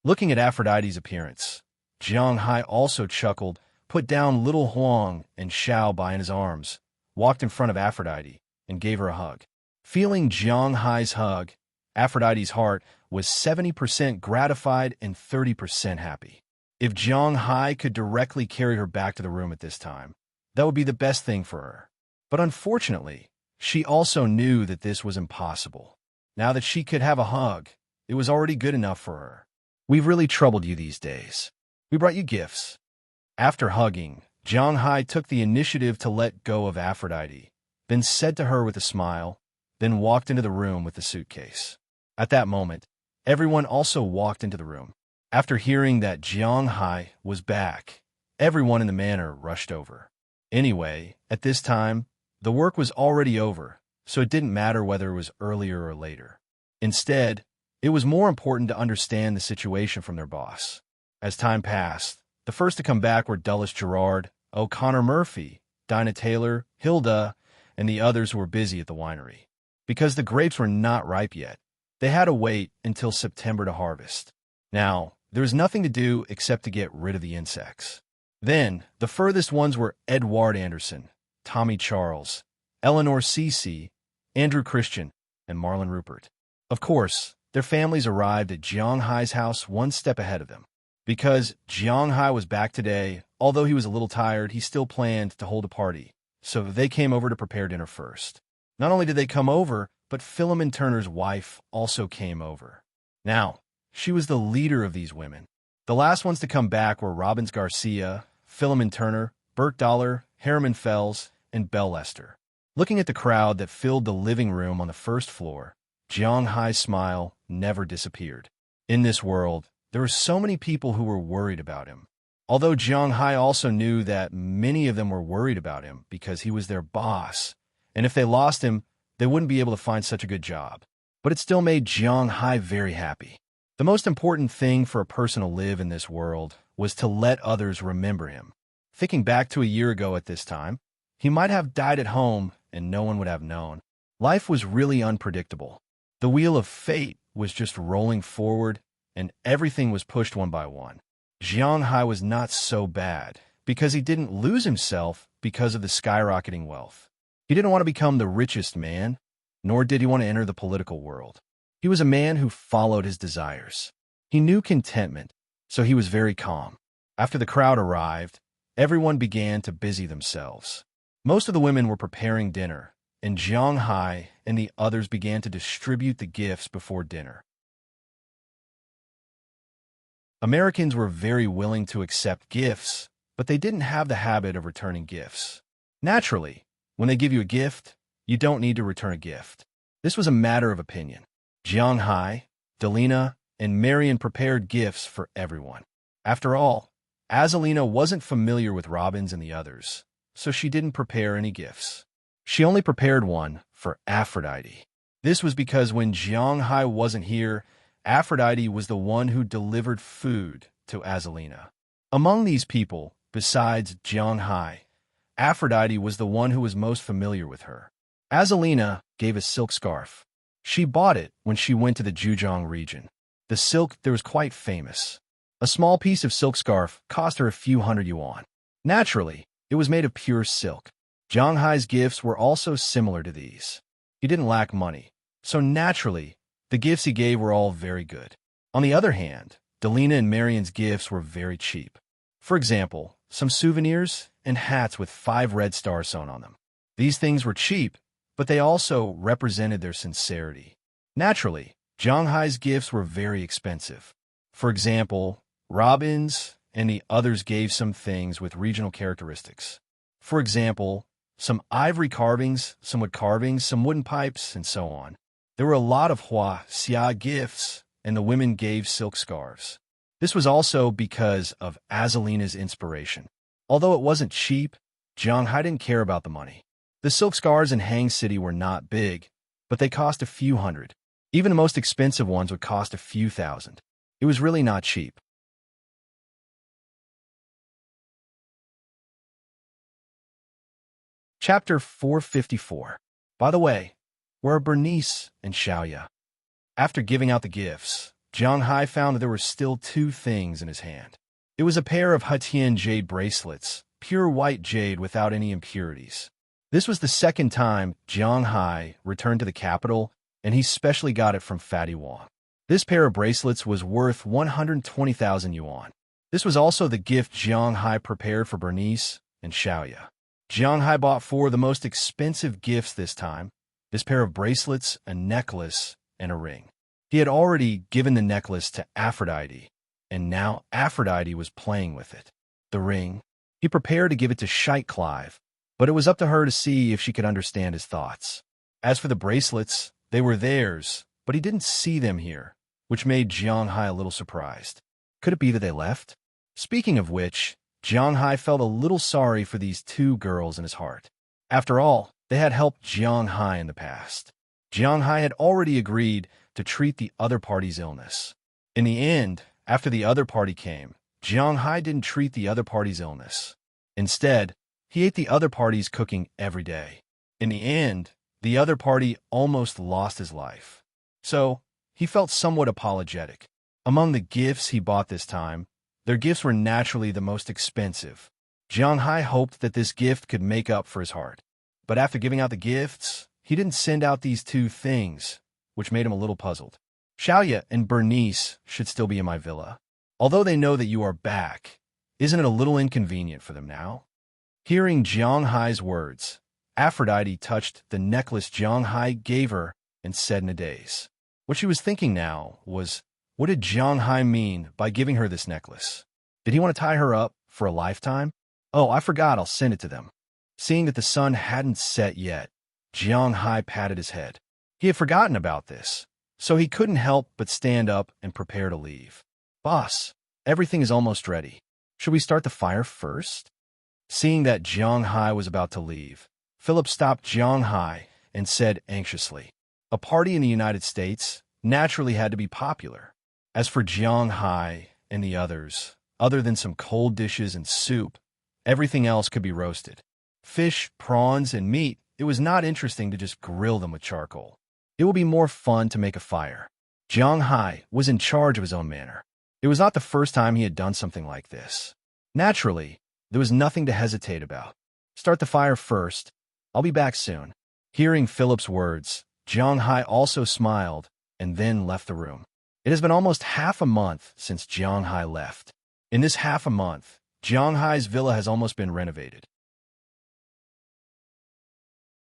Looking at Aphrodite's appearance, Jiang Hai also chuckled, put down Little Huang and Xiaobai in his arms, walked in front of Aphrodite, and gave her a hug. Feeling Jiang Hai's hug, Aphrodite's heart was 70% gratified and 30% happy. If Jiang Hai could directly carry her back to the room at this time, that would be the best thing for her. But unfortunately, she also knew that this was impossible. Now that she could have a hug, it was already good enough for her. We've really troubled you these days. We brought you gifts. After hugging, Jiang Hai took the initiative to let go of Aphrodite, then said to her with a smile, then walked into the room with the suitcase. At that moment, everyone also walked into the room. After hearing that Jiang Hai was back, everyone in the manor rushed over. Anyway, at this time, the work was already over, so it didn't matter whether it was earlier or later. Instead, it was more important to understand the situation from their boss. As time passed, the first to come back were Dulles Gerard, O'Connor Murphy, Dinah Taylor, Hilda, and the others who were busy at the winery. Because the grapes were not ripe yet, they had to wait until September to harvest. Now, there was nothing to do except to get rid of the insects. Then, the furthest ones were Edward Anderson, Tommy Charles, Eleanor Cece, Andrew Christian, and Marlon Rupert. Of course, their families arrived at Jiang Hai's house one step ahead of them. Because Jiang Hai was back today, although he was a little tired, he still planned to hold a party, so they came over to prepare dinner first. Not only did they come over, but Philemon Turner's wife also came over. Now, she was the leader of these women. The last ones to come back were Robbins Garcia, Philemon Turner, Bert Dollar, Harriman Fells, and Belle Lester. Looking at the crowd that filled the living room on the first floor, Jiang Hai's smile never disappeared. In this world, there were so many people who were worried about him. Although Jiang Hai also knew that many of them were worried about him because he was their boss, and if they lost him, they wouldn't be able to find such a good job. But it still made Jiang Hai very happy. The most important thing for a person to live in this world was to let others remember him. Thinking back to a year ago at this time, he might have died at home and no one would have known. Life was really unpredictable. The wheel of fate was just rolling forward and everything was pushed one by one. Jiang Hai was not so bad because he didn't lose himself because of the skyrocketing wealth. He didn't want to become the richest man, nor did he want to enter the political world. He was a man who followed his desires. He knew contentment, so he was very calm. After the crowd arrived, everyone began to busy themselves. Most of the women were preparing dinner, and Jiang Hai and the others began to distribute the gifts before dinner. Americans were very willing to accept gifts, but they didn't have the habit of returning gifts. Naturally, when they give you a gift, you don't need to return a gift. This was a matter of opinion. Jiang Hai, Delina, and Marian prepared gifts for everyone. After all, Azalina wasn't familiar with Robins and the others, so she didn't prepare any gifts. She only prepared one for Aphrodite. This was because when Jiang Hai wasn't here, Aphrodite was the one who delivered food to Azalina. Among these people, besides Jiang Hai, Aphrodite was the one who was most familiar with her. Azalina gave a silk scarf. She bought it when she went to the Zhejiang region. The silk there was quite famous. A small piece of silk scarf cost her a few hundred yuan. Naturally, it was made of pure silk. Jiang Hai's gifts were also similar to these. He didn't lack money, so naturally, the gifts he gave were all very good. On the other hand, Delina and Marian's gifts were very cheap. For example, some souvenirs and hats with 5 red stars sewn on them. These things were cheap, but they also represented their sincerity. Naturally, Jiang Hai's gifts were very expensive. For example, Robins and the others gave some things with regional characteristics. For example, some ivory carvings, some wood carvings, some wooden pipes, and so on. There were a lot of Hua Xia gifts, and the women gave silk scarves. This was also because of Azalina's inspiration. Although it wasn't cheap, Jiang Hai didn't care about the money. The silk scarves in Hang City were not big, but they cost a few hundred. Even the most expensive ones would cost a few thousand. It was really not cheap. Chapter 454. By the way, where are Bernice and Xiaoya? After giving out the gifts, Jiang Hai found that there were still 2 things in his hand. It was a pair of Hetian jade bracelets, pure white jade without any impurities. This was the second time Jiang Hai returned to the capital, and he specially got it from Fatty Wang. This pair of bracelets was worth 120,000 yuan. This was also the gift Jiang Hai prepared for Bernice and Xiaoya. Jiang Hai bought 4 of the most expensive gifts this time, this pair of bracelets, a necklace, and a ring. He had already given the necklace to Aphrodite, and now Aphrodite was playing with it. The ring, he prepared to give it to Scheich Clive, but it was up to her to see if she could understand his thoughts. As for the bracelets, they were theirs, but he didn't see them here, which made Jiang Hai a little surprised. Could it be that they left? Speaking of which, Jiang Hai felt a little sorry for these 2 girls in his heart. After all, they had helped Jiang Hai in the past. Jiang Hai had already agreed to treat the other party's illness. In the end, after the other party came, Jiang Hai didn't treat the other party's illness. Instead, he ate the other party's cooking every day. In the end, the other party almost lost his life. So, he felt somewhat apologetic. Among the gifts he bought this time, their gifts were naturally the most expensive. Jiang Hai hoped that this gift could make up for his heart. But after giving out the gifts, he didn't send out these 2 things, which made him a little puzzled. Xiaoya and Bernice should still be in my villa. Although they know that you are back, isn't it a little inconvenient for them now? Hearing Jiang Hai's words, Aphrodite touched the necklace Jiang Hai gave her and said in a daze. What she was thinking now was, what did Jiang Hai mean by giving her this necklace? Did he want to tie her up for a lifetime? Oh, I forgot, I'll send it to them. Seeing that the sun hadn't set yet, Jiang Hai patted his head. He had forgotten about this, so he couldn't help but stand up and prepare to leave. Boss, everything is almost ready. Should we start the fire first? Seeing that Jiang Hai was about to leave, Philip stopped Jiang Hai and said anxiously. A party in the United States naturally had to be popular. As for Jiang Hai and the others, other than some cold dishes and soup, everything else could be roasted. Fish, prawns, and meat, it was not interesting to just grill them with charcoal. It would be more fun to make a fire. Jiang Hai was in charge of his own manner. It was not the first time he had done something like this. Naturally, there was nothing to hesitate about. Start the fire first. I'll be back soon. Hearing Philip's words, Jiang Hai also smiled and then left the room. It has been almost half a month since Jiang Hai left. In this half a month, Jiang Hai's villa has almost been renovated.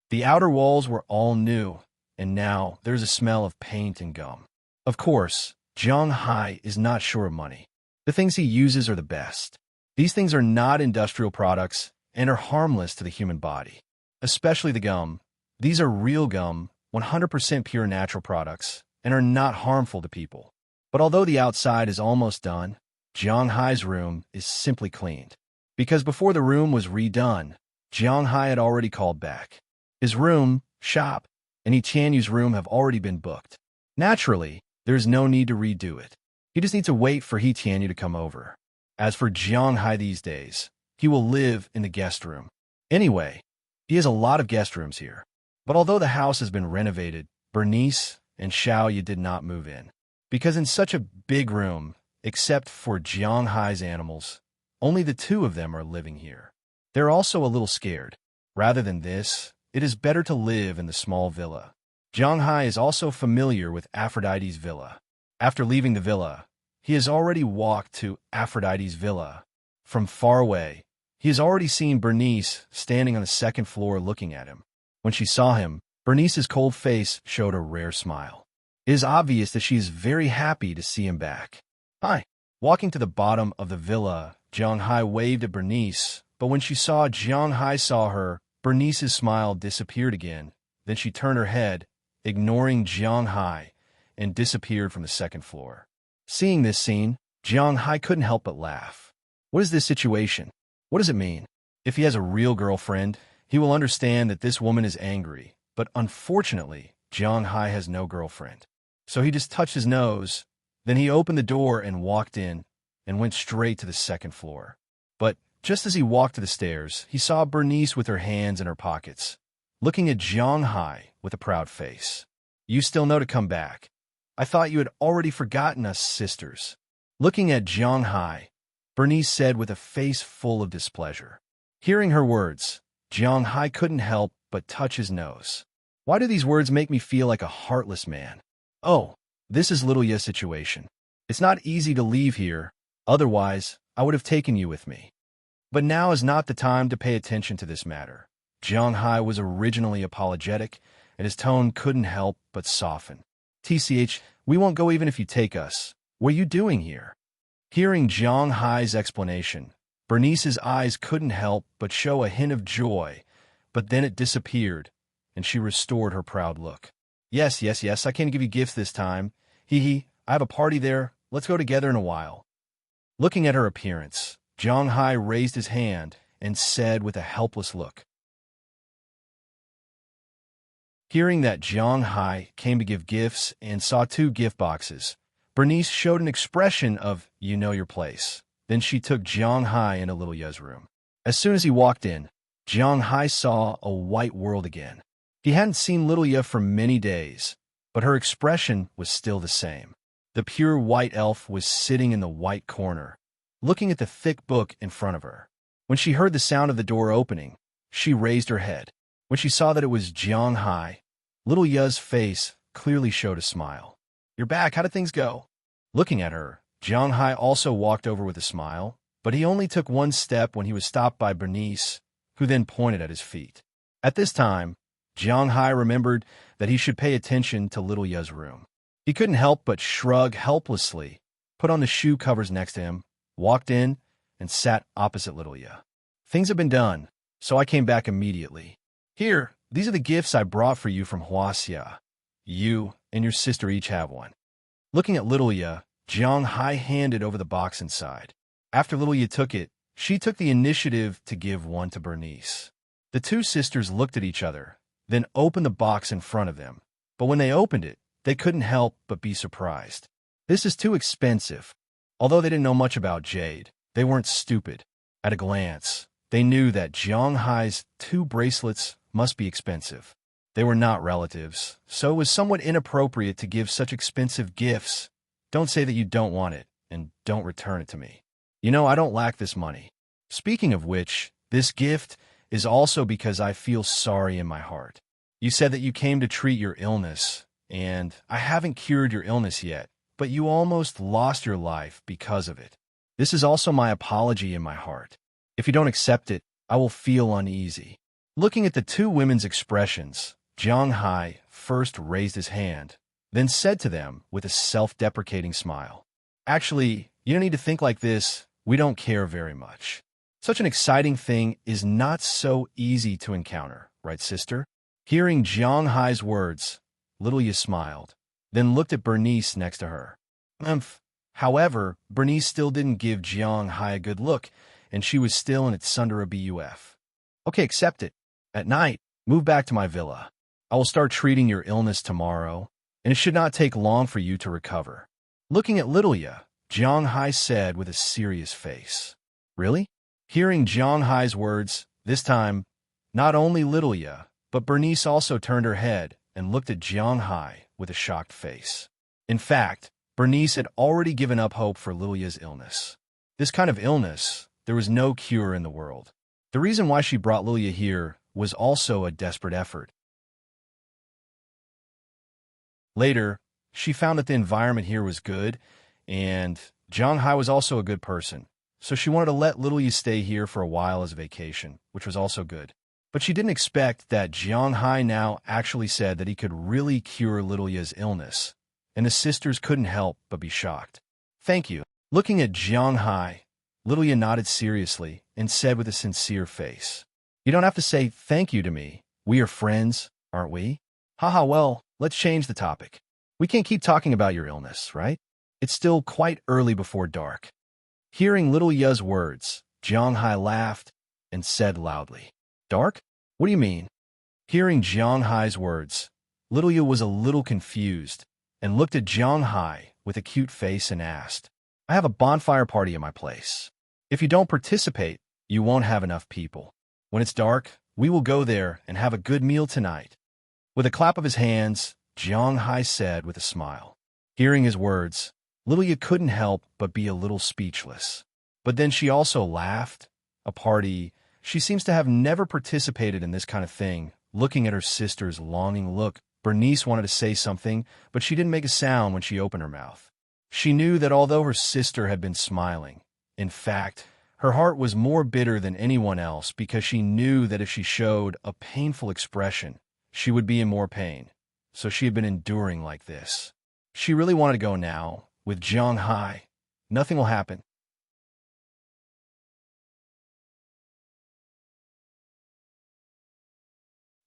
The outer walls were all new, and now there's a smell of paint and gum. Of course, Jiang Hai is not short of money. The things he uses are the best. These things are not industrial products and are harmless to the human body. Especially the gum. These are real gum, 100% pure natural products, and are not harmful to people. But although the outside is almost done, Jiang Hai's room is simply cleaned. Because before the room was redone, Jiang Hai had already called back. His room, shop, and Yi Tianyu's room have already been booked. Naturally, there is no need to redo it. He just needs to wait for Yi Tianyu to come over. As for Jiang Hai these days, he will live in the guest room. Anyway, he has a lot of guest rooms here. But although the house has been renovated, Bernice and Xiaoyu did not move in. Because in such a big room, except for Jiang Hai's animals, only the two of them are living here. They're also a little scared. Rather than this, it is better to live in the small villa. Jiang Hai is also familiar with Aphrodite's villa. After leaving the villa, he has already walked to Aphrodite's villa. From far away, he has already seen Bernice standing on the second floor looking at him. When she saw him, Bernice's cold face showed a rare smile. It is obvious that she is very happy to see him back. Hi. Walking to the bottom of the villa, Jiang Hai waved at Bernice, but when she saw Jiang Hai saw her, Bernice's smile disappeared again. Then she turned her head, ignoring Jiang Hai, and disappeared from the second floor. Seeing this scene, Jiang Hai couldn't help but laugh. What is this situation? What does it mean? If he has a real girlfriend, he will understand that this woman is angry, but unfortunately, Jiang Hai has no girlfriend. So he just touched his nose, then he opened the door and walked in, and went straight to the second floor. But just as he walked to the stairs, he saw Bernice with her hands in her pockets, looking at Jiang Hai with a proud face. You still know to come back. I thought you had already forgotten us, sisters. Looking at Jiang Hai, Bernice said with a face full of displeasure. Hearing her words, Jiang Hai couldn't help but touch his nose. Why do these words make me feel like a heartless man? Oh, this is Little Ya's situation. It's not easy to leave here, otherwise I would have taken you with me. But now is not the time to pay attention to this matter. Jiang Hai was originally apologetic, and his tone couldn't help but soften. TCH, we won't go even if you take us. What are you doing here? Hearing Jiang Hai's explanation, Bernice's eyes couldn't help but show a hint of joy, but then it disappeared, and she restored her proud look. Yes, I can't give you gifts this time. I have a party there. Let's go together in a while. Looking at her appearance, Jiang Hai raised his hand and said with a helpless look. Hearing that Jiang Hai came to give gifts and saw 2 gift boxes, Bernice showed an expression of, you know your place. Then she took Jiang Hai into Little Ya's room. As soon as he walked in, Jiang Hai saw a white world again. He hadn't seen Little Ya for many days, but her expression was still the same. The pure white elf was sitting in the white corner, looking at the thick book in front of her. When she heard the sound of the door opening, she raised her head. When she saw that it was Jiang Hai, Little Ya's face clearly showed a smile. You're back, how did things go? Looking at her, Jiang Hai also walked over with a smile, but he only took one step when he was stopped by Bernice, who then pointed at his feet. At this time, Jiang Hai remembered that he should pay attention to Little Ya's room. He couldn't help but shrug helplessly, put on the shoe covers next to him, walked in, and sat opposite Little Ya. Things have been done, so I came back immediately. Here, these are the gifts I brought for you from Huaxia. You and your sister each have one. Looking at Little Ya, Jiang Hai handed over the box inside. After Little Ya took it, she took the initiative to give one to Bernice. The 2 sisters looked at each other, then opened the box in front of them. But when they opened it, they couldn't help but be surprised. This is too expensive. Although they didn't know much about jade, they weren't stupid. At a glance, they knew that Jiang Hai's 2 bracelets must be expensive. They were not relatives, so it was somewhat inappropriate to give such expensive gifts. Don't say that you don't want it, and don't return it to me. You know, I don't lack this money. Speaking of which, this gift is also because I feel sorry in my heart. You said that you came to treat your illness, and I haven't cured your illness yet, but you almost lost your life because of it. This is also my apology in my heart. If you don't accept it, I will feel uneasy. Looking at the 2 women's expressions, Jiang Hai first raised his hand, then said to them with a self-deprecating smile, "Actually, you don't need to think like this. We don't care very much. Such an exciting thing is not so easy to encounter, right, sister?" Hearing Jiang Hai's words, Lilia smiled, then looked at Bernice next to her. However, Bernice still didn't give Jiang Hai a good look, and she was still in its Sundara BUF. "Okay, accept it. At night, move back to my villa. I will start treating your illness tomorrow, and it should not take long for you to recover." Looking at Lilia, Jiang Hai said with a serious face, "Really?" Hearing Jiang Hai's words, this time, not only Lilia, but Bernice also turned her head and looked at Jiang Hai with a shocked face. In fact, Bernice had already given up hope for Lilia's illness. This kind of illness, there was no cure in the world. The reason why she brought Lilia here was also a desperate effort. Later, she found that the environment here was good, and Jiang Hai was also a good person, so she wanted to let Lilia stay here for a while as a vacation, which was also good. But she didn't expect that Jiang Hai now actually said that he could really cure Lilia's illness, and the sisters couldn't help but be shocked. "Thank you." Looking at Jiang Hai, Lilia nodded seriously and said with a sincere face, "You don't have to say thank you to me. We are friends, aren't we?" "Haha, well, let's change the topic. We can't keep talking about your illness, right? It's still quite early before dark." Hearing Lilia's words, Jiang Hai laughed and said loudly, "Dark? What do you mean?" Hearing Jiang Hai's words, Lilia was a little confused and looked at Jiang Hai with a cute face and asked, "I have a bonfire party at my place. If you don't participate, you won't have enough people. When it's dark, we will go there and have a good meal tonight." With a clap of his hands, Jiang Hai said with a smile. Hearing his words, Lilia couldn't help but be a little speechless. But then she also laughed. A party, she seems to have never participated in this kind of thing. Looking at her sister's longing look, Bernice wanted to say something, but she didn't make a sound when she opened her mouth. She knew that although her sister had been smiling, in fact, her heart was more bitter than anyone else because she knew that if she showed a painful expression, she would be in more pain. So she had been enduring like this. She really wanted to go now, with Jiang Hai. Nothing will happen.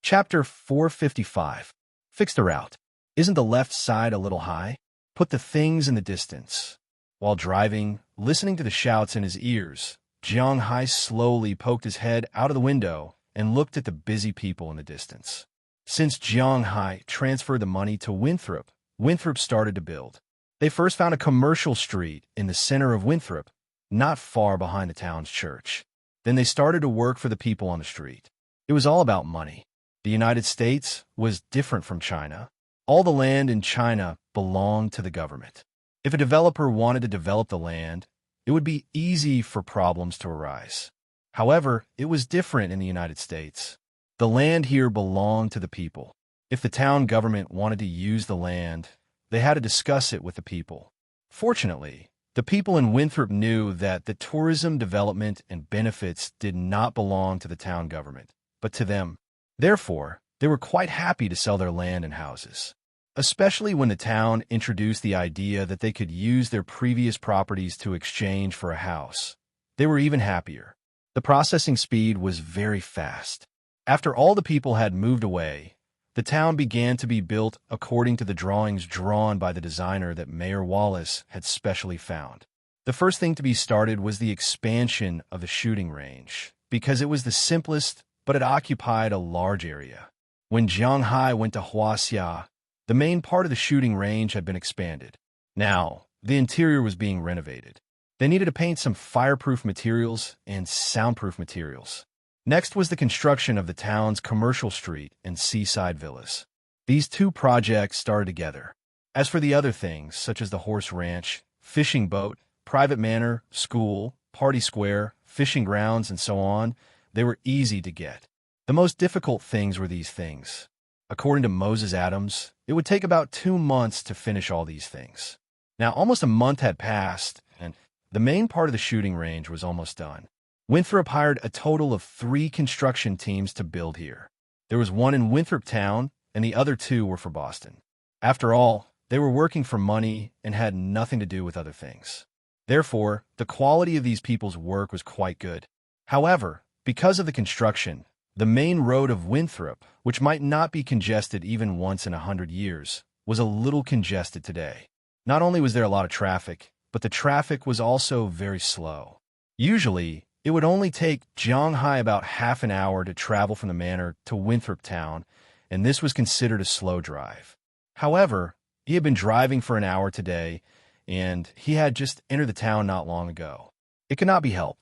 Chapter 455. Fix the route. Isn't the left side a little high? Put the things in the distance. While driving, listening to the shouts in his ears, Jiang Hai slowly poked his head out of the window and looked at the busy people in the distance. Since Jiang Hai transferred the money to Winthrop, Winthrop started to build. They first found a commercial street in the center of Winthrop, not far behind the town's church. Then they started to work for the people on the street. It was all about money. The United States was different from China. All the land in China belonged to the government. If a developer wanted to develop the land, it would be easy for problems to arise. However, it was different in the United States. The land here belonged to the people. If the town government wanted to use the land, they had to discuss it with the people. Fortunately, the people in Winthrop knew that the tourism development and benefits did not belong to the town government, but to them. Therefore, they were quite happy to sell their land and houses, especially when the town introduced the idea that they could use their previous properties to exchange for a house. They were even happier. The processing speed was very fast. After all the people had moved away, the town began to be built according to the drawings drawn by the designer that Mayor Wallace had specially found. The first thing to be started was the expansion of the shooting range, because it was the simplest, but it occupied a large area. When Jiang Hai went to Huaxia, the main part of the shooting range had been expanded. Now, the interior was being renovated. They needed to paint some fireproof materials and soundproof materials. Next was the construction of the town's commercial street and seaside villas. These two projects started together. As for the other things, such as the horse ranch, fishing boat, private manor, school, party square, fishing grounds, and so on, they were easy to get. The most difficult things were these things. According to Moses Adams, it would take about 2 months to finish all these things. Now, almost a month had passed, and the main part of the shooting range was almost done. Winthrop hired a total of 3 construction teams to build here. There was one in Winthrop Town, and the other 2 were for Boston. After all, they were working for money and had nothing to do with other things. Therefore, the quality of these people's work was quite good. However, because of the construction, the main road of Winthrop, which might not be congested even once in 100 years, was a little congested today. Not only was there a lot of traffic, but the traffic was also very slow. Usually, it would only take Jiang Hai about half an hour to travel from the manor to Winthrop Town, and this was considered a slow drive. However, he had been driving for an hour today, and he had just entered the town not long ago. It could not be helped.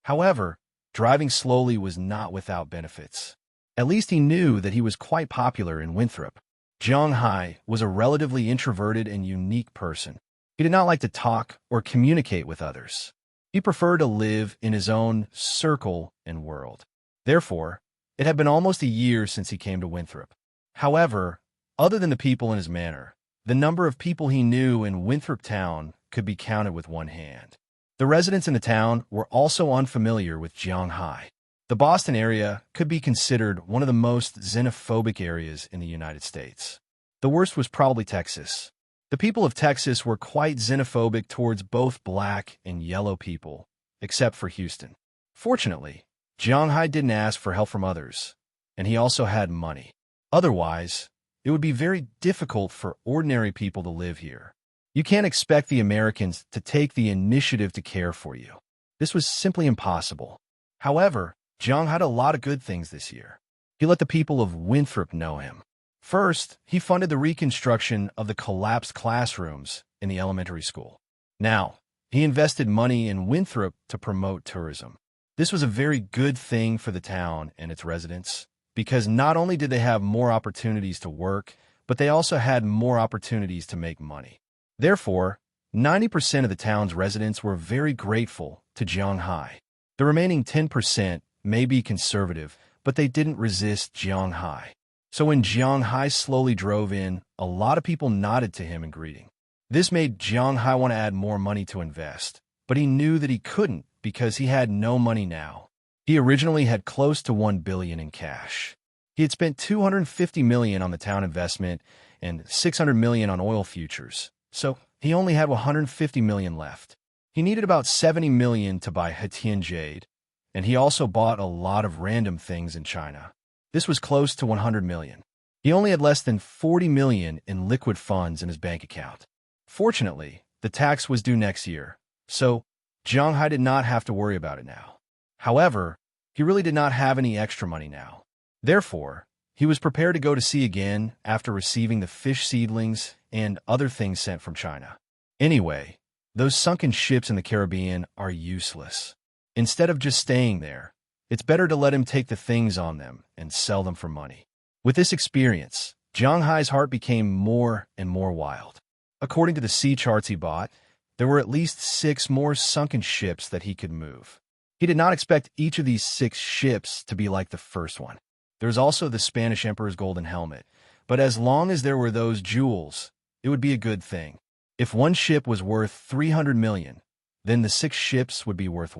However, driving slowly was not without benefits. At least he knew that he was quite popular in Winthrop. Jiang Hai was a relatively introverted and unique person. He did not like to talk or communicate with others. He preferred to live in his own circle and world. Therefore, it had been almost a year since he came to Winthrop. However, other than the people in his manor, the number of people he knew in Winthrop Town could be counted with one hand. The residents in the town were also unfamiliar with Jiang Hai. The Boston area could be considered one of the most xenophobic areas in the United States. The worst was probably Texas. The people of Texas were quite xenophobic towards both black and yellow people, except for Houston. Fortunately, Jiang Hai didn't ask for help from others, and he also had money. Otherwise, it would be very difficult for ordinary people to live here. You can't expect the Americans to take the initiative to care for you. This was simply impossible. However, Jiang had a lot of good things this year. He let the people of Winthrop know him. First, he funded the reconstruction of the collapsed classrooms in the elementary school. Now, he invested money in Winthrop to promote tourism. This was a very good thing for the town and its residents, because not only did they have more opportunities to work, but they also had more opportunities to make money. Therefore, 90% of the town's residents were very grateful to Jiang Hai. The remaining 10% may be conservative, but they didn't resist Jiang Hai. So when Jiang Hai slowly drove in, a lot of people nodded to him in greeting. This made Jiang Hai want to add more money to invest, but he knew that he couldn't because he had no money now. He originally had close to $1 billion in cash. He had spent $250 million on the town investment and $600 million on oil futures, so he only had $150 million left. He needed about $70 million to buy Hetian jade, and he also bought a lot of random things in China. This was close to $100 million. He only had less than $40 million in liquid funds in his bank account. Fortunately, the tax was due next year, so Jiang Hai did not have to worry about it now. However, he really did not have any extra money now. Therefore, he was prepared to go to sea again after receiving the fish seedlings and other things sent from China. Anyway, those sunken ships in the Caribbean are useless. Instead of just staying there, it's better to let him take the things on them and sell them for money. With this experience, Jiang Hai's heart became more and more wild. According to the sea charts he bought, there were at least 6 more sunken ships that he could move. He did not expect each of these 6 ships to be like the first one. There was also the Spanish Emperor's golden helmet, but as long as there were those jewels, it would be a good thing. If one ship was worth 300 million, then the 6 ships would be worth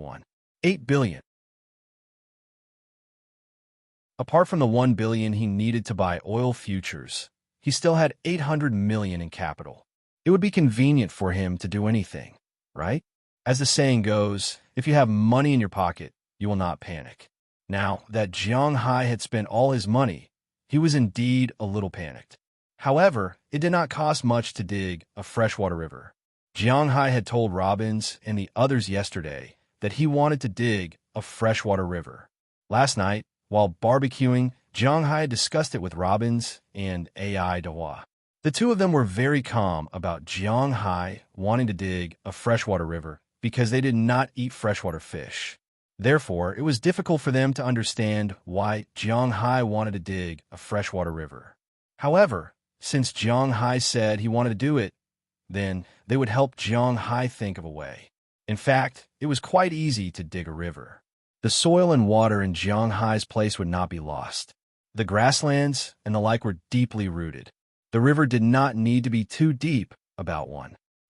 8 billion. Apart from the 1 billion he needed to buy oil futures, he still had 800 million in capital. It would be convenient for him to do anything, right? As the saying goes, if you have money in your pocket, you will not panic. Now that Jiang Hai had spent all his money, he was indeed a little panicked. However, it did not cost much to dig a freshwater river. Jiang Hai had told Robbins and the others yesterday that he wanted to dig a freshwater river. Last night, while barbecuing, Jiang Hai discussed it with Robbins and AI Dahua. The two of them were very calm about Jiang Hai wanting to dig a freshwater river because they did not eat freshwater fish. Therefore, it was difficult for them to understand why Jiang Hai wanted to dig a freshwater river. However, since Jiang Hai said he wanted to do it, then they would help Jiang Hai think of a way. In fact, it was quite easy to dig a river. The soil and water in Jiang Hai's place would not be lost. The grasslands and the like were deeply rooted. The river did not need to be too deep, about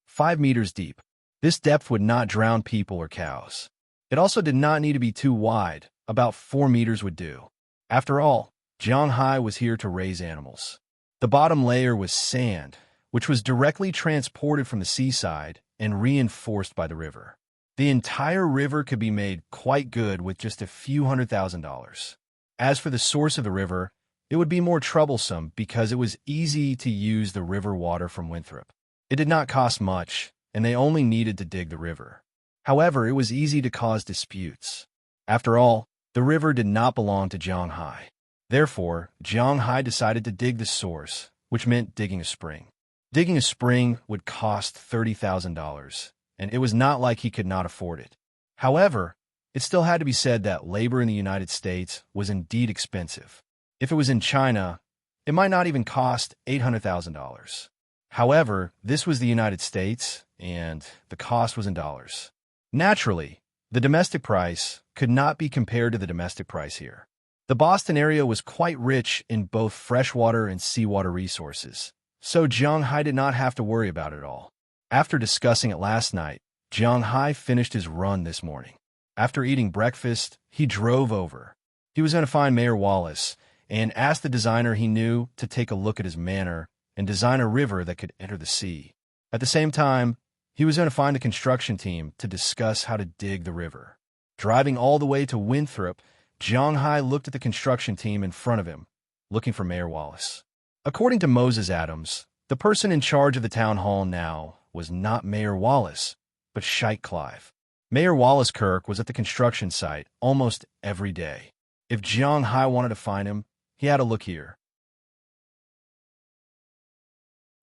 5 meters deep. This depth would not drown people or cows. It also did not need to be too wide, about 4 meters would do. After all, Jiang Hai was here to raise animals. The bottom layer was sand, which was directly transported from the seaside and reinforced by the river. The entire river could be made quite good with just a few $100,000. As for the source of the river, it would be more troublesome because it was easy to use the river water from Winthrop. It did not cost much, and they only needed to dig the river. However, it was easy to cause disputes. After all, the river did not belong to Jiang Hai. Therefore, Jiang Hai decided to dig the source, which meant digging a spring. Digging a spring would cost $30,000, and it was not like he could not afford it. However, it still had to be said that labor in the United States was indeed expensive. If it was in China, it might not even cost $800,000. However, this was the United States, and the cost was in dollars. Naturally, the domestic price could not be compared to the domestic price here. The Boston area was quite rich in both freshwater and seawater resources, so Jiang Hai did not have to worry about it all. After discussing it last night, Jiang Hai finished his run this morning. After eating breakfast, he drove over. He was going to find Mayor Wallace and ask the designer he knew to take a look at his manor and design a river that could enter the sea. At the same time, he was going to find the construction team to discuss how to dig the river. Driving all the way to Winthrop, Jiang Hai looked at the construction team in front of him, looking for Mayor Wallace. According to Moses Adams, the person in charge of the town hall now was not Mayor Wallace, but Sheikh Clive. Mayor Wallace Kirk was at the construction site almost every day. If Jiang Hai wanted to find him, he had to look here.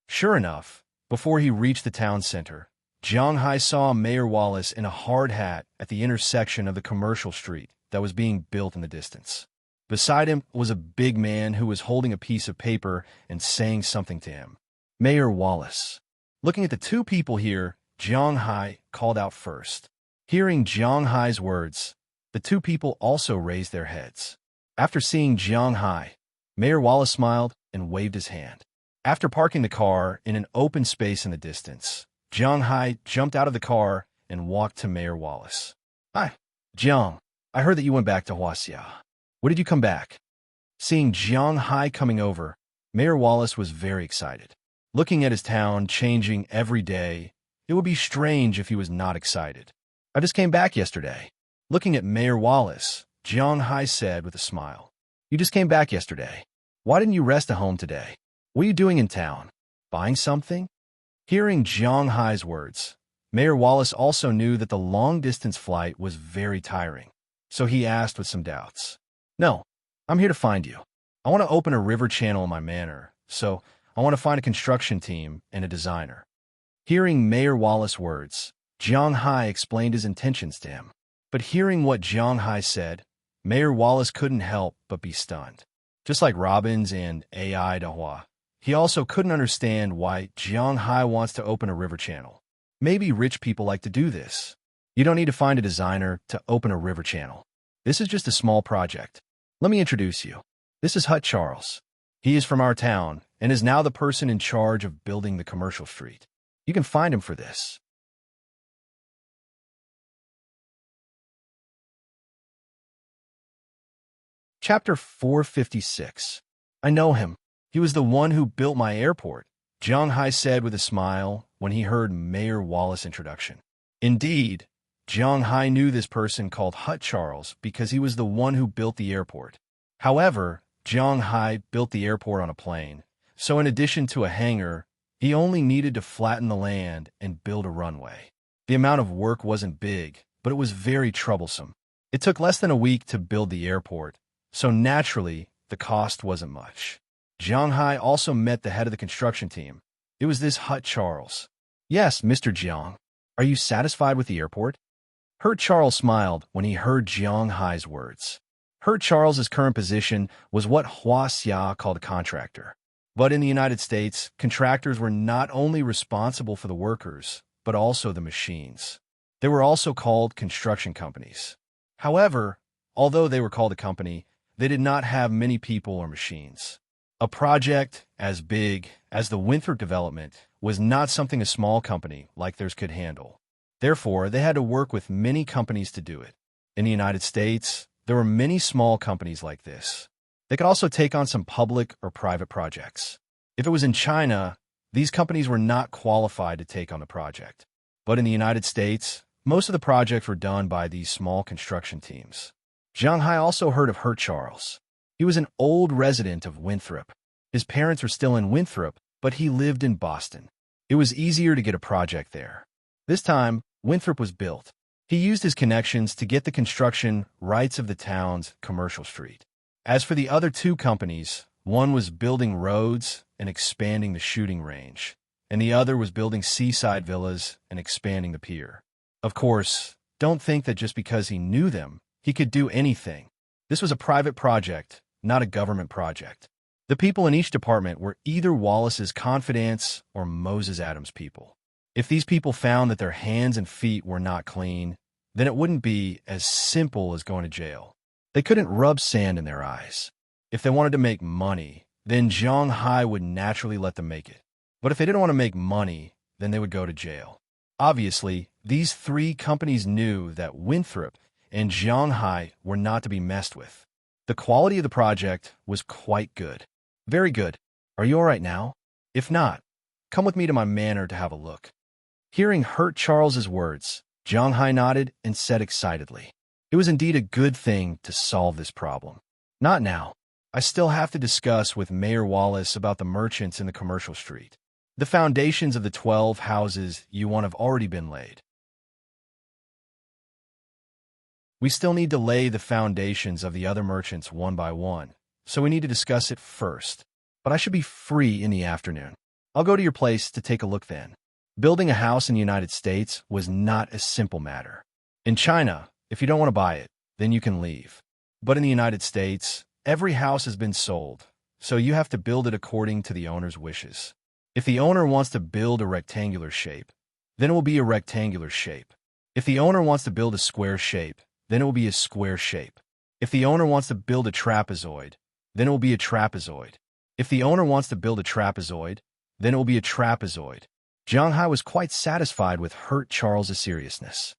Sure enough, before he reached the town center, Jiang Hai saw Mayor Wallace in a hard hat at the intersection of the commercial street that was being built in the distance. Beside him was a big man who was holding a piece of paper and saying something to him. Mayor Wallace. Looking at the two people here, Jiang Hai called out first. Hearing Jiang Hai's words, the two people also raised their heads. After seeing Jiang Hai, Mayor Wallace smiled and waved his hand. After parking the car in an open space in the distance, Jiang Hai jumped out of the car and walked to Mayor Wallace. Hi, Jiang. I heard that you went back to Huaxia. When did you come back? Seeing Jiang Hai coming over, Mayor Wallace was very excited. Looking at his town changing every day, it would be strange if he was not excited. I just came back yesterday. Looking at Mayor Wallace, Jiang Hai said with a smile. You just came back yesterday. Why didn't you rest at home today? What are you doing in town? Buying something? Hearing Jiang Hai's words, Mayor Wallace also knew that the long-distance flight was very tiring, so he asked with some doubts. No, I'm here to find you. I want to open a river channel in my manor, so I want to find a construction team and a designer. Hearing Mayor Wallace's words, Jiang Hai explained his intentions to him. But hearing what Jiang Hai said, Mayor Wallace couldn't help but be stunned. Just like Robbins and AI Dahua, he also couldn't understand why Jiang Hai wants to open a river channel. Maybe rich people like to do this. You don't need to find a designer to open a river channel. This is just a small project. Let me introduce you. This is Hut Charles. He is from our town and is now the person in charge of building the commercial street. You can find him for this. Chapter 456. I know him. He was the one who built my airport, Jiang Hai said with a smile when he heard Mayor Wallace's introduction. Indeed, Jiang Hai knew this person called Hut Charles because he was the one who built the airport. However, Jiang Hai built the airport on a plane, so in addition to a hangar, he only needed to flatten the land and build a runway. The amount of work wasn't big, but it was very troublesome. It took less than a week to build the airport, so naturally, the cost wasn't much. Jiang Hai also met the head of the construction team. It was this Hut Charles. "Yes, Mr. Jiang. Are you satisfied with the airport?" Hurt Charles smiled when he heard Jiang Hai's words. Hurt Charles's current position was what Hua Xia called a contractor. But in the United States, contractors were not only responsible for the workers, but also the machines. They were also called construction companies. However, although they were called a company, they did not have many people or machines. A project as big as the Winthrop development was not something a small company like theirs could handle. Therefore, they had to work with many companies to do it. In the United States, there were many small companies like this. They could also take on some public or private projects. If it was in China, these companies were not qualified to take on the project. But in the United States, most of the projects were done by these small construction teams. Jiang Hai also heard of Hurt Charles. He was an old resident of Winthrop. His parents were still in Winthrop, but he lived in Boston. It was easier to get a project there. This time, Winthrop was built. He used his connections to get the construction rights of the town's commercial street. As for the other two companies, one was building roads and expanding the shooting range, and the other was building seaside villas and expanding the pier. Of course, don't think that just because he knew them, he could do anything. This was a private project, not a government project. The people in each department were either Wallace's confidants or Moses Adams' people. If these people found that their hands and feet were not clean, then it wouldn't be as simple as going to jail. They couldn't rub sand in their eyes. If they wanted to make money, then Jiang Hai would naturally let them make it. But if they didn't want to make money, then they would go to jail. Obviously, these three companies knew that Winthrop and Jiang Hai were not to be messed with. The quality of the project was quite good. "Very good. Are you all right now? If not, come with me to my manor to have a look." Hearing Hurt Charles's words, Jiang Hai nodded and said excitedly, "It was indeed a good thing to solve this problem. Not now. I still have to discuss with Mayor Wallace about the merchants in the commercial street. The foundations of the 12 houses you want have already been laid. We still need to lay the foundations of the other merchants one by one, so we need to discuss it first. But I should be free in the afternoon. I'll go to your place to take a look then." Building a house in the United States was not a simple matter. In China, if you don't want to buy it, then you can leave. But in the United States, every house has been sold, so you have to build it according to the owner's wishes. If the owner wants to build a rectangular shape, then it will be a rectangular shape. If the owner wants to build a square shape, then it will be a square shape. If the owner wants to build a trapezoid, then it will be a trapezoid. If the owner wants to build a trapezoid, then it will be a trapezoid. Jiang Hai was quite satisfied with Hurt Charles's seriousness.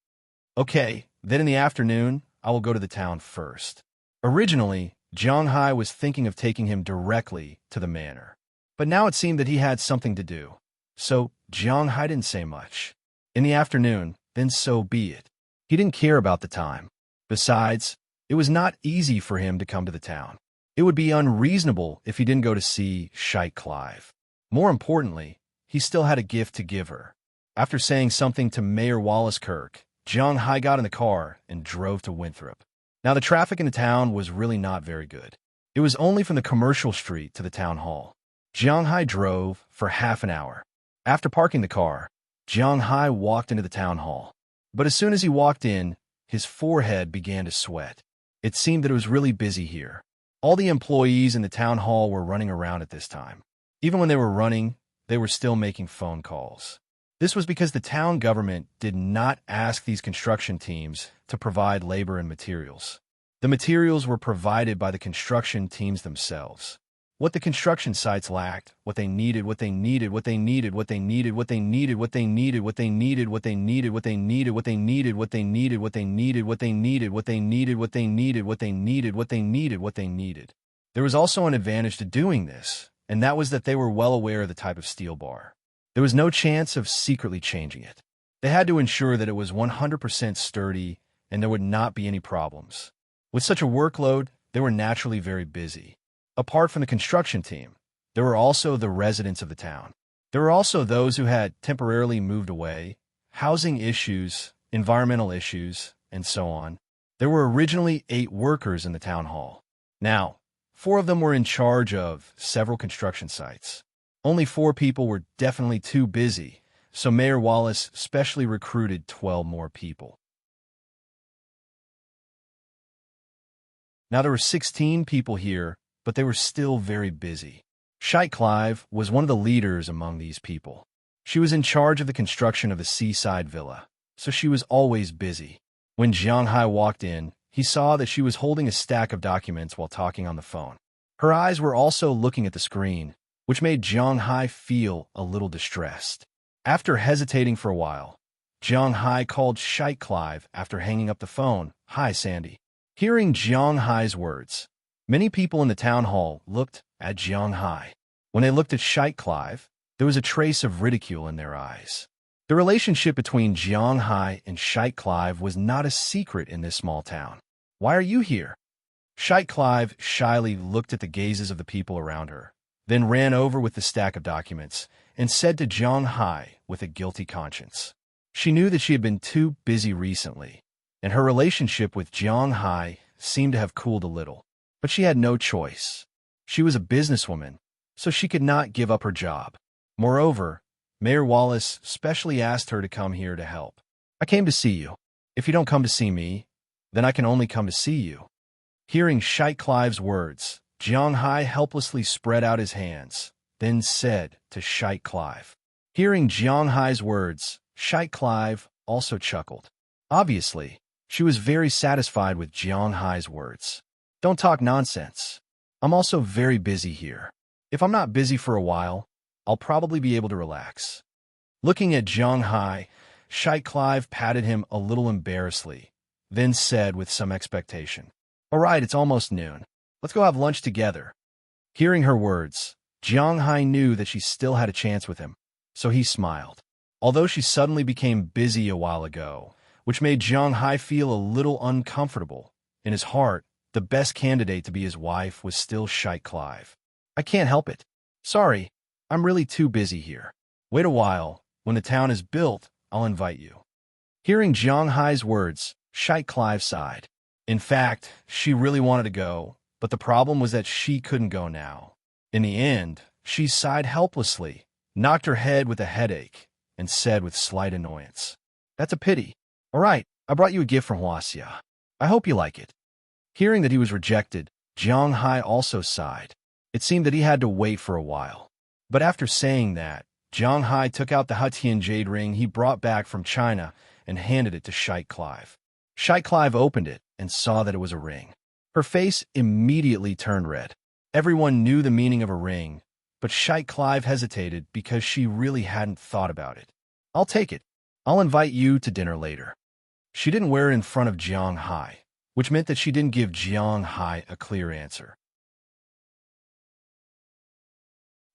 "Okay, then in the afternoon, I will go to the town first." Originally, Jiang Hai was thinking of taking him directly to the manor. But now it seemed that he had something to do. So Jiang Hai didn't say much. In the afternoon, then so be it. He didn't care about the time. Besides, it was not easy for him to come to the town. It would be unreasonable if he didn't go to see Sheikh Clive. More importantly, he still had a gift to give her. After saying something to Mayor Wallace Kirk, Jiang Hai got in the car and drove to Winthrop. Now the traffic in the town was really not very good. It was only from the commercial street to the town hall. Jiang Hai drove for half an hour. After parking the car, Jiang Hai walked into the town hall. But as soon as he walked in, his forehead began to sweat. It seemed that it was really busy here. All the employees in the town hall were running around at this time. Even when they were running, they were still making phone calls. This was because the town government did not ask these construction teams to provide labor and materials. The materials were provided by the construction teams themselves. What the construction sites lacked, what they needed, what they needed, what they needed, what they needed, what they needed, what they needed, what they needed, what they needed, what they needed, what they needed, what they needed, what they needed, what they needed, what they needed, what they needed, what they needed, what they needed, what they needed. There was also an advantage to doing this, and that was that they were well aware of the type of steel bar. There was no chance of secretly changing it. They had to ensure that it was 100% sturdy and there would not be any problems. With such a workload, they were naturally very busy. Apart from the construction team, there were also the residents of the town. There were also those who had temporarily moved away, housing issues, environmental issues, and so on. There were originally 8 workers in the town hall. Now, 4 of them were in charge of several construction sites. Only 4 people were definitely too busy, so Mayor Wallace specially recruited 12 more people. Now there were 16 people here, but they were still very busy. Shite Clive was one of the leaders among these people. She was in charge of the construction of a seaside villa, so she was always busy. When Jiang Hai walked in, he saw that she was holding a stack of documents while talking on the phone. Her eyes were also looking at the screen, which made Jiang Hai feel a little distressed. After hesitating for a while, Jiang Hai called Shite Clive after hanging up the phone. "Hi, Sandy." Hearing Jiang Hai's words, many people in the town hall looked at Jiang Hai. When they looked at Shite Clive, there was a trace of ridicule in their eyes. The relationship between Jiang Hai and Shite Clive was not a secret in this small town. "Why are you here?" Shite Clive shyly looked at the gazes of the people around her, then ran over with the stack of documents and said to Jiang Hai with a guilty conscience. She knew that she had been too busy recently, and her relationship with Jiang Hai seemed to have cooled a little. But she had no choice. She was a businesswoman, so she could not give up her job. Moreover, Mayor Wallace specially asked her to come here to help. "I came to see you. If you don't come to see me, then I can only come to see you." Hearing Shite Clive's words, Jiang Hai helplessly spread out his hands, then said to Shite Clive. Hearing Jiang Hai's words, Shite Clive also chuckled. Obviously, she was very satisfied with Jiang Hai's words. "Don't talk nonsense. I'm also very busy here. If I'm not busy for a while, I'll probably be able to relax." Looking at Jiang Hai, Shite Clive patted him a little embarrassedly, then said with some expectation, "All right, it's almost noon. Let's go have lunch together." Hearing her words, Jiang Hai knew that she still had a chance with him, so he smiled. Although she suddenly became busy a while ago, which made Jiang Hai feel a little uncomfortable, in his heart, the best candidate to be his wife was still Shite Clive. "I can't help it. Sorry, I'm really too busy here. Wait a while. When the town is built, I'll invite you." Hearing Jiang Hai's words, Shite Clive sighed. In fact, she really wanted to go, but the problem was that she couldn't go now. In the end, she sighed helplessly, knocked her head with a headache, and said with slight annoyance, "That's a pity. All right, I brought you a gift from Huaxia. I hope you like it." Hearing that he was rejected, Jiang Hai also sighed. It seemed that he had to wait for a while. But after saying that, Jiang Hai took out the Hutian jade ring he brought back from China and handed it to Shite Clive. Shite Clive opened it and saw that it was a ring. Her face immediately turned red. Everyone knew the meaning of a ring, but Shite Clive hesitated because she really hadn't thought about it. "I'll take it. I'll invite you to dinner later." She didn't wear it in front of Jiang Hai, which meant that she didn't give Jiang Hai a clear answer.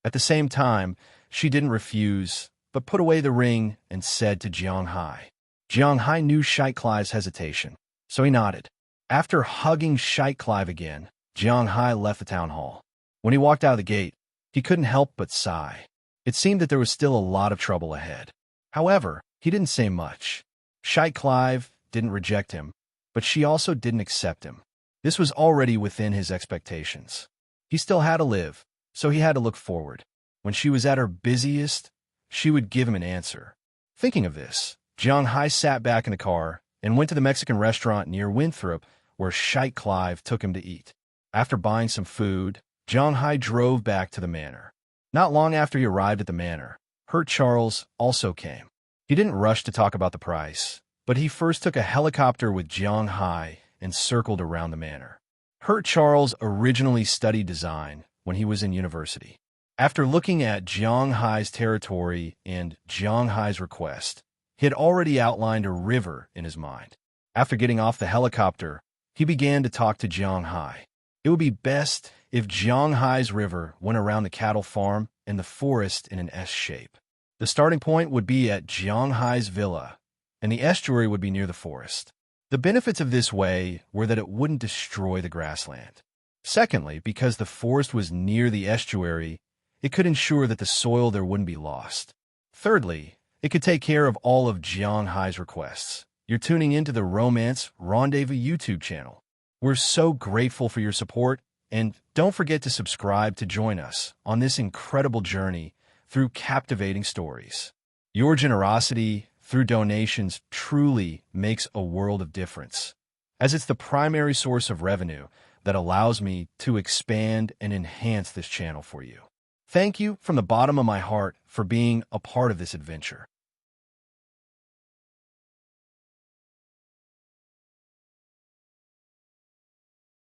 At the same time, she didn't refuse, but put away the ring and said to Jiang Hai. Jiang Hai knew Shite Clive's hesitation, so he nodded. After hugging Shite Clive again, Jiang Hai left the town hall. When he walked out of the gate, he couldn't help but sigh. It seemed that there was still a lot of trouble ahead. However, he didn't say much. Shite Clive didn't reject him, but she also didn't accept him. This was already within his expectations. He still had to live, so he had to look forward. When she was at her busiest, she would give him an answer. Thinking of this, Jiang Hai sat back in the car and went to the Mexican restaurant near Winthrop where Shite Clive took him to eat. After buying some food, Jiang Hai drove back to the manor. Not long after he arrived at the manor, Hurt Charles also came. He didn't rush to talk about the price, but he first took a helicopter with Jiang Hai and circled around the manor. Hurt Charles originally studied design when he was in university. After looking at Jiang Hai's territory and Jiang Hai's request, he had already outlined a river in his mind. After getting off the helicopter, he began to talk to Jiang Hai. It would be best if Jiang Hai's river went around the cattle farm and the forest in an S shape. The starting point would be at Jiang Hai's villa, and the estuary would be near the forest. The benefits of this way were that it wouldn't destroy the grassland. Secondly, because the forest was near the estuary, it could ensure that the soil there wouldn't be lost. Thirdly, it could take care of all of Jiang Hai's requests, You're tuning into the Romance Rendezvous YouTube channel. We're so grateful for your support, and don't forget to subscribe to join us on this incredible journey through captivating stories. Your generosity through donations truly makes a world of difference, as it's the primary source of revenue that allows me to expand and enhance this channel for you. Thank you from the bottom of my heart for being a part of this adventure.